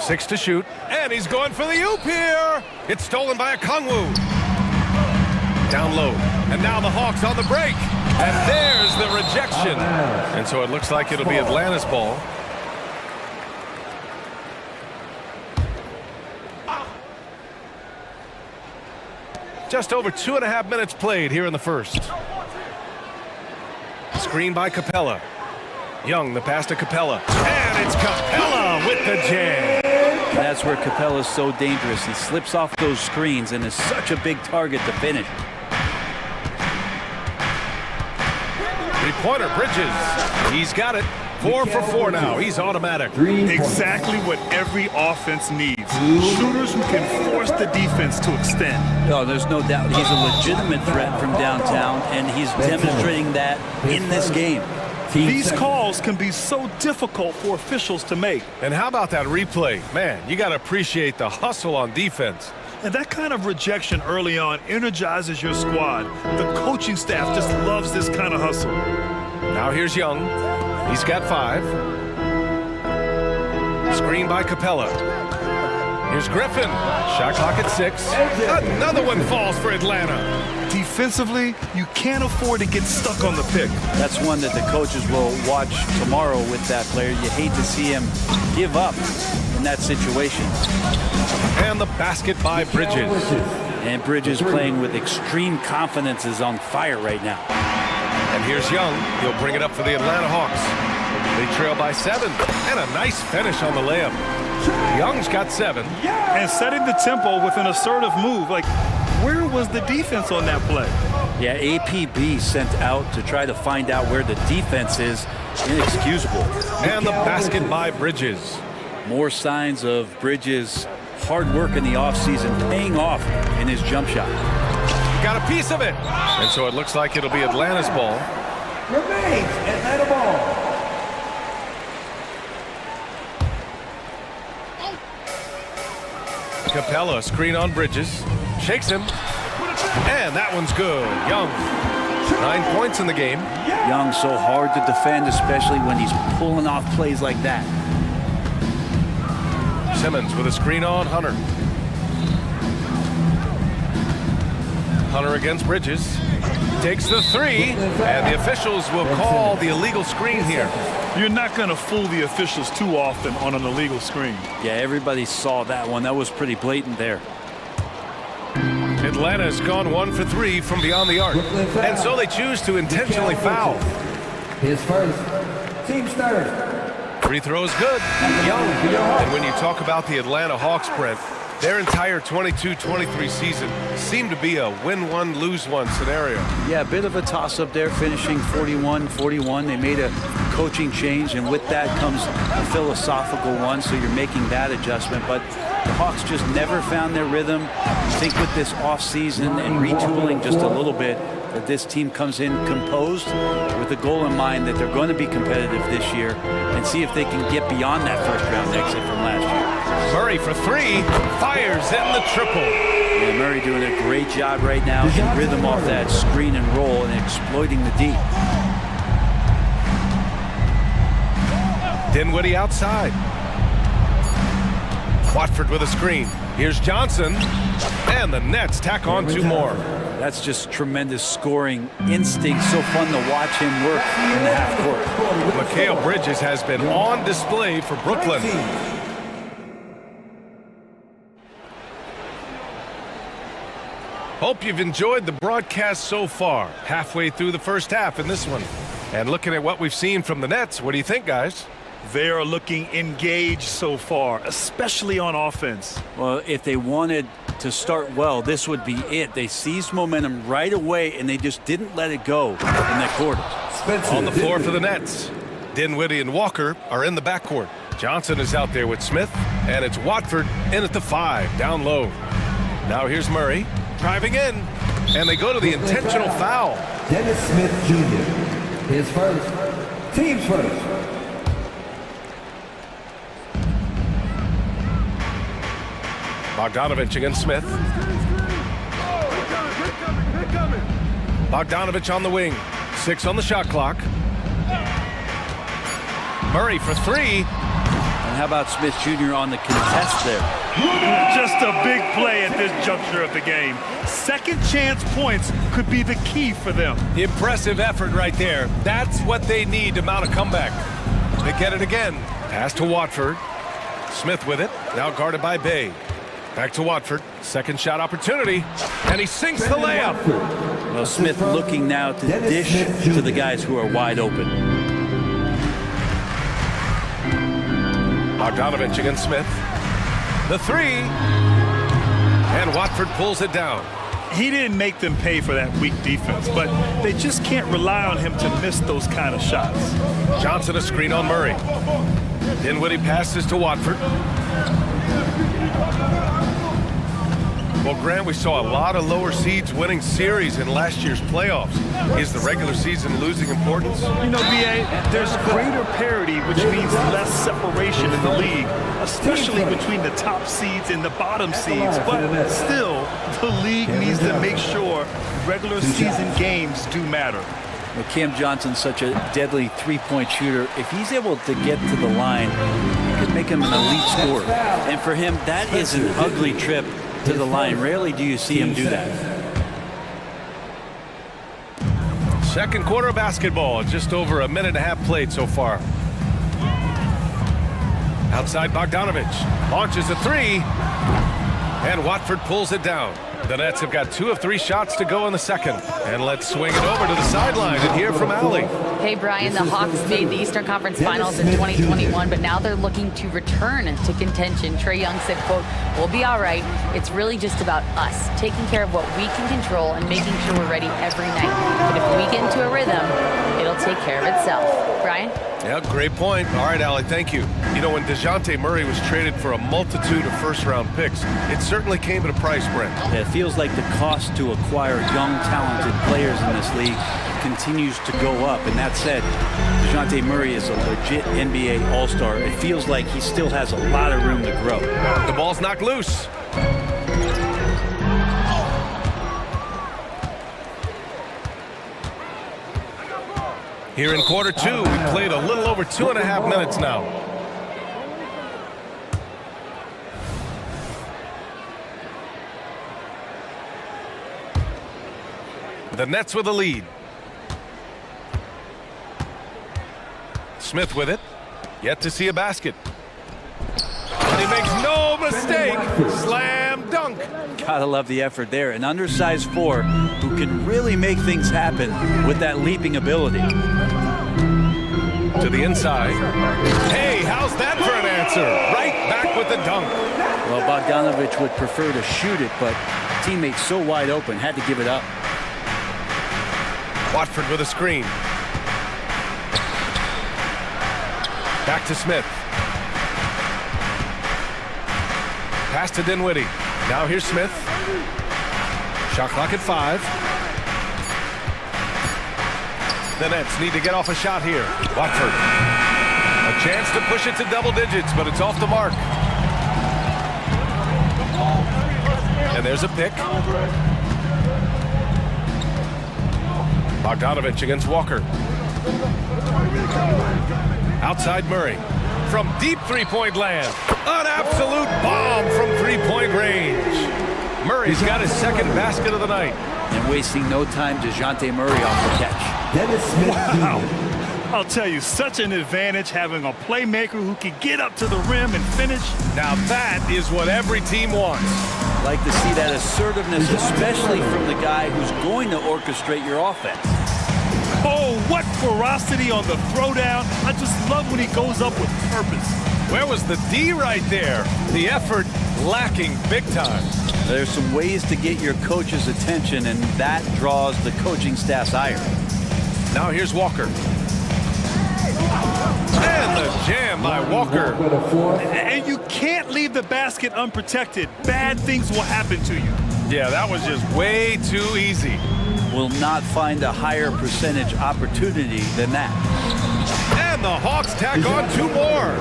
Six to shoot. And he's going for the oop here. It's stolen by a Kongwu. Down low. And now the Hawks on the break. And there's the rejection. And so it looks like it'll be Atlanta's ball. Just over 2.5 minutes played here in the first. Screen by Capella. Young, the pass to Capella. And it's Capella with the jam. That's where Capella's so dangerous. He slips off those screens and is such a big target to finish. Three-pointer, Bridges. He's got it. 4 for 4 now. He's automatic. Exactly what every offense needs. Shooters who can force the defense to extend. No, there's no doubt. He's a legitimate threat from downtown, and he's demonstrating that in this game. These calls can be so difficult for officials to make. And how about that replay? Man, you got to appreciate the hustle on defense. And that kind of rejection early on energizes your squad. The coaching staff just loves this kind of hustle. Now here's Young. He's got 5. Screen by Capella. Here's Griffin. Shot clock at 6. Another one falls for Atlanta. Defensively, you can't afford to get stuck on the pick. That's one that the coaches will watch tomorrow with that player. You hate to see him give up in that situation. And the basket by Bridges. And Bridges playing with extreme confidence is on fire right now. And here's Young. He'll bring it up for the Atlanta Hawks. They trail by 7. And a nice finish on the layup. Young's got 7. And setting the tempo with an assertive move. Like, where was the defense on that play? Yeah, APB sent out to try to find out where the defense is. Inexcusable. And the basket by Bridges. More signs of Bridges' hard work in the offseason paying off in his jump shot. Got a piece of it. And so it looks like it'll be Atlanta's ball. Remains Atlanta ball. Capella, screen on Bridges. Shakes him. And that one's good. Young. 9 points in the game. Young so hard to defend, especially when he's pulling off plays like that. Simmons with a screen on Hunter. Hunter against Bridges. Takes the three, and the officials will call the illegal screen here. You're not going to fool the officials too often on an illegal screen. Yeah, everybody saw that one. That was pretty blatant there. Atlanta's gone 1 for 3 from beyond the arc, and so they choose to intentionally foul. His first. Team's third. Free throw is good. Young. And when you talk about the Atlanta Hawks, Brent, their entire 22-23 season seemed to be a win-one, lose-one scenario. Yeah, a bit of a toss-up there, finishing 41-41. They made a coaching change, and with that comes a philosophical one, so you're making that adjustment. But the Hawks just never found their rhythm. I think with this offseason and retooling just a little bit, that this team comes in composed with the goal in mind that they're going to be competitive this year and see if they can get beyond that first-round exit from last year. Murray for three, fires in the triple. Yeah, Murray doing a great job right now in rhythm off that screen and roll and exploiting the deep. Dinwiddie outside. Watford with a screen. Here's Johnson, and the Nets tack on 2 more. That's just tremendous scoring instinct. So fun to watch him work in the half court. Mikal Bridges has been on display for Brooklyn. Hope you've enjoyed the broadcast so far. Halfway through the first half in this one. And looking at what we've seen from the Nets, what do you think, guys? They are looking engaged so far, especially on offense. Well, if they wanted to start well, this would be it. They seized momentum right away, and they just didn't let it go in that quarter. On the floor for the Nets, Dinwiddie and Walker are in the backcourt. Johnson is out there with Smith, and it's Watford in at the 5, down low. Now here's Murray, driving in, and they go to the intentional foul. Dennis Smith Jr. His first. Team's first. Bogdanovich against Smith. Bogdanovich on the wing. 6 on the shot clock. Murray for 3. And how about Smith Jr. on the contest there? Just a big play at this juncture of the game. Second chance points could be the key for them. Impressive effort right there. That's what they need to mount a comeback. They get it again. Pass to Watford. Smith with it. Now guarded by Bay. Back to Watford. Second shot opportunity. And he sinks the layup. Well, Smith looking now to dish to the guys who are wide open. Bogdanovich against Smith. The 3. And Watford pulls it down. He didn't make them pay for that weak defense, but they just can't rely on him to miss those kind of shots. Johnson a screen on Murray. Dinwiddie passes to Watford. Well, Grant, we saw a lot of lower seeds winning series in last year's playoffs. Is the regular season losing importance? You know, B.A., there's greater parity, which means less separation in the league, especially between the top seeds and the bottom seeds. But still, the league needs to make sure regular season games do matter. Well, Cam Johnson's such a deadly three-point shooter. If he's able to get to the line, it could make him an elite scorer. And for him, that is an ugly trip to the line. Rarely do you see him do that. Second quarter of basketball, just over a minute and a half played so far. Outside Bogdanovich, launches a 3, and Watford pulls it down. The Nets have got 2 of 3 shots to go in the second. And let's swing it over to the sideline and hear from Allie. Hey, Brian, the Hawks made the Eastern Conference Finals in 2021, but now they're looking to return to contention. Trae Young said, quote, "We'll be all right. It's really just about us, taking care of what we can control and making sure we're ready every night. But if we get into a rhythm, it'll take care of itself." Brian? Yeah, great point. All right, Allie, thank you. You know, when DeJounte Murray was traded for a multitude of first-round picks, it certainly came at a price, Brent. It feels like the cost to acquire young, talented players in this league continues to go up. And that said, DeJounte Murray is a legit NBA All-Star. It feels like he still has a lot of room to grow. The ball's knocked loose. Here in quarter 2, we played a little over 2.5 minutes now. The Nets with a lead. Smith with it. Yet to see a basket. And he makes no mistake. Slam dunk. Gotta love the effort there. An undersized 4 who can really make things happen with that leaping ability. To the inside. Hey, how's that for an answer? Right back with the dunk. Well, Bogdanovich would prefer to shoot it, but teammates so wide open, had to give it up. Watford with a screen. Back to Smith. Pass to Dinwiddie. Now here's Smith. Shot clock at 5. The Nets need to get off a shot here. Watford. A chance to push it to double digits, but it's off the mark. And there's a pick. Bogdanovich against Walker. Outside Murray. From deep three-point land. An absolute bomb from three-point range. Murray's got his second basket of the night. And wasting no time, DeJounte Murray off the catch. Wow. I'll tell you, such an advantage having a playmaker who can get up to the rim and finish. Now that is what every team wants. Like to see that assertiveness, especially from the guy who's going to orchestrate your offense. Oh, what ferocity on the throwdown. I just love when he goes up with purpose. Where was the D right there? The effort lacking big time. There's some ways to get your coach's attention, and that draws the coaching staff's ire. Now here's Walker. And the jam by Walker. And you can't leave the basket unprotected. Bad things will happen to you. Yeah, that was just way too easy. Will not find a higher percentage opportunity than that. And the Hawks tack on 2 more.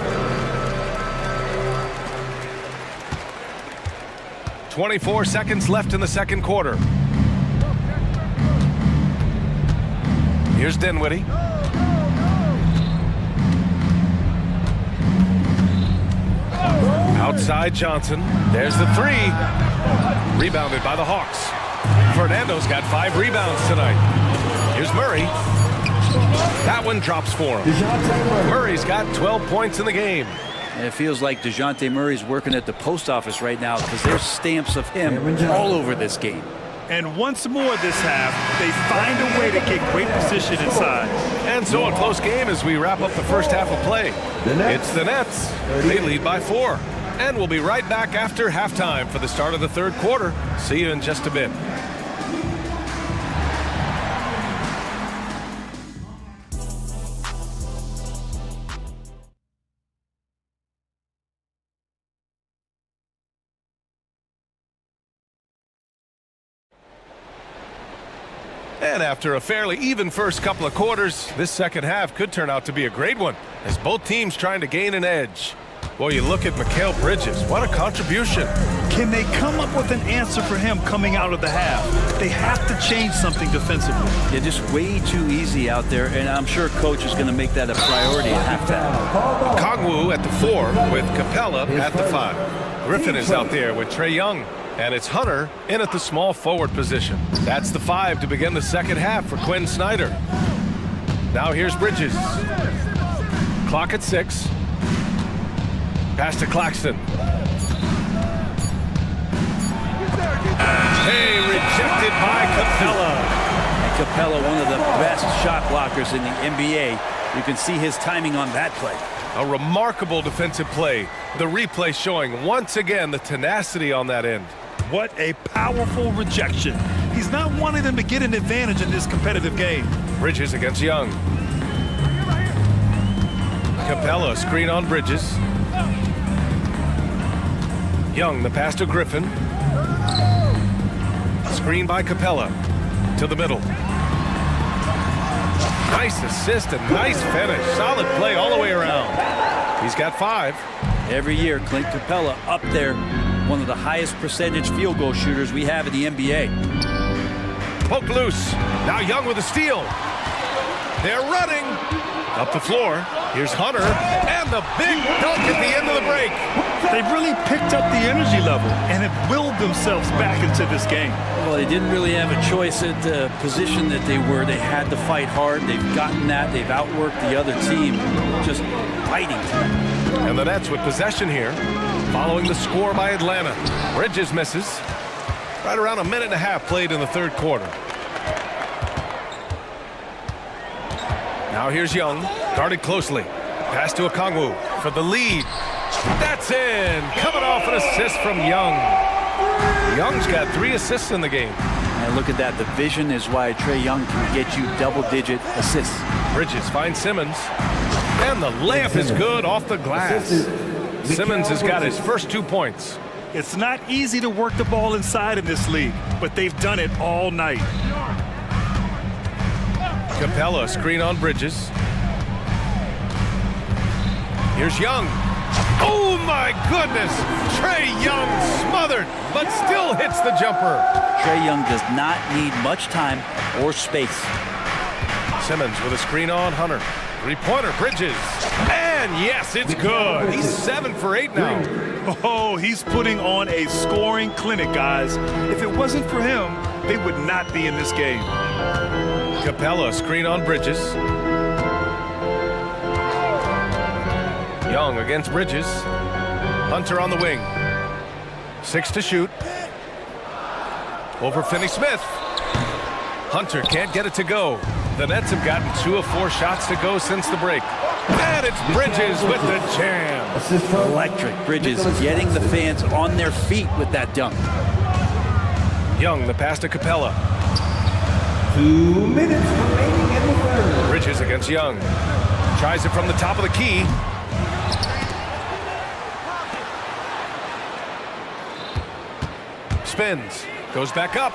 24 seconds left in the second quarter. Here's Dinwiddie. Outside Johnson. There's the 3. Rebounded by the Hawks. Fernando's got 5 rebounds tonight. Here's Murray. That one drops for him. Murray's got 12 points in the game. And it feels like DeJounte Murray's working at the post office right now because there's stamps of him all over this game. And once more this half, they find a way to get great position inside. And so a close game as we wrap up the first half of play. It's the Nets. They lead by 4. And we'll be right back after halftime for the start of the third quarter. See you in just a bit. And after a fairly even first couple of quarters, this second half could turn out to be a great one as both teams trying to gain an edge. Boy, you look at Mikal Bridges. What a contribution. Can they come up with an answer for him coming out of the half? They have to change something defensively. Yeah, just way too easy out there, and I'm sure coach is going to make that a priority at halftime. Kongwu at the 4 with Capella at the 5. Griffin is out there with Trae Young. And it's Hunter in at the small forward position. That's the 5 to begin the second half for Quinn Snyder. Now here's Bridges. Clock at 6. Pass to Claxton. Hey, rejected by Capella. And Capella, one of the best shot blockers in the NBA. You can see his timing on that play. A remarkable defensive play. The replay showing once again the tenacity on that end. What a powerful rejection. He's not wanting them to get an advantage in this competitive game. Bridges against Young. Capella, screen on Bridges. Young, the pass to Griffin. Screen by Capella. To the middle. Nice assist and nice finish. Solid play all the way around. He's got 5. Every year, Clint Capella up there, one of the highest percentage field goal shooters we have in the NBA. Poked loose. Now Young with a steal. They're running. Up the floor. Here's Hunter. And the big dunk at the end of the break. They've really picked up the energy level and have willed themselves back into this game. Well, they didn't really have a choice at the position that they were. They had to fight hard. They've gotten that. They've outworked the other team, just fighting. And the Nets with possession here, following the score by Atlanta. Bridges misses. Right around a minute and a half played in the third quarter. Now here's Young, guarded closely. Pass to Okongwu for the lead. That's in. Coming off an assist from Young. Young's got 3 assists in the game. And look at that. The vision is why Trae Young can get you double-digit assists. Bridges finds Simmons. And the layup is good off the glass. Simmons has got his first 2 points. It's not easy to work the ball inside in this league, but they've done it all night. Capella, screen on Bridges. Here's Young. Oh my goodness! Trae Young smothered, but still hits the jumper. Trae Young does not need much time or space. Simmons with a screen on Hunter. 3-pointer, Bridges. And yes, it's good. He's 7 for 8 now. Oh, he's putting on a scoring clinic, guys. If it wasn't for him, they would not be in this game. Capella, screen on Bridges. Young against Bridges. Hunter on the wing. 6 to shoot. Over Finney-Smith. Hunter can't get it to go. The Nets have gotten 2 of 4 shots to go since the break. And it's Bridges with the jam. Electric. Bridges getting the fans on their feet with that dunk. Young, the pass to Capella. 2 minutes remaining in the third. Bridges against Young. Tries it from the top of the key. Spins. Goes back up.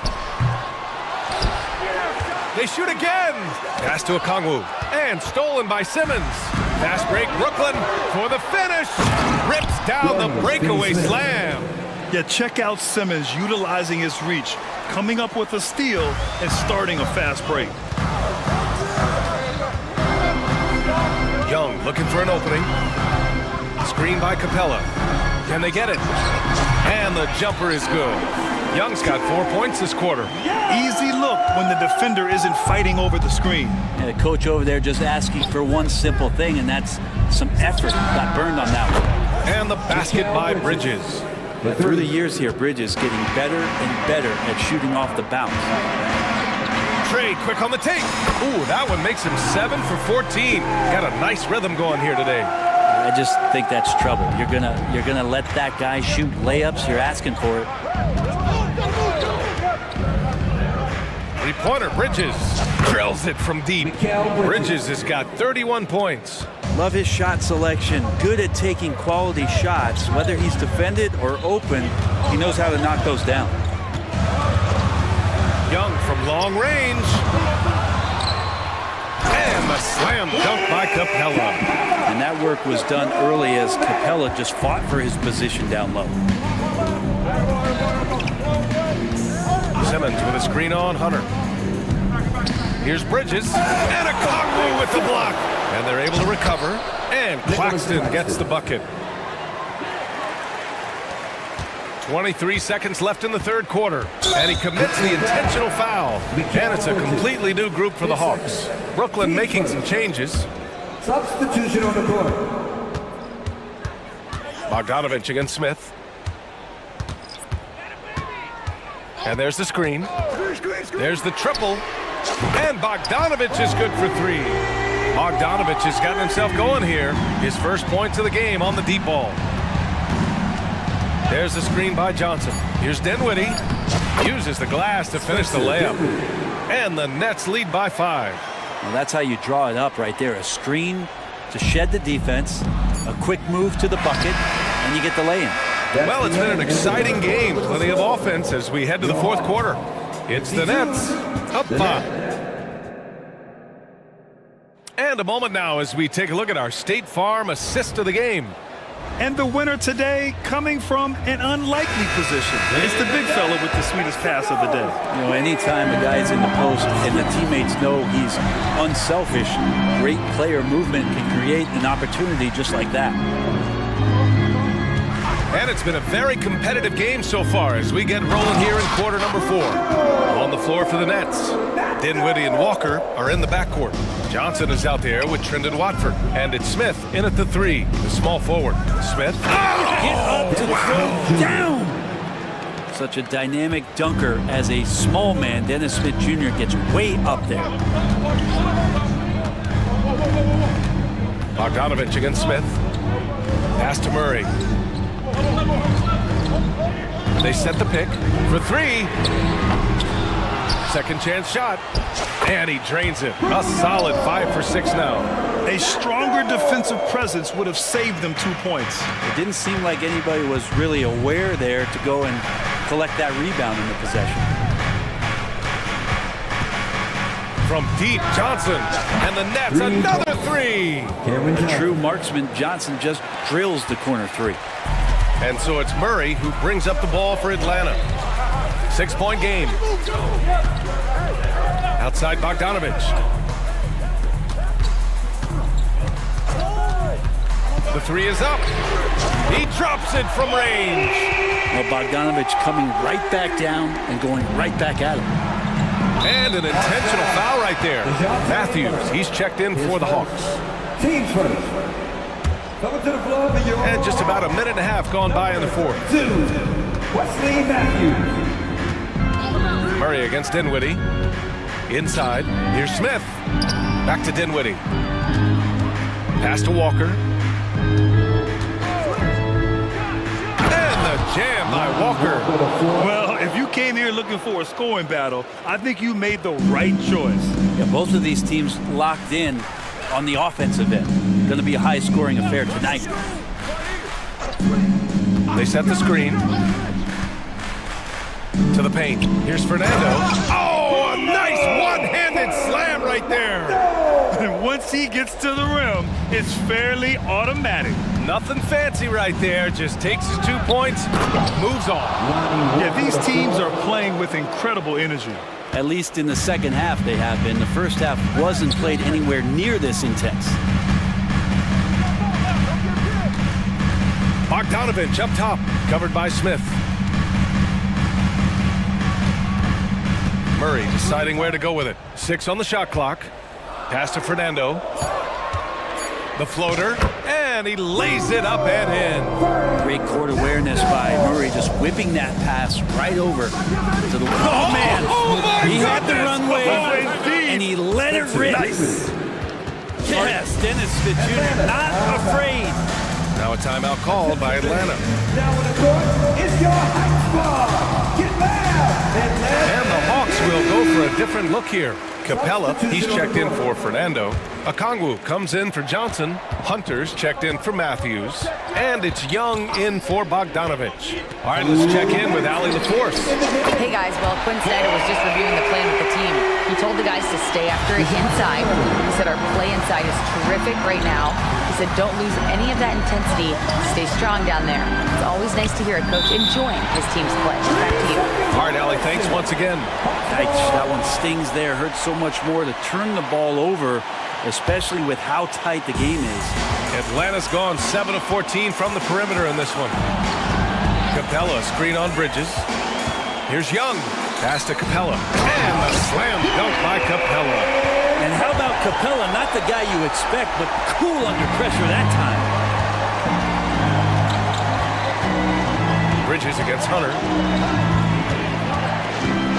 They shoot again. Pass to Okongwu. And stolen by Simmons. Fast break, Brooklyn for the finish. Rips down the breakaway slam. Yeah, check out Simmons utilizing his reach, coming up with a steal and starting a fast break. Young looking for an opening. Screen by Capella. Can they get it? And the jumper is good. Young's got 4 points this quarter. Easy look when the defender isn't fighting over the screen. And the coach over there just asking for one simple thing, and that's some effort. Got burned on that one. And the basket by Bridges. Through the years here, Bridges getting better and better at shooting off the bounce. Trae quick on the take. Ooh, that one makes him 7 for 14. Got a nice rhythm going here today. I just think that's trouble. You're gonna let that guy shoot layups. You're asking for it. 3-pointer, Bridges drills it from deep. Bridges has got 31 points. Love his shot selection. Good at taking quality shots. Whether he's defended or open, he knows how to knock those down. Young from long range. And the slam dunk by Capella. And that work was done early as Capella just fought for his position down low. Simmons with a screen on Hunter. Here's Bridges. And Okongwu with the block. And they're able to recover. And Claxton gets the bucket. 23 seconds left in the third quarter. And he commits the intentional foul. And it's a completely new group for the Hawks. Brooklyn making some changes. Substitution on the court. Bogdanovich against Smith. And there's the screen. There's the triple. And Bogdanovich is good for three. Bogdanovich has gotten himself going here. His first points of the game on the deep ball. There's the screen by Johnson. Here's Dinwiddie. Uses the glass to finish the layup. And the Nets lead by 5. Well, that's how you draw it up right there. A screen to shed the defense, a quick move to the bucket, and you get the lay-in. Well, it's been an exciting game. Plenty of offense as we head to the fourth quarter. It's the Nets up 5. And a moment now as we take a look at our State Farm assist of the game. And the winner today coming from an unlikely position. It's the big fella with the sweetest pass of the day. You know, anytime a guy's in the post and the teammates know he's unselfish, great player movement can create an opportunity just like that. And it's been a very competitive game so far as we get rolling here in quarter number 4. On the floor for the Nets, Dinwiddie and Walker are in the backcourt. Johnson is out there with Trendon Watford. And it's Smith in at the 3, the small forward. Smith. Get up to throw down. Such a dynamic dunker as a small man. Dennis Smith Jr. gets way up there. Bogdanovich against Smith. Pass to Murray. They set the pick for 3. Second chance shot. And he drains it. A solid 5 for 6 now. A stronger defensive presence would have saved them 2 points. It didn't seem like anybody was really aware there to go and collect that rebound in the possession. From deep, Johnson. And the Nets, another 3. A true marksman, Johnson just drills the corner 3. And so it's Murray who brings up the ball for Atlanta. 6-point game. Outside Bogdanovich. The 3 is up. He drops it from range. Well, Bogdanovich coming right back down and going right back at him. And an intentional foul right there. Matthews, he's checked in for the Hawks. Teams first. Coming to the floor for your And just about a minute and a half gone by in the fourth. Wesley Matthews. Murray against Dinwiddie. Inside, here's Smith. Back to Dinwiddie. Pass to Walker. And the jam by Walker. Well, if you came here looking for a scoring battle, I think you made the right choice. Yeah, both of these teams locked in on the offensive end. Going to be a high-scoring affair tonight. They set the screen. To the paint. Here's Fernando. Oh, a nice one-handed slam right there. And once he gets to the rim, it's fairly automatic. Nothing fancy right there. Just takes his 2 points, moves on. Yeah, these teams are playing with incredible energy. At least in the second half they have been. The first half wasn't played anywhere near this intense. Bogdanovich up top, covered by Smith. Murray deciding where to go with it. 6 on the shot clock. Pass to Fernando. The floater, and he lays it up and in. Great court awareness by Murray, just whipping that pass right over to the... Oh, man! He had the runway, and he let it rip. Nice. Yes, Dennis Smith Jr. not afraid. Now a timeout called by Atlanta. Now on the court is your Heights Ball. Get loud, Atlanta. And the Hawks will go for a different look here. Capella, he's checked in for Fernando. Okongwu comes in for Johnson. Hunter's checked in for Matthews. And it's Young in for Bogdanovich. All right, let's check in with Allie LaForce. Hey guys, well, Quinn Snyder was just reviewing the plan with the team. He told the guys to stay after it inside. He said our play inside is terrific right now. He said don't lose any of that intensity. Stay strong down there. It's always nice to hear a coach enjoying his team's play. Back to you. All right, Allie, thanks once again. Yikes, that one stings there. Hurts so much more to turn the ball over, especially with how tight the game is. Atlanta's gone 7 of 14 from the perimeter in this one. Capella, screen on Bridges. Here's Young. Pass to Capella. And the slam dunk by Capella. And how about Capella? Not the guy you expect, but cool under pressure that time. Bridges against Hunter.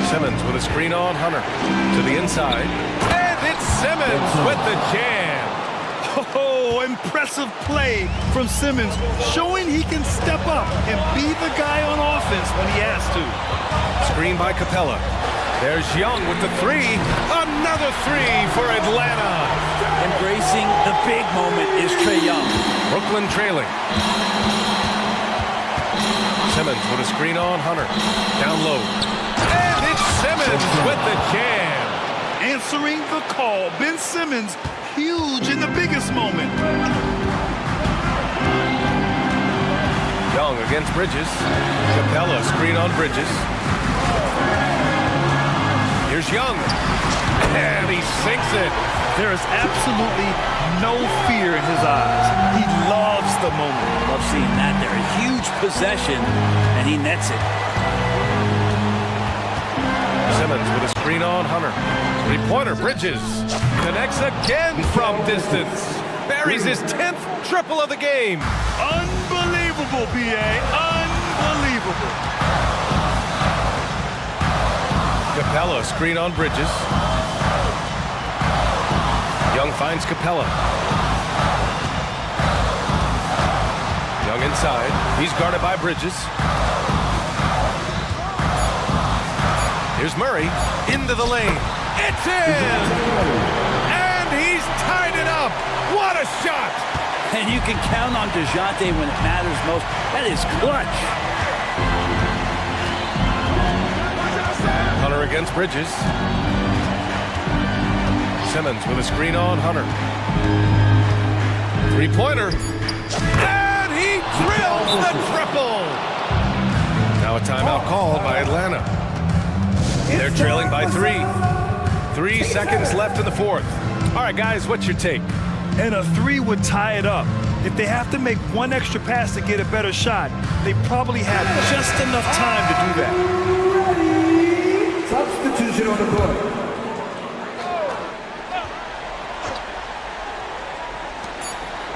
Simmons with a screen on Hunter. To the inside. And it's Simmons with the jam. Oh, impressive play from Simmons, showing he can step up and be the guy on offense when he has to. Screen by Capella. There's Young with the three. Another three for Atlanta. Embracing the big moment is Trae Young. Brooklyn trailing. Simmons with a screen on Hunter. Down low. And it's Simmons with the jam. Answering the call, Ben Simmons, huge in the biggest moment. Young against Bridges. Capella screen on Bridges. Here's Young. And he sinks it. There is absolutely no fear in his eyes. He loves the moment. Love seeing that there. A huge possession, and he nets it. Simmons with a screen on Hunter. Three-pointer, Bridges. Connects again from distance. Buries his 10th triple of the game. Unbelievable, B.A. Unbelievable. Capella, screen on Bridges. Young finds Capella. Young inside. He's guarded by Bridges. Here's Murray into the lane. It's in! And he's tied it up. What a shot! And you can count on DeJounte when it matters most. That is clutch. Hunter against Bridges. Simmons with a screen on Hunter. Three-pointer. And he drills the triple! Now a timeout called by Atlanta. They're trailing by 3. 3 seconds left in the fourth. All right, guys, what's your take? And a three would tie it up. If they have to make one extra pass to get a better shot, they probably have just enough time to do that. Substitution on the court.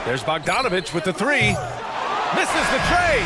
There's Bogdanovich with the three. Misses the tray.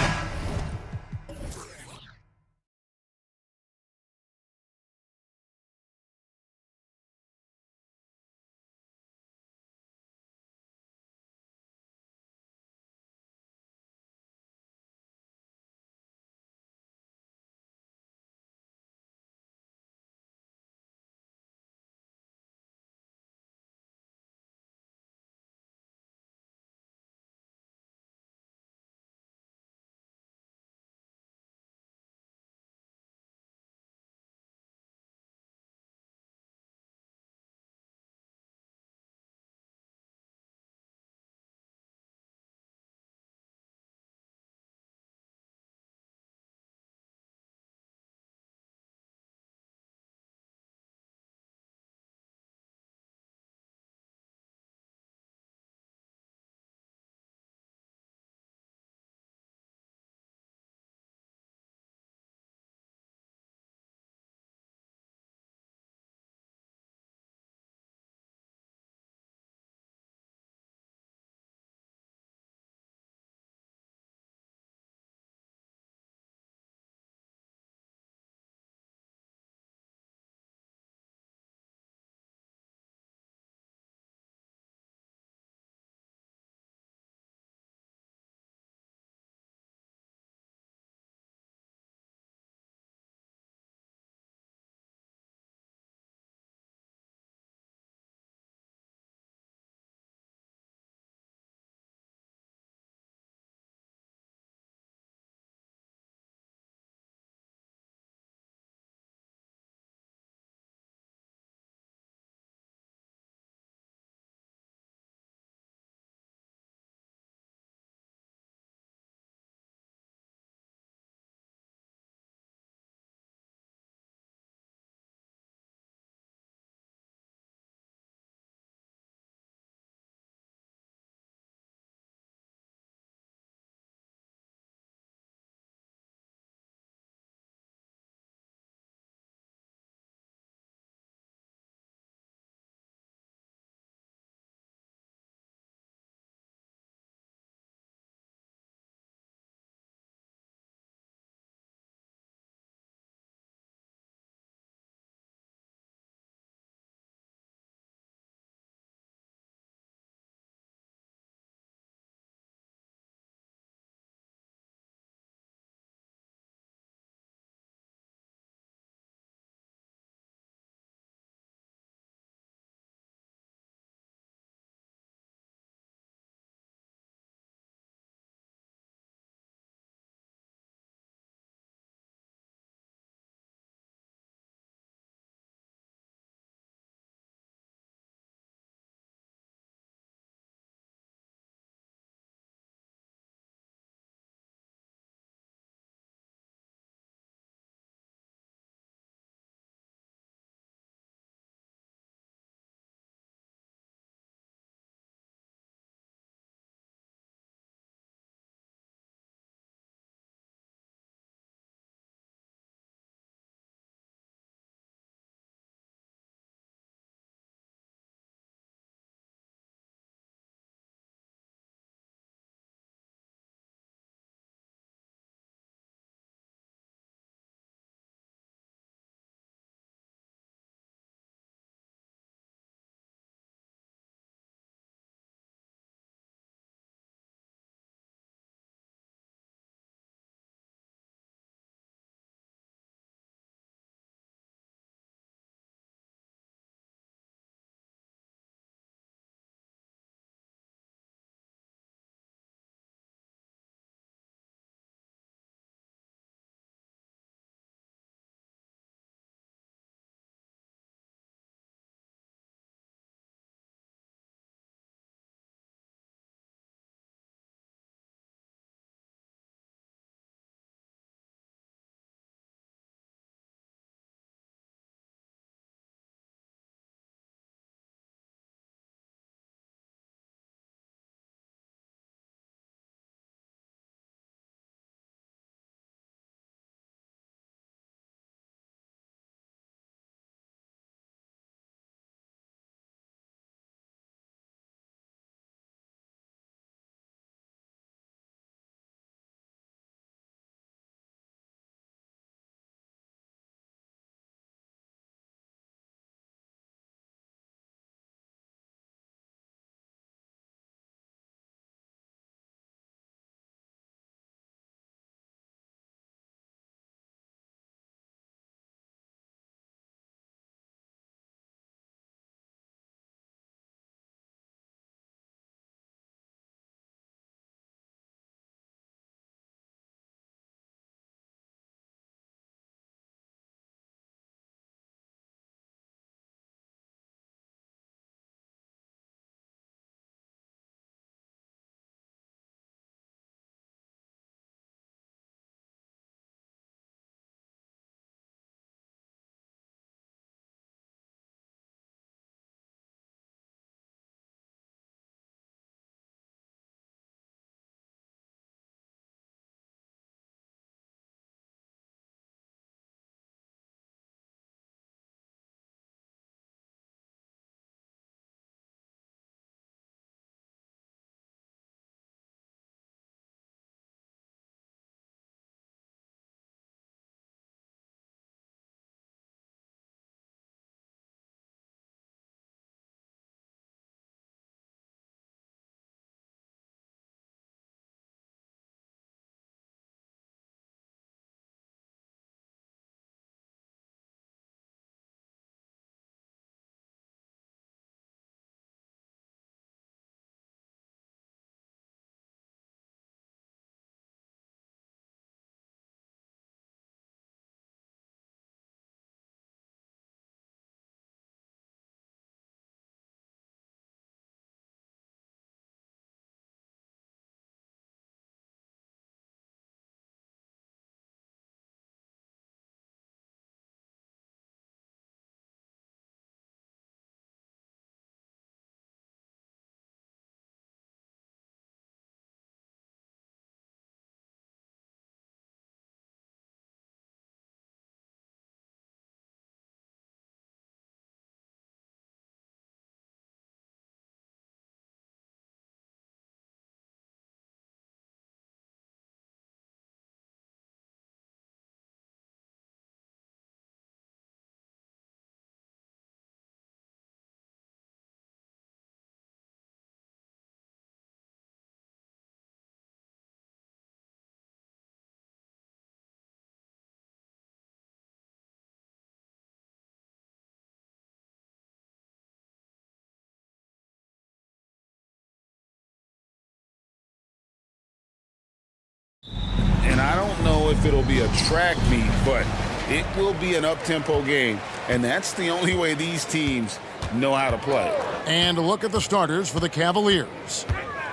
know if it'll be a track meet, but it will be an up-tempo game. And that's the only way these teams know how to play. And look at the starters for the Cavaliers.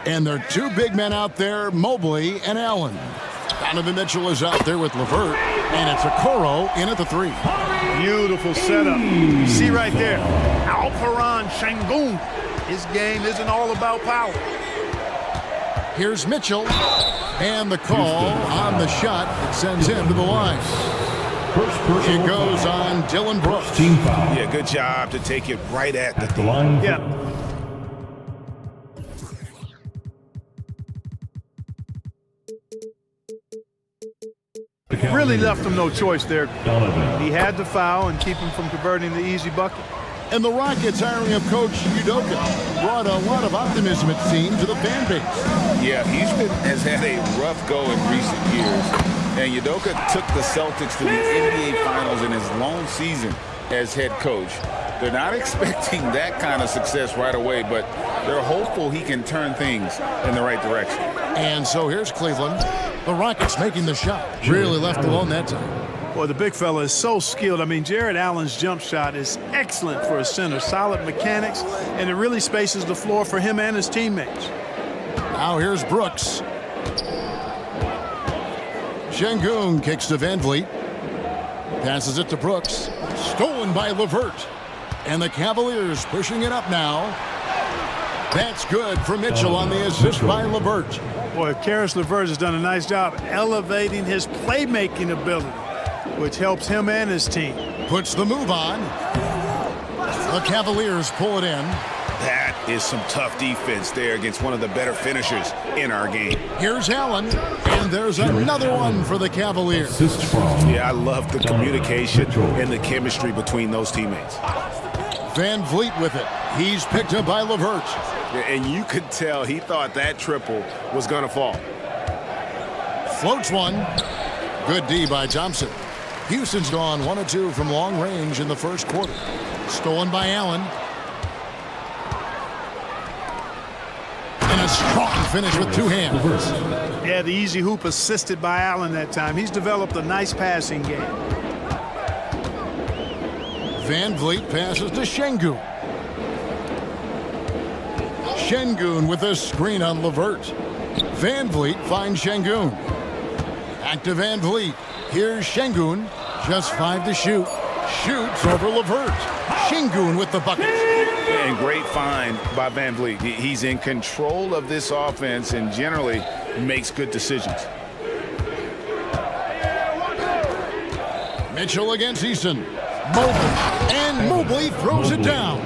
And there are two big men out there, Mobley and Allen. Donovan Mitchell is out there with LeVert, and it's Okoro in at the 3. Beautiful setup. You see right there, Alperen Sengun. His game isn't all about power. Here's Mitchell, and the call on the shot that sends him to the line. It goes on Dylan Brooks. Yeah, good job to take it right at the line. Yeah. Really left him no choice there. He had to foul and keep him from converting the easy bucket. And the Rockets hiring of coach UDOTA brought a lot of optimism, it seemed, to the fan base. Yeah, Houston has had a rough go in recent years. And UDOTA took the Celtics to the NBA Finals in his lone season as head coach. They're not expecting that kind of success right away, but they're hopeful he can turn things in the right direction. And so here's Cleveland. The Rockets making the shot. Really left alone that time. Boy, the big fella is so skilled. I mean, Jared Allen's jump shot is excellent for a center. Solid mechanics, and it really spaces the floor for him and his teammates. Now here's Brooks. Sengun kicks to Van Vliet. Passes it to Brooks. Stolen by LeVert. And the Cavaliers pushing it up now. That's good for Mitchell on the assist by LeVert. Boy, Karis LeVert has done a nice job elevating his playmaking ability, which helps him and his team. Puts the move on. The Cavaliers pull it in. That is some tough defense there against one of the better finishers in our game. Here's Allen, and there's another one for the Cavaliers. Yeah, I love the communication and the chemistry between those teammates. Van Vliet with it. He's picked up by LeVert. And you could tell he thought that triple was going to fall. Floats one. Good D by Thompson. Houston's gone 1 of 2 from long range in the first quarter. Stolen by Allen. And a strong finish with two hands. Yeah, the easy hoop assisted by Allen that time. He's developed a nice passing game. Van Vliet passes to Sengun. Sengun with a screen on LeVert. Van Vliet finds Sengun. Back to Van Vliet. Here's Sengun. Just 5 to shoot. Shoots over LeVert. Sengun with the bucket. And great find by Van Vliet. He's in control of this offense and generally makes good decisions. Mitchell against Eason. Mobley. And Mobley throws it down.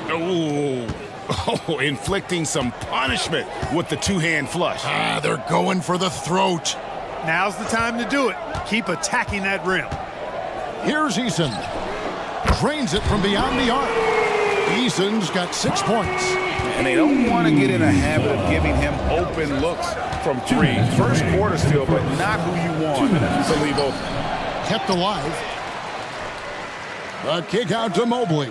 Oh, inflicting some punishment with the two-hand flush. They're going for the throat. Now's the time to do it. Keep attacking that rim. Here's Eason. Drains it from beyond the arc. Eason's got 6 points. And they don't want to get in a habit of giving him open looks from 3. First quarter still, but not who you want to leave open. Kept alive. A kick out to Mobley.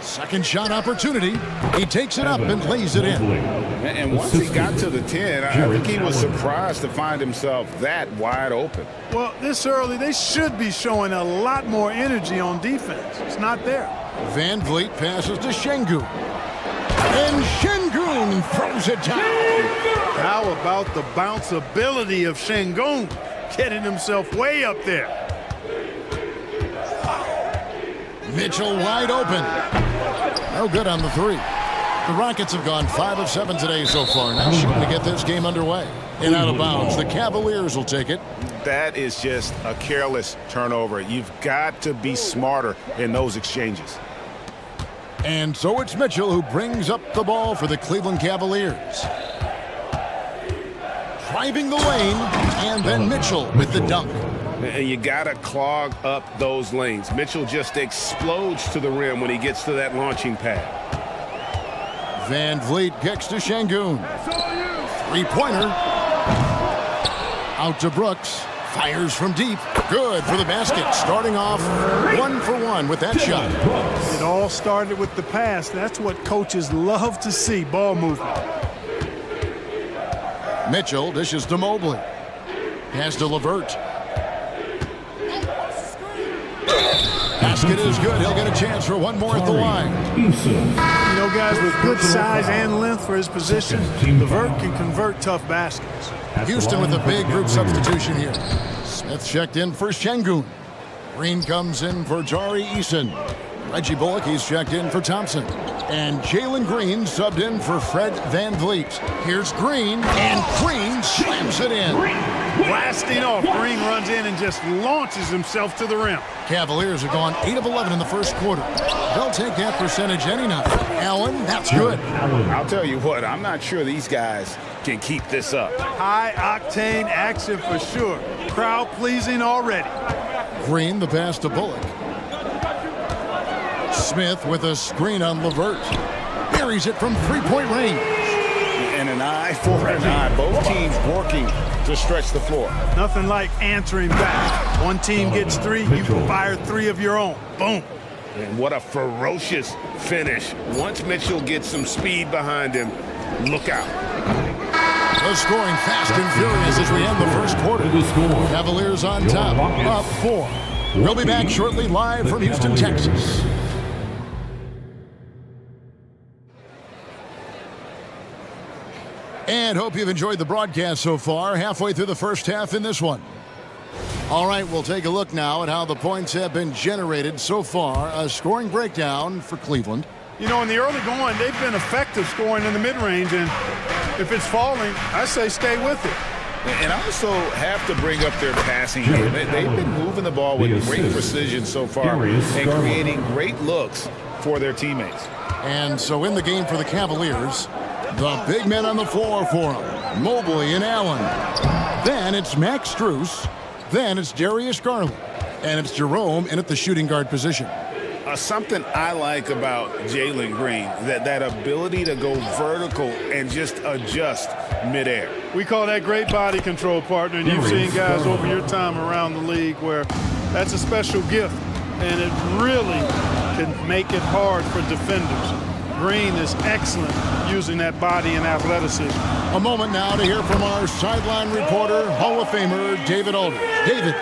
Second shot opportunity. He takes it up and lays it in. And once he got to the 10, I think he was surprised to find himself that wide open. Well, this early, they should be showing a lot more energy on defense. It's not there. Van Vliet passes to Sengun. And Sengun throws it down. How about the bounce ability of Sengun, getting himself way up there? Mitchell wide open. No good on the 3. The Rockets have gone 5 of 7 today so far. Now shooting to get this game underway. And out of bounds. The Cavaliers will take it. That is just a careless turnover. You've got to be smarter in those exchanges. And so it's Mitchell who brings up the ball for the Cleveland Cavaliers. Driving the lane, and then Mitchell with the dunk. And you got to clog up those lanes. Mitchell just explodes to the rim when he gets to that launching pad. Van Vliet kicks to Sengun. Three-pointer. Out to Brooks. Fires from deep. Good for the basket. Starting off 1 for 1 with that shot. It all started with the pass. That's what coaches love to see, ball movement. Mitchell dishes to Mobley. Pass to LeVert. Basket is good. He'll get a chance for one more at the line. You know, guys, with good size and length for his position, Levert can convert tough baskets. Houston with a big group substitution here. Smith checked in for Şengün. Green comes in for Jari Eason. Reggie Bullock, he's checked in for Thompson. And Jalen Green subbed in for Fred Van Vliet. Here's Green, and Green slams it in. Blasting off, Green runs in and just launches himself to the rim. Cavaliers have gone 8 of 11 in the first quarter. They'll take that percentage any night. Allen, that's good. I'll tell you what, I'm not sure these guys can keep this up. High-octane action for sure. Crowd-pleasing already. Green, the pass to Bullock. Smith with a screen on Levert. Buries it from three-point range. And an eye for an eye. Both teams working to stretch the floor. Nothing like answering back. One team gets 3, you fire 3 of your own. Boom. And what a ferocious finish. Once Mitchell gets some speed behind him, look out. The scoring fast and furious as we end the first quarter. Cavaliers on top, up 4. We'll be back shortly live from Houston, Texas. And hope you've enjoyed the broadcast so far. Halfway through the first half in this one. All right, we'll take a look now at how the points have been generated so far. A scoring breakdown for Cleveland. You know, in the early going, they've been effective scoring in the mid-range, and if it's falling, I say stay with it. And I also have to bring up their passing game. They've been moving the ball with great precision so far and creating great looks for their teammates. And so in the game for the Cavaliers, the big men on the floor for them, Mobley and Allen. Then it's Max Strus. Then it's Darius Garland. And it's Jerome in at the shooting guard position. Something I like about Jalen Green, that ability to go vertical and just adjust midair. We call that great body control, partner, and you've seen guys over your time around the league where that's a special gift, and it really can make it hard for defenders. Green is excellent using that body and athleticism. A moment now to hear from our sideline reporter, Hall of Famer David Aldridge. David.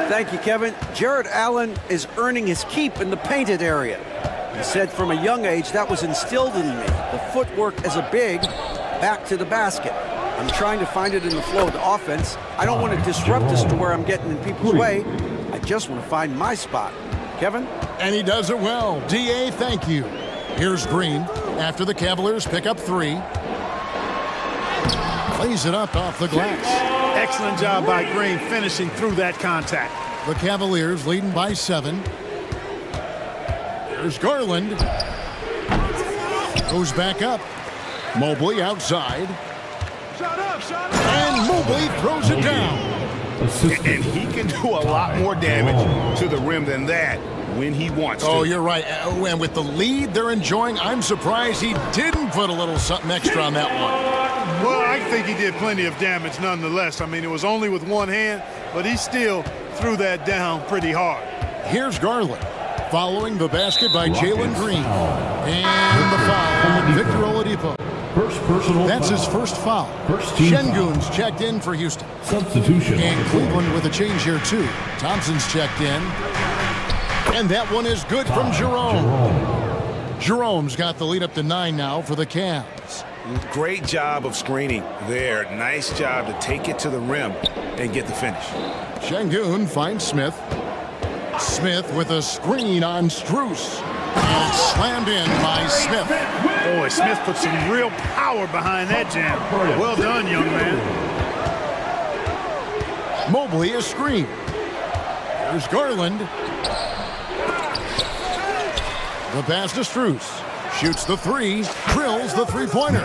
Thank you, Kevin. Jared Allen is earning his keep in the painted area. He said from a young age that was instilled in me. The footwork as a big, back to the basket. I'm trying to find it in the flow of the offense. I don't want to disrupt this to where I'm getting in people's way. I just want to find my spot. Kevin? And he does it well. D.A., thank you. Here's Green after the Cavaliers pick up 3. Plays it up off the glass. Excellent job by Green finishing through that contact. The Cavaliers leading by 7. Here's Garland. Goes back up. Mobley outside. And Mobley throws it down. And he can do a lot more damage to the rim than that when he wants to. Oh, you're right. And with the lead they're enjoying, I'm surprised he didn't put a little something extra on that one. Well, I think he did plenty of damage nonetheless. I mean, it was only with one hand, but he still threw that down pretty hard. Here's Garland following the basket by Jalen Green. And the foul on Victor Oladipo. That's his first foul. Şengün's checked in for Houston. Substitution. And Cleveland with a change here, too. Thompson's checked in. And that one is good from Jerome. Jerome's got the lead up to 9 now for the Cavs. Great job of screening there. Nice job to take it to the rim and get the finish. Şengün finds Smith. Smith with a screen on Strus. And it's slammed in by Smith. Boy, Smith put some real power behind that jam. Well done, young man. Mobley is screened. Here's Garland. The pass to Strus. Shoots the 3. Drills the three-pointer.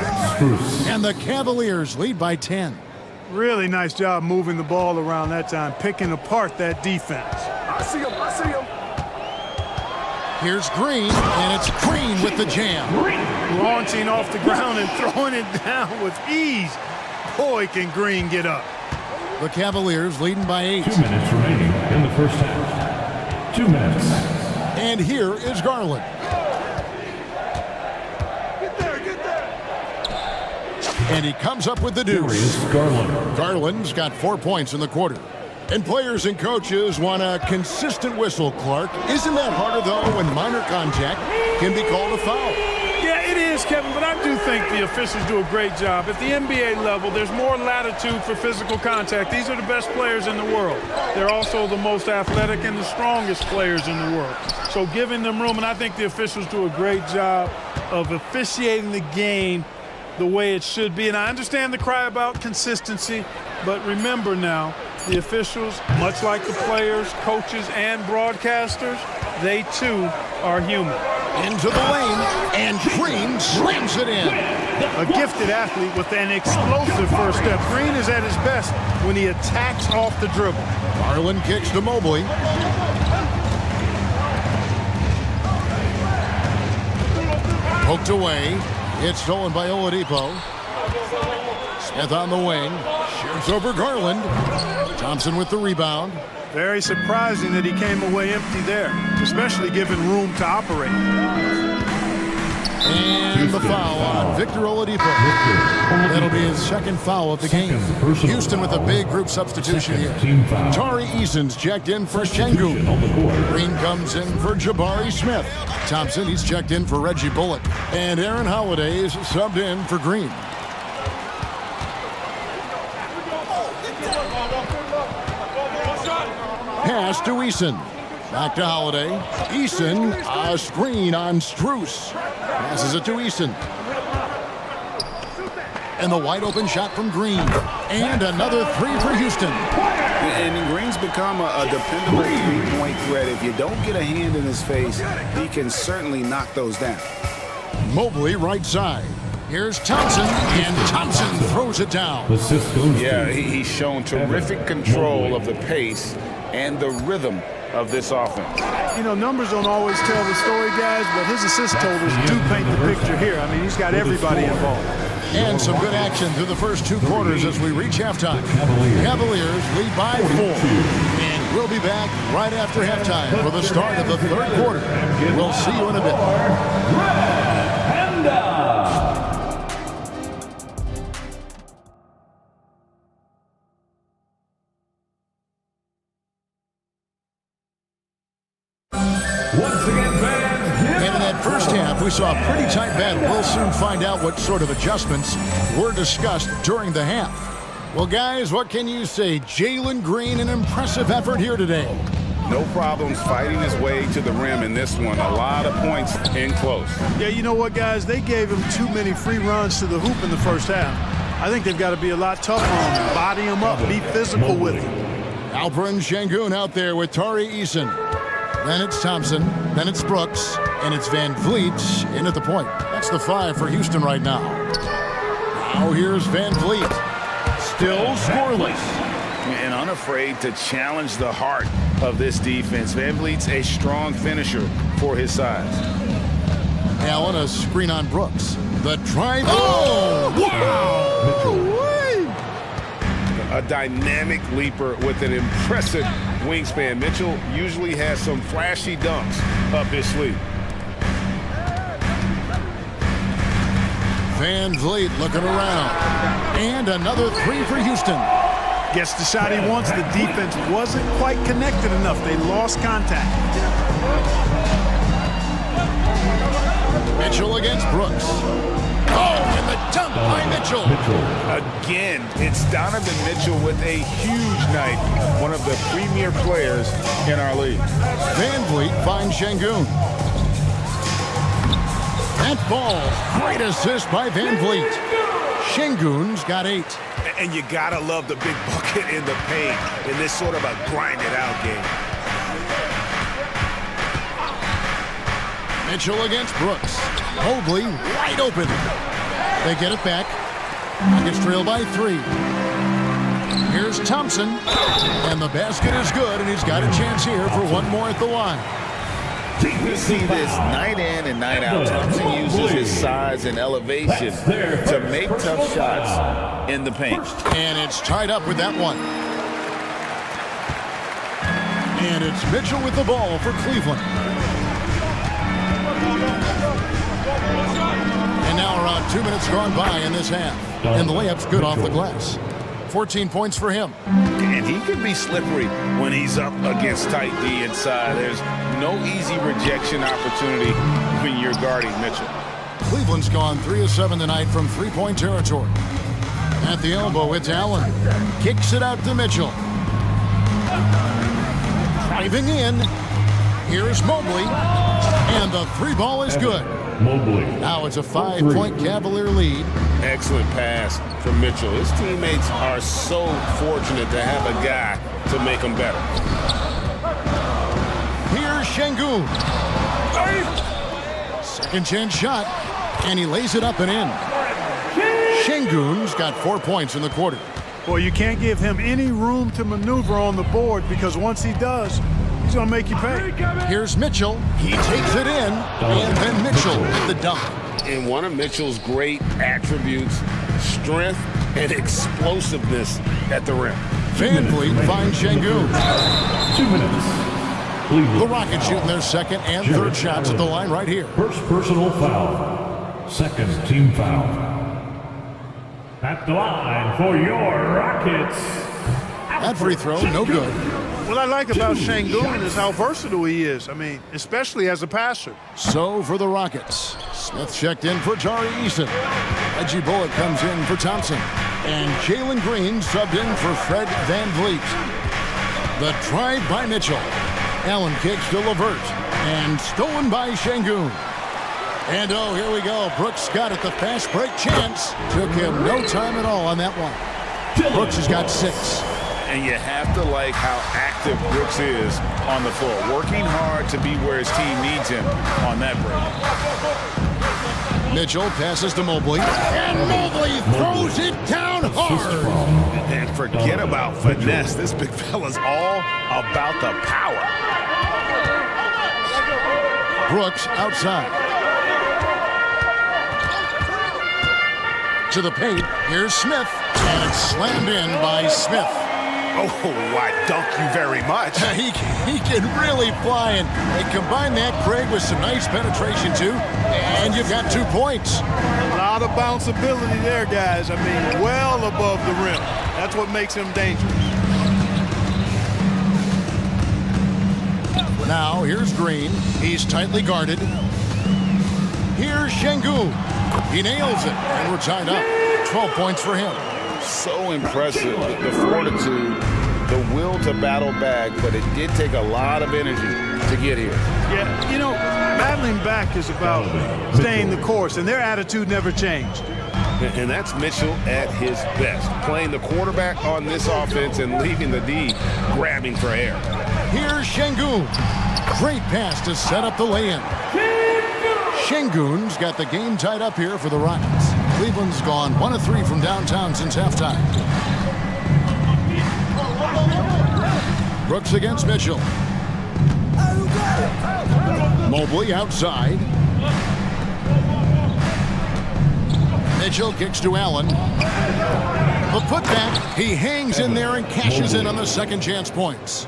And the Cavaliers lead by 10. Really nice job moving the ball around that time, picking apart that defense. I see him. Here's Green, and it's Green with the jam. Launching off the ground and throwing it down with ease. Boy, can Green get up. The Cavaliers leading by 8. 2 minutes remaining in the first half. 2 minutes. And here is Garland. Get there. And he comes up with the deuce. Garland. Garland's got 4 points in the quarter. And players and coaches want a consistent whistle, Clark. Isn't that harder, though, when minor contact can be called a foul? Yeah, it is, Kevin, but I do think the officials do a great job. At the NBA level, there's more latitude for physical contact. These are the best players in the world. They're also the most athletic and the strongest players in the world. So giving them room, and I think the officials do a great job of officiating the game the way it should be. And I understand the cry about consistency, but remember now, the officials, much like the players, coaches, and broadcasters, they too are human. Into the lane, and Green slams it in. A gifted athlete with an explosive first step. Green is at his best when he attacks off the dribble. Garland kicks to Mobley. Poked away. It's stolen by Oladipo. Smith on the wing. Shoots over Garland. Thompson with the rebound. Very surprising that he came away empty there, especially given room to operate. And the foul on Victor Oladipo. That'll be his second foul of the game. Houston with a big group substitution here. Tari Eason's checked in for Şengün. Green comes in for Jabari Smith. Thompson, he's checked in for Reggie Bullock. And Aaron Holiday is subbed in for Green. Pass to Eason. Back to Holiday. Eason, a screen on Strus. Passes it to Eason. And the wide open shot from Green. And another three for Houston. And Green's become a dependable three-point threat. If you don't get a hand in his face, he can certainly knock those down. Mobley right side. Here's Thompson, and Thompson throws it down. Yeah, he's shown terrific control of the pace and the rhythm of this offense. You know, numbers don't always tell the story, guys, but his assist totals do paint the picture here. I mean, he's got everybody involved. And some good action through the first two quarters as we reach halftime. Cavaliers lead by 4. And we'll be back right after halftime for the start of the third quarter. We'll see you in a bit. First half, we saw a pretty tight battle. We'll soon find out what sort of adjustments were discussed during the half. Well, guys, what can you say? Jalen Green, an impressive effort here today. No problems fighting his way to the rim in this one. A lot of points in close. Yeah, you know what, guys? They gave him too many free runs to the hoop in the first half. I think they've got to be a lot tougher on him, body him up, be physical with him. Alperen Şengün out there with Tari Eason. Then it's Thompson, then it's Brooks, and it's Van Vliet in at the point. That's the 5 for Houston right now. Now here's Van Vliet. Still scoreless. And unafraid to challenge the heart of this defense. Van Vliet's a strong finisher for his size. Allen, a screen on Brooks. The drive. Oh! Wow! A dynamic leaper with an impressive wingspan. Mitchell usually has some flashy dunks up his sleeve. Van Vliet looking around. And another 3 for Houston. Gets the shot he wants. The defense wasn't quite connected enough. They lost contact. Mitchell against Brooks. Oh, and the dunk by Mitchell. Again, it's Donovan Mitchell with a huge night. One of the premier players in our league. Van Vliet finds Şengün. That ball, great assist by Van Vliet. Şengün's got 8. And you gotta love the big bucket in the paint in this sort of a grind-it-out game. Mitchell against Brooks. Mobley wide open. They get it back. Nuggets trail by 3. Here's Thompson. And the basket is good, and he's got a chance here for one more at the line. We see this night in and night out. Thompson uses his size and elevation to make tough shots in the paint. And it's tied up with that one. And it's Mitchell with the ball for Cleveland. And now around 2 minutes gone by in this half. And the layup's good off the glass. 14 points for him. And he can be slippery when he's up against tight D inside. There's no easy rejection opportunity when you're guarding Mitchell. Cleveland's gone 3 of 7 tonight from three-point territory. At the elbow, it's Allen. Kicks it out to Mitchell. Driving in. Here's Mobley. And the three ball is good. Mobley. Now it's a 5-point Cavalier lead. Excellent pass from Mitchell. His teammates are so fortunate to have a guy to make them better. Here's Şengün. Second chance shot. And he lays it up and in. Şengün's got 4 points in the quarter. Well, you can't give him any room to maneuver on the board because once he does, he's going to make you pay. Here's Mitchell. He takes it in. And then Mitchell with the dunk. And one of Mitchell's great attributes, strength and explosiveness at the rim. Van Vliet finds Şengün. 2 minutes. Cleveland. The Rockets shooting their second and third shots at the line right here. First personal foul. Second team foul. At the line for your Rockets. That free throw, no good. What I like about Şengün is how versatile he is. I mean, especially as a passer. So for the Rockets, Smith checked in for Tari Eason. Reggie Bullock comes in for Thompson. And Jalen Green subbed in for Fred Van Vliet. The drive by Mitchell. Allen kicks to LeVert. And stolen by Şengün. And oh, here we go. Brooks got it, the fast break chance. Took him no time at all on that one. Brooks has got 6. And you have to like how active Brooks is on the floor, working hard to be where his team needs him on that break. Mitchell passes to Mobley. And Mobley throws it down hard. And forget about finesse. This big fella's all about the power. Brooks outside. To the paint. Here's Smith. And it's slammed in by Smith. Oh, I dunk you very much. He can really fly, and combine that, Craig, with some nice penetration, too, and you've got 2 points. A lot of bounceability there, guys. I mean, well above the rim. That's what makes him dangerous. Now, here's Green. He's tightly guarded. Here's Şengün. He nails it, and we're tied up. 12 points for him. So impressive, the fortitude, the will to battle back, but it did take a lot of energy to get here. Yeah, you know, battling back is about staying the course, and their attitude never changed. And that's Mitchell at his best, playing the quarterback on this offense and leaving the D grabbing for air. Here's Şengün. Great pass to set up the lay-in. Şengün's got the game tied up here for the Rockets. Cleveland's gone 1 of 3 from downtown since halftime. Brooks against Mitchell. Mobley outside. Mitchell kicks to Allen. The putback, he hangs in there and cashes in on the second chance points.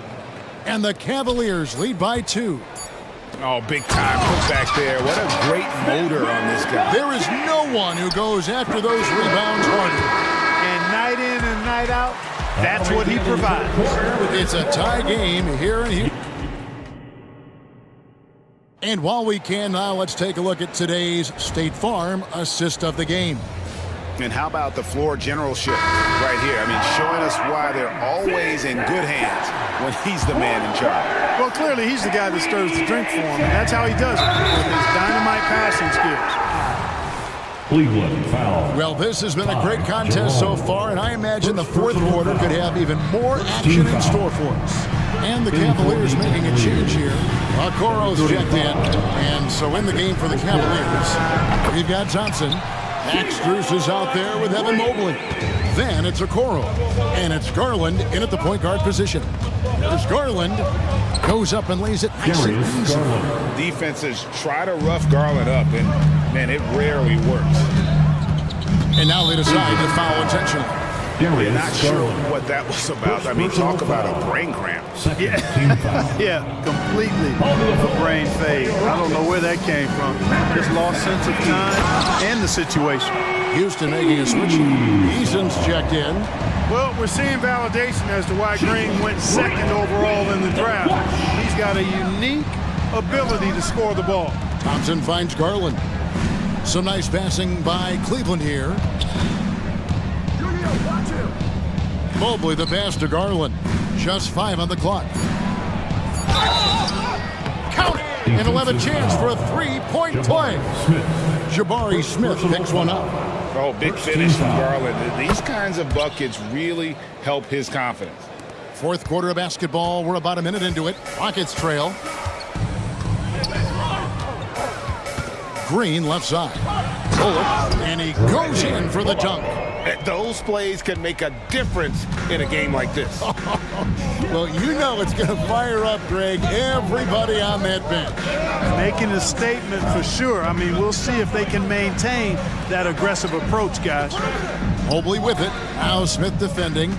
And the Cavaliers lead by 2. Oh, big time putback there. What a great motor on this guy. There is no one who goes after those rebounds harder. And night in and night out, that's what he provides. It's a tie game here and here. And while we can now, let's take a look at today's State Farm assist of the game. And how about the floor generalship right here? I mean, showing us why they're always in good hands when he's the man in charge. Well, clearly he's the guy that stirs the drink for him, and that's how he does it, with his dynamite passing skills. Cleveland foul. Well, this has been a great contest so far, and I imagine the fourth quarter could have even more action in store for us. And the Cavaliers making a change here. Okoro's checked in, and so in the game for the Cavaliers, we've got Thompson. Axters is out there with Evan Mobley. Then it's Okoro, and it's Garland in at the point guard position. There's Garland, goes up and lays it nice and easy. Defenses try to rough Garland up, and man, it rarely works. And now they decide to foul intentionally. Not sure what that was about. I mean, talk about a brain cramp. Yeah, completely a brain fade. I don't know where that came from. Just lost sense of time and the situation. Houston making a switch. Eason's checked in. Well, we're seeing validation as to why Green went second overall in the draft. He's got a unique ability to score the ball. Thompson finds Garland. Some nice passing by Cleveland here. Mobley the pass to Garland. Just 5 on the clock. Count it! And he'll have a chance for a 3-point play. Jabari Smith picks one up. Oh, big finish from Garland. These kinds of buckets really help his confidence. Fourth quarter of basketball. We're about a minute into it. Rockets trail. Green left side. And he goes in for the dunk. Those plays can make a difference in a game like this. Well, you know it's going to fire up, Greg, everybody on that bench. Making a statement for sure. I mean, we'll see if they can maintain that aggressive approach, guys. Mobley with it. Now Smith defending.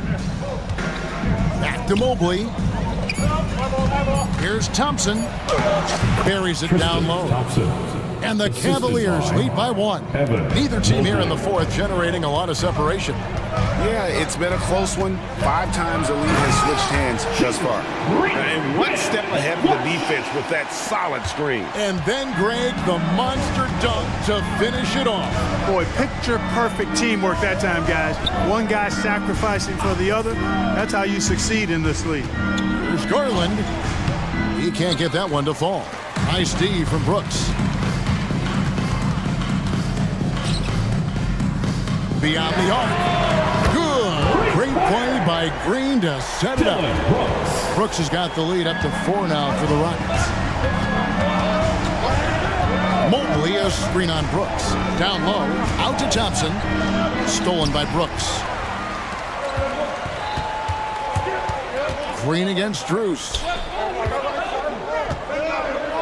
Back to Mobley. Here's Thompson. Buries it down low. And the Cavaliers lead by 1. Neither team here in the fourth generating a lot of separation. Yeah, it's been a close one. 5 times the lead has switched hands thus far. And one step ahead of the defense with that solid screen. And then, Greg, the monster dunk to finish it off. Boy, picture perfect teamwork that time, guys. One guy sacrificing for the other. That's how you succeed in this league. Here's Garland. He can't get that one to fall. Nice D from Brooks. Beyond the arc. Good. Great play by Green to set it up. Brooks has got the lead up to 4 now for the Rockets. Mobley, a screen on Brooks. Down low. Out to Thompson. Stolen by Brooks. Green against Drews.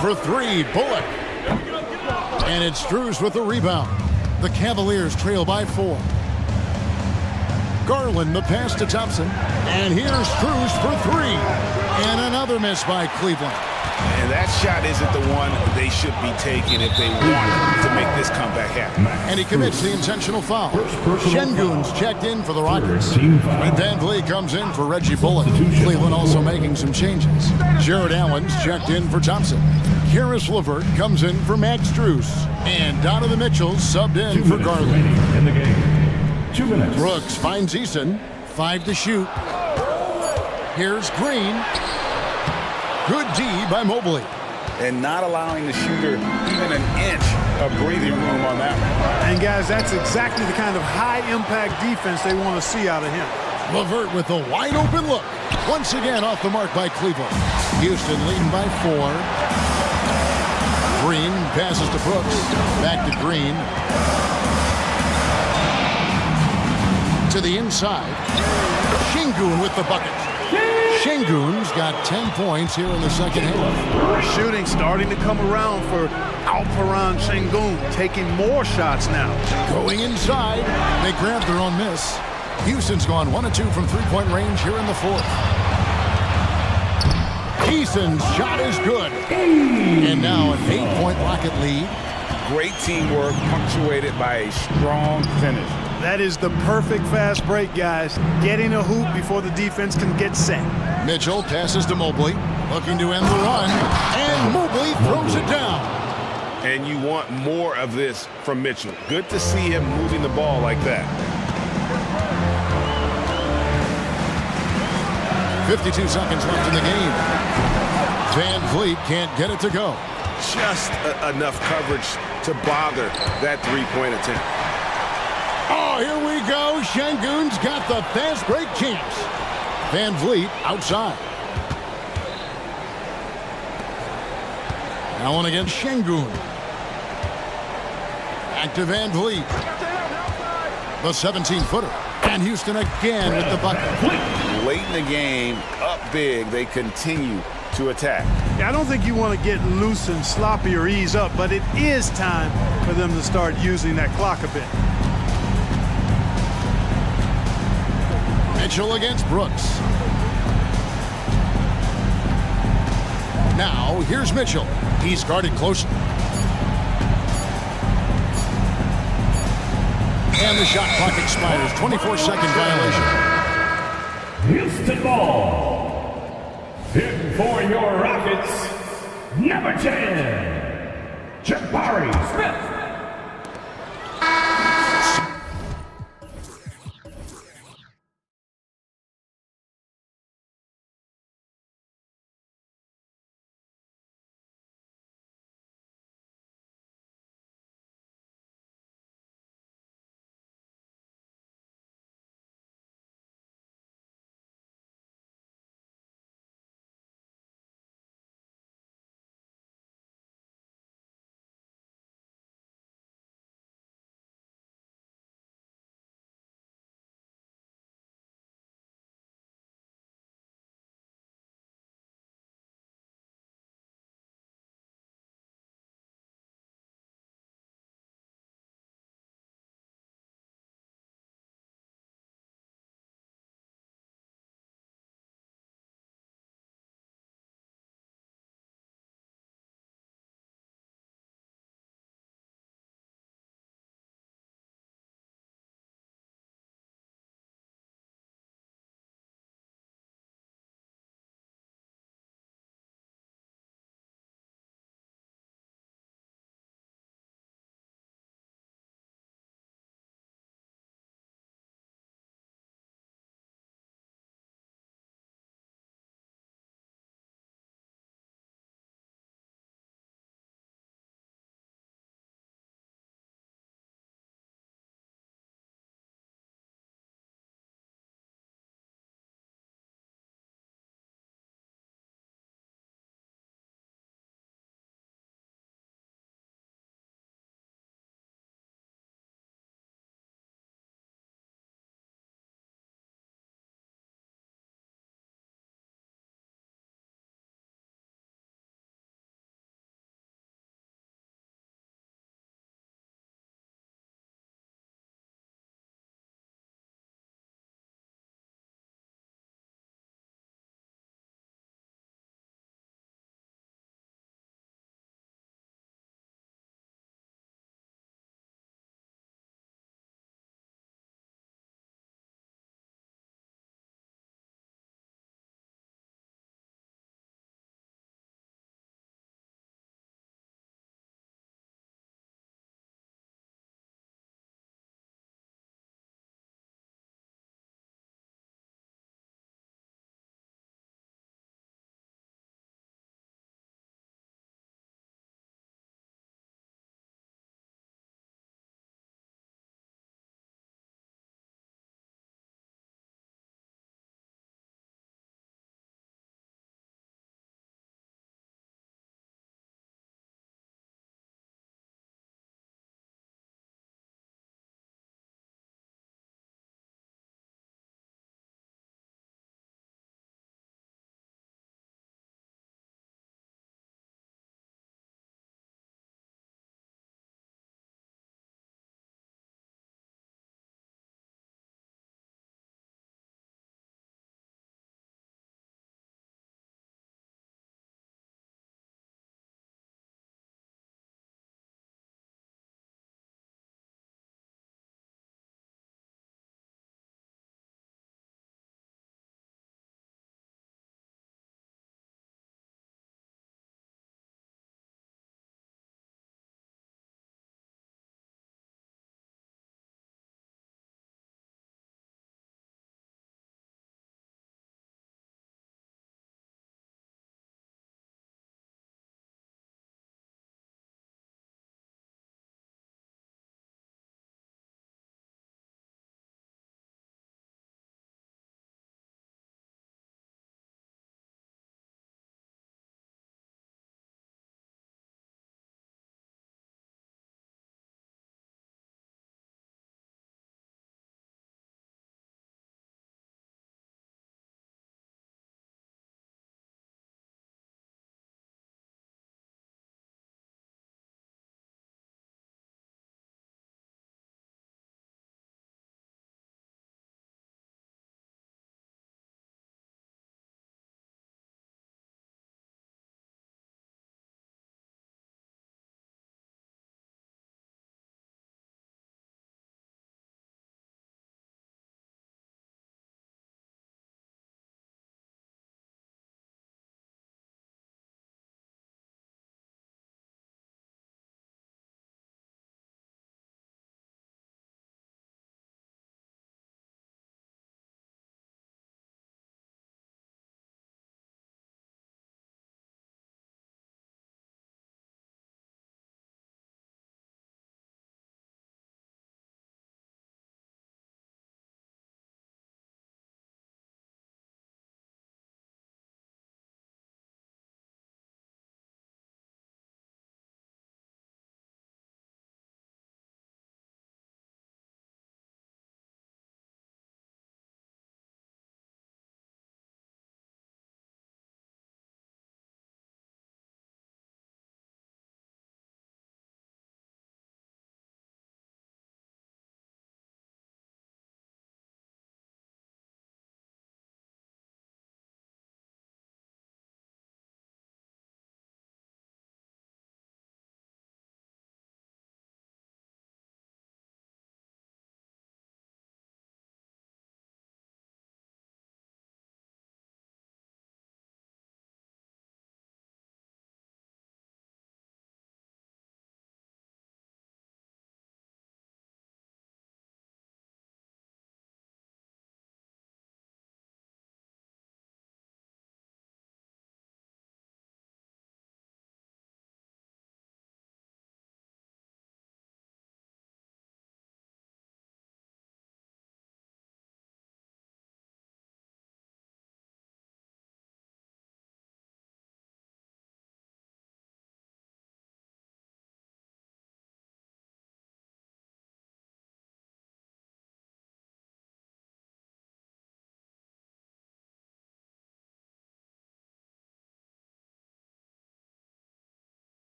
For 3, Bullock. And it's Drews with the rebound. The Cavaliers trail by 4. Garland the pass to Thompson. And here's Drews for 3. And another miss by Cleveland. And that shot isn't the one they should be taking if they want to make this comeback happen. And he commits the intentional foul. Şengün's checked in for the Rockets. And Van Vliet comes in for Reggie Bullock. Cleveland also making some changes. Jared Allen's checked in for Thompson. Karis LeVert comes in for Max Strus. And Donovan Mitchell subbed in for Garland. In the game. 2 minutes. Brooks finds Eason. 5 to shoot. Here's Green. Good D by Mobley. And not allowing the shooter even an inch of breathing room on that one. And guys, that's exactly the kind of high-impact defense they want to see out of him. LeVert with a wide-open look. Once again off the mark by Cleveland. Houston leading by 4. Green passes to Brooks. Back to Green. To the inside. Şengün with the bucket. Şengün's got 10 points here in the second half. Shooting starting to come around for Alperen Şengün, taking more shots now. Going inside. They grab their own miss. Houston's gone 1 of 2 from 3-point range here in the fourth. Eason's shot is good. And now an 8-point Rocket lead. Great teamwork punctuated by a strong finish. That is the perfect fast break, guys. Getting a hoop before the defense can get set. Mitchell passes to Mobley, looking to end the run, and Mobley throws it down. And you want more of this from Mitchell. Good to see him moving the ball like that. 52 seconds left in the game. Van Vliet can't get it to go. Just enough coverage to bother that 3-point attempt. Oh, here we go. Şengün's got the fast break chance. Van Vliet outside. Allen against Şengün. Back to Van Vliet. The 17-footer. And Houston again with the bucket. Late in the game, up big, they continue to attack. Yeah, I don't think you want to get loose and sloppy or ease up, but it is time for them to start using that clock a bit. Mitchell against Brooks. Now, here's Mitchell. He's guarded closely. And the shot clock expires. 24-second violation. Houston ball. In for your Rockets, number 10, Jabari Smith.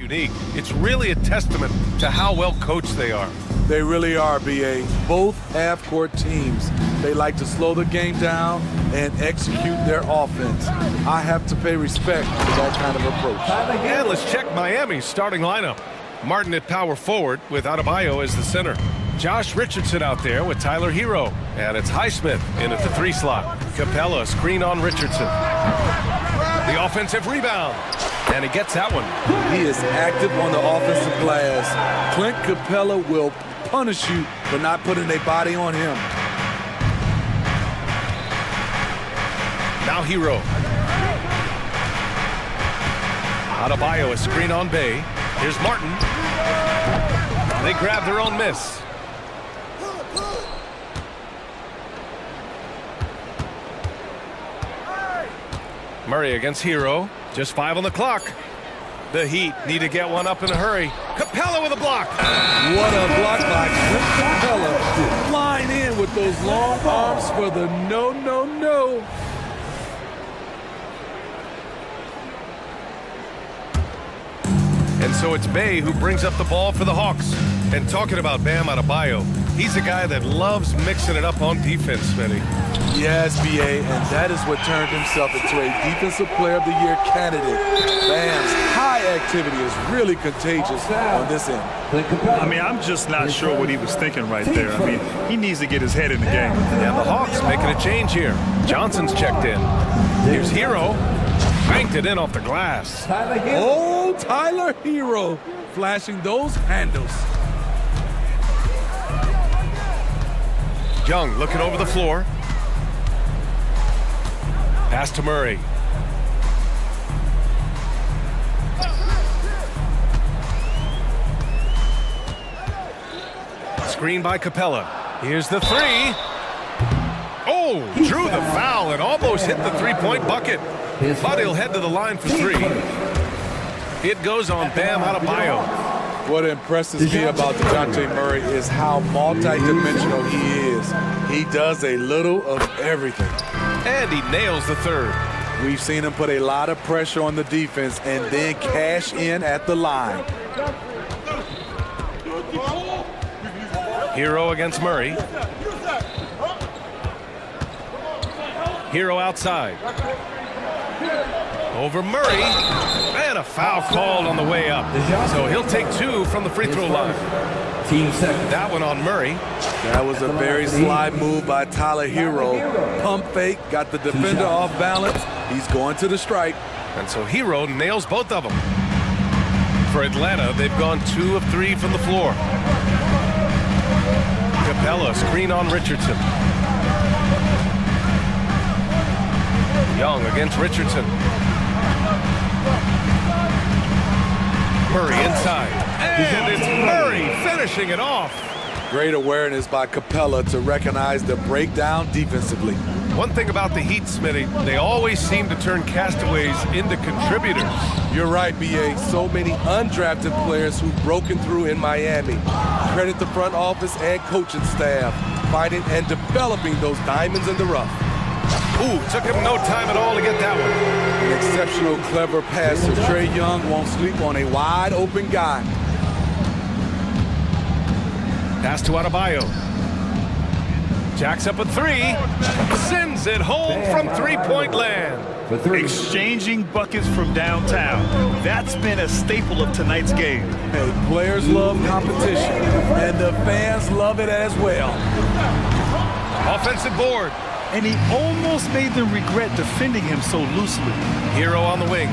unique. It's really a testament to how well coached they are. They really are, B.A. Both half-court teams, they like to slow the game down and execute their offense. I have to pay respect to that kind of approach. And let's check Miami's starting lineup. Martin at power forward with Adebayo as the center. Josh Richardson out there with Tyler Hero. And it's Highsmith in at the 3 slot. Capella screen on Richardson. The offensive rebound. And he gets that one. He is active on the offensive glass. Clint Capella will punish you for not putting a body on him. Now Hero. Adebayo a screen on Bay. Here's Martin. They grab their own miss. Murray against Hero. Just 5 on the clock. The Heat need to get one up in a hurry. Capella with a block. What a block by Clint Capella. Flying in with those long arms for the no. And so it's Bay who brings up the ball for the Hawks. And talking about Bam Adebayo, he's a guy that loves mixing it up on defense, Smitty. Yes, B.A., and that is what turned himself into a Defensive Player of the Year candidate. Bam's high activity is really contagious on this end. I mean, I'm just not sure what he was thinking right there. I mean, he needs to get his head in the game. And the Hawks making a change here. Johnson's checked in. Here's Hero. Banked it in off the glass. Oh, Tyler Hero flashing those handles. Young looking over the floor. Pass to Murray. Screen by Capella. Here's the 3. Oh, drew the foul and almost hit the 3-point bucket. But he'll head to the line for 3. It goes on Bam Adebayo. What impresses me about DeJounte Murray is how multi-dimensional he is. He does a little of everything. And he nails the 3rd. We've seen him put a lot of pressure on the defense and then cash in at the line. Hero against Murray. Hero outside. Over Murray. And a foul called on the way up. So he'll take 2 from the free throw line. That one on Murray. That was a very sly move by Tyler Hero. Pump fake, got the defender off balance. He's going to the strike. And so Hero nails both of them. For Atlanta, they've gone 2 of 3 from the floor. Capella, screen on Richardson. Young against Richardson. Murray inside. And it's Murray finishing it off. Great awareness by Capella to recognize the breakdown defensively. One thing about the Heat, Smitty, they always seem to turn castaways into contributors. You're right, B.A. So many undrafted players who've broken through in Miami. Credit the front office and coaching staff, finding and developing those diamonds in the rough. Ooh, took him no time at all to get that one. An exceptional, clever passer. Trae Young won't sleep on a wide open guy. Pass to Adebayo. Jacks up a 3. Sends it home from 3-point land. Exchanging buckets from downtown. That's been a staple of tonight's game. Hey, players love competition, and the fans love it as well. Offensive board. And he almost made them regret defending him so loosely. Hero on the wing.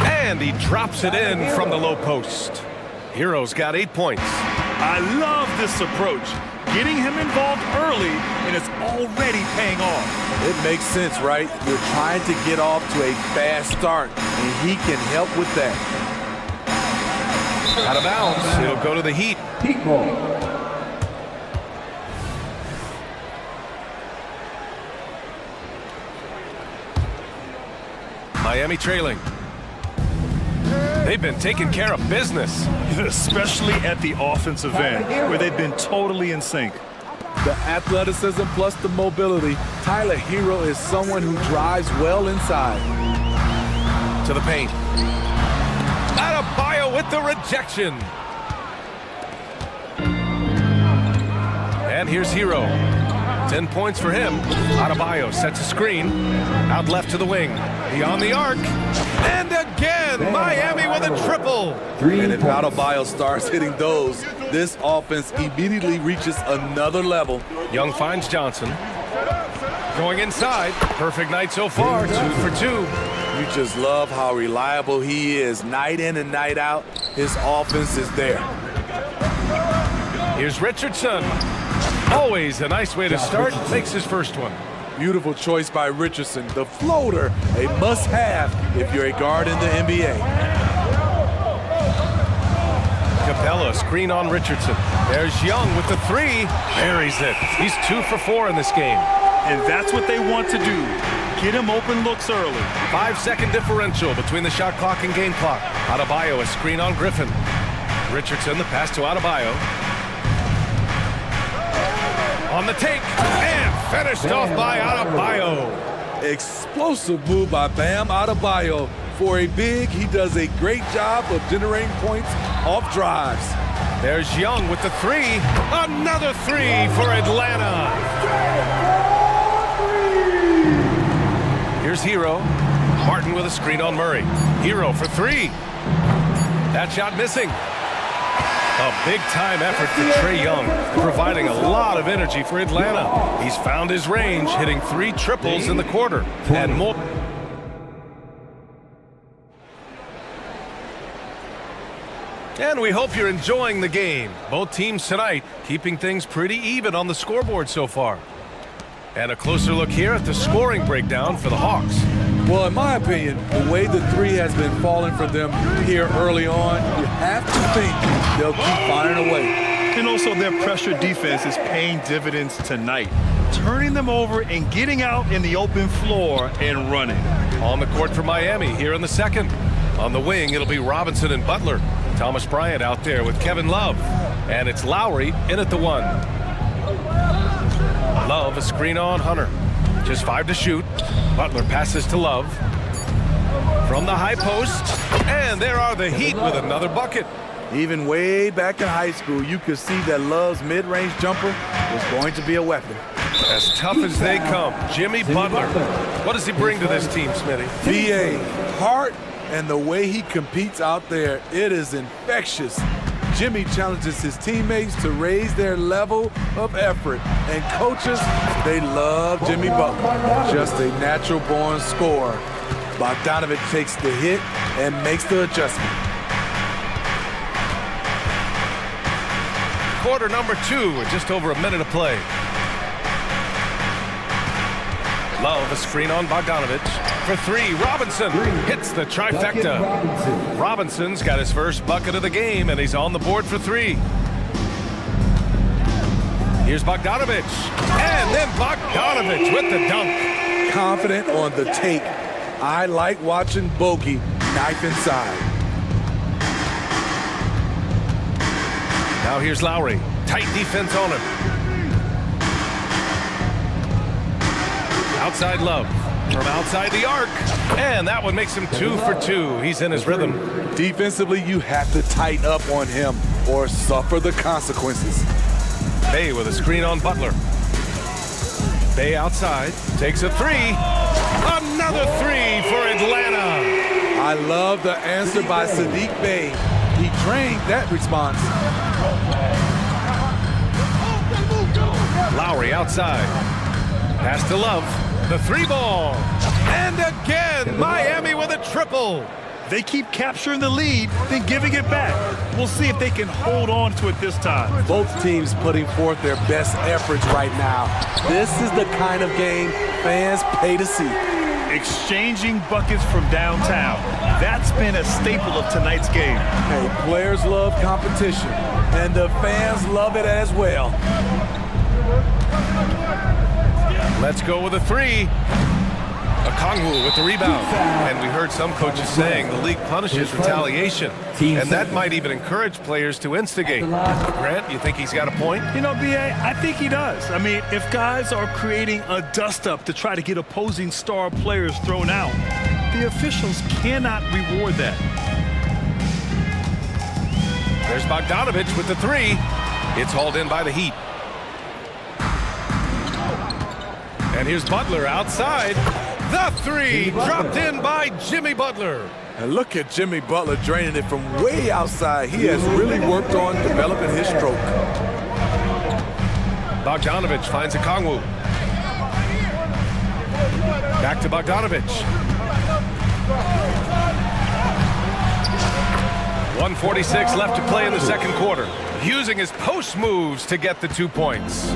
And he drops it in from the low post. Hero's got 8 points. I love this approach. Getting him involved early, and it's already paying off. It makes sense, right? You're trying to get off to a fast start, and he can help with that. Out of bounds. It'll go to the Heat. Heat ball. Miami trailing. They've been taking care of business. Especially at the offensive end, where they've been totally in sync. The athleticism plus the mobility. Tyler Hero is someone who drives well inside. To the paint. Adebayo with the rejection. And here's Hero. 10 points for him. Adebayo sets a screen. Out left to the wing. Beyond the arc. And again, Miami with a triple. And if Adebayo starts hitting those, this offense immediately reaches another level. Young finds Johnson. Going inside. Perfect night so far. 2 for 2. You just love how reliable he is. Night in and night out, his offense is there. Here's Richardson. Always a nice way to start. Makes his first one. Beautiful choice by Richardson. The floater, a must-have if you're a guard in the NBA. Capella, screen on Richardson. There's Young with the 3. Buries it. He's 2 for 4 in this game. And that's what they want to do. Get him open looks early. 5-second differential between the shot clock and game clock. Adebayo, a screen on Griffin. Richardson, the pass to Adebayo. On the take, and finished off by Adebayo. Explosive move by Bam Adebayo. For a big, he does a great job of generating points off drives. There's Young with the 3. Another 3 for Atlanta. Here's Hero. Martin with a screen on Murray. Hero for 3. That shot missing. A big-time effort for Trae Young, providing a lot of energy for Atlanta. He's found his range, hitting 3 triples in the quarter and more. And we hope you're enjoying the game. Both teams tonight keeping things pretty even on the scoreboard so far. And a closer look here at the scoring breakdown for the Hawks. Well, in my opinion, the way the 3 has been falling for them here early on, you have to think they'll keep firing away. And also their pressure defense is paying dividends tonight, turning them over and getting out in the open floor and running. On the court for Miami here in the second. On the wing, it'll be Robinson and Butler. Thomas Bryant out there with Kevin Love. And it's Lowry in at the 1. Love, a screen on Hunter. Just 5 to shoot. Butler passes to Love. From the high post. And there are the Heat with another bucket. Even way back in high school, you could see that Love's mid-range jumper was going to be a weapon. As tough as they come, Jimmy Butler. What does he bring to this team, Smitty? BA, heart, and the way he competes out there, it is infectious. Jimmy challenges his teammates to raise their level of effort. And coaches, they love Jimmy Butler. Just a natural-born scorer. Bogdanovich takes the hit and makes the adjustment. Quarter number 2 with just over a minute of play. Love, a screen on Bogdanovich. For 3, Robinson hits the trifecta. Robinson's got his first bucket of the game, and he's on the board for 3. Here's Bogdanovich. And then Bogdanovich with the dunk. Confident on the take. I like watching Bogey knife inside. Now here's Lowry. Tight defense on him. Outside Love. From outside the arc. And that one makes him 2 for 2. He's in his rhythm. Defensively, you have to tighten up on him or suffer the consequences. Bay with a screen on Butler. Bay outside. Takes a 3. Another 3 for Atlanta. I love the answer by Sadiq Bey. He trained that response. Lowry outside. Pass to Love. The 3 ball. And again, Miami with a triple. They keep capturing the lead, then giving it back. We'll see if they can hold on to it this time. Both teams putting forth their best efforts right now. This is the kind of game fans pay to see. Exchanging buckets from downtown. That's been a staple of tonight's game. Hey, players love competition, and the fans love it as well. Let's go with a 3. Okongwu with the rebound. And we heard some coaches saying the league punishes retaliation. And that might even encourage players to instigate. Grant, you think he's got a point? You know, B.A., I think he does. I mean, if guys are creating a dust-up to try to get opposing star players thrown out, the officials cannot reward that. There's Bogdanovich with the three. It's hauled in by the Heat. And here's Butler outside. The three dropped in by Jimmy Butler. And look at Jimmy Butler draining it from way outside. He has really worked on developing his stroke. Bogdanovich finds Okongwu. Back to Bogdanovich. 1:46 left to play in the second quarter. Using his post moves to get the 2 points.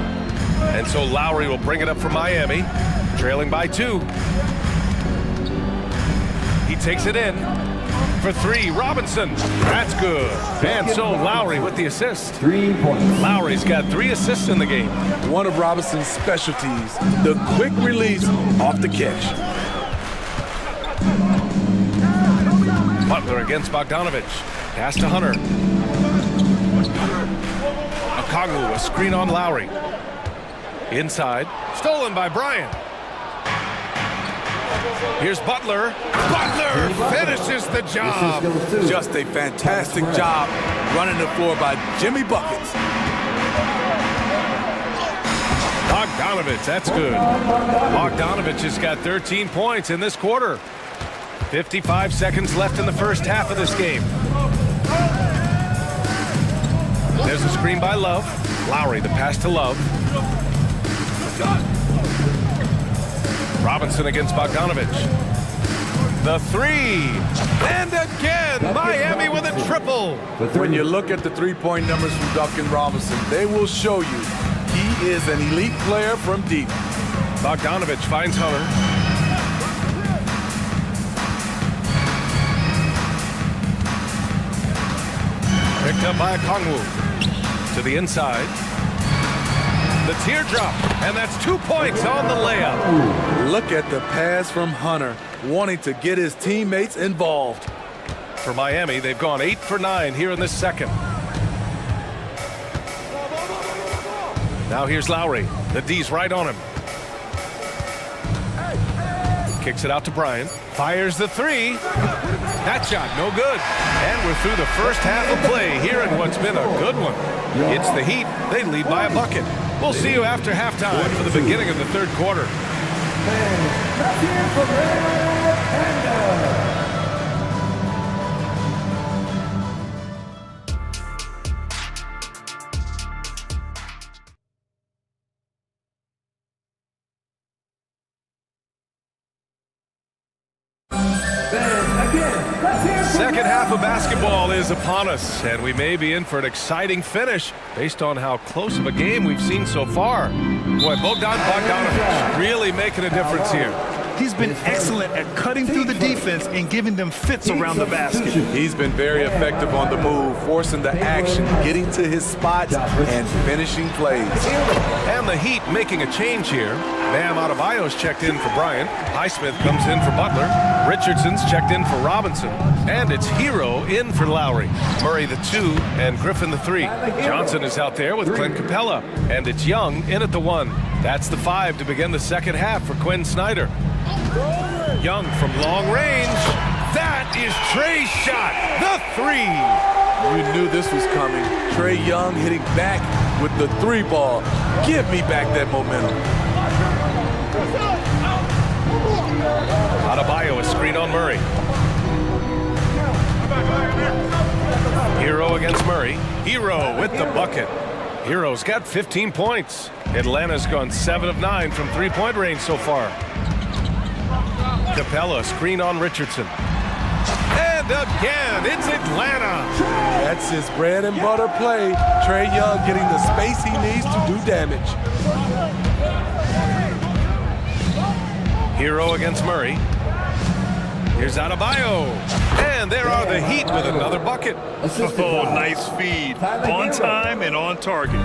And so Lowry will bring it up for Miami, trailing by 2. He takes it in for 3. Robinson. That's good. And so Lowry with the assist. 3 points. Lowry's got 3 assists in the game. One of Robinson's specialties, the quick release off the catch. Butler against Bogdanovich. Pass to Hunter. Okongwu, a screen on Lowry. Inside. Stolen by Bryant. Here's Butler. Butler finishes the job. Just a fantastic job running the floor by Jimmy Buckets. Bogdanovich, that's good. Bogdanovich has got 13 points in this quarter. 55 seconds left in the first half of this game. There's a screen by Love. Lowry, the pass to Love. Robinson against Bogdanovich. The three. And again, Miami with a triple. When you look at the three-point numbers from Duncan Robinson, they will show you he is an elite player from deep. Bogdanovich finds Hunter. Picked up by Okongwu. To the inside. The teardrop, and that's 2 points on the layup. Look at the pass from Hunter, wanting to get his teammates involved. For Miami, they've gone 8 for 9 here in this second. Now here's Lowry. The D's right on him. Kicks it out to Bryant. Fires the three. That shot, no good. And we're through the first half of play here in what's been a good one. It's the Heat. They lead by a bucket. We'll see you after halftime for the beginning of the third quarter. Second half of basketball is upon us, and we may be in for an exciting finish based on how close of a game we've seen so far. Boy, Bogdanovich really making a difference here. He's been excellent at cutting through the defense and giving them fits around the basket. He's been very effective on the move, forcing the action, getting to his spots, and finishing plays. And the Heat making a change here. Bam Adebayo's checked in for Bryant. Highsmith comes in for Butler. Richardson's checked in for Robinson. And it's Hero in for Lowry. Murray the 2 and Griffin the 3. Johnson is out there with Clint Capella. And it's Young in at the 1. That's the 5 to begin the second half for Quinn Snyder. Young from long range. That is Trey's shot. The 3. You knew this was coming. Trey Young hitting back with the 3 ball. Give me back that momentum. Adebayo, a screen on Murray. Hero against Murray. Hero with the bucket. Hero's got 15 points. Atlanta's gone 7 of 9 from three-point range so far. Capella, screen on Richardson. And again, it's Atlanta. That's his bread and butter play. Trey Young getting the space he needs to do damage. Hero against Murray. Here's Adebayo. And there are the Heat with another bucket. Oh, nice feed. On time and on target.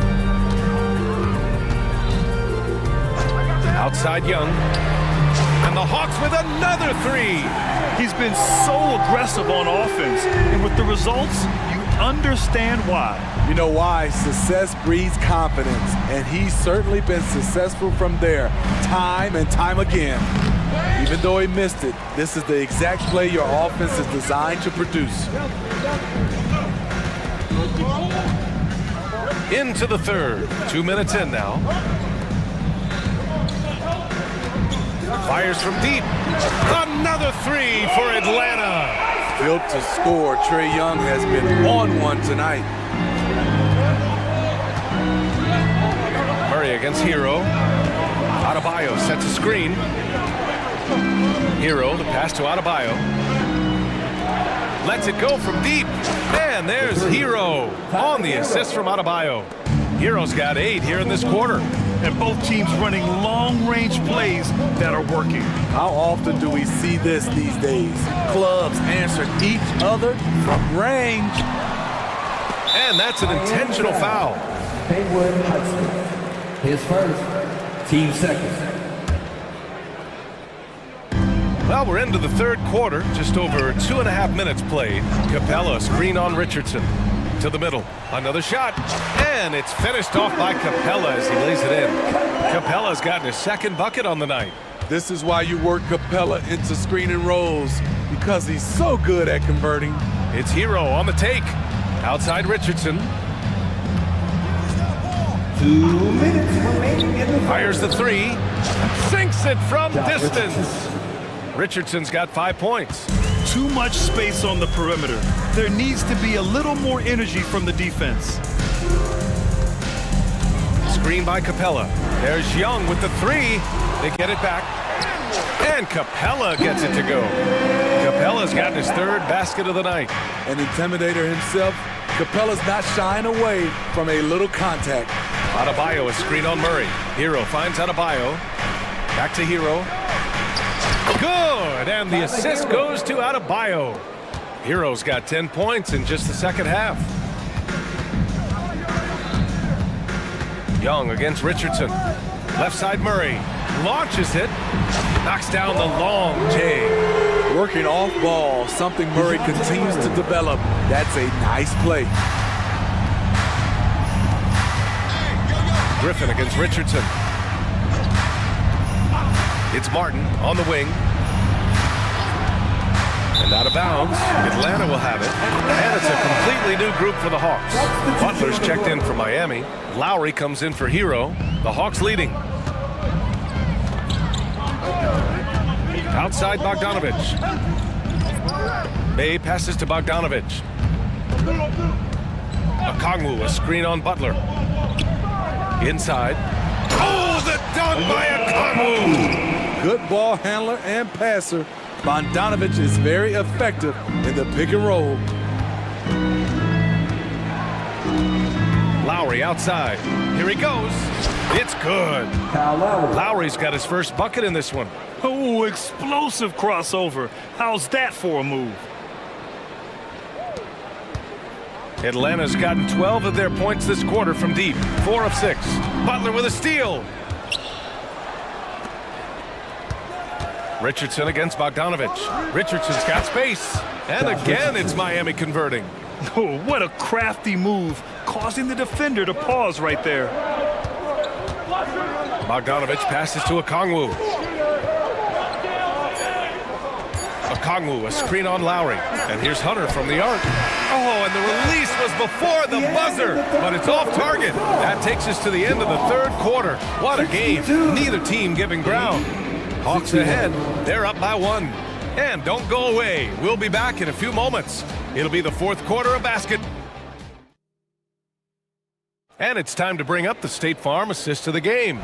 Outside Young. And the Hawks with another three. He's been so aggressive on offense, and with the results, you understand why. You know why? Success breeds confidence, and he's certainly been successful from there, time and time again. Even though he missed it, this is the exact play your offense is designed to produce. Into the third. 2 minutes in now. Fires from deep. Another three for Atlanta. Built to score, Trae Young has been on one tonight. Murray against Hero. Adebayo sets a screen. Hero, the pass to Adebayo. Lets it go from deep. And there's Hero on the assist from Adebayo. Hero's got 8 here in this quarter. And both teams running long-range plays that are working. How often do we see this these days? Clubs answering each other from range. And that's an intentional foul. Haywood Hudson. His first, team second. Well, we're into the third quarter, just over 2.5 minutes played. Capella, screen on Richardson. To the middle, another shot, and it's finished off by Capella as he lays it in. Capella's gotten his second bucket on the night. This is why you work Capella into screen and rolls, because he's so good at converting. It's Hero on the take. Outside Richardson. 2 minutes remaining in the Fires the three. Sinks it from distance. Richardson's got 5 points. Too much space on the perimeter. There needs to be a little more energy from the defense. Screen by Capella. There's Young with the three. They get it back. And Capella gets it to go. Capella's gotten his third basket of the night. An intimidator himself, Capella's not shying away from a little contact. Adebayo, a screen on Murray. Hero finds Adebayo. Back to Hero. Good, and the assist goes to Adebayo. Hero's got 10 points in just the second half. Young against Richardson. Left side Murray. Launches it. Knocks down the long J. Working off ball, something Murray continues to develop. That's a nice play. Griffin against Richardson. It's Martin on the wing. And out of bounds. Atlanta will have it. And it's a completely new group for the Hawks. Butler's checked in for Miami. Lowry comes in for Hero. The Hawks leading. Outside Bogdanovich. Bay passes to Bogdanovich. Okongwu, a screen on Butler. Inside. Oh, the dunk by Okongwu! Good ball handler and passer. Bogdanovich is very effective in the pick and roll. Lowry outside. Here he goes. It's good. Lowry's got his first bucket in this one. Oh, explosive crossover. How's that for a move? Atlanta's gotten 12 of their points this quarter from deep. 4 of 6. Butler with a steal. Richardson against Bogdanovich. Richardson's got space. And again, it's Miami converting. Oh, what a crafty move, causing the defender to pause right there. Bogdanovich passes to Okongwu. Okongwu, a screen on Lowry. And here's Hunter from the arc. Oh, and the release was before the buzzer, but it's off target. That takes us to the end of the third quarter. What a game. Neither team giving ground. Hawks ahead. They're up by 1. And don't go away. We'll be back in a few moments. It'll be the fourth quarter of basket. And it's time to bring up the State Farm assist of the game.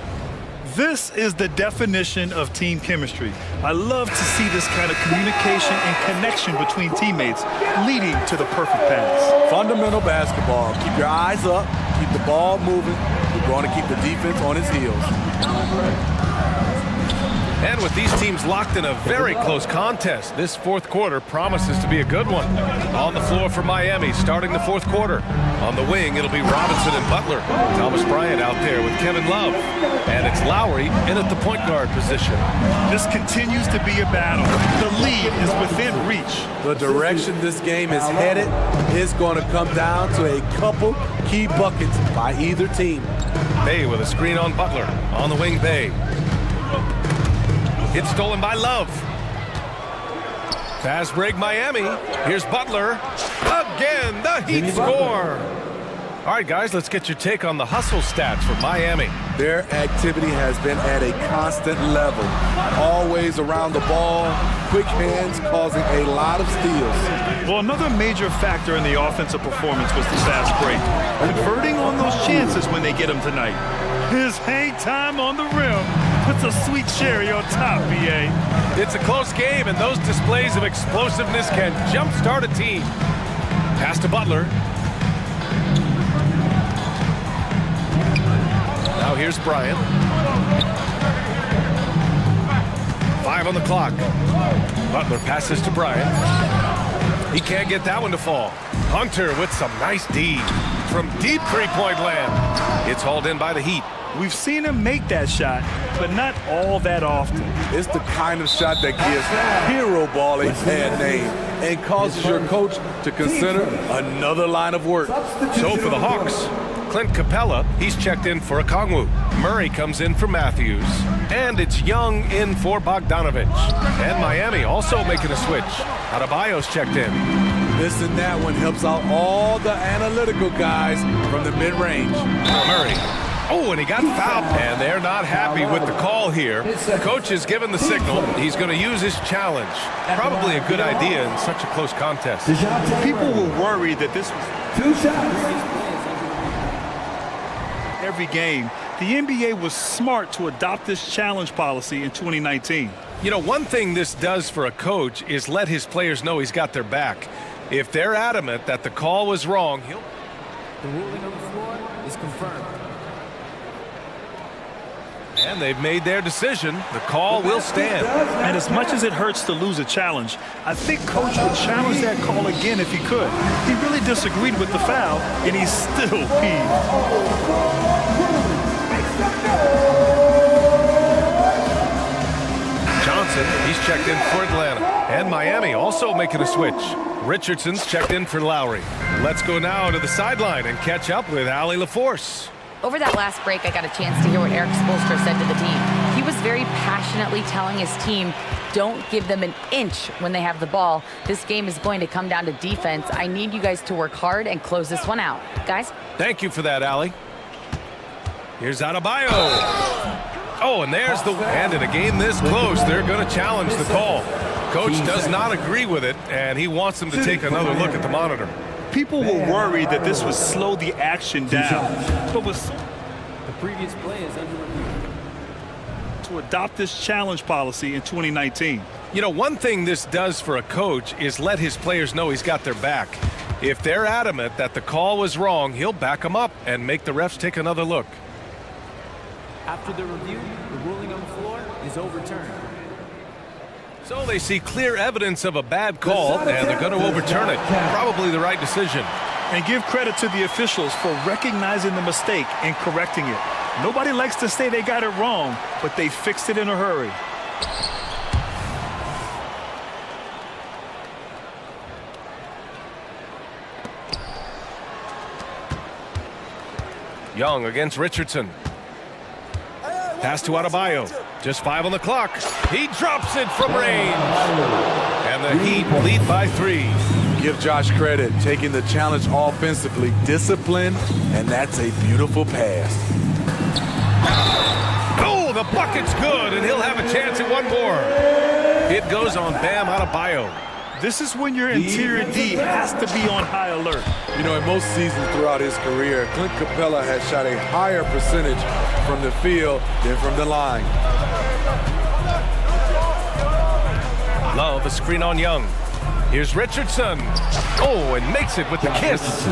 This is the definition of team chemistry. I love to see this kind of communication and connection between teammates leading to the perfect pass. Fundamental basketball. Keep your eyes up, keep the ball moving. You're going to keep the defense on its heels. And with these teams locked in a very close contest, this fourth quarter promises to be a good one. On the floor for Miami, starting the fourth quarter. On the wing, it'll be Robinson and Butler. Thomas Bryant out there with Kevin Love. And it's Lowry in at the point guard position. This continues to be a battle. The lead is within reach. The direction this game is headed is going to come down to a couple key buckets by either team. Bay with a screen on Butler. On the wing, Bay. It's stolen by Love. Fast break Miami. Here's Butler. Again, the Heat score. All right, guys, let's get your take on the hustle stats for Miami. Their activity has been at a constant level. Always around the ball, quick hands causing a lot of steals. Well, another major factor in the offensive performance was the fast break. Converting on those chances when they get them tonight. His hang time on the rim puts a sweet cherry on top, BA. It's a close game, and those displays of explosiveness can jumpstart a team. Pass to Butler. Now here's Bryant. 5 on the clock. Butler passes to Bryant. He can't get that one to fall. Hunter with some nice D from deep three-point land. It's hauled in by the Heat. We've seen him make that shot, but not all that often. It's the kind of shot that gives hero ball a bad name and causes your coach to consider another line of work. So for the Hawks, Clint Capella, he's checked in for Okongwu. Murray comes in for Matthews. And it's Young in for Bogdanovich. And Miami also making a switch. Adebayo's checked in. This and that one helps out all the analytical guys from the mid-range. Murray. Oh, and he got fouled. And they're not happy with the call here. Coach has given the signal. He's going to use his challenge. Probably a good idea in such a close contest. People were worried that this was 2 shots. Every game. The NBA was smart to adopt this challenge policy in 2019. You know, one thing this does for a coach is let his players know he's got their back. If they're adamant that the call was wrong, he'll... The ruling on the floor is confirmed. And they've made their decision. The call will stand. And as much as it hurts to lose a challenge, I think Coach would challenge that call again if he could. He really disagreed with the foul, and he's still peeved. Johnson, he's checked in for Atlanta. And Miami also making a switch. Richardson's checked in for Lowry. Let's go now to the sideline and catch up with Allie LaForce. Over that last break, I got a chance to hear what Eric Spoelstra said to the team. He was very passionately telling his team, don't give them an inch when they have the ball. This game is going to come down to defense. I need you guys to work hard and close this one out. Guys? Thank you for that, Allie. Here's Adebayo. Oh, and there's the... And in a game this close, they're going to challenge the call. Coach does not agree with it, and he wants them to take another look at the monitor. People were worried that this would slow the action down, but was the previous play is under review. To adopt this challenge policy in 2019. You know, one thing this does for a coach is let his players know he's got their back. If they're adamant that the call was wrong, he'll back them up and make the refs take another look. After the review, the ruling on the floor is overturned. So they see clear evidence of a bad call, and they're going to overturn it. Probably the right decision. And give credit to the officials for recognizing the mistake and correcting it. Nobody likes to say they got it wrong, but they fixed it in a hurry. Young against Richardson. Pass to Adebayo. Just 5 on the clock. He drops it from range. And the Heat lead by 3. Give Josh credit, taking the challenge offensively, disciplined, and that's a beautiful pass. Oh, the bucket's good, and he'll have a chance at one more. It goes on Bam Adebayo. This is when your interior D has to be on high alert. You know, in most seasons throughout his career, Clint Capella has shot a higher percentage from the field than from the line. Love a screen on Young. Here's Richardson. Oh, and makes it with the kiss.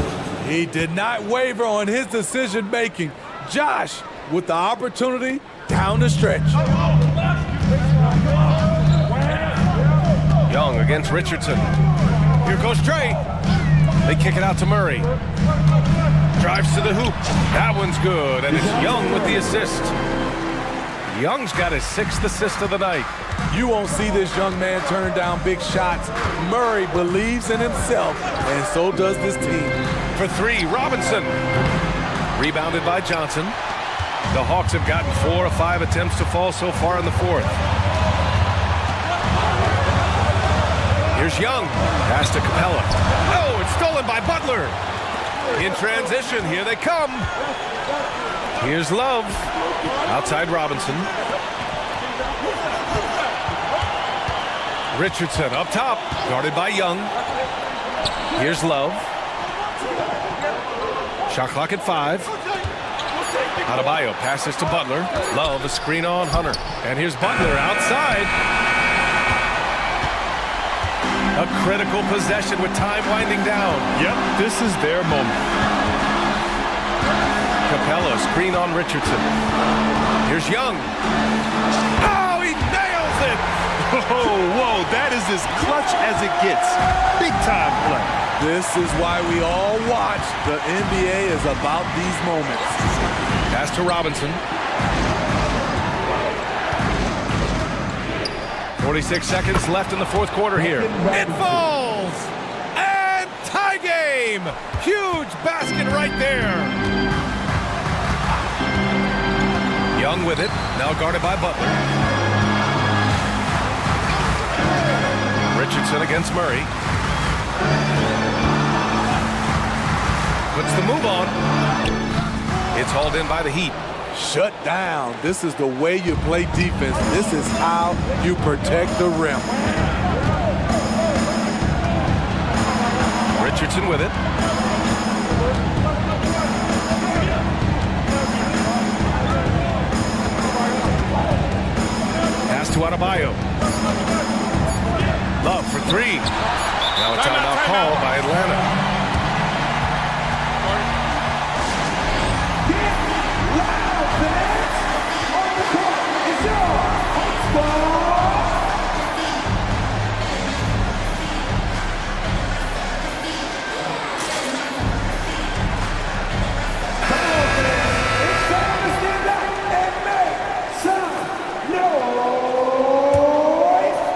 He did not waver on his decision-making. Josh with the opportunity down the stretch. Young against Richardson. Here goes Dre. They kick it out to Murray. Drives to the hoop. That one's good, and it's Young with the assist. Young's got his 6th assist of the night. You won't see this young man turn down big shots. Murray believes in himself, and so does this team. For 3, Robinson. Rebounded by Johnson. The Hawks have gotten 4 of 5 attempts to fall so far in the 4th. Here's Young. Pass to Capella. Oh, it's stolen by Butler. In transition, here they come. Here's Love. Outside Robinson. Richardson up top. Guarded by Young. Here's Love. Shot clock at 5. Adebayo passes to Butler. Love, a screen on Hunter. And here's Butler outside. A critical possession with time winding down. Yep, this is their moment. Capella, screen on Richardson. Here's Young. Oh, he nails it! Oh, whoa, that is as clutch as it gets. Big time play. This is why we all watch. The NBA is about these moments. Pass to Robinson. 46 seconds left in the 4th quarter here. It falls! And tie game! Huge basket right there. Young with it, now guarded by Butler. Richardson against Murray. Puts the move on. It's hauled in by the Heat. Shut down. This is the way you play defense. This is how you protect the rim. Richardson with it. Pass to Adebayo. Love for 3. Now a timeout call by Atlanta.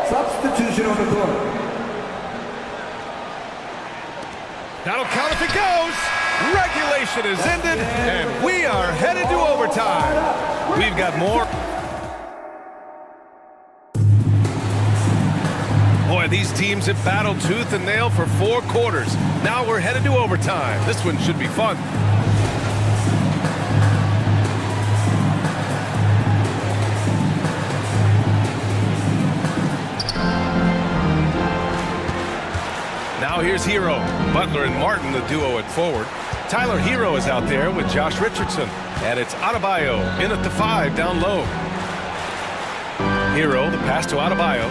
Substitution on the court. That'll count if it goes. Regulation is ended, and we are headed to overtime. We've got more. Boy, these teams have battled tooth and nail for 4 quarters. Now we're headed to overtime. This one should be fun. Now here's Hero. Butler and Martin, the duo at forward. Tyler Hero is out there with Josh Richardson. And it's Adebayo in at the 5 down low. Hero, the pass to Adebayo.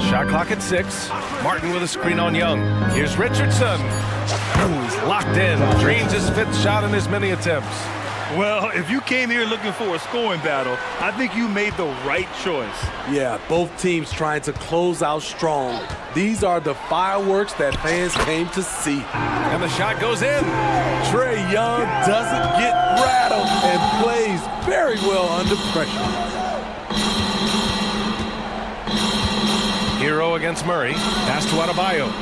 Shot clock at 6. Martin with a screen on Young. Here's Richardson. Ooh, he's locked in. Dreams his 5th shot in as many attempts. Well, if you came here looking for a scoring battle, I think you made the right choice. Yeah, both teams trying to close out strong. These are the fireworks that fans came to see. And the shot goes in. Trae Young doesn't get rattled and plays very well under pressure. Hero against Murray. Pass to Adebayo.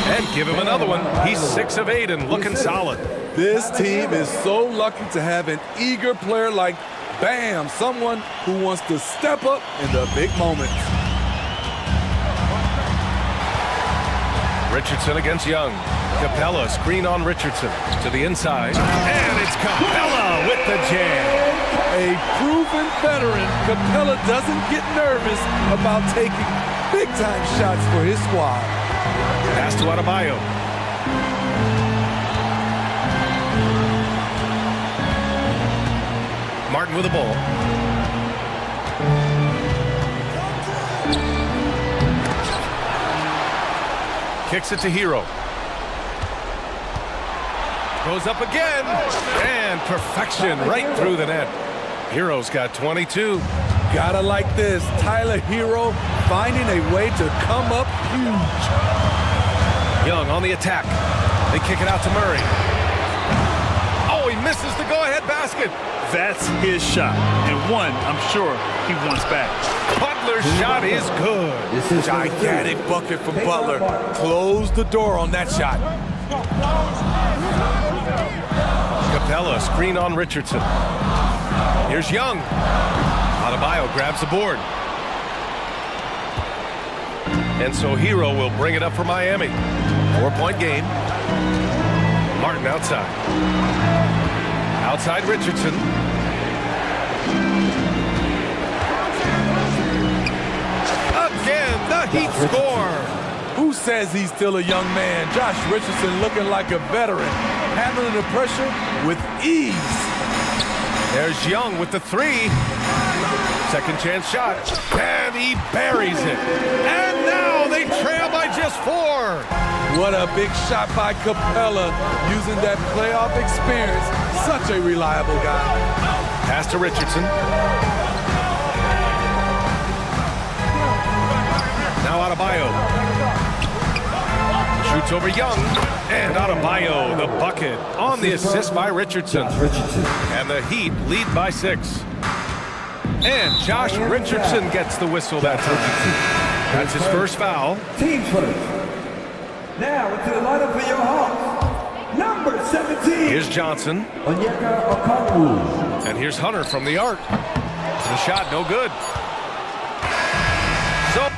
And give him another one. He's 6 of 8 and looking solid. This team is so lucky to have an eager player like Bam, someone who wants to step up in the big moments. Richardson against Young. Capella, screen on Richardson to the inside. And it's Capella with the jam. A proven veteran, Capella doesn't get nervous about taking big-time shots for his squad. Pass to Adebayo. Martin with the ball. Kicks it to Hero. Goes up again. And perfection right through the net. Hero's got 22. Gotta like this. Tyler Hero finding a way to come up huge. Young on the attack. They kick it out to Murray. Oh, he misses the go-ahead basket. That's his shot, and one I'm sure he wants back. Butler's shot is good. Gigantic bucket from Butler. Close the door on that shot. Capella, screen on Richardson. Here's Young. Adebayo grabs the board. And so Hero will bring it up for Miami. 4-point game. Martin outside. Outside Richardson. Again, the Heat score. Who says he's still a young man? Josh Richardson looking like a veteran, handling the pressure with ease. There's Young with the three. Second chance shot. And he buries it. And now they trail by just 4. What a big shot by Capella, using that playoff experience. Such a reliable guy. Pass to Richardson. Now Adebayo. Shoots over Young. And Adebayo, the bucket on the assist by Richardson. And the Heat lead by 6. And Josh Richardson gets the whistle that time. That's his first foul. Teams first. Now into the lineup for your Hawks. Number 17. Here's Johnson. And here's Hunter from the arc. The shot no good. So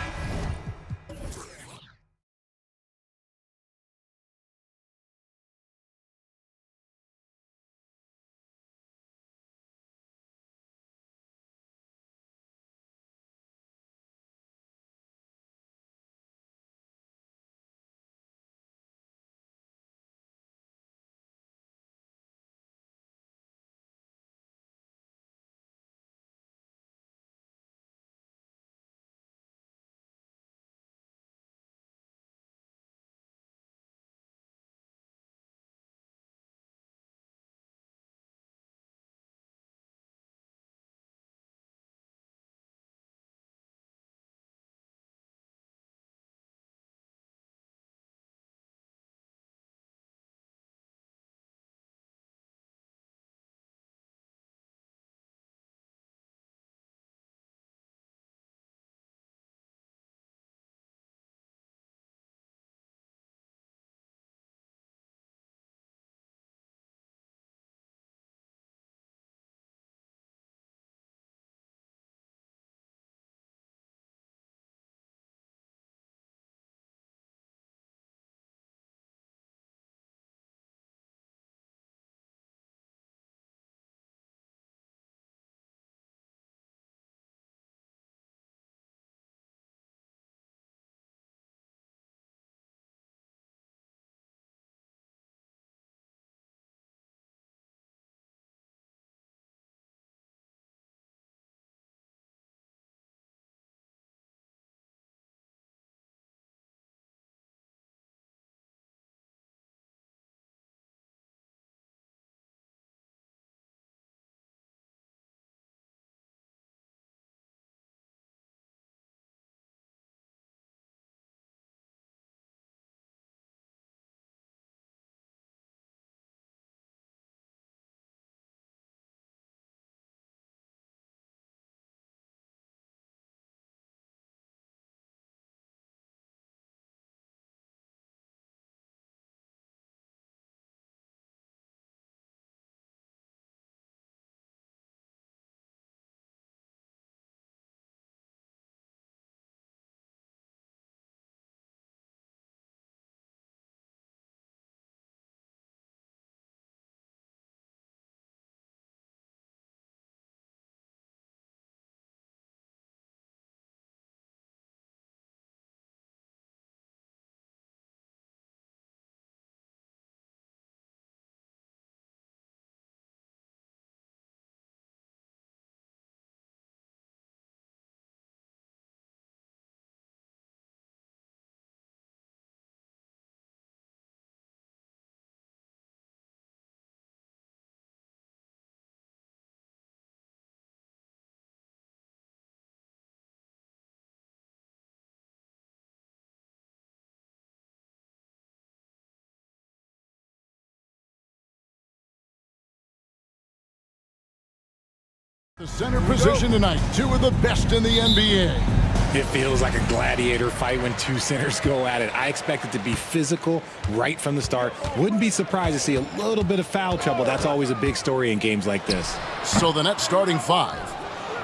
The center position tonight, two of the best in the NBA. It feels like a gladiator fight when two centers go at it. I expect it to be physical right from the start. Wouldn't be surprised to see a little bit of foul trouble. That's always a big story in games like this. So the net starting five.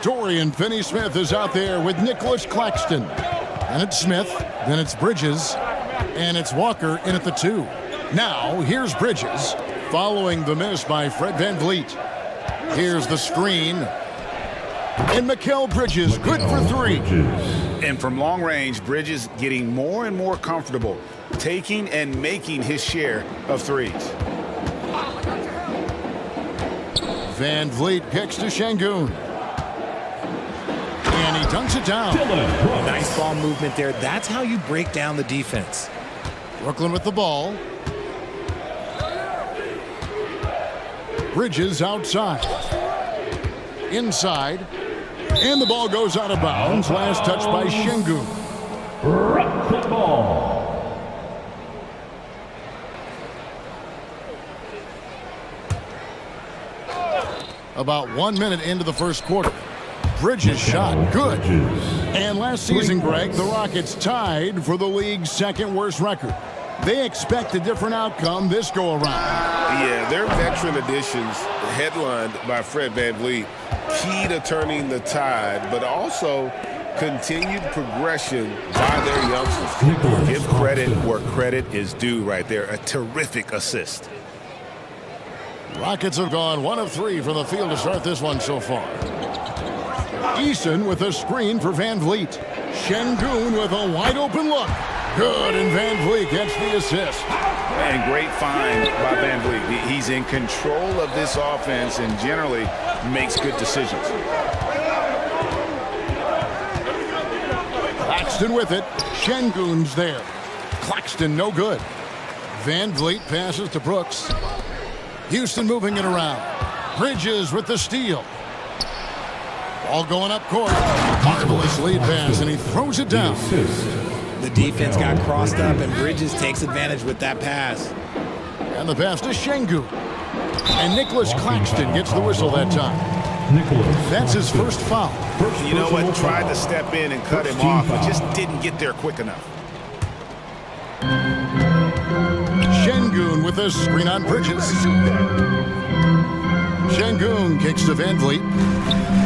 Dorian Finney-Smith is out there with Nicholas Claxton. And it's Smith, then it's Bridges, and it's Walker in at the 2. Now, here's Bridges, following the miss by Fred VanVleet. Here's the screen. And Mikal Bridges, good for 3. And from long range, Bridges getting more and more comfortable taking and making his share of threes. VanVleet kicks to Şengün. And he dunks it down. Nice ball movement there. That's how you break down the defense. Brooklyn with the ball. Bridges outside. Inside. And the ball goes out of bounds. Last touch by Şengün. About 1 minute into the first quarter. Bridges shot good. And last season, Greg, the Rockets tied for the league's second worst record. They expect a different outcome this go around. Yeah, their veteran additions, headlined by Fred VanVleet, key to turning the tide, but also continued progression by their youngsters. Give credit where credit is due right there. A terrific assist. Rockets have gone 1 of 3 from the field to start this one so far. Eason with a screen for VanVleet. Şengün with a wide open look. Good, and VanVleet gets the assist. And great find by VanVleet. He's in control of this offense and generally makes good decisions. Claxton with it. Şengün's there. Claxton no good. VanVleet passes to Brooks. Houston moving it around. Bridges with the steal. Ball going up court. Marvelous lead pass, and he throws it down. The defense got crossed up, and Bridges takes advantage with that pass. And the pass to Şengün. And Nicholas Claxton gets the whistle that time. That's his first foul. You know what? Tried to step in and cut him off, but just didn't get there quick enough. Şengün with a screen on Bridges. Şengün kicks to VanVleet.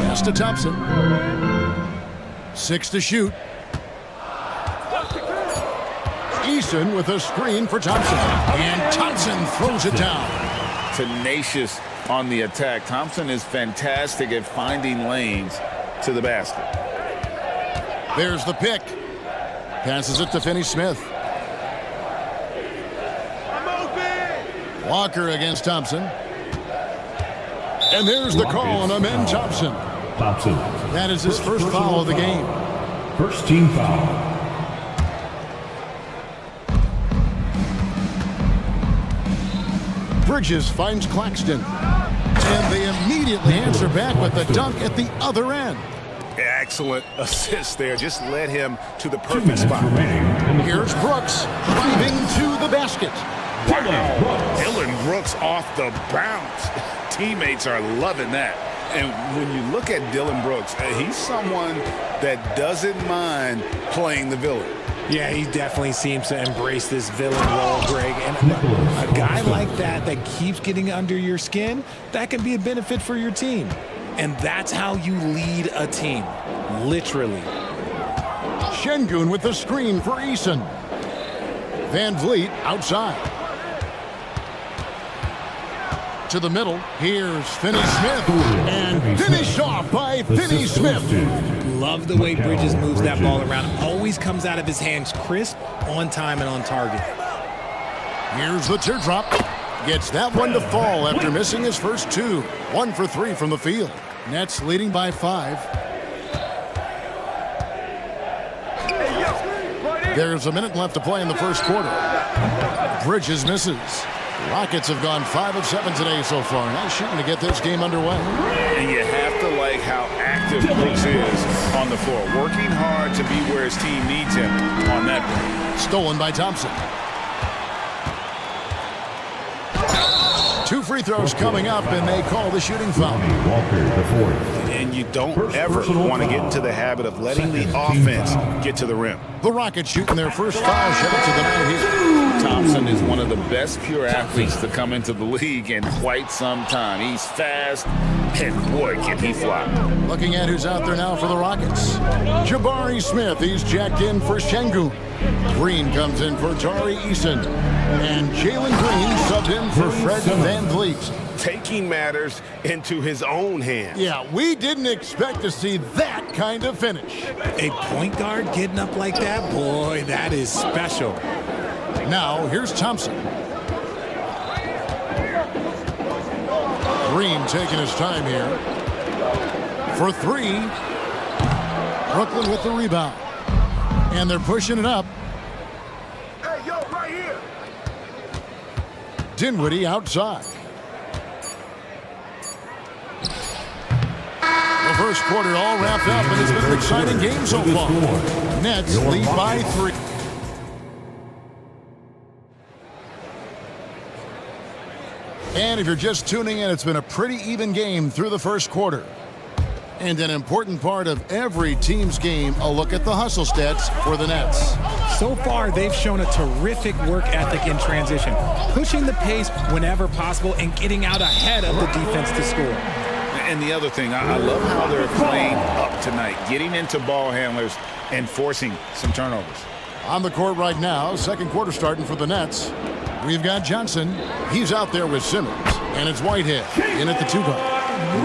Pass to Thompson. 6 to shoot. Eason with a screen for Thompson. And Thompson throws it down. Tenacious on the attack. Thompson is fantastic at finding lanes to the basket. There's the pick. Passes it to Finney-Smith. Walker against Thompson. And there's the call on Amen Thompson. That is his first foul of the game. First team foul. Bridges finds Claxton. And they immediately answer back with the dunk at the other end. Excellent assist there. Just led him to the perfect spot. Here's Brooks driving to the basket. Wow. Dillon Brooks off the bounce. Teammates are loving that. And when you look at Dillon Brooks, he's someone that doesn't mind playing the villain. Yeah, he definitely seems to embrace this villain role, Greg. And a guy like that keeps getting under your skin, that can be a benefit for your team. And that's how you lead a team, literally. Şengün with the screen for Eason. VanVleet outside. To the middle, here's Finney-Smith, and finished off by Finney-Smith. Love the way Bridges moves that ball around. Always comes out of his hands crisp, on time, and on target. Here's the teardrop. Gets that one to fall after missing his first 2. 1 for 3 from the field. Nets leading by 5. There's a minute left to play in the first quarter. Bridges misses. Rockets have gone 5 of 7 today so far. Nice shooting to get this game underway. And you have to like how active Brooks is on the floor. Working hard to be where his team needs him on that play. Stolen by Thompson. 2 free throws coming up, and they call the shooting foul. And you don't ever want to get into the habit of letting the offense get to the rim. The Rockets shooting their first foul shot to the night here. Thompson is one of the best pure athletes to come into the league in quite some time. He's fast, and boy, can he fly. Looking at who's out there now for the Rockets. Jabari Smith, he's jacked in for Şengün. Green comes in for Tari Eason. And Jalen Green subbed in for Fred VanVleet. Taking matters into his own hands. Yeah, we didn't expect to see that kind of finish. A point guard getting up like that, boy, that is special. Now, here's Thompson. Green taking his time here. For 3. Brooklyn with the rebound. And they're pushing it up. Hey, yo, right here. Dinwiddie outside. The first quarter all wrapped up, and it's been an exciting game so far. Nets lead by 3. And if you're just tuning in, it's been a pretty even game through the first quarter. And an important part of every team's game, a look at the hustle stats for the Nets. So far, they've shown a terrific work ethic in transition, pushing the pace whenever possible and getting out ahead of the defense to score. And the other thing, I love how they're playing up tonight, getting into ball handlers and forcing some turnovers. On the court right now, second quarter starting for the Nets. We've got Johnson. He's out there with Simmons. And it's Whitehead in at the 2 guard.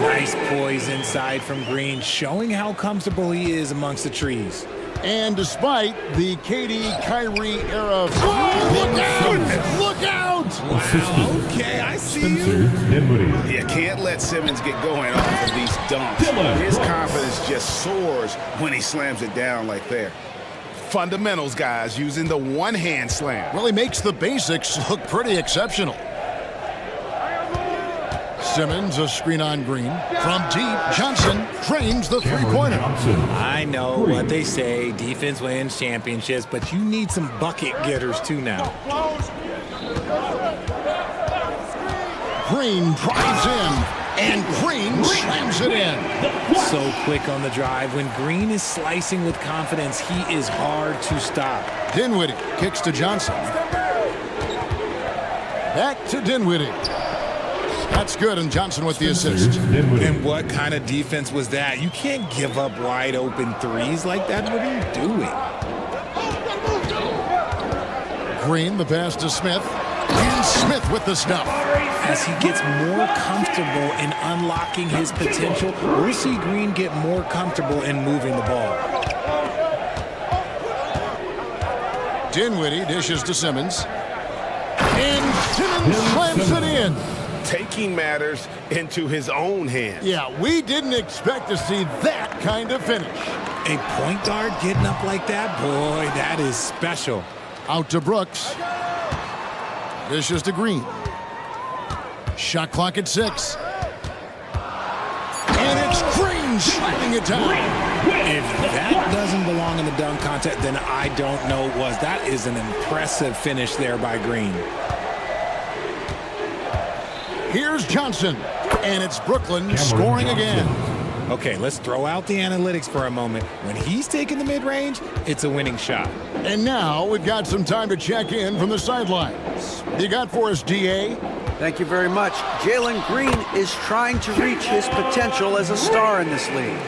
Nice poise inside from Green, showing how comfortable he is amongst the trees. And despite the KD Kyrie era, look out! Look out! Wow, okay, I see you. You can't let Simmons get going off of these dunks. His confidence just soars when he slams it down like that. Fundamentals, guys, using the one-hand slam. Well, he makes the basics look pretty exceptional. Simmons, a screen on Green. From deep, Johnson drains the three-pointer. I know what they say, defense wins championships, but you need some bucket getters too now. Green drives in, and Green slams it in. So quick on the drive. When Green is slicing with confidence, he is hard to stop. Dinwiddie kicks to Johnson. Back to Dinwiddie. That's good, and Johnson with the assist. And what kind of defense was that? You can't give up wide open threes like that. What are you doing? Green, the pass to Smith. And Smith with the stuff. As he gets more comfortable in unlocking his potential, we'll see Green get more comfortable in moving the ball. Dinwiddie dishes to Simmons. And Simmons slams it in. Taking matters into his own hands. Yeah, we didn't expect to see that kind of finish. A point guard getting up like that? Boy, that is special. Out to Brooks. Dishes to Green. Shot clock at 6. And it's Green shooting it down. If that doesn't belong in the dunk contest, then I don't know what was. That is an impressive finish there by Green. Here's Johnson, and it's Brooklyn scoring again. Okay, let's throw out the analytics for a moment. When he's taking the mid-range, it's a winning shot. And now we've got some time to check in from the sidelines. You got for us, DA? Thank you very much. Jalen Green is trying to reach his potential as a star in this league.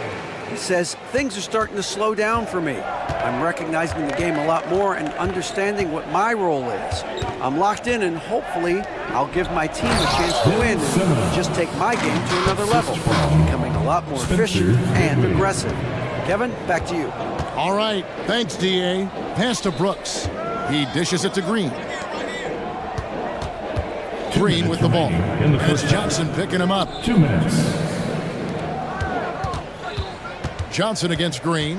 He says, things are starting to slow down for me. I'm recognizing the game a lot more and understanding what my role is. I'm locked in, and hopefully I'll give my team a chance to win and just take my game to another level, becoming a lot more efficient and aggressive. Kevin, back to you. All right. Thanks, DA. Pass to Brooks. He dishes it to Green. Green with the ball. And it's Johnson picking him up. 2 minutes. Johnson against Green.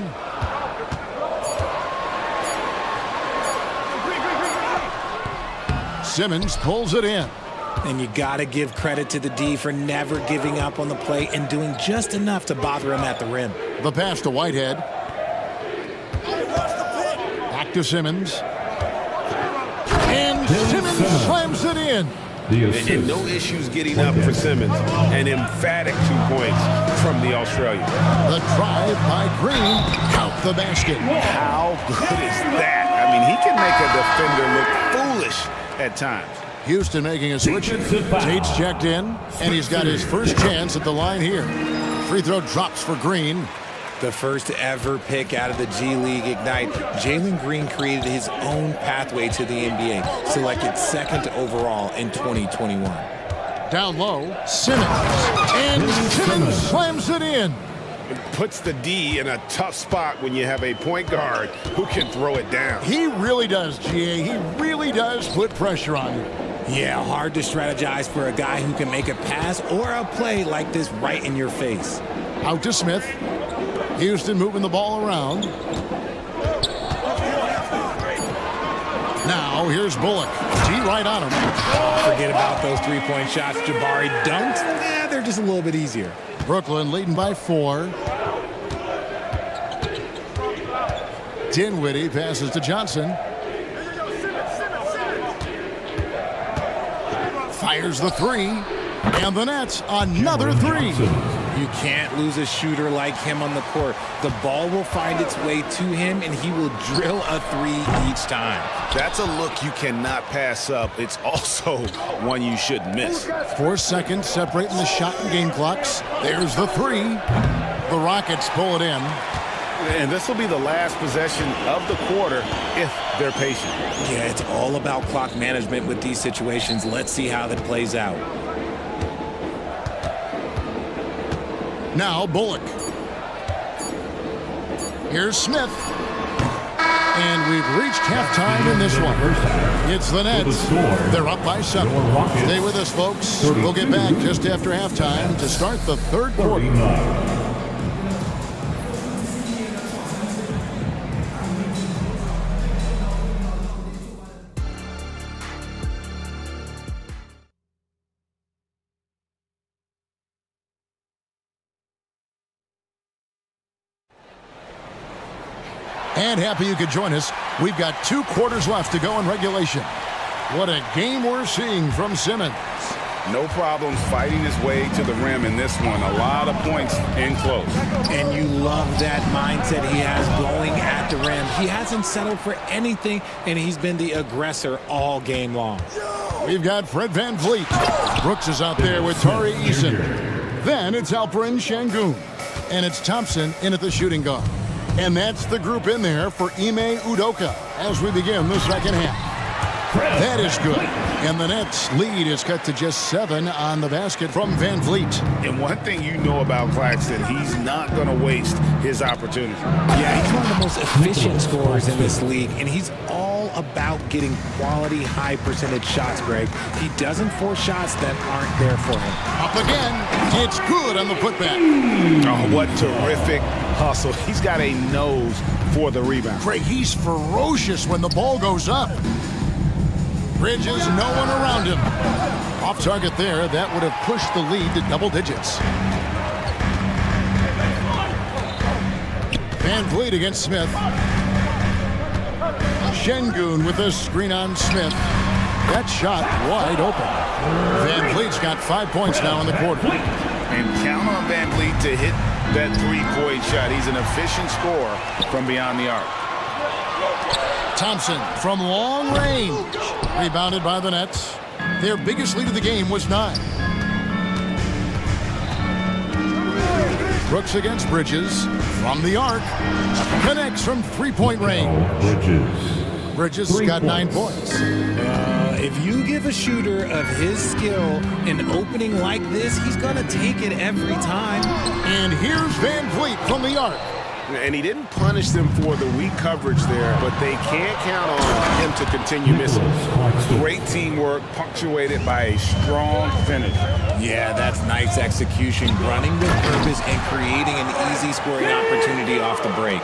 Simmons pulls it in. And you got to give credit to the D for never giving up on the play and doing just enough to bother him at the rim. The pass to Whitehead. Back to Simmons. And Simmons slams it in. And no issues getting up for Simmons. An emphatic 2 points from the Australian. The drive by Green. Count the basket. How good is that? I mean, he can make a defender look foolish at times. Houston making a switch. Tate's checked in, and he's got his first chance at the line here. Free throw drops for Green. The first ever pick out of the G League Ignite, Jalen Green created his own pathway to the NBA, selected second overall in 2021. Down low, Simmons. And Simmons slams it in. It puts the D in a tough spot when you have a point guard who can throw it down. He really does, GA. He really does put pressure on you. Yeah, hard to strategize for a guy who can make a pass or a play like this right in your face. Out to Smith. Houston moving the ball around. Now here's Bullock. G right on him. Forget about those three-point shots. Jabari dunks. They're just a little bit easier. Brooklyn leading by 4. Dinwiddie passes to Johnson. Fires the 3. And the Nets, another 3. You can't lose a shooter like him on the court. The ball will find its way to him, and he will drill a 3 each time. That's a look you cannot pass up. It's also one you should miss. 4 seconds separating the shot and game clocks. There's the 3. The Rockets pull it in. And this will be the last possession of the quarter if they're patient. Yeah, it's all about clock management with these situations. Let's see how that plays out. Now Bullock. Here's Smith. And we've reached halftime in this one. It's the Nets. They're up by 7. Stay with us, folks. We'll get back just after halftime to start the third quarter. And happy you could join us. We've got 2 quarters left to go in regulation. What a game we're seeing from Simmons. No problems fighting his way to the rim in this one. A lot of points in close. And you love that mindset he has going at the rim. He hasn't settled for anything, and he's been the aggressor all game long. We've got Fred VanVleet. Brooks is out there with Tari Eason. Then it's Alperen Şengün. And it's Thompson in at the shooting guard. And that's the group in there for Ime Udoka as we begin the second half. That is good. And the Nets lead is cut to just 7 on the basket from VanVleet. And one thing you know about Claxton, he's not going to waste his opportunity. Yeah, he's one of the most efficient scorers in this league, and he's all about getting quality, high-percentage shots, Greg. He doesn't force shots that aren't there for him. Up again. It's good on the putback. Oh, what terrific hustle. He's got a nose for the rebound. Craig, he's ferocious when the ball goes up. Bridges, no one around him. Off target there. That would have pushed the lead to double digits. VanVleet against Smith. Şengün with a screen on Smith. That shot wide open. VanVleet's got 5 points now in the quarter. And count on VanVleet to hit that 3-point shot. He's an efficient scorer from beyond the arc. Thompson from long range. Rebounded by the Nets. Their biggest lead of the game was 9. Brooks against Bridges. From the arc. Connects from 3-point range. Bridges has got 9 points. If you give a shooter of his skill an opening like this, he's going to take it every time. And here's VanVleet from the arc. And he didn't punish them for the weak coverage there, but they can't count on him to continue missing. Great teamwork, punctuated by a strong finish. Yeah, that's nice execution, running with purpose and creating an easy scoring opportunity off the break.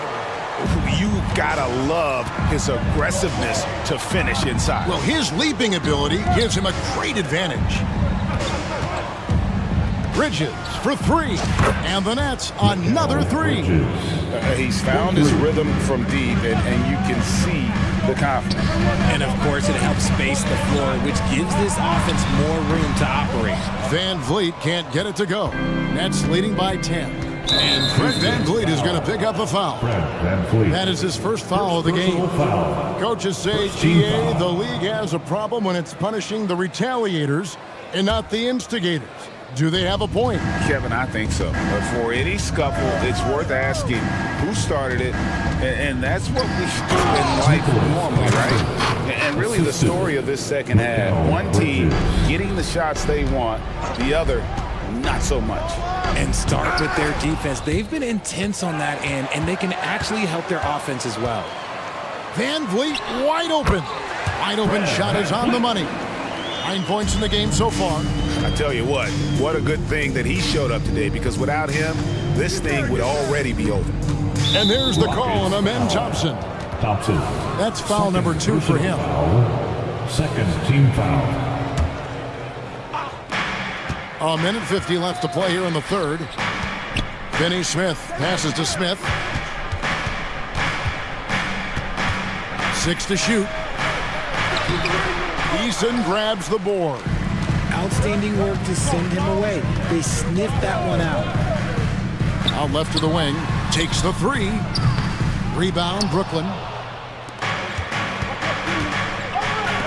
You gotta love his aggressiveness to finish inside. Well, his leaping ability gives him a great advantage. Bridges for 3. And the Nets, another 3. He's found his rhythm from deep, and you can see the confidence. And, of course, it helps space the floor floor, which gives this offense more room to operate. Van Vliet can't get it to go. Nets leading by 10. And Fred Van Vliet is going to pick up a foul. That is his first foul of the game. Coaches say, GA, the league has a problem when it's punishing the retaliators and not the instigators. Do they have a point? Kevin, I think so. But for any scuffle, it's worth asking who started it, and that's what we do in life normally, right? And really the story of this second half, one team getting the shots they want, the other not so much. And start with their defense. They've been intense on that end, and they can actually help their offense as well. Van Vliet wide open. Wide open shot is on the money. 9 points in the game so far. I tell you what a good thing that he showed up today, because without him, this thing would already be over. And there's the call on Amen Thompson. That's foul number 2 for him. Second team foul. A minute 50 left to play here in the third. Finney Smith passes to Smith. 6 to shoot. Eason grabs the board. Outstanding work to send him away. They sniffed that one out. Out left to the wing. Takes the 3. Rebound, Brooklyn.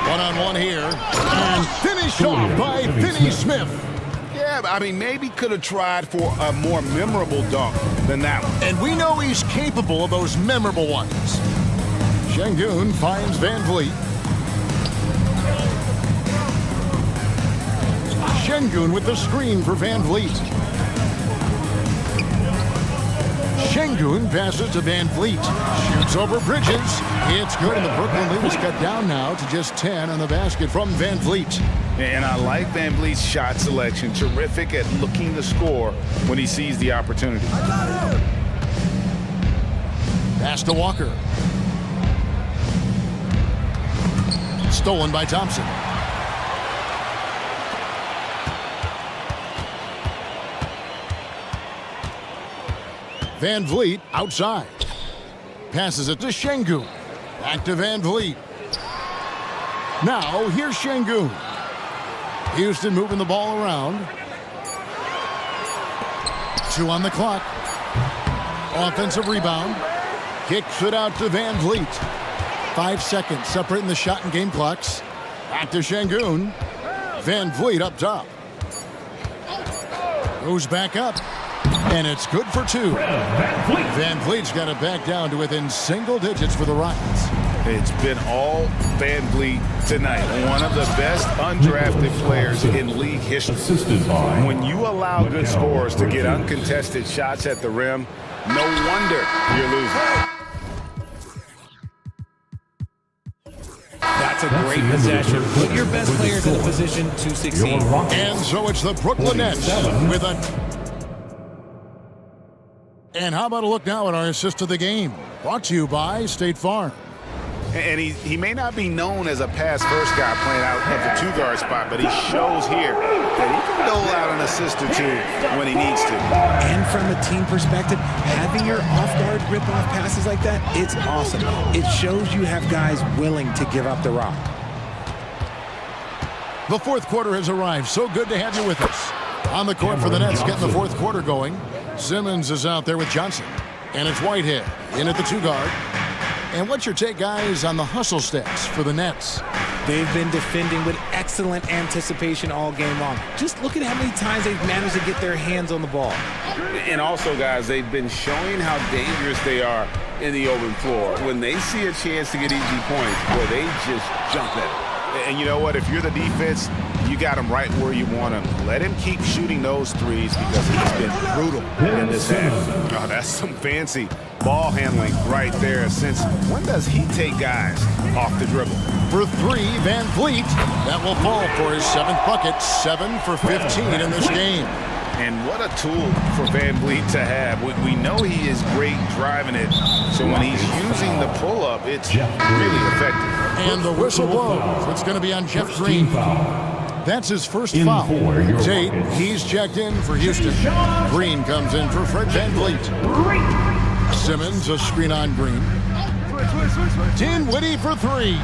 One-on-one here. And finished off by Finney Smith. Yeah, I mean, maybe could have tried for a more memorable dunk than that one. And we know he's capable of those memorable ones. Şengün finds Van Vliet. Şengün with the screen for Van Vliet. Şengün passes to Van Vliet. Shoots over Bridges. It's good, and the Brooklyn lead is cut down now to just 10 on the basket from Van Vliet. And I like Van Vliet's shot selection. Terrific at looking to score when he sees the opportunity. Pass to Walker. Stolen by Thompson. Van Vliet outside. Passes it to Şengün. Back to Van Vliet. Now, here's Şengün. Houston moving the ball around. 2 on the clock. Offensive rebound. Kicks it out to Van Vliet. 5 seconds separating the shot and game clocks. Back to Şengün. Van Vliet up top. Goes back up. And it's good for 2. Van Vliet's got it back down to within single digits for the Rockets. It's been all Van Vliet tonight. One of the best undrafted players in league history. When you allow good scorers to get uncontested shots at the rim, no wonder you're losing. That's a great possession. Put your best players in a position to succeed. And so it's the Brooklyn Nets with a... And how about a look now at our assist of the game? Brought to you by State Farm. And he may not be known as a pass-first guy playing out of the 2-guard spot, but he shows here that he can dole out an assist or 2 when he needs to. And from a team perspective, having your off-guard rip-off passes like that, it's awesome. It shows you have guys willing to give up the rock. The fourth quarter has arrived. So good to have you with us. On the court for the Nets, getting the fourth quarter going. Simmons is out there with Johnson. And it's Whitehead in at the 2-guard. And what's your take, guys, on the hustle stats for the Nets? They've been defending with excellent anticipation all game long. Just look at how many times they've managed to get their hands on the ball. And also, guys, they've been showing how dangerous they are in the open floor. When they see a chance to get easy points, boy, they just jump at it. And you know what? If you're the defense, you got him right where you want him. Let him keep shooting those threes because he's been brutal in this half. Oh, that's some fancy ball handling right there. Since when does he take guys off the dribble? For 3, Van Vliet. That will fall for his 7th bucket. 7 for 15 in this game. And what a tool for Van Vliet to have. We know he is great driving it. So when he's using the pull-up, it's really effective. And the whistle blows. It's going to be on Jeff Green. That's his first foul. Tate, he's checked in for Houston. Green comes in for Fred Van Vliet. Simmons, a screen on Green. Dinwiddie for 3.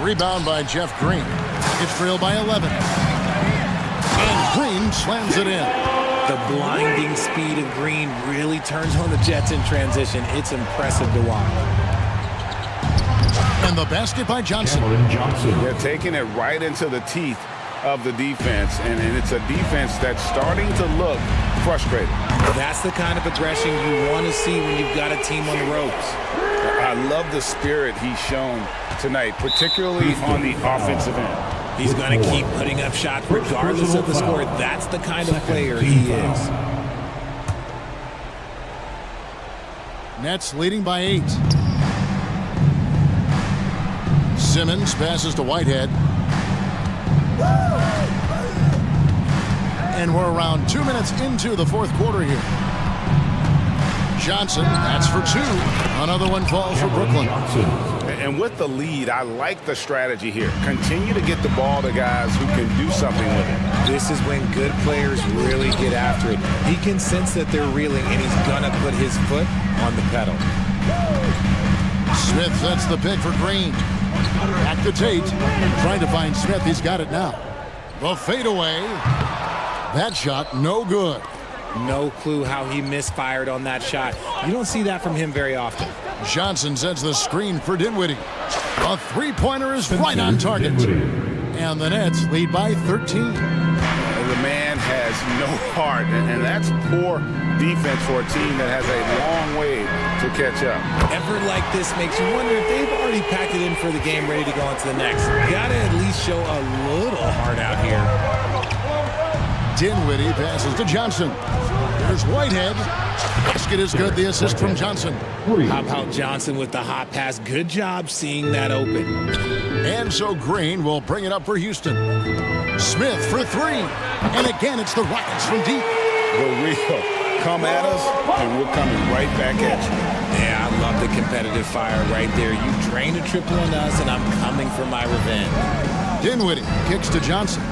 Rebound by Jeff Green. It's trailed by 11. And Green slams it in. The blinding speed of Green really turns on the Jets in transition. It's impressive to watch. And the basket by Johnson. They're taking it right into the teeth of the defense, and it's a defense that's starting to look frustrated. That's the kind of aggression you want to see when you've got a team on the ropes. I love the spirit he's shown tonight, particularly on the offensive end. He's going to keep putting up shots regardless of the score. That's the kind of player he is. Nets leading by 8. Simmons passes to Whitehead. And we're around 2 minutes into the fourth quarter here. Johnson, that's for 2. Another one falls for Brooklyn. And with the lead, I like the strategy here. Continue to get the ball to guys who can do something with it. This is when good players really get after it. He can sense that they're reeling, and he's going to put his foot on the pedal. Smith sets the pick for Green. Back to Tate. Trying to find Smith. He's got it now. The fadeaway. That shot, no good. No clue how he misfired on that shot. You don't see that from him very often. Johnson sets the screen for Dinwiddie. A three-pointer is right on target. And the Nets lead by 13. The man has no heart, and that's poor defense for a team that has a long way to catch up. Effort like this makes you wonder if they've already packed it in for the game, ready to go on to the next. Gotta at least show a little heart out here. Dinwiddie passes to Johnson. There's Whitehead. Basket is good. The assist from Johnson. How about Johnson with the hot pass? Good job seeing that open. And so Green will bring it up for Houston. Smith for 3. And again, it's the Rockets from deep. The real come at us, and we're coming right back at you. Yeah, I love the competitive fire right there. You drained a triple on us, and I'm coming for my revenge. Dinwiddie kicks to Johnson.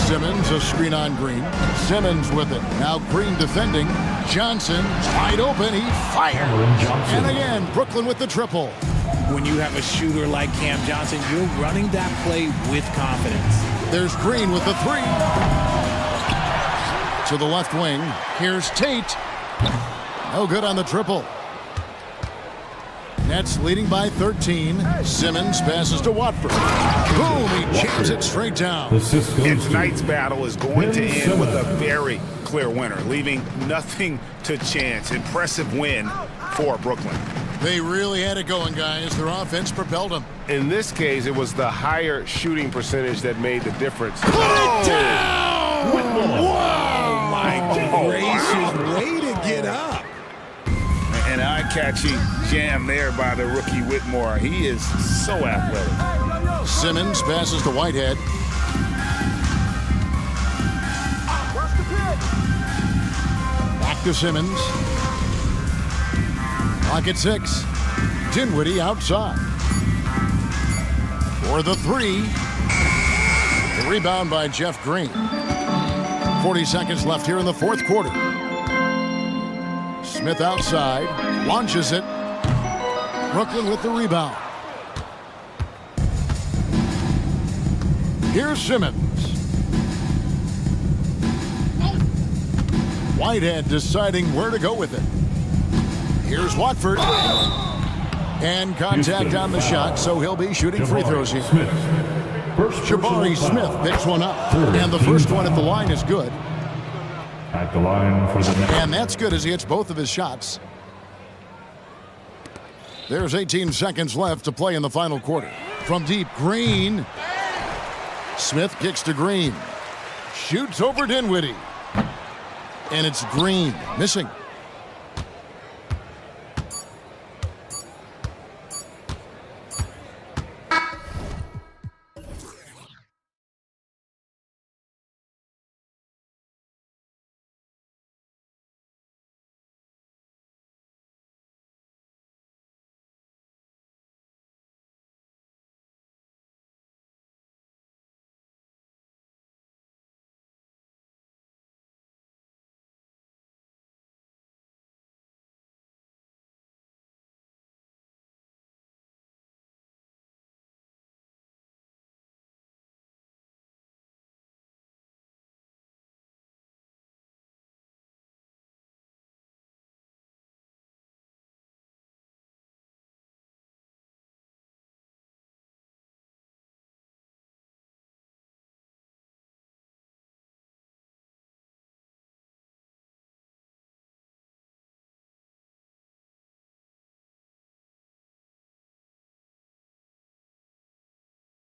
Simmons, a screen on Green. Simmons with it. Now Green defending. Johnson wide open. He fired. And again, Brooklyn with the triple. When you have a shooter like Cam Johnson, you're running that play with confidence. There's Green with the 3. To the left wing. Here's Tate. No good on the triple. Nets leading by 13. Simmons passes to Watford. Boom! He jams it straight down. And tonight's battle is going to end with a very clear winner, leaving nothing to chance. Impressive win for Brooklyn. They really had it going, guys. Their offense propelled them. In this case, it was the higher shooting percentage that made the difference. Put it down! Wow! Oh my gracious, way to get up. An eye-catching jam there by the rookie Whitmore. He is so athletic. Simmons passes to Whitehead. Back to Simmons. Clock at 6. Dinwiddie outside. For the 3. The rebound by Jeff Green. 40 seconds left here in the fourth quarter. Smith outside, launches it. Brooklyn with the rebound. Here's Simmons. Whitehead deciding where to go with it. Here's Watford. And contact on the shot, so he'll be shooting free throws here. Jabari Smith picks one up. And the first one at the line is good. At the line for the next. And that's good as he hits both of his shots. There's 18 seconds left to play in the final quarter. From deep, Green. Smith kicks to Green. Shoots over Dinwiddie. And it's Green missing.